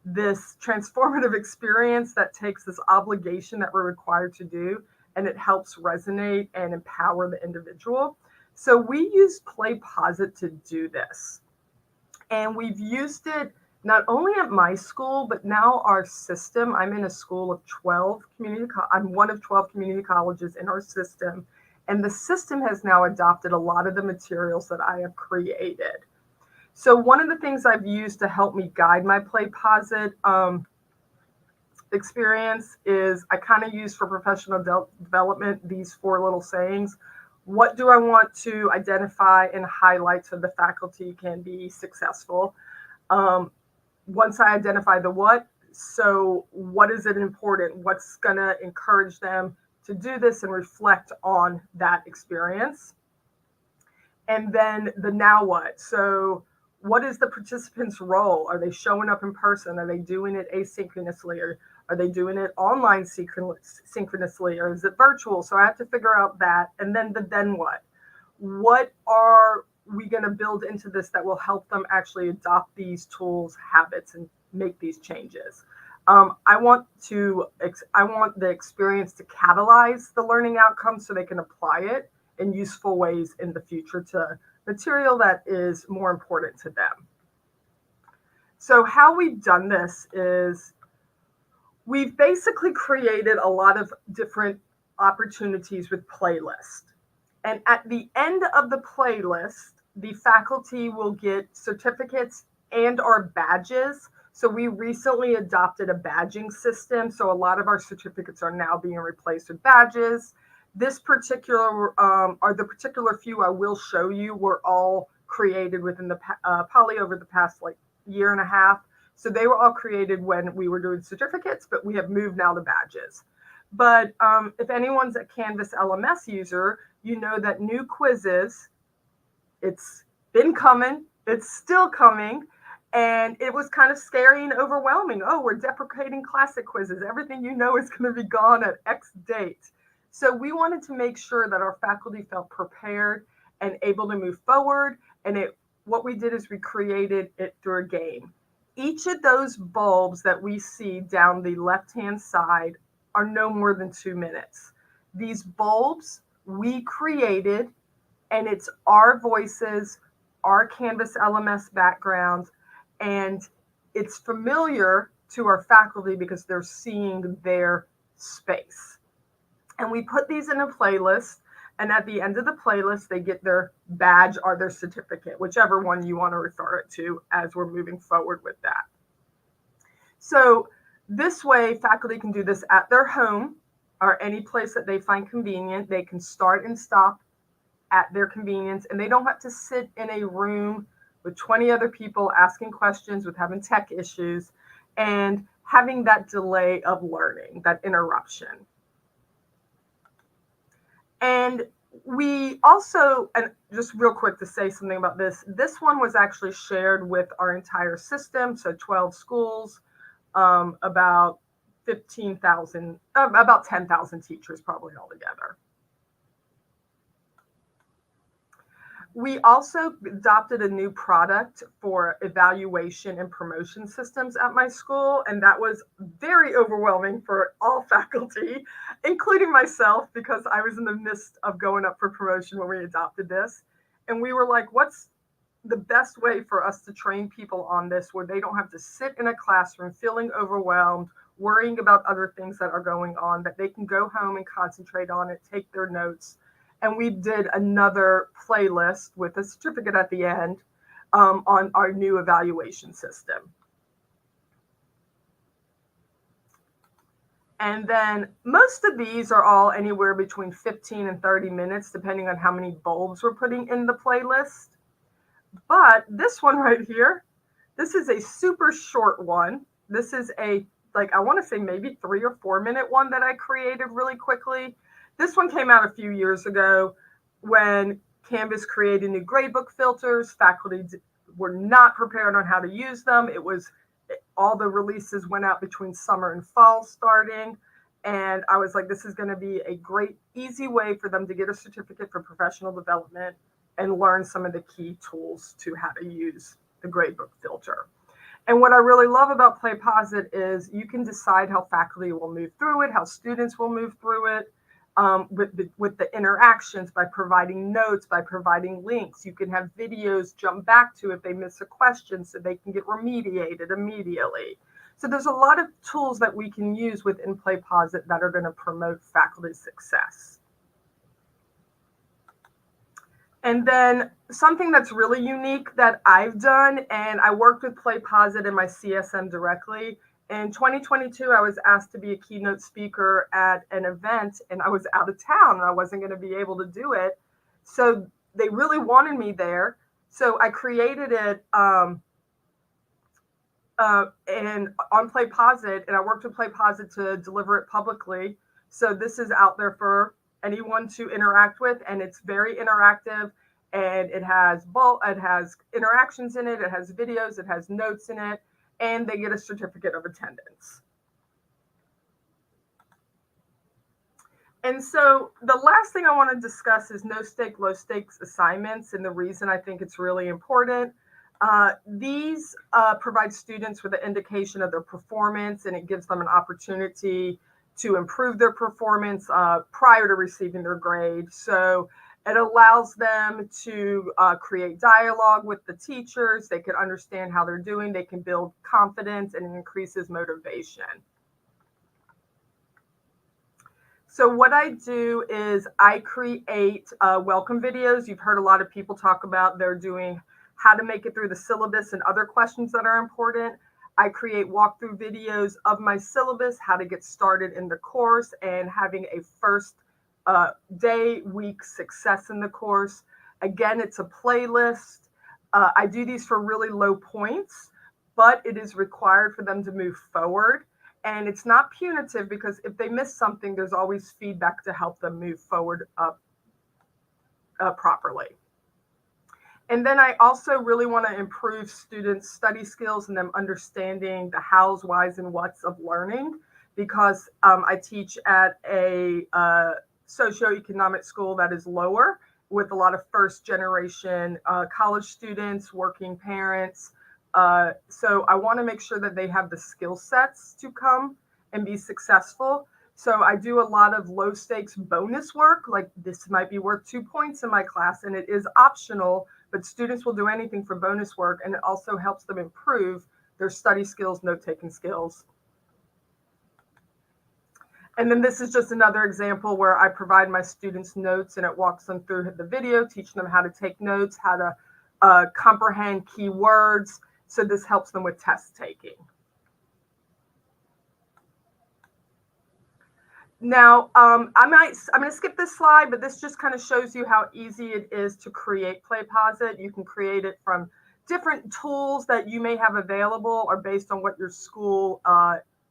this transformative experience that takes this obligation that we're required to do, and it helps resonate and empower the individual. So we use PlayPosit to do this. And we've used it not only at my school, but now our system. I'm in a school of 12 I'm one of 12 community colleges in our system. And the system has now adopted a lot of the materials that I have created. So one of the things I've used to help me guide my PlayPosit experience is I kind of use for professional development these 4 little sayings. What do I want to identify and highlight so the faculty can be successful? Once I identify the what, so what is it important? What's going to encourage them to do this and reflect on that experience? And then the now what? So what is the participant's role? Are they showing up in person? Are they doing it asynchronously? Or are they doing it online synchronously? Or is it virtual? So I have to figure out that. And then the then what? What are we going to build into this that will help them actually adopt these tools, habits, and make these changes? I want the experience to catalyze the learning outcomes so they can apply it in useful ways in the future to material that is more important to them. So how we've done this is we've basically created a lot of different opportunities with playlists. And at the end of the playlist, the faculty will get certificates and or badges. So we recently adopted a badging system. So a lot of our certificates are now being replaced with badges. This particular, or the particular few I will show you, were all created within the Poly over the past year and a half. So they were all created when we were doing certificates, but we have moved now to badges. But if anyone's a Canvas LMS user, you know that new quizzes, it's been coming, it's still coming, and it was kind of scary and overwhelming. Oh, we're deprecating classic quizzes. Everything you know is going to be gone at X date. So we wanted to make sure that our faculty felt prepared and able to move forward, and it what we did is we created it through a game. Each of those bulbs that we see down the left-hand side are no more than 2 minutes. These bulbs we created, and it's our voices, our Canvas LMS background, and it's familiar to our faculty because they're seeing their space. And we put these in a playlist, and at the end of the playlist, they get their badge or their certificate, whichever one you want to refer it to as we're moving forward with that. So this way, faculty can do this at their home or any place that they find convenient. They can start and stop at their convenience, and they don't have to sit in a room with 20 other people asking questions, with having tech issues, and having that delay of learning, that interruption. And we also, and just real quick to say something about this one was actually shared with our entire system, so 12 schools, about 15,000, about 10,000 teachers probably altogether. We also adopted a new product for evaluation and promotion systems at my school, and that was very overwhelming for all faculty, including myself, because I was in the midst of going up for promotion when we adopted this. And we were like, what's the best way for us to train people on this where they don't have to sit in a classroom feeling overwhelmed, worrying about other things that are going on, that they can go home and concentrate on it, take their notes. And we did another playlist with a certificate at the end on our new evaluation system. And then most of these are all anywhere between 15 and 30 minutes, depending on how many bulbs we're putting in the playlist. But this one right here, this is a super short one. This is a, like, I want to say maybe 3 or 4 minute one that I created really quickly. This one came out a few years ago when Canvas created new gradebook filters. Faculty were not prepared on how to use them. All the releases went out between summer and fall starting. And I was like, this is going to be a great, easy way for them to get a certificate for professional development and learn some of the key tools to how to use the gradebook filter. And what I really love about PlayPosit is you can decide how faculty will move through it, how students will move through it. With the interactions, by providing notes, by providing links. You can have videos jump back to if they miss a question so they can get remediated immediately. So there's a lot of tools that we can use within PlayPosit that are going to promote faculty success. And then something that's really unique that I've done, and I worked with PlayPosit and my CSM directly. In 2022, I was asked to be a keynote speaker at an event, and I was out of town and I wasn't going to be able to do it. So they really wanted me there. So I created it and on PlayPosit, and I worked with PlayPosit to deliver it publicly. So this is out there for anyone to interact with, and it's very interactive. And it has interactions in it, it has videos, it has notes in it, and they get a certificate of attendance. And so the last thing I want to discuss is no stake, low stakes assignments, and the reason I think it's really important. These provide students with an indication of their performance, and it gives them an opportunity to improve their performance prior to receiving their grade. So it allows them to create dialogue with the teachers. They can understand how they're doing. They can build confidence, and it increases motivation. So what I do is I create welcome videos. You've heard a lot of people talk about they're doing how to make it through the syllabus and other questions that are important. I create walkthrough videos of my syllabus, how to get started in the course, and having a first day, week success in the course. Again, it's a playlist. I do these for really low points, but it is required for them to move forward. And it's not punitive because if they miss something, there's always feedback to help them move forward properly. And then I also really want to improve students' study skills and them understanding the hows, whys, and whats of learning, because I teach at a socioeconomic school that is lower, with a lot of first generation college students, working parents. So I want to make sure that they have the skill sets to come and be successful. So I do a lot of low stakes bonus work, like this might be worth 2 points in my class, and it is optional, but students will do anything for bonus work, and it also helps them improve their study skills, note-taking skills. And then this is just another example where I provide my students notes and it walks them through the video, teaching them how to take notes, how to comprehend keywords. So this helps them with test taking. Now, I'm going to skip this slide, but this just kind of shows you how easy it is to create PlayPosit. You can create it from different tools that you may have available or based on what your school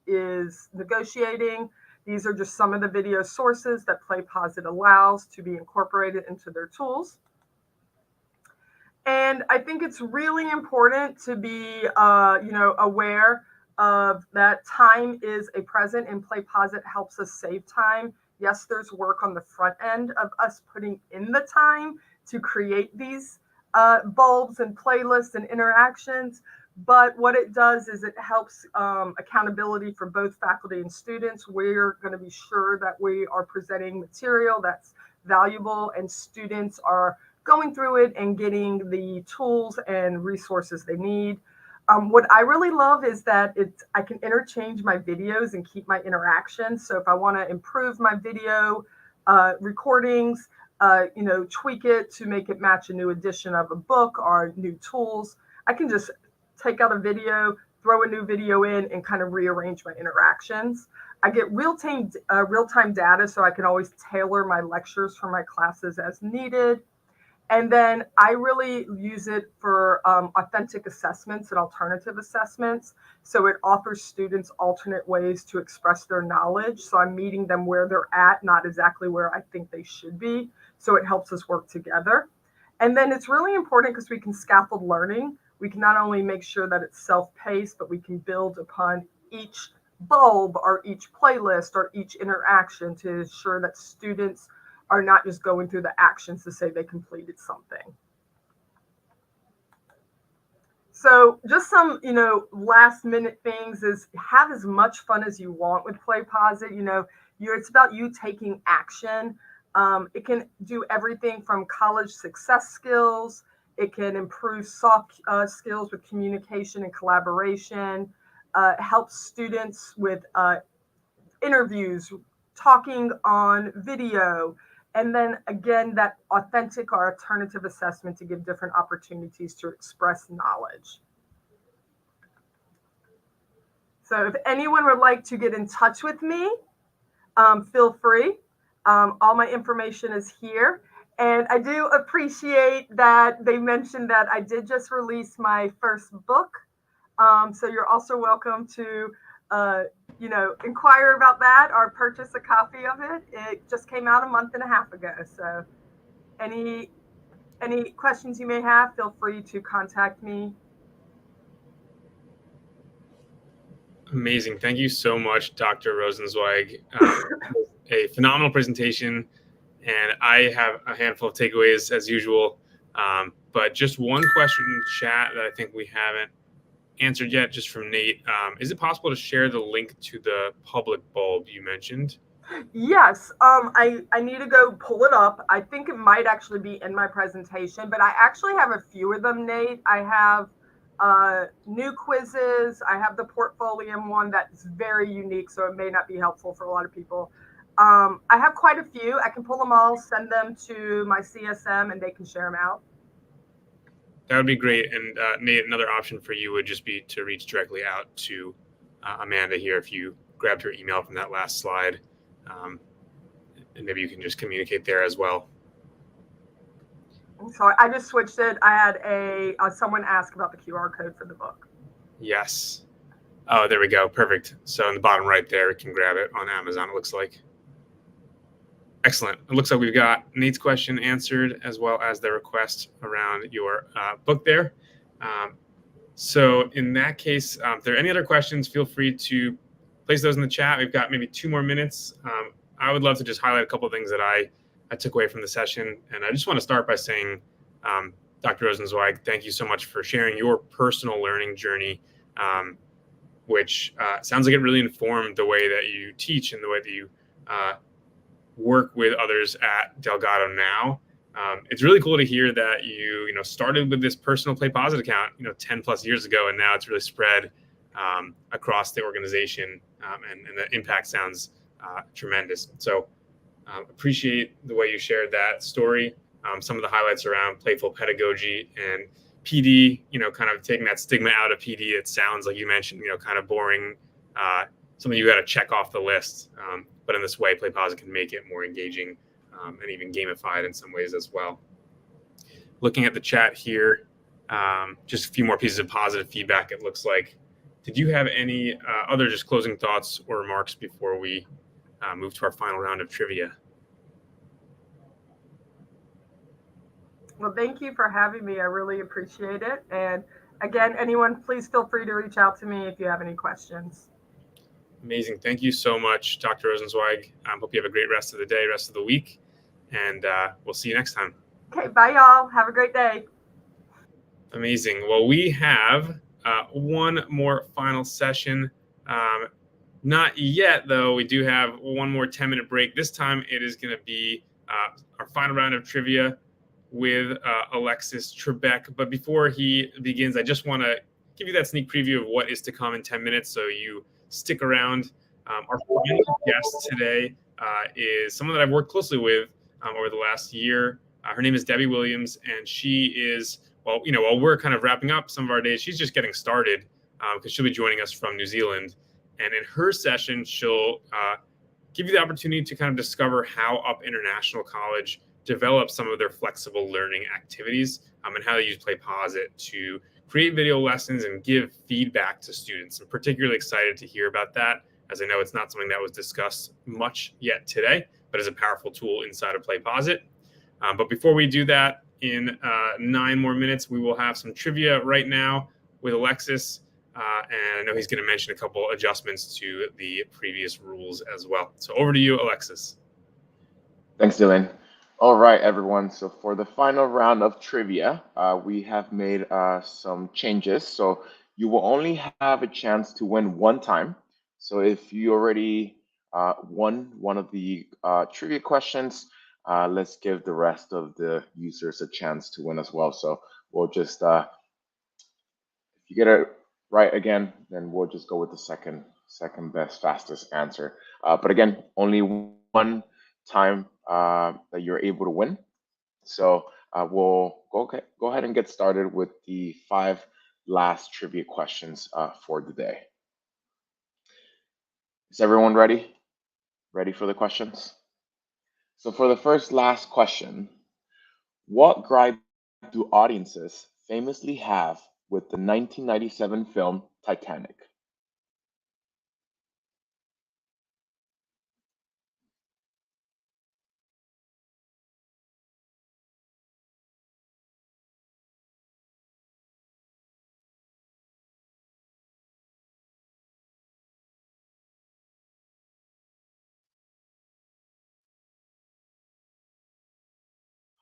is negotiating. These are just some of the video sources that PlayPosit allows to be incorporated into their tools. And I think it's really important to be, aware of that time is a present, and PlayPosit helps us save time. Yes, there's work on the front end of us putting in the time to create these bulbs and playlists and interactions. But what it does is it helps accountability for both faculty and students. We're going to be sure that we are presenting material that's valuable and students are going through it and getting the tools and resources they need. What I really love is that I can interchange my videos and keep my interactions. So if I want to improve my video recordings, tweak it to make it match a new edition of a book or new tools, I can just take out a video, throw a new video in, and kind of rearrange my interactions. I get real-time data, so I can always tailor my lectures for my classes as needed. And then I really use it for authentic assessments and alternative assessments. So it offers students alternate ways to express their knowledge. So I'm meeting them where they're at, not exactly where I think they should be. So it helps us work together. And then it's really important because we can scaffold learning. We can not only make sure that it's self-paced, but we can build upon each bulb or each playlist or each interaction to ensure that students are not just going through the actions to say they completed something. So just some, last minute things is have as much fun as you want with PlayPosit. It's about you taking action. It can do everything from college success skills. It can improve soft skills with communication and collaboration. Helps students with interviews, talking on video. And then again, that authentic or alternative assessment to give different opportunities to express knowledge. So if anyone would like to get in touch with me, feel free. All my information is here. And I do appreciate that they mentioned that I did just release my first book. So you're also welcome to inquire about that or purchase a copy of it. It just came out a month and a half ago. So any questions you may have, feel free to contact me. Amazing. Thank you so much, Dr. Rosenzweig. A phenomenal presentation, and I have a handful of takeaways as usual. But just one question in the chat that I think we haven't answered yet, just from Nate. Is it possible to share the link to the public bulb you mentioned? Yes, I need to go pull it up. I think it might actually be in my presentation, but I actually have a few of them, Nate. I have new quizzes. I have the Portfolium one that's very unique, so it may not be helpful for a lot of people. I have quite a few. I can pull them all, send them to my CSM, and they can share them out. That would be great. And Nate, another option for you would just be to reach directly out to Amanda here if you grabbed her email from that last slide. And maybe you can just communicate there as well. So I just switched it. I had someone ask about the QR code for the book. Yes. Oh, there we go. Perfect. So in the bottom right there, you can grab it on Amazon, it looks like. Excellent. It looks like we've got Nate's question answered as well as the request around your book there. So in that case, if there are any other questions, feel free to place those in the chat. We've got maybe 2 more minutes. I would love to just highlight a couple of things that I I took away from the session. And I just want to start by saying, Dr. Rosenzweig, thank you so much for sharing your personal learning journey, which sounds like it really informed the way that you teach and the way that you work with others at Delgado now. It's really cool to hear that you started with this personal PlayPosit account 10 plus years ago, and now it's really spread across the organization, and the impact sounds tremendous. So appreciate the way you shared that story. Some of the highlights around playful pedagogy and PD, kind of taking that stigma out of PD. It sounds like you mentioned, kind of boring, something you got to check off the list. But in this way, PlayPosit can make it more engaging and even gamified in some ways as well. Looking at the chat here, just a few more pieces of positive feedback, it looks like. Did you have any other just closing thoughts or remarks before we move to our final round of trivia? Well, thank you for having me. I really appreciate it. And again, anyone, please feel free to reach out to me if you have any questions. Amazing. Thank you so much, Dr. Rosenzweig. Hope you have a great rest of the day, rest of the week, and we'll see you next time. Okay, bye, y'all. Have a great day. Amazing. Well, we have one more final session. Not yet, though. We do have one more 10-minute break. This time it is going to be our final round of trivia with Alexis Trebek. But before he begins, I just want to give you that sneak preview of what is to come in 10 minutes, so you stick around. Our final guest today is someone that I've worked closely with over the last year. Her name is Debbie Williams, and she is, while we're kind of wrapping up some of our days, she's just getting started because she'll be joining us from New Zealand. And in her session, she'll give you the opportunity to kind of discover how Up International College develops some of their flexible learning activities and how they use PlayPosit to create video lessons and give feedback to students. I'm particularly excited to hear about that, as I know it's not something that was discussed much yet today, but is a powerful tool inside of PlayPosit. But before we do that, in 9 more minutes, we will have some trivia right now with Alexis. And I know he's going to mention a couple adjustments to the previous rules as well. So over to you, Alexis. Thanks, Dylan. All right, everyone. So for the final round of trivia, we have made some changes. So you will only have a chance to win one time. So if you already won one of the trivia questions, let's give the rest of the users a chance to win as well. So we'll just, if you get it right again, then we'll just go with the second best, fastest answer. But again, only one time that you're able to win. So we'll go ahead and get started with the 5 last trivia questions for the day. Is everyone ready? Ready for the questions? So for the last question, what gripe do audiences famously have with the 1997 film Titanic?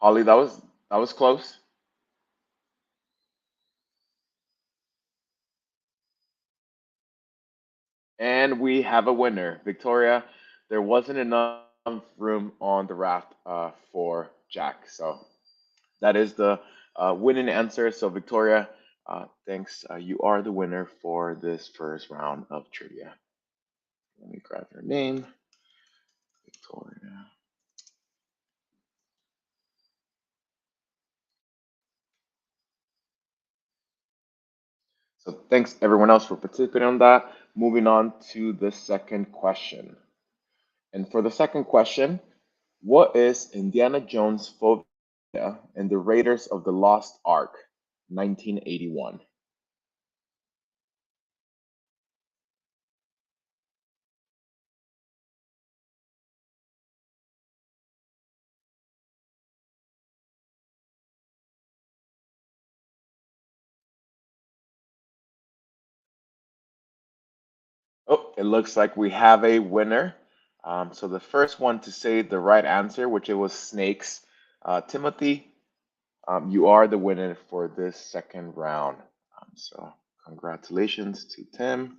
Holly, that was close. And we have a winner, Victoria. There wasn't enough room on the raft for Jack, so that is the winning answer. So Victoria, thanks. You are the winner for this first round of trivia. Let me grab your name, Victoria. So thanks everyone else for participating on that. Moving on to the second question. And for the second question, what is Indiana Jones' phobia in the Raiders of the Lost Ark, 1981? Oh, it looks like we have a winner. So the first one to say the right answer, which it was snakes, Timothy, you are the winner for this second round. So congratulations to Tim.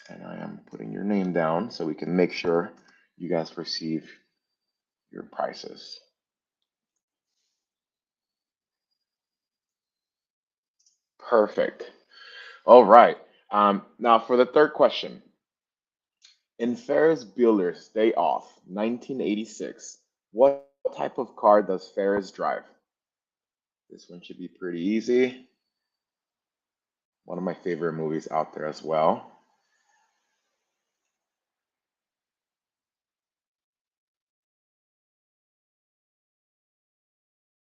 And I am putting your name down so we can make sure you guys receive your prizes. Perfect. All right. Now for the third question. In Ferris Bueller's Day Off, 1986, what type of car does Ferris drive? This one should be pretty easy. One of my favorite movies out there as well.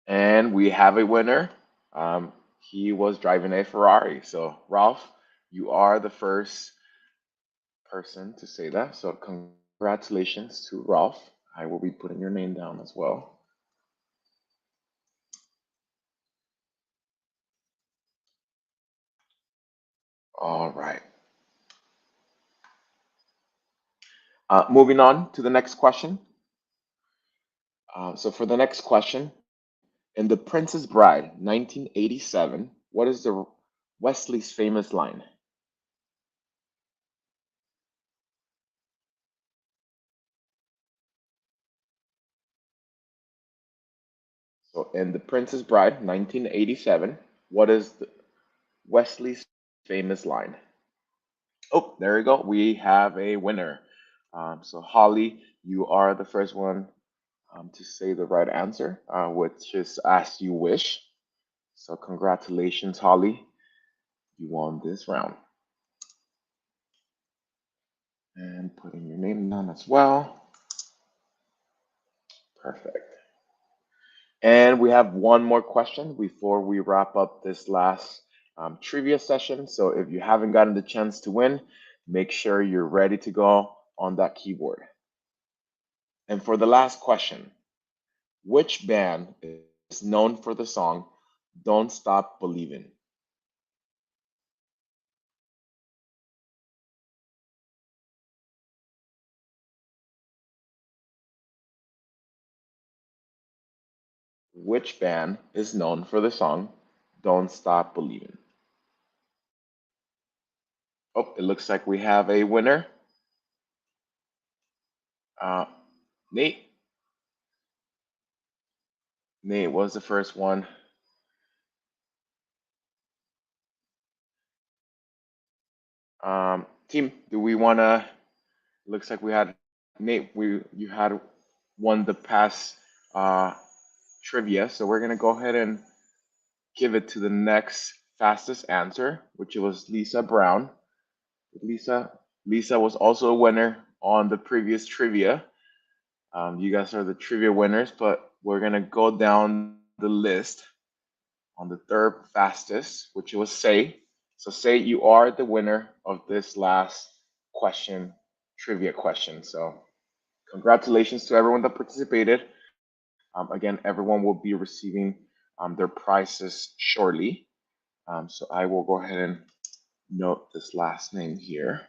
And we have a winner. He was driving a Ferrari. So, Ralph, you are the first person to say that. So, congratulations to Ralph. I will be putting your name down as well. All right. Moving on to the next question. So, for the next question, in The Princess Bride, 1987, what is the Wesley's famous line? So in The Princess Bride, 1987, what is Wesley's famous line? Oh, there we go. We have a winner. So Holly, you are the first one to say the right answer, which is as you wish. So congratulations, Holly. You won this round. And putting your name down as well. Perfect. And we have one more question before we wrap up this last trivia session. So if you haven't gotten the chance to win, make sure you're ready to go on that keyboard. And for the last question, which band is known for the song Don't Stop Believin'? Which band is known for the song Don't Stop Believin'? Oh, it looks like we have a winner. Nate. Nate was the first one. Team, do we want to? Looks like we had Nate. You had won the past trivia, so we're gonna go ahead and give it to the next fastest answer, which was Lisa Brown. Lisa was also a winner on the previous trivia. You guys are the trivia winners, but we're gonna go down the list on the third fastest, which was Say. So Say, you are the winner of this last question, trivia question. So congratulations to everyone that participated. Again, everyone will be receiving their prizes shortly. So I will go ahead and note this last name here.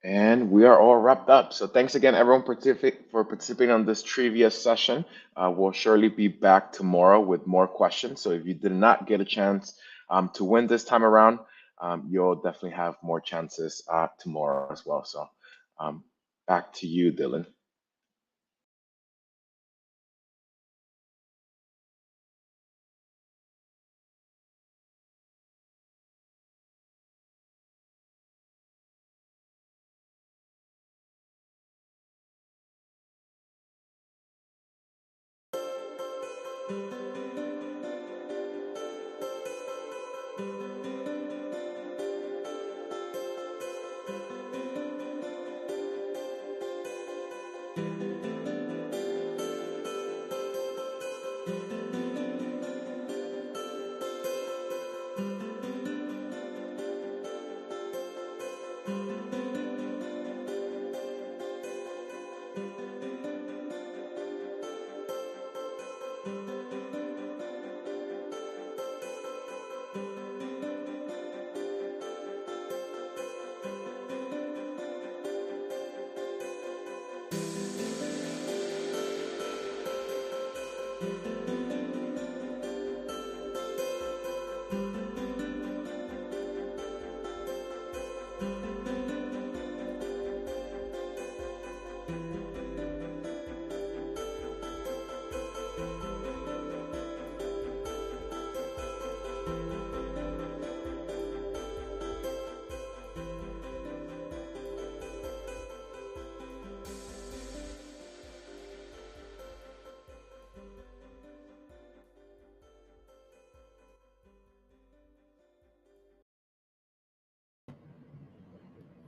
And we are all wrapped up. So thanks again, everyone, for participating on this trivia session. We'll surely be back tomorrow with more questions. So if you did not get a chance to win this time around, you'll definitely have more chances tomorrow as well. So back to you, Dylan.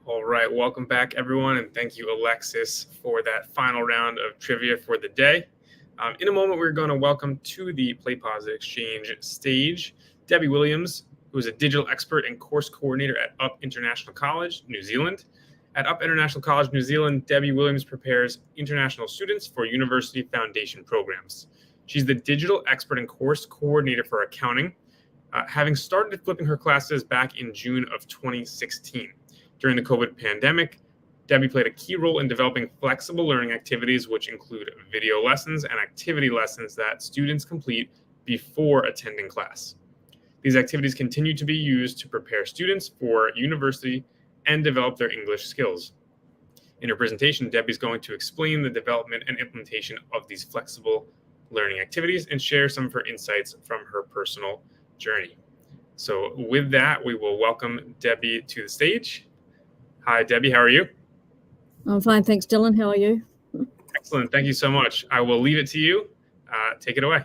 All right, welcome back, everyone, and thank you, Alexis, for that final round of trivia for the day. In a moment, we're going to welcome to the PlayPosit Exchange stage Debbie Williams, who is a digital expert and course coordinator at Up International College, New Zealand. At Up International College, New Zealand, Debbie Williams prepares international students for university foundation programs. She's the digital expert and course coordinator for accounting, having started flipping her classes back in June of 2016. During the COVID pandemic, Debbie played a key role in developing flexible learning activities, which include video lessons and activity lessons that students complete before attending class. These activities continue to be used to prepare students for university and develop their English skills. In her presentation, Debbie's going to explain the development and implementation of these flexible learning activities and share some of her insights from her personal journey. So with that, we will welcome Debbie to the stage. Hi, Debbie. How are you? I'm fine. Thanks, Dylan. How are you? Excellent. Thank you so much. I will leave it to you. Take it away.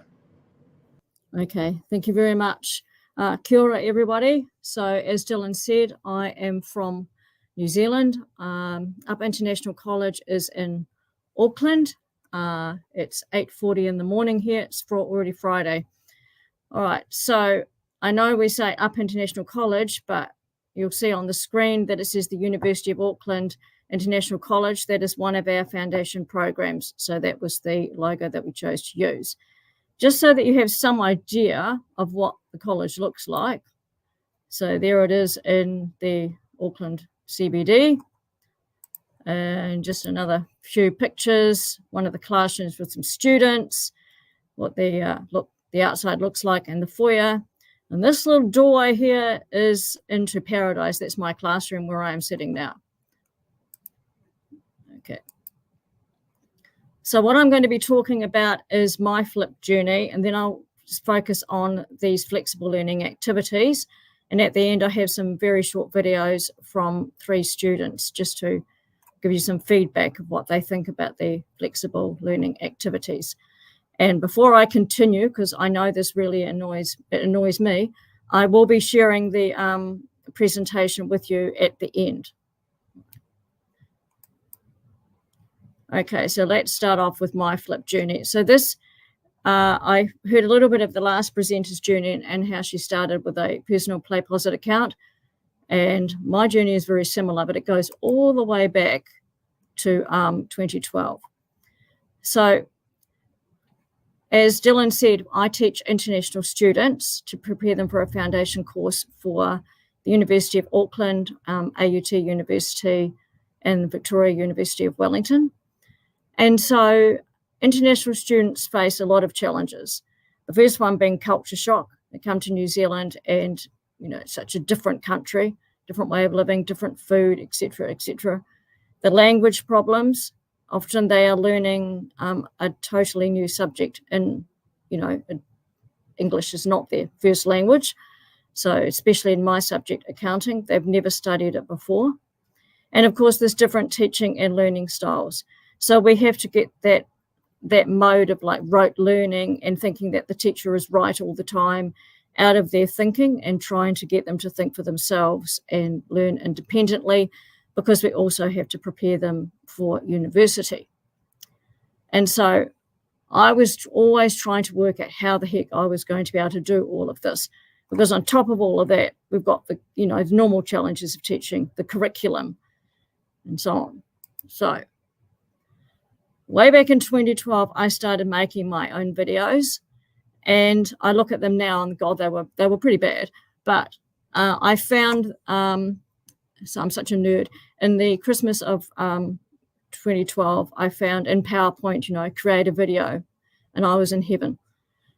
Okay. Thank you very much. Kia ora, everybody. So as Dylan said, I am from New Zealand. Up International College is in Auckland. It's 8:40 in the morning here. It's already Friday. All right. So I know we say Up International College, but you'll see on the screen that it says the University of Auckland International College. That is one of our foundation programs. So that was the logo that we chose to use. Just so that you have some idea of what the college looks like. So there it is in the Auckland CBD. And just another few pictures, one of the classrooms with some students, what the outside looks like in the foyer. And this little doorway here is into Paradise. That's my classroom where I am sitting now. Okay. So what I'm going to be talking about is my flip journey, and then I'll just focus on these flexible learning activities. And at the end, I have some very short videos from 3 students just to give you some feedback of what they think about the flexible learning activities. And before I continue, because I know this really annoys me, I will be sharing the presentation with you at the end. Okay, so let's start off with my flip journey. So this, I heard a little bit of the last presenter's journey and how she started with a personal PlayPosit account. And my journey is very similar, but it goes all the way back to 2012. So as Dylan said, I teach international students to prepare them for a foundation course for the University of Auckland, AUT University, and Victoria University of Wellington. And so international students face a lot of challenges. The first one being culture shock. They come to New Zealand and, you know, it's such a different country, different way of living, different food, etc., etc. The language problems. Often they are learning a totally new subject, and English is not their first language. So especially in my subject, accounting, they've never studied it before. And of course, there's different teaching and learning styles. So we have to get that mode of like rote learning and thinking that the teacher is right all the time out of their thinking, and trying to get them to think for themselves and learn independently, because we also have to prepare them for university. And so I was always trying to work out how the heck I was going to be able to do all of this, because on top of all of that, we've got the normal challenges of teaching, the curriculum, and so on. So way back in 2012, I started making my own videos, and I look at them now and God, they were pretty bad. But I found, so I'm such a nerd, in the Christmas of 2012, I found in PowerPoint, create a video, and I was in heaven.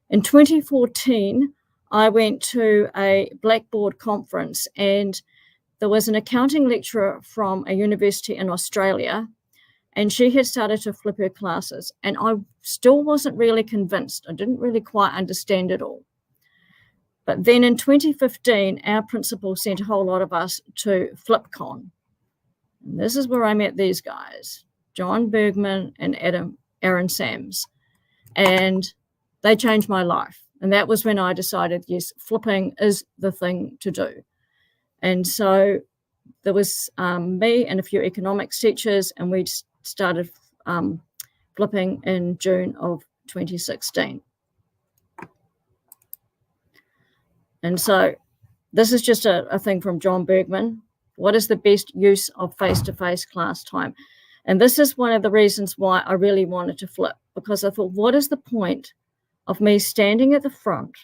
In 2014, I went to a Blackboard conference, and there was an accounting lecturer from a university in Australia, and she had started to flip her classes, and I still wasn't really convinced. I didn't really quite understand it all. But then in 2015, our principal sent a whole lot of us to FlipCon. And this is where I met these guys, John Bergman and Aaron Sams. And they changed my life. And that was when I decided, yes, flipping is the thing to do. And so there was me and a few economics teachers, and we started flipping in June of 2016. And so this is just a thing from John Bergman. What is the best use of face-to-face class time? And this is one of the reasons why I really wanted to flip, because I thought, what is the point of me standing at the front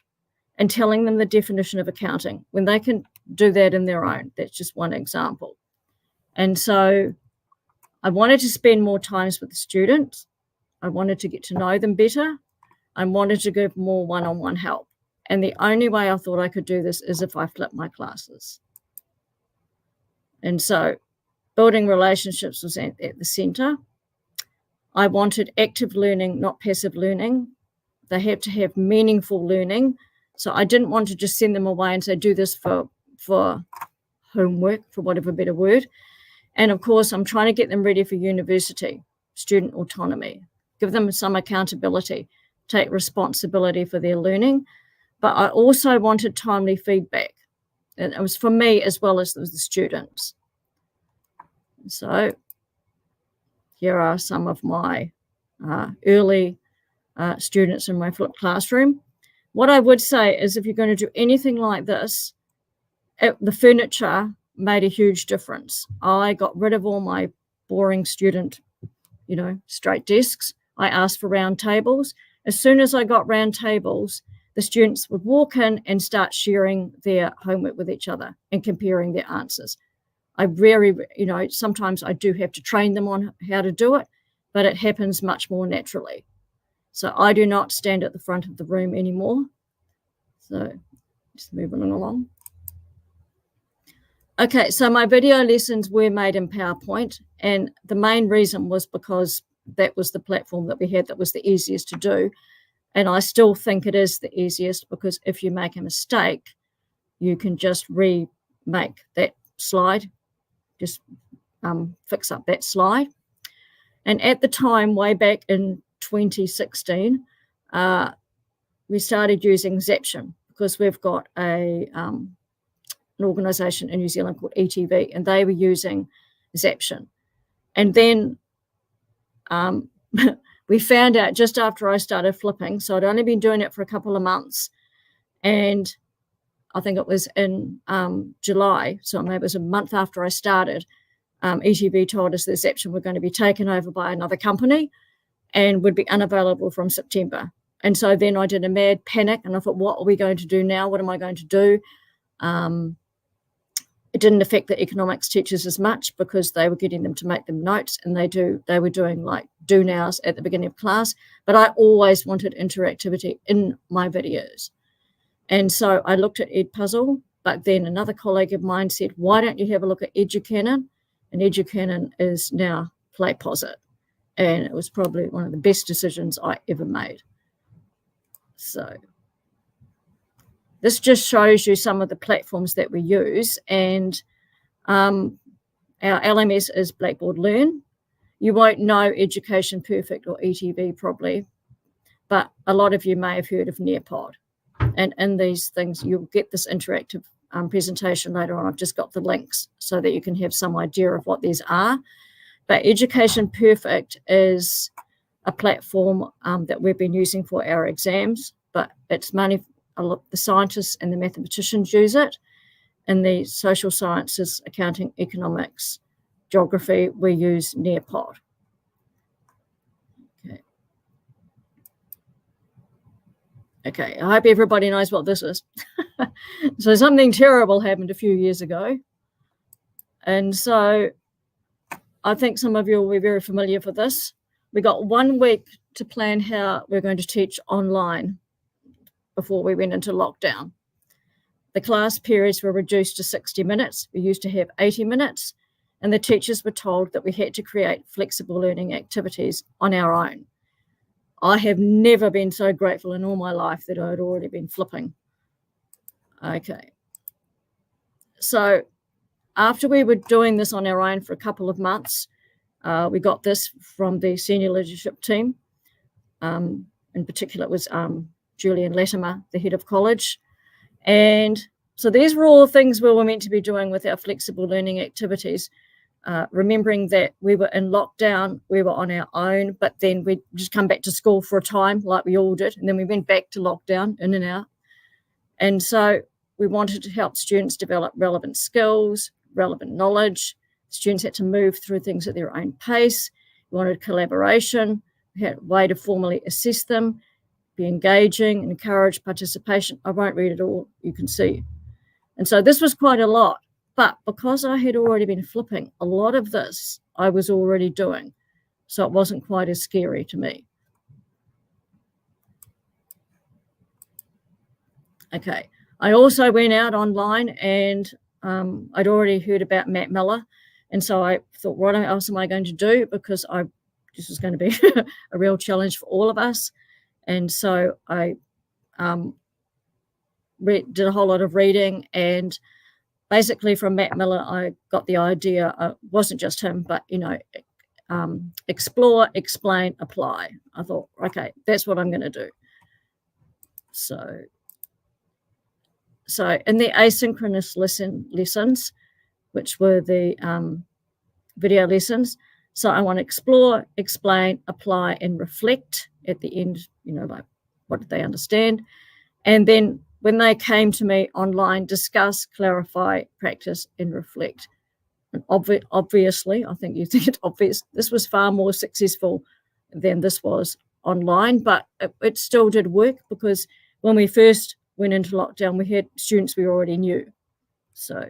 and telling them the definition of accounting when they can do that in their own? That's just one example. And so I wanted to spend more time with the students. I wanted to get to know them better. I wanted to give more one-on-one help. And the only way I thought I could do this is if I flipped my classes. And so building relationships was at the center. I wanted active learning, not passive learning. They have to have meaningful learning. So I didn't want to just send them away and say, do this for homework, for whatever better word. And of course, I'm trying to get them ready for university, student autonomy, give them some accountability, take responsibility for their learning. But I also wanted timely feedback. And it was for me as well as the students. So here are some of my early students in my flipped classroom. What I would say is if you're going to do anything like this, the furniture made a huge difference. I got rid of all my boring student, straight desks. I asked for round tables. As soon as I got round tables, the students would walk in and start sharing their homework with each other and comparing their answers. I sometimes I do have to train them on how to do it, but it happens much more naturally. So I do not stand at the front of the room anymore. So just moving along. Okay, so my video lessons were made in PowerPoint, and the main reason was because that was the platform that we had that was the easiest to do. And I still think it is the easiest, because if you make a mistake, you can just remake that slide, just fix up that slide. And at the time, way back in 2016, we started using Zaption, because we've got an organisation in New Zealand called ETV, and they were using Zaption. And then we found out just after I started flipping, so I'd only been doing it for a couple of months, and I think it was in July, so maybe it was a month after I started, ETV told us that Zaption were going to be taken over by another company and would be unavailable from September. And so then I did a mad panic, and I thought, what are we going to do now? What am I going to do? It didn't affect the economics teachers as much, because they were getting them to make them notes, and they were doing like do nows at the beginning of class. But I always wanted interactivity in my videos. And so I looked at Edpuzzle, but then another colleague of mine said, why don't you have a look at Educanon? And Educanon is now PlayPosit. And it was probably one of the best decisions I ever made. So this just shows you some of the platforms that we use. And our LMS is Blackboard Learn. You won't know Education Perfect or ETV probably, but a lot of you may have heard of Nearpod. And in these things, you'll get this interactive presentation later on. I've just got the links so that you can have some idea of what these are. But Education Perfect is a platform that we've been using for our exams, but it's mainly the scientists and the mathematicians use it. In the social sciences, accounting, economics, geography, we use Nearpod. Okay, I hope everybody knows what this is. So something terrible happened a few years ago. And so I think some of you will be very familiar with this. We got 1 week to plan how we're going to teach online before we went into lockdown. The class periods were reduced to 60 minutes. We used to have 80 minutes, and the teachers were told that we had to create flexible learning activities on our own. I have never been so grateful in all my life that I had already been flipping. Okay. So after we were doing this on our own for a couple of months, we got this from the senior leadership team. In particular, it was Julian Latimer, the head of college. And so these were all things we were meant to be doing with our flexible learning activities, remembering that we were in lockdown, we were on our own, but then we'd just come back to school for a time like we all did. And then we went back to lockdown, in and out. And so we wanted to help students develop relevant skills, relevant knowledge. Students had to move through things at their own pace. We wanted collaboration. We had a way to formally assess them, be engaging, encourage participation. I won't read it all, you can see. And so this was quite a lot, but because I had already been flipping, a lot of this I was already doing. So it wasn't quite as scary to me. Okay, I also went out online and I'd already heard about Matt Miller. And so I thought, what else am I going to do? Because this was going to be a real challenge for all of us. And so I did a whole lot of reading, and basically from Matt Miller, I got the idea. It wasn't just him, but, explore, explain, apply. I thought, okay, that's what I'm going to do. So in the asynchronous lessons, which were the video lessons, so I want to explore, explain, apply, and reflect at the end, like what did they understand? And then when they came to me online, discuss, clarify, practice, and reflect. And obviously, I think you think it's obvious, this was far more successful than this was online, but it still did work, because when we first went into lockdown, we had students we already knew. So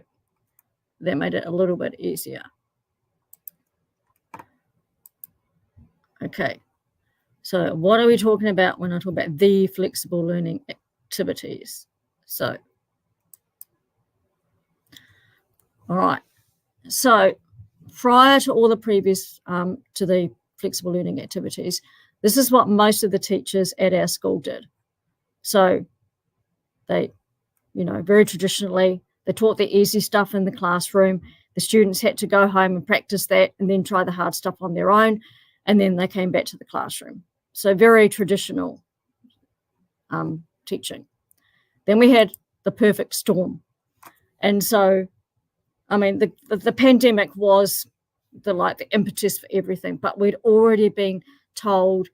that made it a little bit easier. Okay, so what are we talking about when I talk about the flexible learning activities? So, all right, so prior to all the previous, to the flexible learning activities, this is what most of the teachers at our school did. So they, very traditionally, they taught the easy stuff in the classroom. The students had to go home and practice that and then try the hard stuff on their own. And then they came back to the classroom. So very traditional teaching. Then we had the perfect storm. And so, I mean, the pandemic was the impetus for everything, but we'd already been told,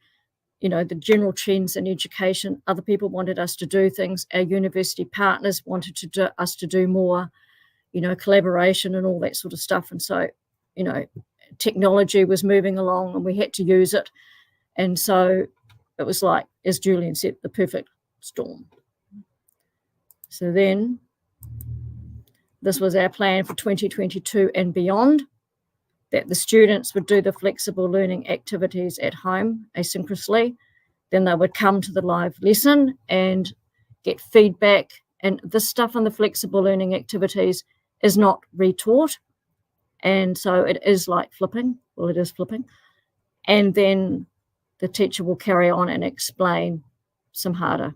the general trends in education. Other people wanted us to do things. Our university partners wanted us to do more, collaboration and all that sort of stuff. And so, technology was moving along and we had to use it. And so it was like, as Julian said, the perfect storm. So then this was our plan for 2022 and beyond, that the students would do the flexible learning activities at home asynchronously. Then they would come to the live lesson and get feedback. And this stuff on the flexible learning activities is not retaught. And so it is like flipping. Well, it is flipping. And then the teacher will carry on and explain some harder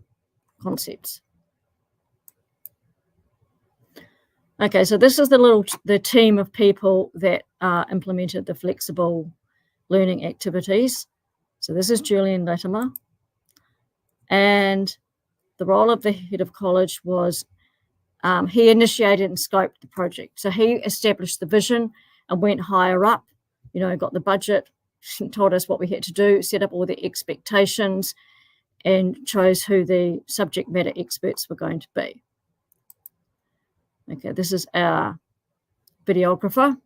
concepts. Okay, so this is the team of people that implemented the flexible learning activities. So this is Julian Latimer. And the role of the head of college was he initiated and scoped the project. So he established the vision and went higher up, got the budget, told us what we had to do, set up all the expectations, and chose who the subject matter experts were going to be. Okay, this is our videographer,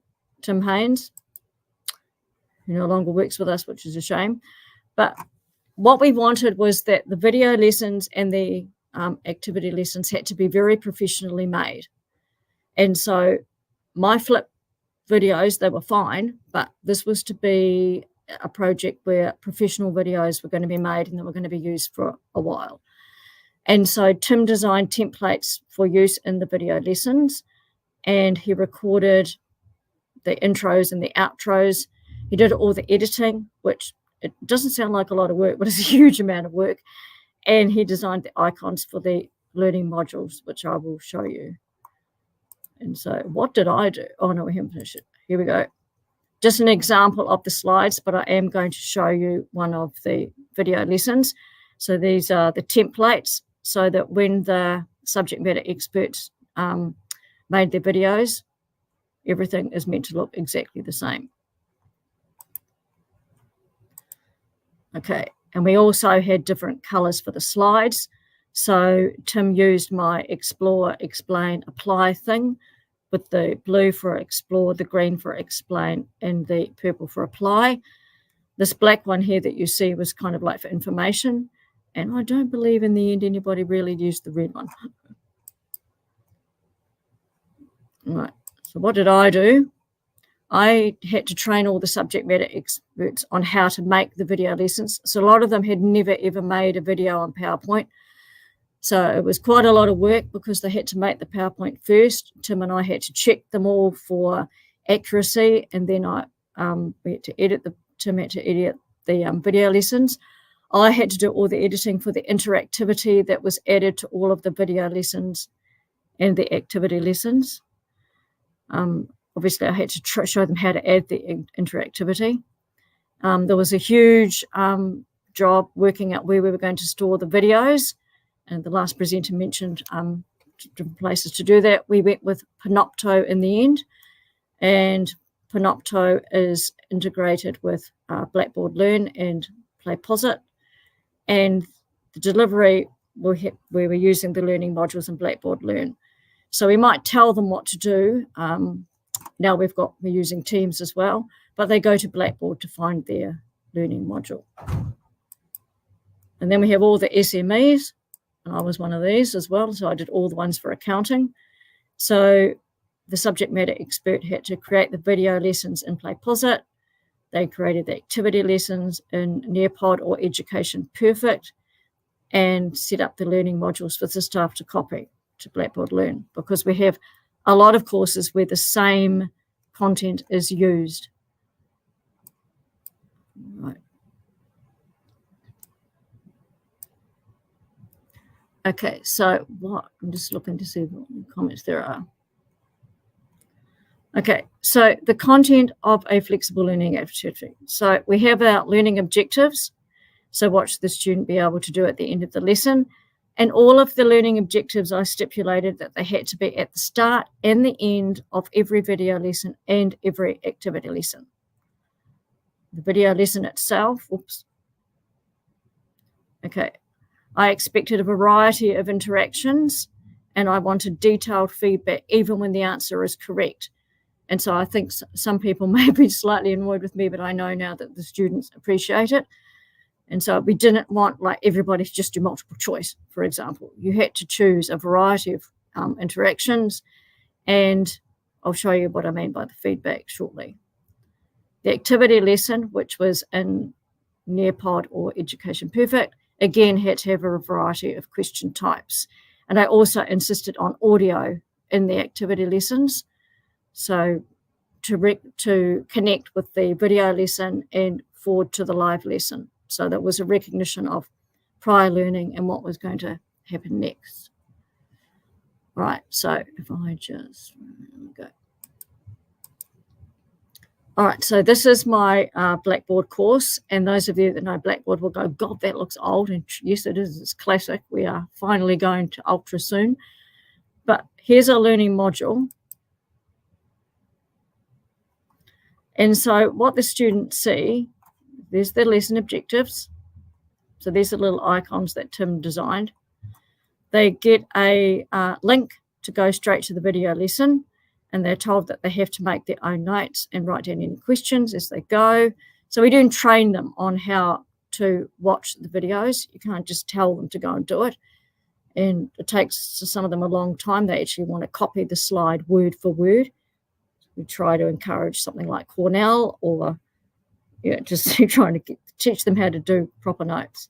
Tim Haynes, who no longer works with us, which is a shame. But what we wanted was that the video lessons and the activity lessons had to be very professionally made. And so my flip videos, they were fine, but this was to be a project where professional videos were going to be made and they were going to be used for a while. And so Tim designed templates for use in the video lessons, and he recorded the intros and the outros. He did all the editing, which it doesn't sound like a lot of work, but it's a huge amount of work. And he designed the icons for the learning modules, which I will show you. And so what did I do? Oh, no, we haven't finished it. Here we go. Just an example of the slides, but I am going to show you one of the video lessons. So these are the templates, so that when the subject matter experts made their videos, everything is meant to look exactly the same. Okay, and we also had different colors for the slides. So Tim used my explore, explain, apply thing, with the blue for explore, the green for explain, and the purple for apply. This black one here that you see was kind of like for information. And I don't believe in the end anybody really used the red one. Right, so what did I do? I had to train all the subject matter experts on how to make the video lessons. So a lot of them had never ever made a video on PowerPoint. So it was quite a lot of work because they had to make the PowerPoint first. Tim and I had to check them all for accuracy, and then we had to edit Tim had to edit the video lessons. I had to do all the editing for the interactivity that was added to all of the video lessons and the activity lessons. Obviously, I had to show them how to add the interactivity. There was a huge job working out where we were going to store the videos. And the last presenter mentioned different places to do that. We went with Panopto in the end, and Panopto is integrated with Blackboard Learn and PlayPosit. And the delivery, we were using the learning modules in Blackboard Learn. So we might tell them what to do. Now we're using Teams as well, but they go to Blackboard to find their learning module. And then we have all the SMEs. And I was one of these as well, so I did all the ones for accounting. So the subject matter expert had to create the video lessons in PlayPosit. They created the activity lessons in Nearpod or Education Perfect, and set up the learning modules for the staff to copy to Blackboard Learn, because we have a lot of courses where the same content is used. Right. Okay, so I'm just looking to see what comments there are. Okay, so the content of a flexible learning activity. So we have our learning objectives. So what should the student be able to do at the end of the lesson? And all of the learning objectives, I stipulated that they had to be at the start and the end of every video lesson and every activity lesson. The video lesson itself, oops. Okay. I expected a variety of interactions, and I wanted detailed feedback even when the answer is correct. And so I think some people may be slightly annoyed with me, but I know now that the students appreciate it. And so we didn't want like everybody to just do multiple choice, for example. You had to choose a variety of interactions, and I'll show you what I mean by the feedback shortly. The activity lesson, which was in Nearpod or Education Perfect, again, had to have a variety of question types. And I also insisted on audio in the activity lessons, so to connect with the video lesson and forward to the live lesson. So that was a recognition of prior learning and what was going to happen next. Right, so if I just go. All right, so this is my Blackboard course, and those of you that know Blackboard will go, God, that looks old. And yes, it is. It's classic. We are finally going to Ultra soon. But here's a learning module. And so what the students see, there's the lesson objectives. So these are little icons that Tim designed. They get a link to go straight to the video lesson, and they're told that they have to make their own notes and write down any questions as they go. So we do train them on how to watch the videos. You can't just tell them to go and do it. And it takes some of them a long time. They actually want to copy the slide word for word. We try to encourage something like Cornell, or just trying to teach them how to do proper notes.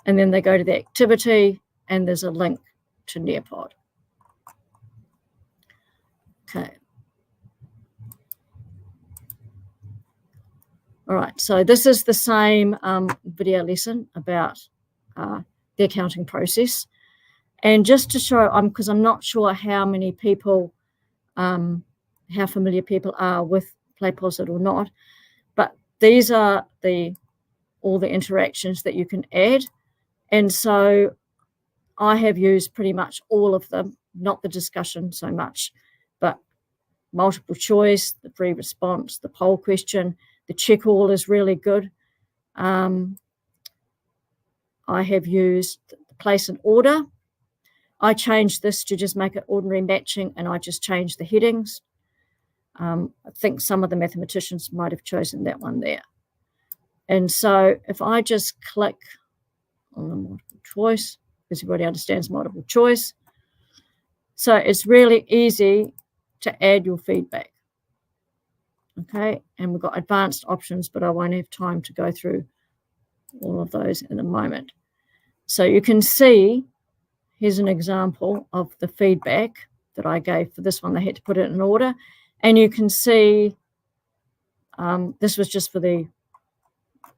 And then they go to the activity, and there's a link to Nearpod. Okay. All right, so this is the same video lesson about the accounting process. And just to show, because I'm not sure how many people, how familiar people are with PlayPosit or not, but these are all the interactions that you can add. And so I have used pretty much all of them, not the discussion so much, but multiple choice, the free response, the poll question, the check all is really good. I have used the place and order. I changed this to just make it ordinary matching, and I just changed the headings. I think some of the mathematicians might have chosen that one there. And so if I just click on the multiple choice, because everybody understands multiple choice. So it's really easy to add your feedback. Okay, and we've got advanced options, but I won't have time to go through all of those in a moment. So you can see, here's an example of the feedback that I gave for this one. They had to put it in order. And you can see this was just for the,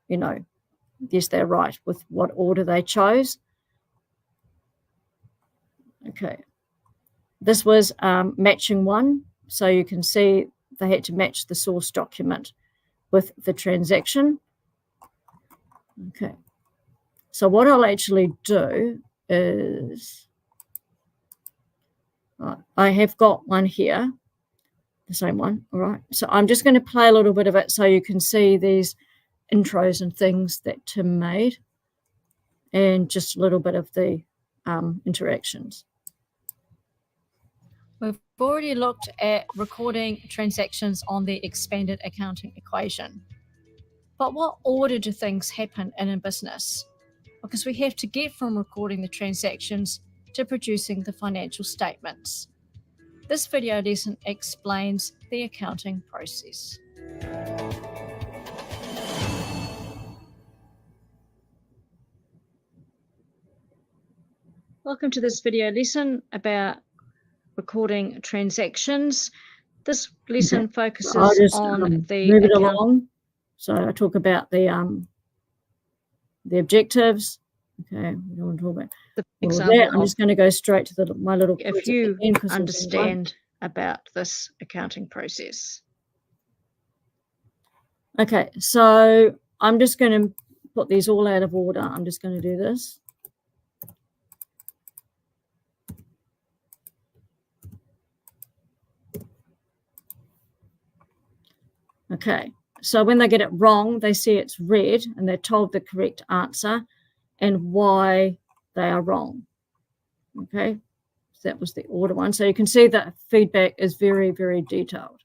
yes, they're right with what order they chose. Okay. This was matching one. So you can see they had to match the source document with the transaction. Okay. So what I'll actually do is, I have got one here, the same one, all right. So I'm just going to play a little bit of it so you can see these intros and things that Tim made, and just a little bit of the interactions. We've already looked at recording transactions on the expanded accounting equation. But what order do things happen in a business? Because we have to get from recording the transactions to producing the financial statements. This video lesson explains the accounting process. Welcome to this video lesson about recording transactions. This lesson focuses on the move it along. So I talk about the objectives. Okay, we don't want to talk about the example. I'm just going to go straight to my little. If you understand about this accounting process. Okay, so I'm just going to put these all out of order. I'm just going to do this. Okay, so when they get it wrong, they see it's red and they're told the correct answer and why they are wrong. Okay, so that was the order one. So you can see that feedback is very, very detailed.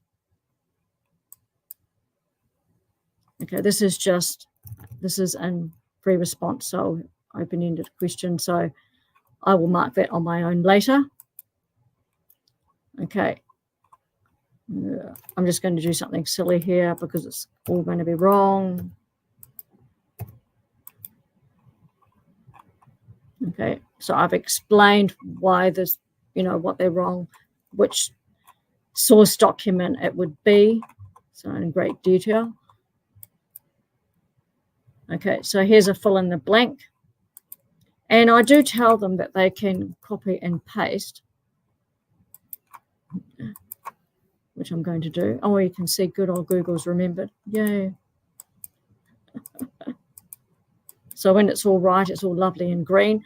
Okay, this is in free response, so open-ended question. So I will mark that on my own later. Okay. I'm just going to do something silly here because it's all going to be wrong. Okay, so I've explained why this, what they're wrong, which source document it would be, so in great detail. Okay, so here's a fill in the blank. And I do tell them that they can copy and paste, which I'm going to do. Oh, you can see good old Google's remembered. Yay. So when it's all right, it's all lovely and green.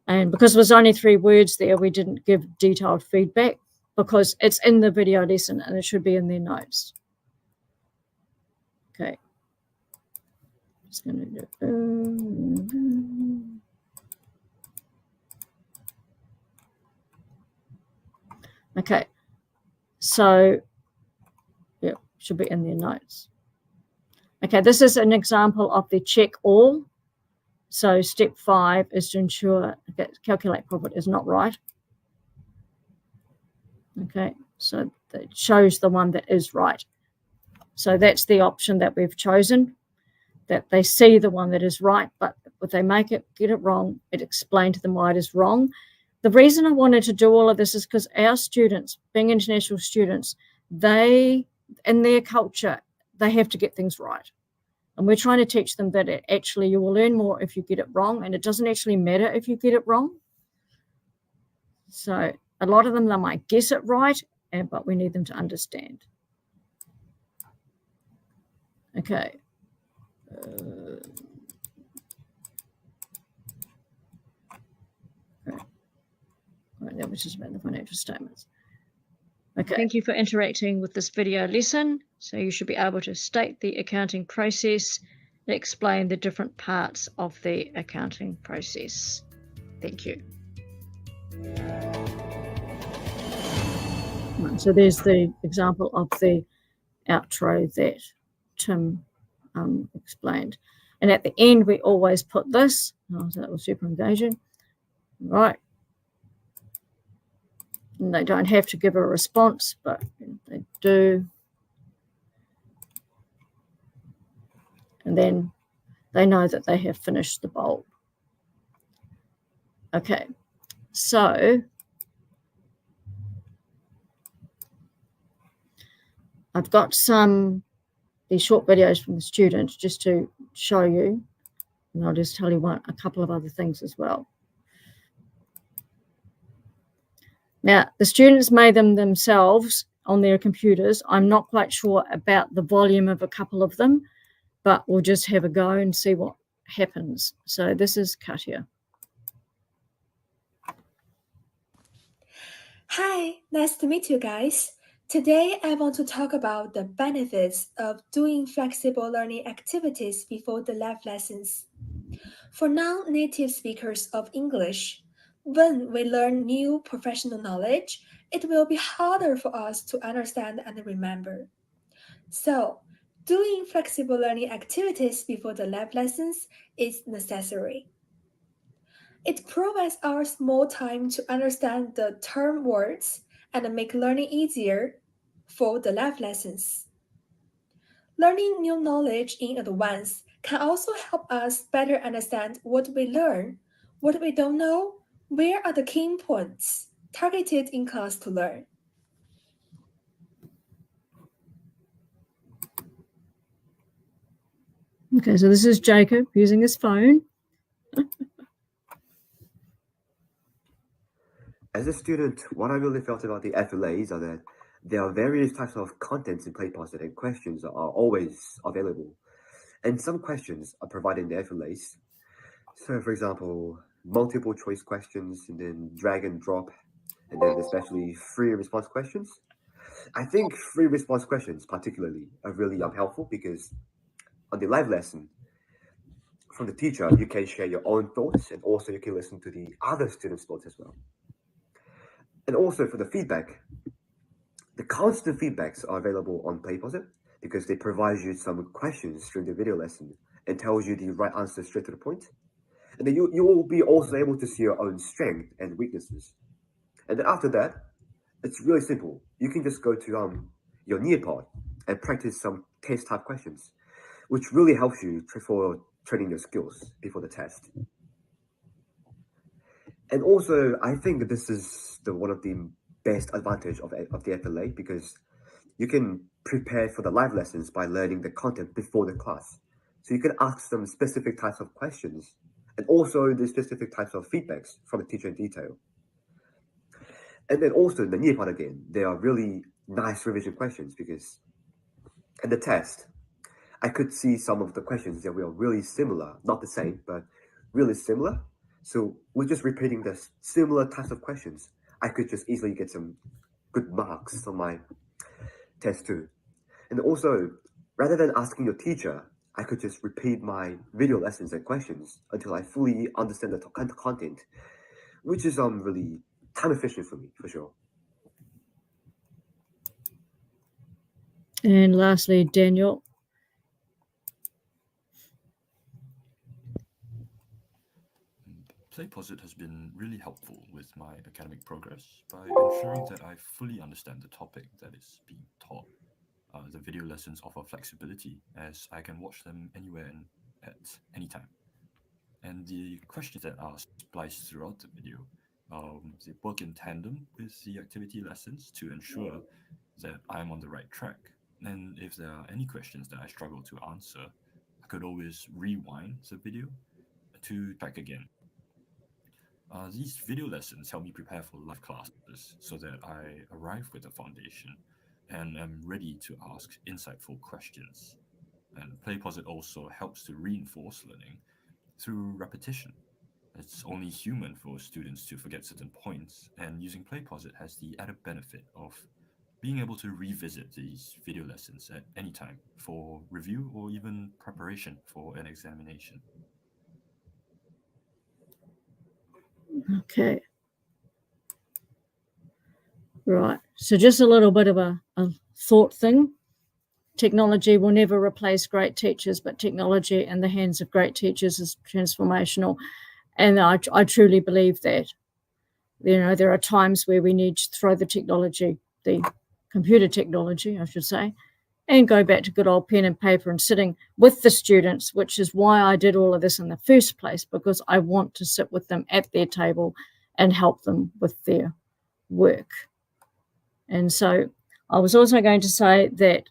And because there's only 3 words there, we didn't give detailed feedback because it's in the video lesson and it should be in their notes. Okay. Just going to do. Okay. So, yeah, should be in their notes. Okay, this is an example of the check all. So step 5 is to ensure that calculate profit is not right. Okay, so that shows the one that is right. So that's the option that we've chosen, that they see the one that is right, but if they get it wrong, it explains to them why it is wrong. The reason I wanted to do all of this is because our students, being international students, in their culture, they have to get things right. And we're trying to teach them that you will learn more if you get it wrong, and it doesn't actually matter if you get it wrong. So a lot of them, they might guess it right, but we need them to understand. Okay. Right, that was just about the financial statements. Okay. Thank you for interacting with this video lesson. So you should be able to state the accounting process and explain the different parts of the accounting process. Thank you. Right, so there's the example of the outro that Tim explained. And at the end, we always put this. Oh, so that was super engaging. Right. And they don't have to give a response, but they do. And then they know that they have finished the bowl. Okay, so I've got these short videos from the students just to show you, and I'll just tell you a couple of other things as well. Now, the students made them themselves on their computers. I'm not quite sure about the volume of a couple of them, but we'll just have a go and see what happens. So this is Katia. Hi, nice to meet you guys. Today, I want to talk about the benefits of doing flexible learning activities before the live lessons. For non-native speakers of English, when we learn new professional knowledge, it will be harder for us to understand and remember. So, doing flexible learning activities before the live lessons is necessary. It provides us more time to understand the term words and make learning easier for the live lessons. Learning new knowledge in advance can also help us better understand what we learn, what we don't know, where are the key points targeted in class to learn. Okay, so this is Jacob using his phone. As a student, what I really felt about the FLAs are that there are various types of contents in PlayPosit and questions are always available. And some questions are provided in the FLAs. So for example, multiple choice questions and then drag and drop, and then especially free response questions. I think free response questions particularly are really helpful because on the live lesson, from the teacher, you can share your own thoughts and also you can listen to the other students' thoughts as well. And also for the feedback, the constant feedbacks are available on PlayPosit because they provide you some questions during the video lesson and tells you the right answer straight to the point. And then you will be also able to see your own strength and weaknesses. And then after that, it's really simple. You can just go to your Nearpod and practice some test type questions, which really helps you for training your skills before the test. And also, I think this is one of the best advantage of the FLA because you can prepare for the live lessons by learning the content before the class. So you can ask some specific types of questions and also the specific types of feedbacks from the teacher in detail. And then also in the Nearpod again, there are really nice revision questions because in the test, I could see some of the questions that were really similar, not the same, but really similar. So with just repeating the similar types of questions, I could just easily get some good marks on my test too. And also, rather than asking your teacher, I could just repeat my video lessons and questions until I fully understand the content, which is really time efficient for me, for sure. And lastly, Daniel. PlayPosit has been really helpful with my academic progress by ensuring that I fully understand the topic that is being taught. The video lessons offer flexibility as I can watch them anywhere and at any time. And the questions that are spliced throughout the video, they work in tandem with the activity lessons to ensure that I'm on the right track. And if there are any questions that I struggle to answer, I could always rewind the video to check again. These video lessons help me prepare for live classes so that I arrive with a foundation and am ready to ask insightful questions. And PlayPosit also helps to reinforce learning through repetition. It's only human for students to forget certain points, and using PlayPosit has the added benefit of being able to revisit these video lessons at any time for review or even preparation for an examination. Okay. Right. So just a little bit of a thought thing. Technology will never replace great teachers, but technology in the hands of great teachers is transformational. And I truly believe that. You know, there are times where we need to throw the technology, the computer technology, I should say, and go back to good old pen and paper and sitting with the students, which is why I did all of this in the first place, because I want to sit with them at their table and help them with their work. And so I was also going to say that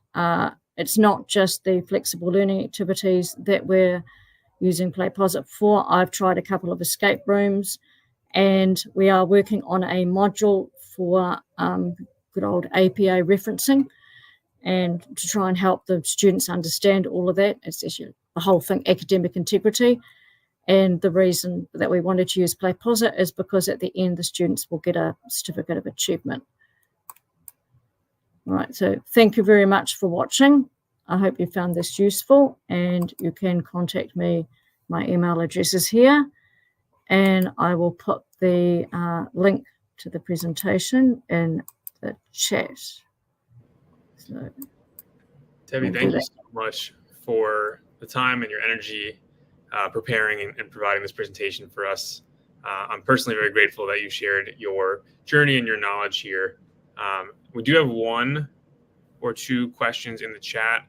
it's not just the flexible learning activities that we're using PlayPosit for. I've tried a couple of escape rooms, and we are working on a module for good old APA referencing, and to try and help the students understand all of that. It's actually the whole thing, academic integrity. And the reason that we wanted to use PlayPosit is because at the end, the students will get a certificate of achievement. All right, so thank you very much for watching. I hope you found this useful, and you can contact me. My email address is here, and I will put the link to the presentation in the chat. So, Debbie, we'll do thank you that. so much for the time and your energy preparing and providing this presentation for us. I'm personally very grateful that you shared your journey and your knowledge here. We do have one or two questions in the chat.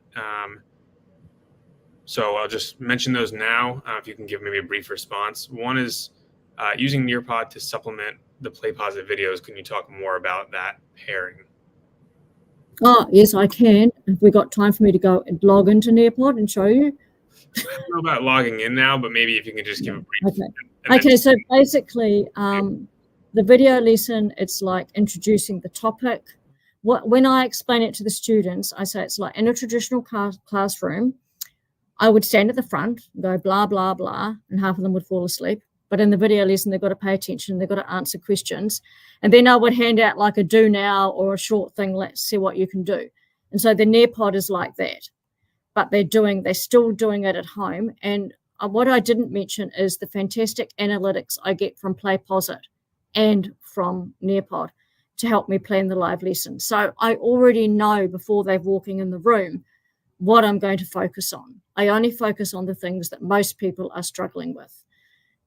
So I'll just mention those now, if you can give maybe a brief response. One is using Nearpod to supplement the PlayPosit videos. Can you talk more about that pairing? Oh, yes, I can. Have we got time for me to go and log into Nearpod and show you? I don't know about logging in now, but maybe if you can just give a brief. Okay. Okay, so basically, the video lesson, it's like introducing the topic. When I explain it to the students, I say it's like in a traditional classroom, I would stand at the front and go blah, blah, blah, and half of them would fall asleep. But in the video lesson, they've got to pay attention. They've got to answer questions. And then I would hand out like a do now or a short thing. Let's see what you can do. And so the Nearpod is like that. But they're still doing it at home. And what I didn't mention is the fantastic analytics I get from PlayPosit and from Nearpod to help me plan the live lesson. So I already know before they're walking in the room what I'm going to focus on. I only focus on the things that most people are struggling with.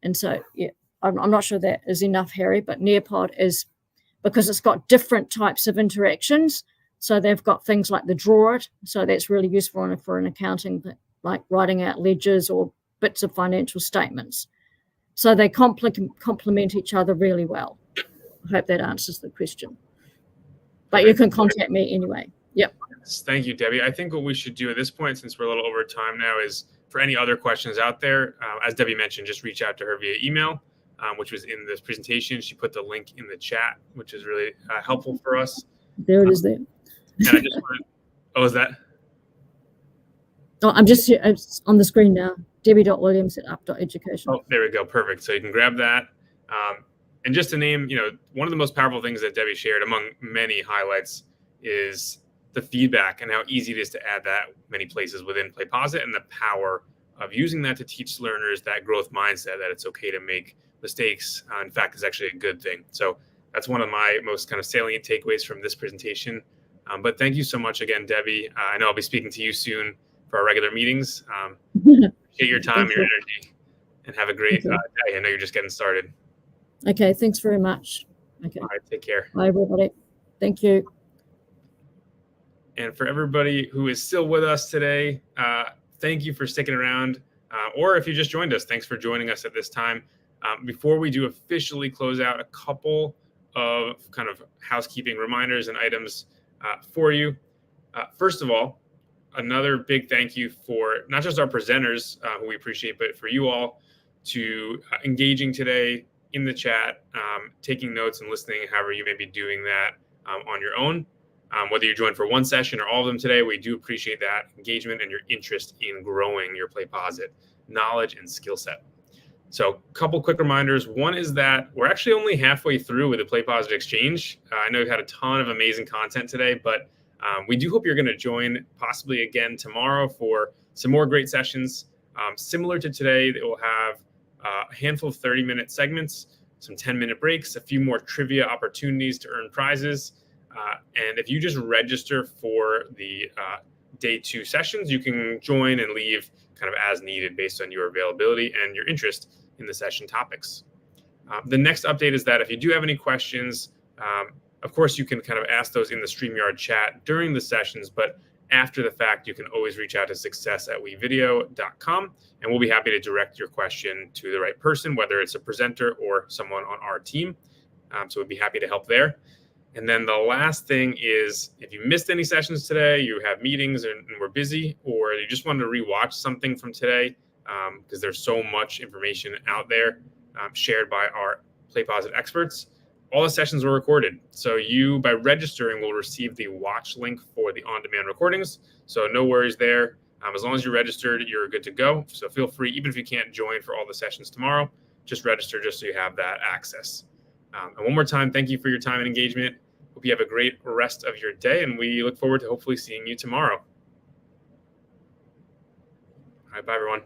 And so, yeah, I'm not sure that is enough, Harry, but Nearpod is, because it's got different types of interactions. So they've got things like the draw it. So that's really useful for an accounting, like writing out ledgers or bits of financial statements. So they complement each other really well. I hope that answers the question. But you can contact me anyway. Yep. Thank you, Debbie. I think what we should do at this point, since we're a little over time now, is for any other questions out there, as Debbie mentioned, just reach out to her via email, which was in this presentation. She put the link in the chat, which is really helpful for us. There it is there. And I just wanted, oh, is that? Oh, I'm just here, it's on the screen now. Debbie.williams@up.education. Oh, there we go. Perfect. So you can grab that. And just to name, one of the most powerful things that Debbie shared among many highlights is the feedback and how easy it is to add that many places within PlayPosit, and the power of using that to teach learners that growth mindset, that it's okay to make mistakes. In fact, it's actually a good thing. So that's one of my most kind of salient takeaways from this presentation. But thank you so much again, Debbie. I know I'll be speaking to you soon for our regular meetings. Appreciate your time, your energy, and have a great day. I know you're just getting started. Okay, thanks very much. Okay. All right, take care. Bye, everybody. Thank you. And for everybody who is still with us today, thank you for sticking around. Or if you just joined us, thanks for joining us at this time. Before we do officially close out, a couple of kind of housekeeping reminders and items for you. First of all, another big thank you for not just our presenters, who we appreciate, but for you all to engaging today, in the chat, taking notes and listening, however you may be doing that on your own. Whether you joined for one session or all of them today, we do appreciate that engagement and your interest in growing your PlayPosit knowledge and skill set. So a couple quick reminders. One is that we're actually only halfway through with the PlayPosit Exchange. I know we've had a ton of amazing content today, but we do hope you're going to join possibly again tomorrow for some more great sessions. Similar to today, it will have a handful of 30-minute segments, some 10-minute breaks, a few more trivia opportunities to earn prizes. And if you just register for the day 2 sessions, you can join and leave kind of as needed based on your availability and your interest in the session topics. The next update is that if you do have any questions, of course, you can kind of ask those in the StreamYard chat during the sessions, but after the fact, you can always reach out to success@wevideo.com, and we'll be happy to direct your question to the right person, whether it's a presenter or someone on our team. So we'd be happy to help there. And then the last thing is, if you missed any sessions today, you have meetings and we're busy, or you just wanted to rewatch something from today, because there's so much information out there shared by our PlayPosit experts, all the sessions were recorded. So you, by registering, will receive the watch link for the on-demand recordings. So no worries there. As long as you're registered, you're good to go. So feel free, even if you can't join for all the sessions tomorrow, just register just so you have that access. And one more time, thank you for your time and engagement. Hope you have a great rest of your day, and we look forward to hopefully seeing you tomorrow. All right, bye, everyone.